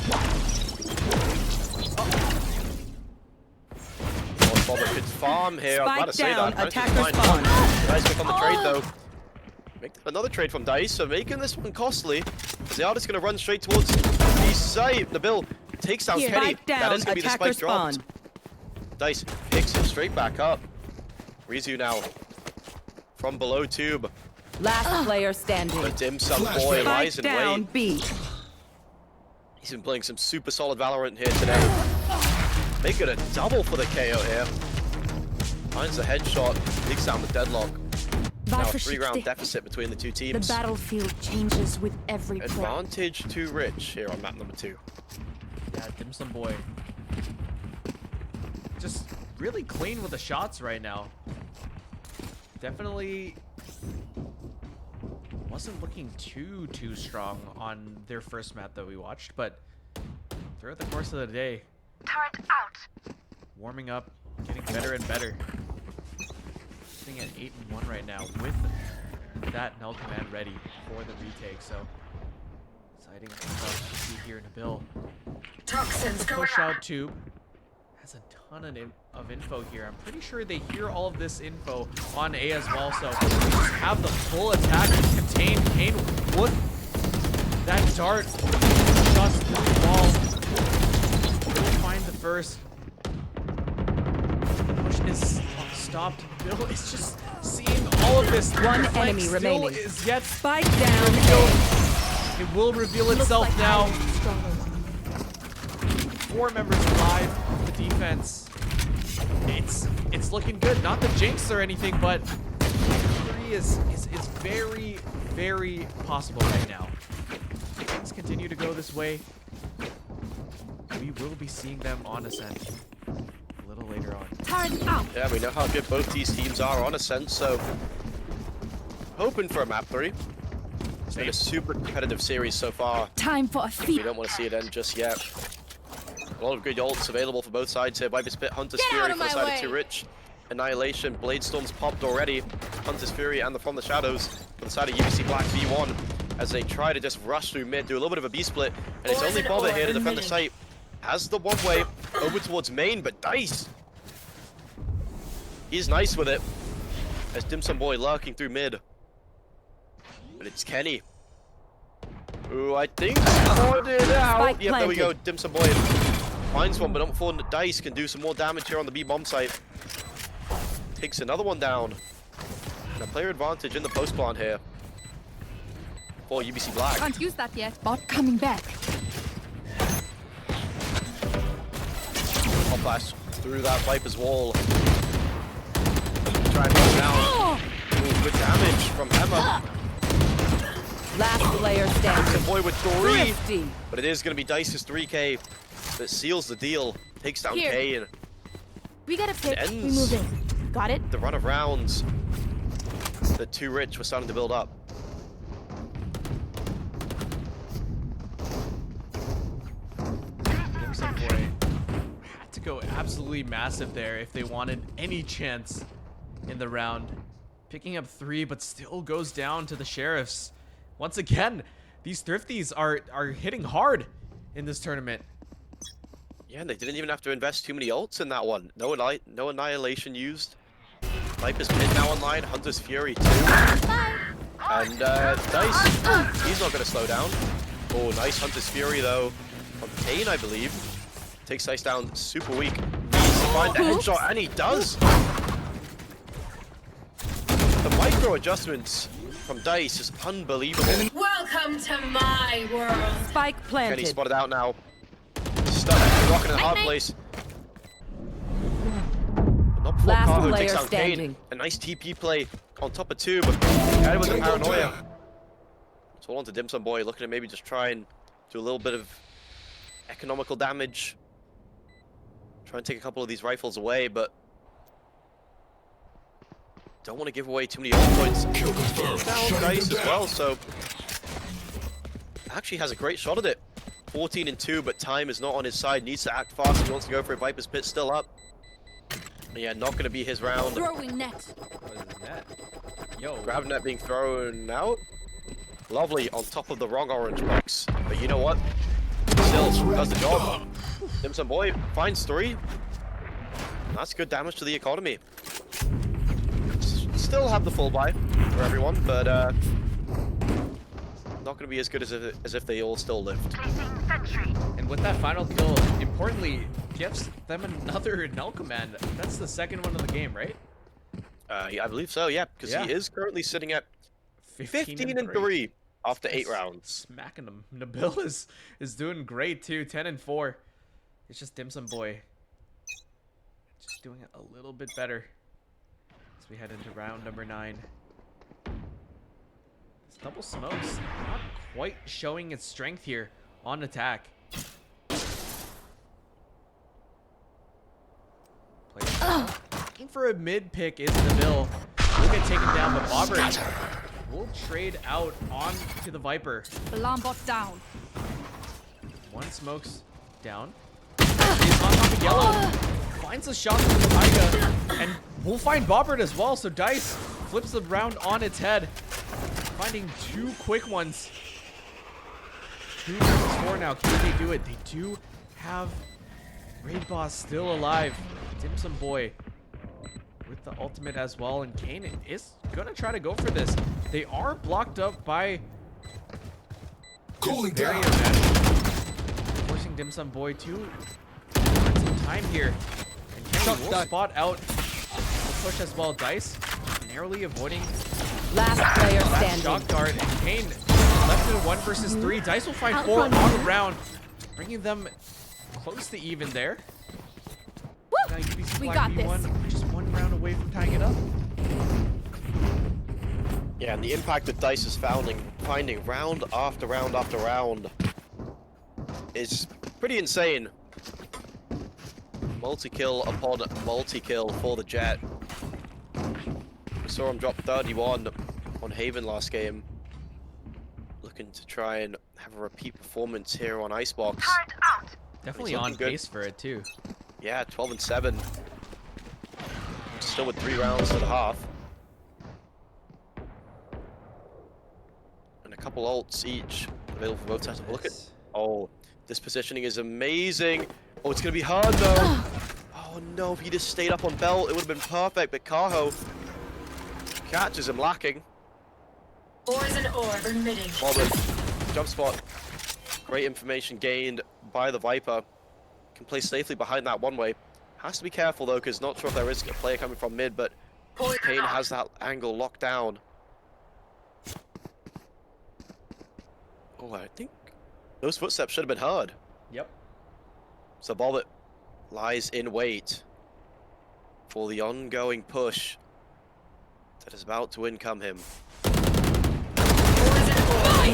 Oh, Bobbin could farm here. I was about to say Spike that. down, Managed to attacker find spawn. one. Nice pick on the trade though. Make another trade from Dice, so making this one costly. They are just going to run straight towards the site. Nabil takes down Here. Kenny. Spike down, That is going to be the attacker spike dropped. spawn. Dice picks him straight back up. Rizu now from below tube. Last player standing. The Dimsum Boy Spike lies in down, wait. B. He's been playing some super solid Valorant here today. Making a double for the KO here. Finds the headshot, digs down the deadlock. Now a 3-round deficit between the two The teams. battlefield changes with every play. Advantage to Rich here on map number 2. Yeah, Dimsum Boy. Just really clean with the shots right now. Definitely wasn't looking too strong on their first map that we watched, but throughout the course of the day, Turret out. warming up, getting better and better. Sitting at 8-1 right now with that null command ready for the retake, so exciting stuff to see here in a Nabil. Toxins going Push out tube has a ton of info here. I'm pretty sure they hear all of this info on A as well, so they just have the full attack contained. Kane would that dart just through the wall. Will find the first. The push is stopped. Bill is just seeing all of this. One The flank enemy still remaining. is yet. Spike down. It will reveal itself now. 4 members alive. The defense. It's looking good. Not the jinx or anything, but victory is very possible right now. If things continue to go this way, we will be seeing them on Ascent a little later on. Turret out. Yeah, we know how good both these teams are on Ascent, so hoping for a map 3. It's been a super competitive series so far. Time for a We feat. don't want to see it end just yet. A lot of good ults available for both sides here. Viper Spit, Hunter's Fury from the side of Too Rich. Annihilation, Blade Storm's popped already. Hunter's Fury and the From the Shadows from the side of UBC Black V1 as they try to just rush through mid, do a little bit of a B-split. And it's only Bobber here to defend the site. Has the one-way over towards main, but Dice! He's nice with it. As Dimsum Boy lurking through mid. But it's Kenny. Ooh, I think spawned it out. Spike Yep, there we go. planted. Dimsum Boy finds one, but unfortunately Dice can do some more damage here on the B bomb site. Takes another one down. And a player advantage in the post plant here for UBC Black. Can't use that yet. Bot coming back. Hot flash through that Viper's wall. Try and knock down. Ooh, good damage from Emma. Last player The standing. boy with 3. Thrifty. But it is going to be Dice's 3K that seals the deal. Takes down Here. K and We got a pick. We ends. move in. Got it? the run of rounds that Too Rich was starting to build up. Dimsum Boy had to go absolutely massive there if they wanted any chance in the round. Picking up 3, but still goes down to the Sheriffs. Once again, these Thrifties are hitting hard in this tournament. Yeah, and they didn't even have to invest too many ults in that one. No Annihilation used. Viper's mid now online. Hunter's Fury too. And Dice, he's not going to slow down. Oh, nice Hunter's Fury though. From Kane, I believe. Takes Dice down super weak. Needs to find the headshot, and he does. The micro adjustments from Dice is unbelievable. Welcome to my world. Spike Kenny planted. spotted out now. Stuck, rocking in the hard place. But not before Last Carho player takes down Kane. standing. A nice TP play on top of 2, but Kenny with the paranoia. So hold on to Dimsum Boy, looking to maybe just try and do a little bit of economical damage. Try and take a couple of these rifles away, but don't want to give away too many ult points. Kill confirmed. Down Shut Dice them as down. well, so actually has a great shot at it. 14-2, but time is not on his side. Needs to act fast. He wants to go for it. Viper's pit still up. And yeah, not going to be his round. Throwing net. What is that? Yo. Grab net being thrown out. Lovely on top of the wrong orange box. But you know what? Still does the job. Dimsum Boy finds 3. That's good damage to the economy. Still have the full buy for everyone, but not going to be as good as if they all still lived. And with that final kill, importantly, gives them another null command. That's the second one of the game, right? Yeah, I believe so, yeah, because Yeah. he is currently sitting at 15-3 after 8 rounds. Smacking them. Nabil is doing great too, 10-4. It's just Dimsum Boy just doing it a little bit better as we head into round number 9. This double smokes not quite showing its strength here on attack. Looking for a mid pick is Nabil. We'll get taken down, but Bobber will trade out on to the Viper. Alarm bot down. One smokes down. He's on top of yellow. Finds a shot from the Taiga. And we'll find Bobbert as well. So Dice flips the round on its head. Finding 2 quick ones. 2 versus 4 now. Can they do it? They do have Raid Boss still alive. Dimsum Boy with the ultimate as well. And Kane is going to try to go for this. They are blocked up by Cooling barrier down. mesh, forcing Dimsum Boy to earn some time here. And Kenny will spot out the push as well. Dice narrowly avoiding Last player that standing. shock dart, and Kane left in a 1 versus 3. Dice will find 4 on the round, bringing them close to even there. Now UBC We Black got B1 just 1 round away from tying it up. Yeah, and the impact that Dice is finding round after round after round is pretty insane. Multi-kill upon multi-kill for the Jet. We saw him drop 31 on Haven last game. Looking to try and have a repeat performance here on Icebox. Definitely looking on good. pace for it too. Yeah, 12-7. Still with 3 rounds to the half. And a couple ults each available for both sides. Look at. Oh, this positioning is amazing. Oh, it's gonna be hard though. Oh no, if he just stayed up on Belt, it would have been perfect. But Carho catches him lacking. Poison orb emitting. Bobbin, jump spot. Great information gained by the Viper. Can play safely behind that one way. Has to be careful though, because not sure if there is a player coming from mid, but Kane has that angle locked down. Oh, I think those footsteps should have been heard. Yep. So Bobbit lies in wait for the ongoing push that is about to income him. My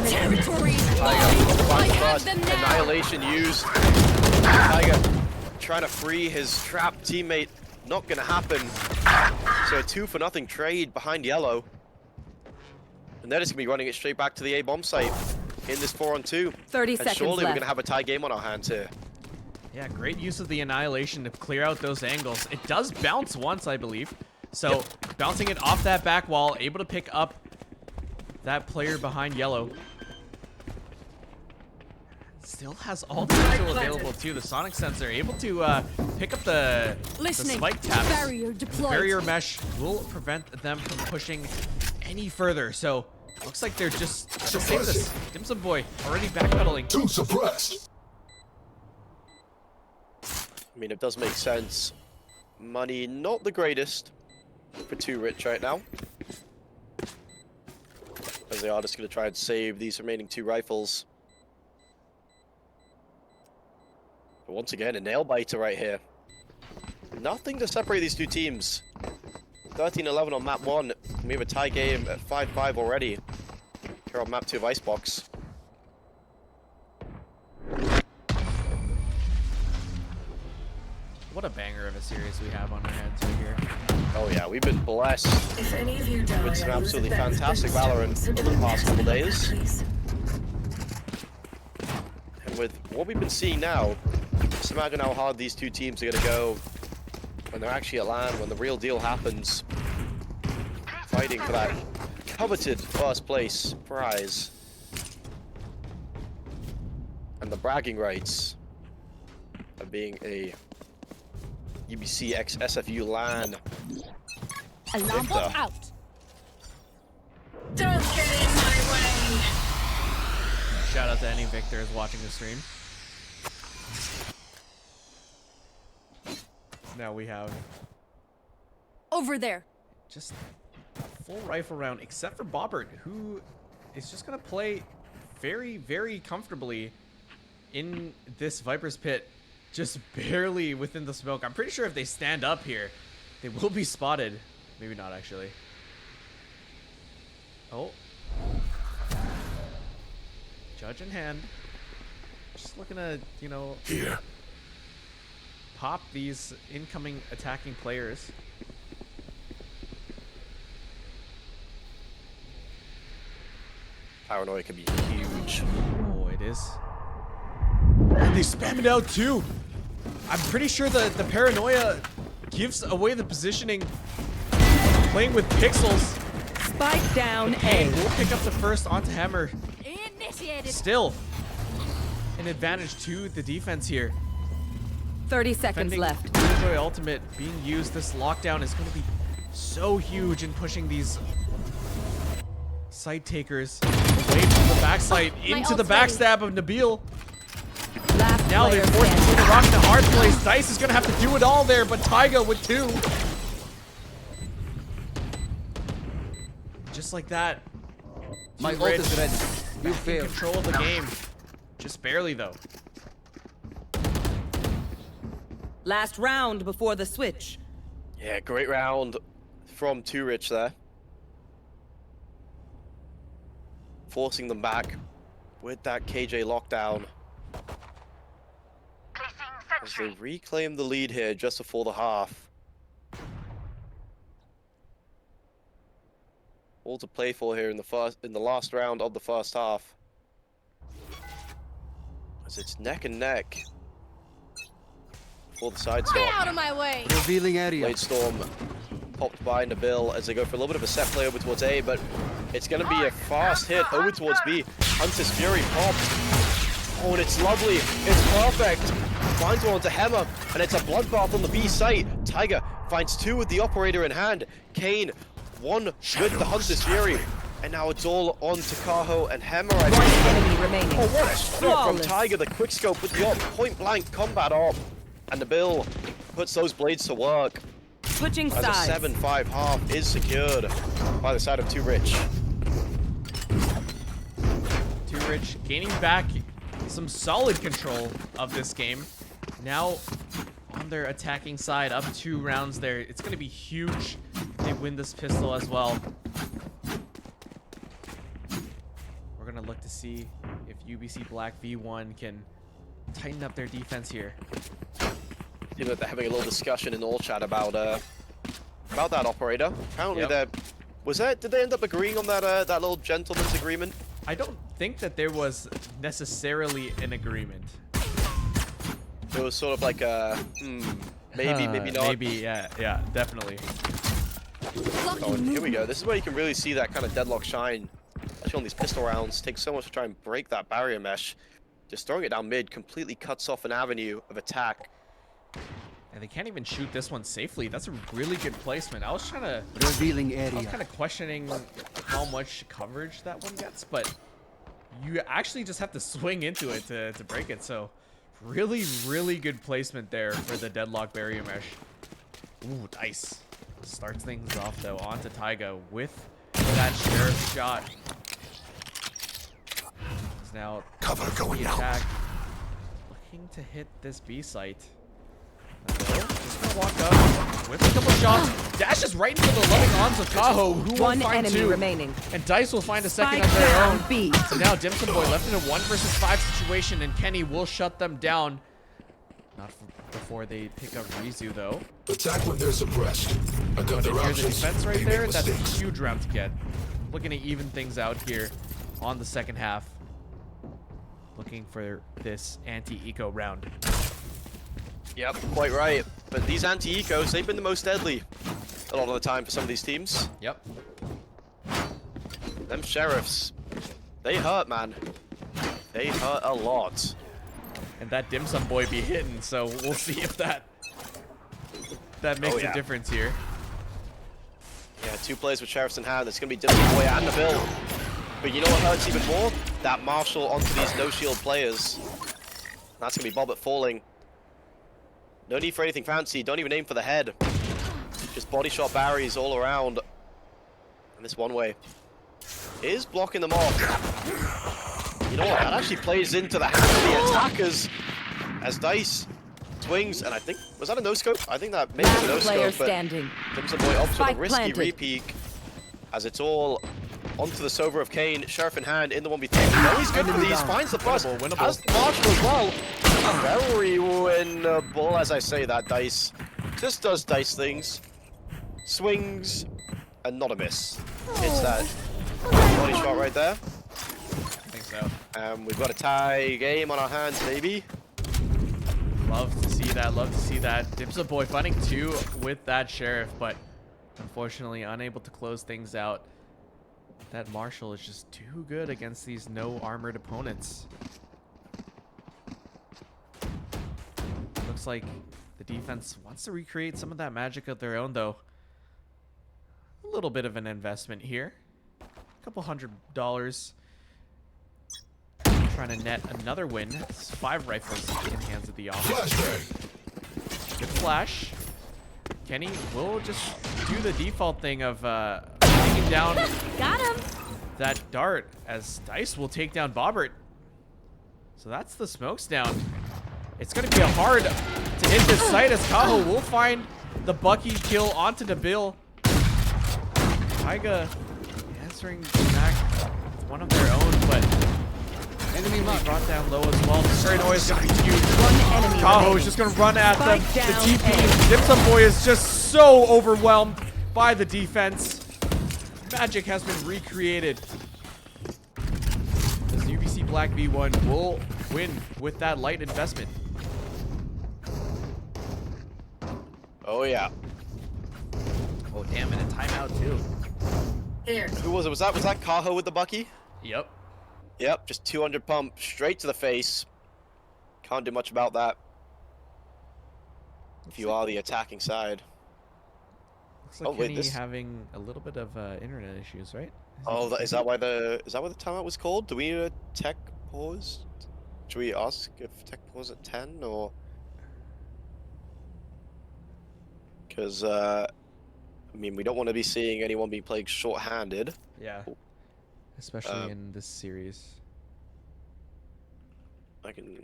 territory! I have them now! Annihilation used. Tiger trying to free his trapped teammate. Not gonna happen. So a 2-for-0 trade behind yellow. And they're just gonna be running it straight back to the A bomb site in this 4-on-2. 30 and seconds surely left. we're gonna have a tie game on our hands here. Yeah, great use of the Annihilation to clear out those angles. It does bounce once, I believe. So, bouncing it off that back wall, able to pick up that player behind yellow. Still has all the neutral available too. The Sonic Sensor able to pick up the spike taps. Barrier deployed. Barrier mesh will prevent them from pushing any further. So, looks like they're just save this. Dim Sum Boy already backpedaling. Too suppressed. I mean, it does make sense. Money not the greatest for Too Rich right now. As they are just going to try and save these remaining 2 rifles. But once again, a nail biter right here. Nothing to separate these 2 teams. 13-11 on map 1. We have a tie game at 5-5 already. Here on map 2 of Icebox. What a banger of a series we have on our hands right here. Oh yeah, we've been blessed If any of you die, with some I lose absolutely a bet. fantastic Valorant over the past couple days. Please. And with what we've been seeing now, just imagine how hard these 2 teams are going to go when they're actually at LAN, when the real deal happens. Fighting for that coveted first place prize. And the bragging rights of being a UBC x SFU LAN Alarm bot out. Don't get in my way. Shout out to any victors watching the stream. Now we have Over there. just a full rifle round, except for Bobbert, who is just going to play very, very comfortably in this Viper's Pit, just barely within the smoke. I'm pretty sure if they stand up here, they will be spotted. Maybe not, actually. Oh. Judge in hand. Just looking to, you know, Here. pop these incoming attacking players. Paranoia can be huge. Oh, it is. And they spam it out too. I'm pretty sure the paranoia gives away the positioning. Playing with pixels. Spike down And A. we'll pick up the first onto Hammer. Initiated. Still an advantage to the defense here. 30 seconds Defending left. Killjoy Ultimate being used. This lockdown is going to be so huge in pushing these site takers away from the backside into the ult's ready. backstab of Nabil. Last Now player they're forced to put standing. a rock in a hard place. Dice is going to have to do it all there, but Taiga with 2. Just like that. My Team ult Rich is ready. You in failed. control of the game. Just barely, though. Last round before the switch. Yeah, great round from Too Rich there. Forcing them back with that KJ lockdown. As they reclaim the lead here just before the half. All to play for here in the last round of the first half. As it's neck and neck for the side Get swap. out of my way. Revealing area. Blade Storm popped by Nabil as they go for a little bit of a set play over towards A, but it's going to be a fast hit over towards B. Hunter's Fury popped. Oh, and it's lovely. It's perfect. Finds one onto Hammer, and it's a bloodbath on the B site. Tiger finds 2 with the operator in hand. Kane, 1 with the Hunter's Fury. And now it's all on to Kaho and Hammer, I One think. enemy remaining. Oh, what a shot from Flawless. Tiger, the quickscope with the point blank combat op. And Nabil puts those blades to work. Switching As a sides. 7-5 half is secured by the side of Too Rich. Too Rich gaining back some solid control of this game. Now on their attacking side, up 2 rounds there. It's going to be huge if they win this pistol as well. We're going to look to see if UBC Black V1 can tighten up their defense here. Seems like they're having a little discussion in all chat about that operator. Apparently, did they end up agreeing on that that little gentleman's agreement? I don't think that there was necessarily an agreement. It was sort of like a maybe, maybe not. Maybe, yeah, definitely. Oh, and here we go. This is where you can really see that kind of deadlock shine. Especially on these pistol rounds. Takes so much to try and break that barrier mesh. Just throwing it down mid completely cuts off an avenue of attack. And they can't even shoot this one safely. That's a really good placement. I was Revealing kind area. of questioning how much coverage that one gets, but you actually just have to swing into it to break it. So really, really good placement there for the deadlock barrier mesh. Ooh, nice. Starts things off though onto Taiga with that sheriff shot. He's now Cover going the out. attack, looking to hit this B site. Just gonna walk up with a couple shots. Dashes right into the loving arms of Kaho, who will One find enemy 2. remaining. And Dice will find a second Spike of their down own. B. So now Dim Sum Boy left in a 1 versus 5 situation, and Kenny will shut them down. Not before they pick up Rizu, though. Attack when they're suppressed. I got But their here's the options. defense right They there. make That's a mistakes. huge round to get. Looking to even things out here on the second half. Looking for this anti-eco round. Yep, quite right. But these anti-ecos, they've been the most deadly a lot of the time for some of these teams. Yep. Them sheriffs, they hurt, man. They hurt a lot. And that Dim Sum Boy be hitting, so we'll see if that makes a difference here. Yeah, 2 players with sheriffs in hand. It's going to be Dim Sum Boy and Nabil. But you know what hurts even more? That Marshall onto these no-shield players. That's going to be Bobbert falling. No need for anything fancy. Don't even aim for the head. Just body shot Barrys all around. And this one way is blocking them off. You know what? That actually plays into the hand of the attackers as Dice swings. And I think, was that a no-scope? I think that may be a Last player no-scope. But standing. Dim Sum Boy opts for the Spike risky planted. re-peek as it's all onto the Sober of Kane. Sheriff in hand in the 1v3. No, he's good for these. Finds the plus. Winnable. As the Marshall as well. Very winnable, as I say that. Dice just does Dice things. Swings and not a miss. It's that body shot right there. I think so. We've got a tie game on our hands, maybe. Love to see that. Love to see that. Dim Sum Boy finding 2 with that sheriff, but unfortunately unable to close things out. That Marshall is just too good against these no armored opponents. Looks like the defense wants to recreate some of that magic of their own, though. A little bit of an investment here. A couple $100. Trying to net another win. It's 5 rifles in hands of the offense. Flashbang. Good flash. Kenny will just do the default thing of taking down Got him. that dart, as Dice will take down Bobbert. So that's the smokes down. It's going to be hard to hit this site, as Kaho will find the Bucky kill onto Nabil. Taiga answering back with one of their own, but enemy brought down low as well. The paranoia is going to be huge. One enemy Kaho remaining. is just going to run at them. Spike The down TP. Dim Sum Boy is just so overwhelmed by the defense. Magic has been recreated. As UBC Black V1 will win with that light investment. Oh yeah. Oh damn, and a timeout too. Here. Who was it? Was that Kaho with the Bucky? Yep. Yep, just 200 pump straight to the face. Can't do much about that. If you are the attacking side. Looks like Oh, wait, Kenny this- having a little bit of internet issues, right? Oh, is that why the timeout was called? Do we need a tech pause? Should we ask if tech pause at 10 or? Because, I mean, we don't want to be seeing anyone be playing short-handed. Yeah. Especially in this series. I can...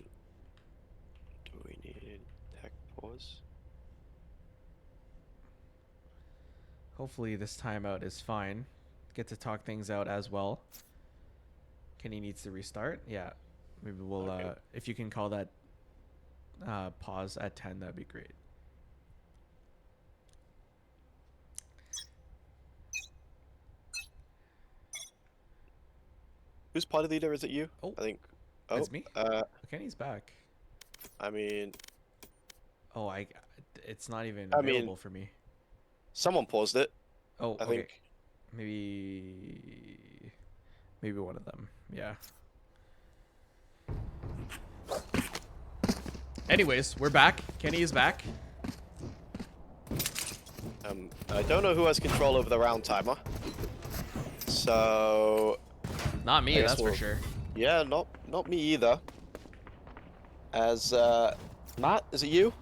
Do we need tech pause? Hopefully this timeout is fine. Get to talk things out as well. Kenny needs to restart. Yeah. Maybe we'll, Okay. if you can call that pause at 10, that'd be great. Who's party leader? Is it you? Oh, I think. it's me? Kenny's back. I mean, Oh, it's not even I mean- available for me. someone paused it. Oh, I okay. think. Maybe one of them. Yeah. Anyways, we're back. Kenny is back. I don't know who has control over the round timer. So, Not me, I guess that's for we'll- sure. yeah, not me either. As Matt, is it you?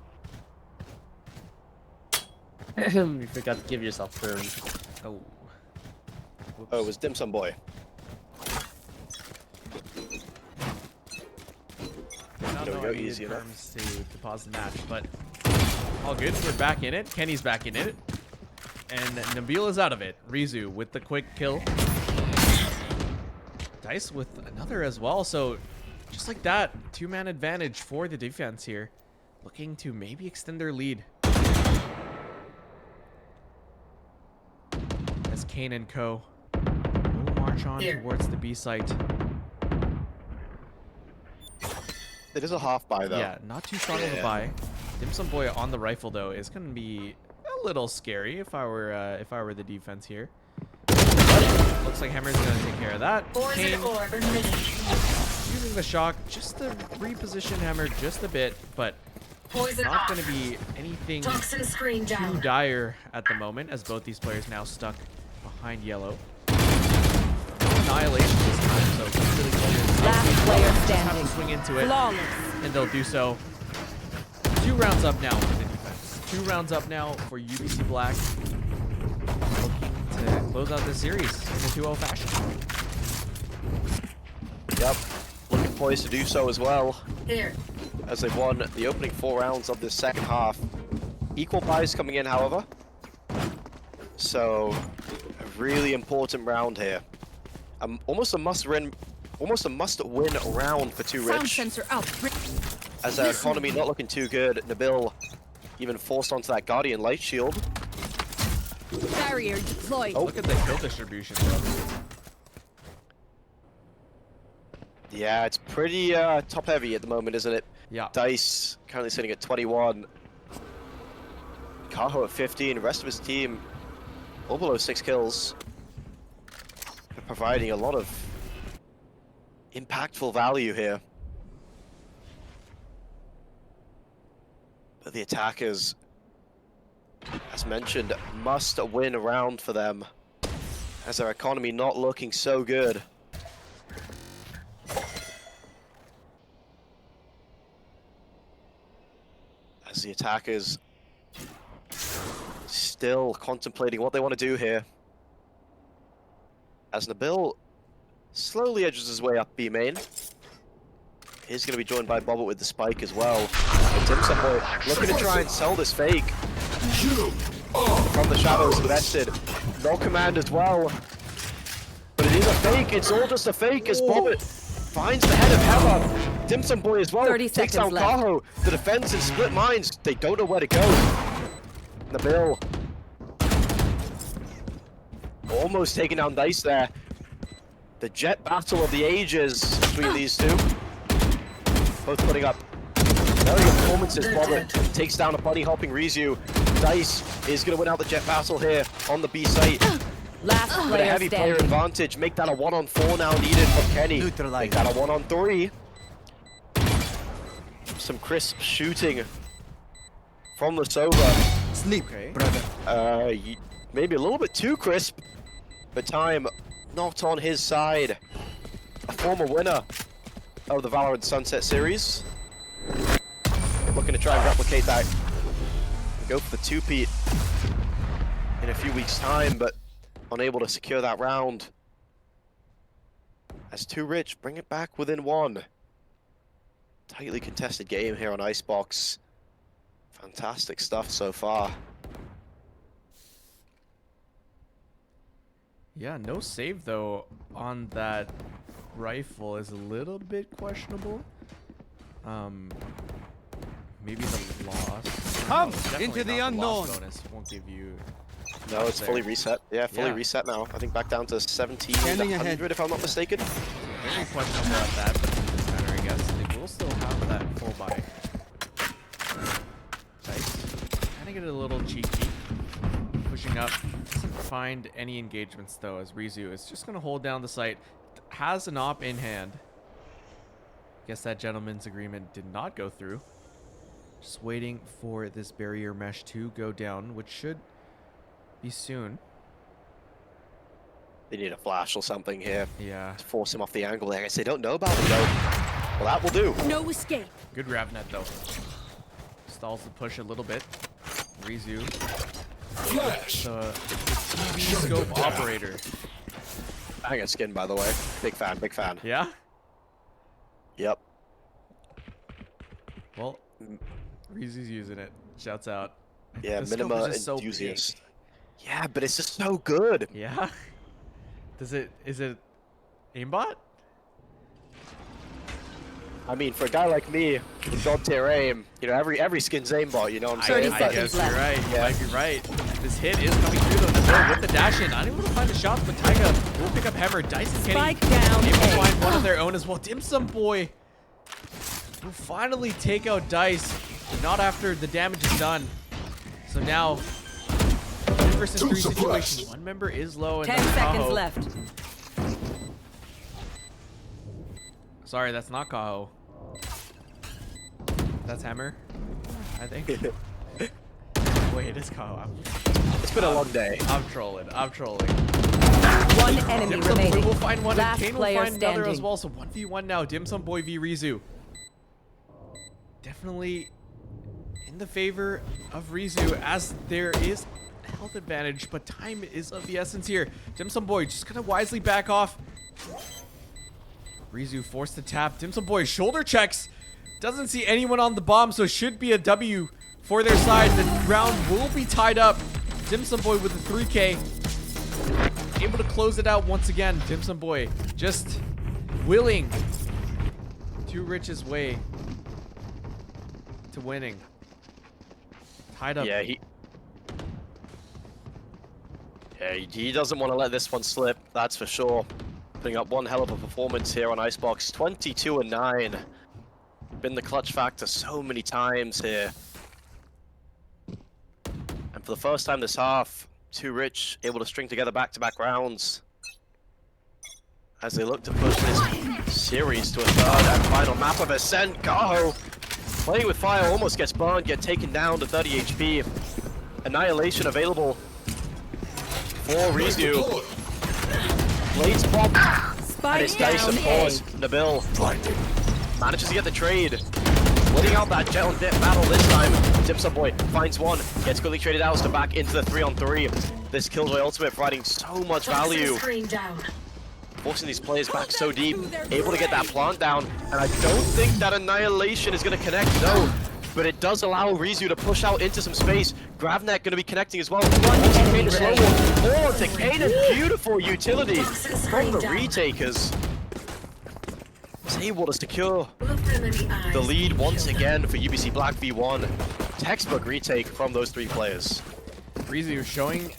You forgot to give yourself turn. Oh. Whoops. Oh, it was Dim Sum Boy. I There we don't know, go, I needed easy enough. terms to pause the match, but all good. We're back in it. Kenny's back in it. And Nabil is out of it. Rizu with the quick kill. Dice with another as well. So just like that, 2-man advantage for the defense here. Looking to maybe extend their lead. As Kane and Co. will march on Here. towards the B site. It is a half buy though. Yeah, not too strong of a buy. Dim Sum Boy on the rifle though is gonna be a little scary if I were the defense here. Looks like Hammer's gonna take care of that. Poison Kane orb emitted. using the shock just to reposition Hammer just a bit, but Poison not off. gonna be anything Toxin screen too down. dire at the moment, as both these players now stuck behind yellow. No annihilation this time, so really players Last player have to standing. swing into it. Flawless. And they'll do so. 2 rounds up now for the defense. 2 rounds up now for UBC Black. Looking to close out this series in a 2-0 fashion. Yep. Looking poised to do so as well, Here. as they've won the opening 4 rounds of this second half. Equal buys coming in, however. So, a really important round here. Almost a must-win round for 2 Sound Rich. sensor out. As their economy not looking too good, Nabil even forced onto that Guardian Light Shield. Barrier deployed. Oh. Look at the kill distribution, bro. Yeah, it's pretty top-heavy at the moment, isn't it? Yeah. Dice currently sitting at 21. Kaho at 15. The rest of his team all below 6 kills. They're providing a lot of impactful value here. But the attackers, as mentioned, must win a round for them, as their economy not looking so good. As the attackers still contemplating what they want to do here. As Nabil slowly edges his way up B main. He's going to be joined by Bobbit with the spike as well. And Dim Sum Boy looking to try and sell this fake. From the shadows invested. No command as well. But it is a fake. It's all just a fake as Bobbit finds the head of Hammer. Dim Sum Boy as well 30 takes down seconds left. Kaho. The defense in split minds. They don't know where to go. Nabil almost taking down Dice there. The jet battle of the ages between these two. Both putting up very good performances. Bobbit takes down a bunny hopping Rizu. Dice is going to win out the jet battle here on the B site. Last With a player heavy player standing. advantage. Make that a 1-on-4 now needed from Kenny. Make that a 1-on-3. Some crisp shooting from the Sova. Sleep, Okay. brother. Maybe a little bit too crisp, but time not on his side. A former winner of the Valorant Sunset series. Looking to try and replicate that go for the two-peat in a few weeks' time, but unable to secure that round. As Too Rich bring it back within one. Tightly contested game here on Icebox. Fantastic stuff so far. Yeah, no save though on that rifle is a little bit questionable. Maybe the loss. Come Definitely into the not unknown. loss bonus won't give you. No, it's fully there. reset. Yeah, fully Yeah. reset now. I think back down to 17 Standing ahead. 100 if I'm not mistaken. Very questionable at that, but it doesn't matter, I guess. They will still have that full buy. Dice. Trying to get it a little cheeky. Pushing up. Doesn't find any engagements though, as Rizu is just going to hold down the site. Has an op in hand. Guess that gentleman's agreement did not go through. Just waiting for this barrier mesh to go down, which should be soon. They need a flash or something here Yeah. to force him off the angle. I guess they don't know about it though. Well, that will do. No escape. Good Ravnet though. Stalls the push a little bit. Rizu. Flash. The TV scope operator. Banger skin, by the way. Big fan, big fan. Yeah? Yep. Well, Rizu's using it. Shouts out. Yeah, The scope minima is just so enthusiast. big. Yeah, but it's just so good. Yeah? Is it aimbot? I mean, for a guy like me with god tier aim, you know, every skin's aimbot, you know what I'm saying? I But guess you're right. You Yeah. might be right. This hit is coming through though. Nabil with the dash in. Unable to find the shots, but Taiga will pick up Hammer. Dice and Kenny Spike down able to A. find one of their own as well. Dim Sum Boy will finally take out Dice. Not after the damage is done. So now, 3 versus 3 situation. One member is low and 10 that's seconds Kaho. left. Sorry, that's not Kaho. That's Hammer, I think. Wait, it is Kaho. it's been a long day. I'm trolling. I'm trolling. One enemy Dim Sum Boy remaining. will find one, Last and Kane will player find another as standing. well. So 1v1 now. Dim Sum Boy v Rizu. Definitely in the favor of Rizu, as there is health advantage, but time is of the essence here. Dim Sum Boy just gonna wisely back off. Rizu forced to tap. Dim Sum Boy shoulder checks. Doesn't see anyone on the bomb, so should be a W for their side. The round will be tied up. Dim Sum Boy with a 3K. Able to close it out once again. Dim Sum Boy just willing to Rich's way to winning. Tied up. Yeah, he doesn't want to let this one slip, that's for sure. Putting up one hell of a performance here on Icebox. 22-9. Been the clutch factor so many times here. And for the first time this half, Too Rich able to string together back-to-back rounds as they look to push this series to a third and final map of Ascent. Kaho playing with fire, almost gets burned, get taken down to 30 HP. Annihilation available for Rizu. Blades pop, and Spike it's Dice, down of course. A. Nabil Blinding. manages to get the trade. Winning out that jet on dip battle this time. Dim Sum Boy finds one, gets quickly traded out to back into the 3-on-3. This Killjoy ultimate providing so much value, Screen down. forcing these players back so deep, able to get that plant down, and I don't think that Annihilation is going to connect, no. But it does allow Rizu to push out into some space. Gravnet going to be connecting as well. enemy Slow remaining. one to Kanan. Beautiful utility from the retakers. Is able to secure Look them in the eyes. the lead once again for UBC Black v1. Textbook retake from those three players. Rizu showing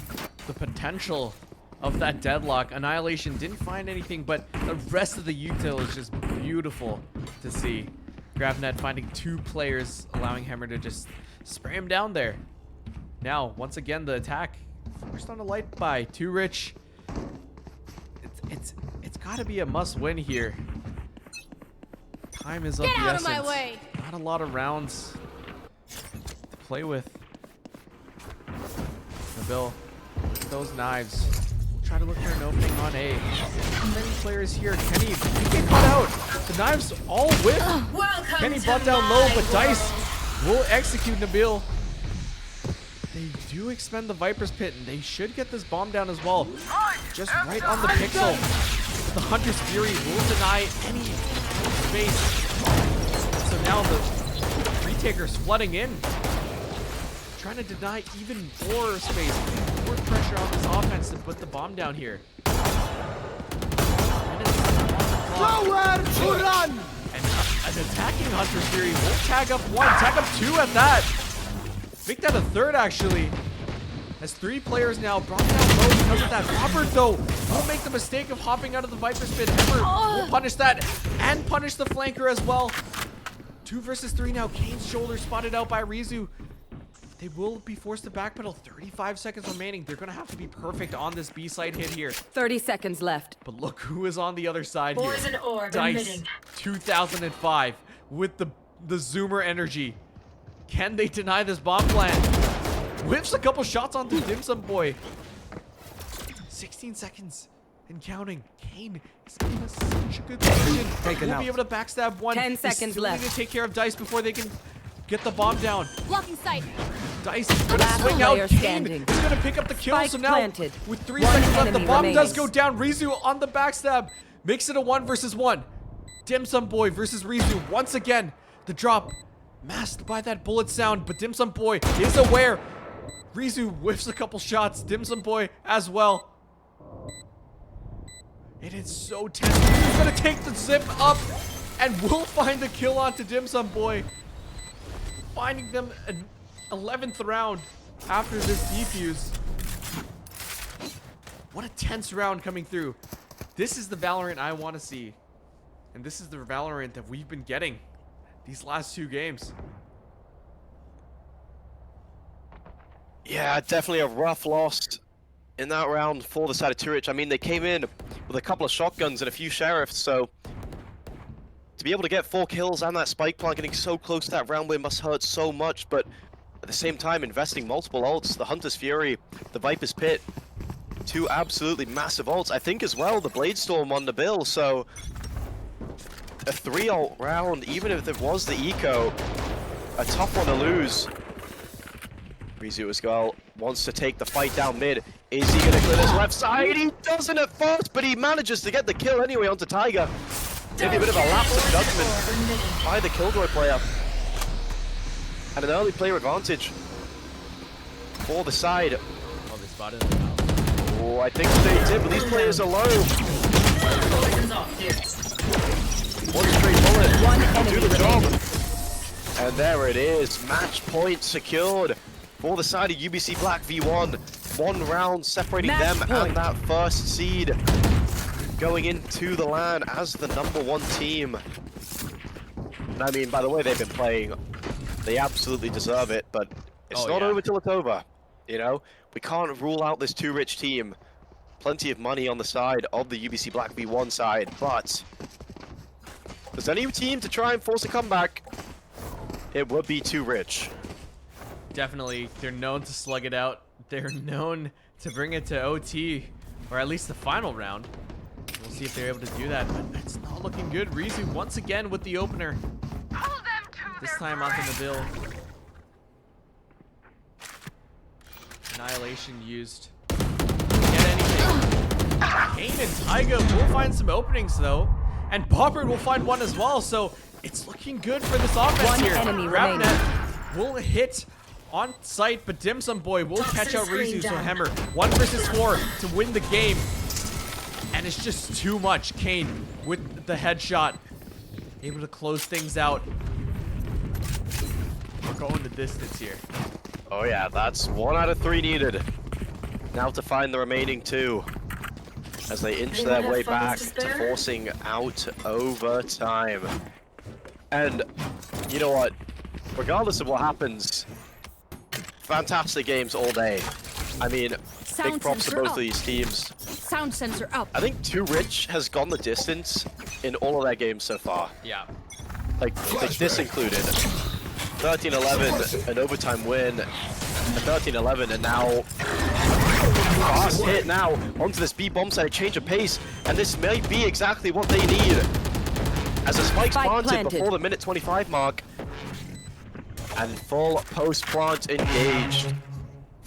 the potential of that deadlock. Annihilation didn't find anything, but the rest of the util is just beautiful to see. Gravnet finding 2 players, allowing Hammer to just spray him down there. Now, once again, the attack forced on a light buy. Too Rich. It's got to be a must-win here. Time is of the Get out of essence. my way. Not a lot of rounds to play with. Nabil, with those knives. Try to look for an opening on A. Many players here. Kenny, you get caught out. The knives all whip. Welcome Kenny to bought down my low, but world. Dice will execute Nabil. do expend the Viper's Pit, and they should get this bomb down as well. Just right on the pixel. The Hunter's Fury will deny any space. So now the retaker's flooding in. Trying to deny even more space, more pressure on this offense to put the bomb down here. Nowhere to run! And an attacking Hunter's Fury will tag up one, tag up two at that. Make that a third, actually. As 3 players now brought down low because of that. Robert, though, will make the mistake of hopping out of the Viper's Pit. Hammer will punish that and punish the flanker as well. 2 versus 3 now. Kane's shoulder spotted out by Rizu. They will be forced to backpedal. 35 seconds remaining. They're going to have to be perfect on this B side hit here. 30 seconds left. But look who is on the other side here. Poison orb Dice, emitting. 2005 with the Zoomer energy. Can they deny this bomb plan? Whips a couple shots onto Dim Sum Boy. 16 seconds and counting. Kane is in such a good position. Will be able to backstab one. 10 They seconds still left. need to take care of Dice before they can get the bomb down. Blocking sight. Dice is gonna Last swing out. player Kane standing. is gonna pick up the kill. Spike So now, planted. with 3 One seconds left, the enemy bomb does remains. go down. Rizu on the backstab. Makes it a 1 versus 1. Dim Sum Boy versus Rizu. Once again, the drop masked by that bullet sound, but Dim Sum Boy is aware. Rizu whiffs a couple shots. Dim Sum Boy as well. It is so tense. He's gonna take the zip up and will find the kill onto Dim Sum Boy. Finding them an 11th round after this defuse. What a tense round coming through. This is the Valorant I want to see. And this is the Valorant that we've been getting these last 2 games. Yeah, definitely a rough loss in that round for the side of Turich. I mean, they came in with a couple of shotguns and a few sheriffs, so to be able to get 4 kills and that spike plant getting so close to that round win must hurt so much, but at the same time, investing multiple ults, the Hunter's Fury, the Viper's Pit, 2 absolutely massive ults. I think as well, the Blade Storm on the bill, so a 3 ult round, even if it was the eco, a tough one to lose. Rizu as well wants to take the fight down mid. Is he going to clear this left side? He doesn't at first, but he manages to get the kill anyway onto Tiger. Maybe a bit of a lapse of judgment by the Killjoy player. And an early player advantage for the side. Oh, they spotted him. Oh, I think they did, but these players are low. Poison's off, dude. One straight bullet. One enemy Do the job. remaining. And there it is. Match point secured for the side of UBC Black v1. 1 round separating Match them point. and that first seed. Going into the LAN as the #1 team. And I mean, by the way they've been playing, they absolutely deserve it, but it's not over till it's over. You know, we can't rule out this 2-rich team. Plenty of money on the side of the UBC Black v1 side, but if there's any team to try and force a comeback, it would be 2-rich. Definitely, they're known to slug it out. They're known to bring it to OT, or at least the final round. We'll see if they're able to do that, but it's not looking good. Rizu once again with the opener. This time onto Nabil. Annihilation used. Get anything. Kane and Taiga will find some openings though, and Boppert will find one as well. So it's looking good for this offense One here. enemy Grabnet will hit on sight, but Dim Sum Boy will catch out Rizu. So Hammer 1 versus 4 to win the game, and it's just too much. Kane with the headshot, able to close things out. We're going the distance here. Oh yeah, that's 1 out of 3 needed. Now to find the remaining 2 as they inch their way back to forcing out overtime. And you know what? Regardless of what happens, fantastic games all day. I mean, big props to both of these teams. Sound sensor up. I think 2Rich has gone the distance in all of their games so far. Yeah. Like this included. 13-11, an overtime win, a 13-11, and now fast hit now onto this B bomb side, a change of pace, and this may be exactly what they need. As a spike's planted before the minute 25 mark, and full post plant engaged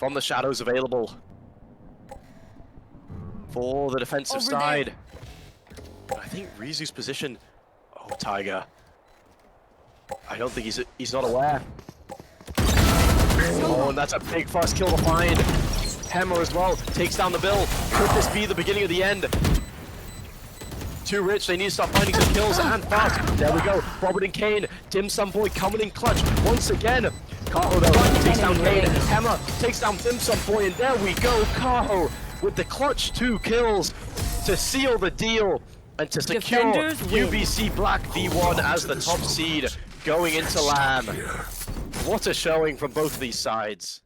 from the shadows available for the defensive side. I think Rizu's position. Oh, Tiger. I don't think he's not aware. Oh, and that's a big first kill to find. Hammer as well takes down the bill. Could this be the beginning of the end? Too rich, they need to start finding some kills and fast. There we go. Robert and Kane, Dim Sum Boy coming in clutch once again. Kaho though takes down Kane. Hammer takes down Dim Sum Boy, and there we go. Kaho with the clutch 2 kills to seal the deal and to secure UBC Black V1 as the top seed going into LAN. What a showing from both of these sides.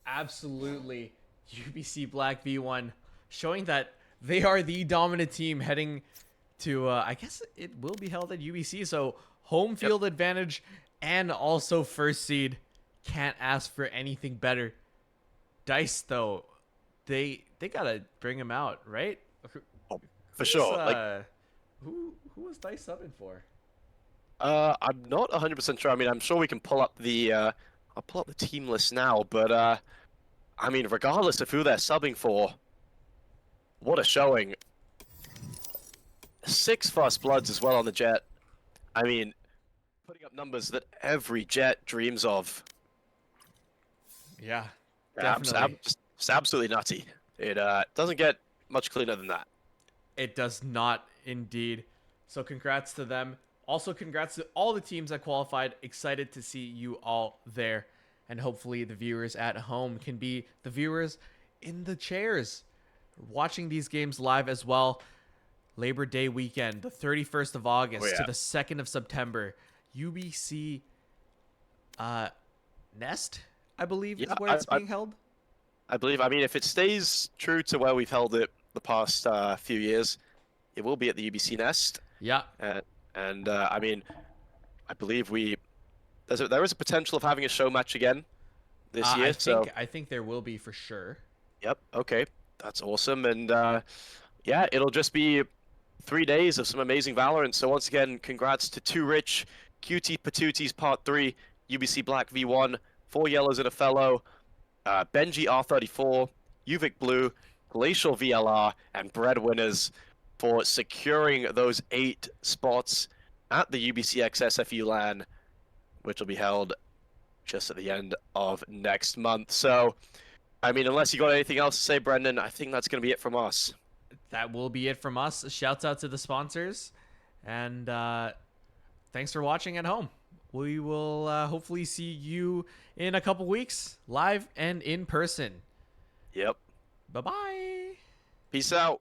Absolutely. UBC Black V1 showing that they are the dominant team heading to, I guess it will be held at UBC. So home field advantage and also first seed. Can't ask for anything better. DICE, though, they gotta bring him out, right? Oh, for sure. Who was DICE subbing for? I'm not 100% sure. I mean, I'm sure we can pull up the I'll pull up the team list now, but I mean, regardless of who they're subbing for, what a showing. 6 first bloods as well on the Jet. I mean, putting up numbers that every Jet dreams of. Yeah, definitely. It's absolutely nutty. It doesn't get much cleaner than that. It does not indeed. So congrats to them. Also, congrats to all the teams that qualified. Excited to see you all there. And hopefully the viewers at home can be the viewers in the chairs watching these games live as well. Labor Day weekend, the 31st of August to the 2nd of September. UBC Nest, I believe, is where it's being held. I believe. I mean, if it stays true to where we've held it the past few years, it will be at the UBC Nest. Yeah. And I mean, I believe there is a potential of having a show match again this year. I think there will be for sure. Yep. Okay. That's awesome. And yeah, it'll just be 3 days of some amazing Valorant. So once again, congrats to Too Rich, QT Patooties Part 3, UBC Black V1, 4 Yellows and a Fellow, Benji R34, Uvik Blue, Glacial VLR, and Breadwinners for securing those 8 spots at the UBCX SFU LAN, which will be held just at the end of next month. So, I mean, unless you got anything else to say, Brendan, I think that's going to be it from us. That will be it from us. Shouts out to the sponsors. And thanks for watching at home. We will hopefully see you in a couple weeks, live and in person. Yep. Bye-bye. Peace out.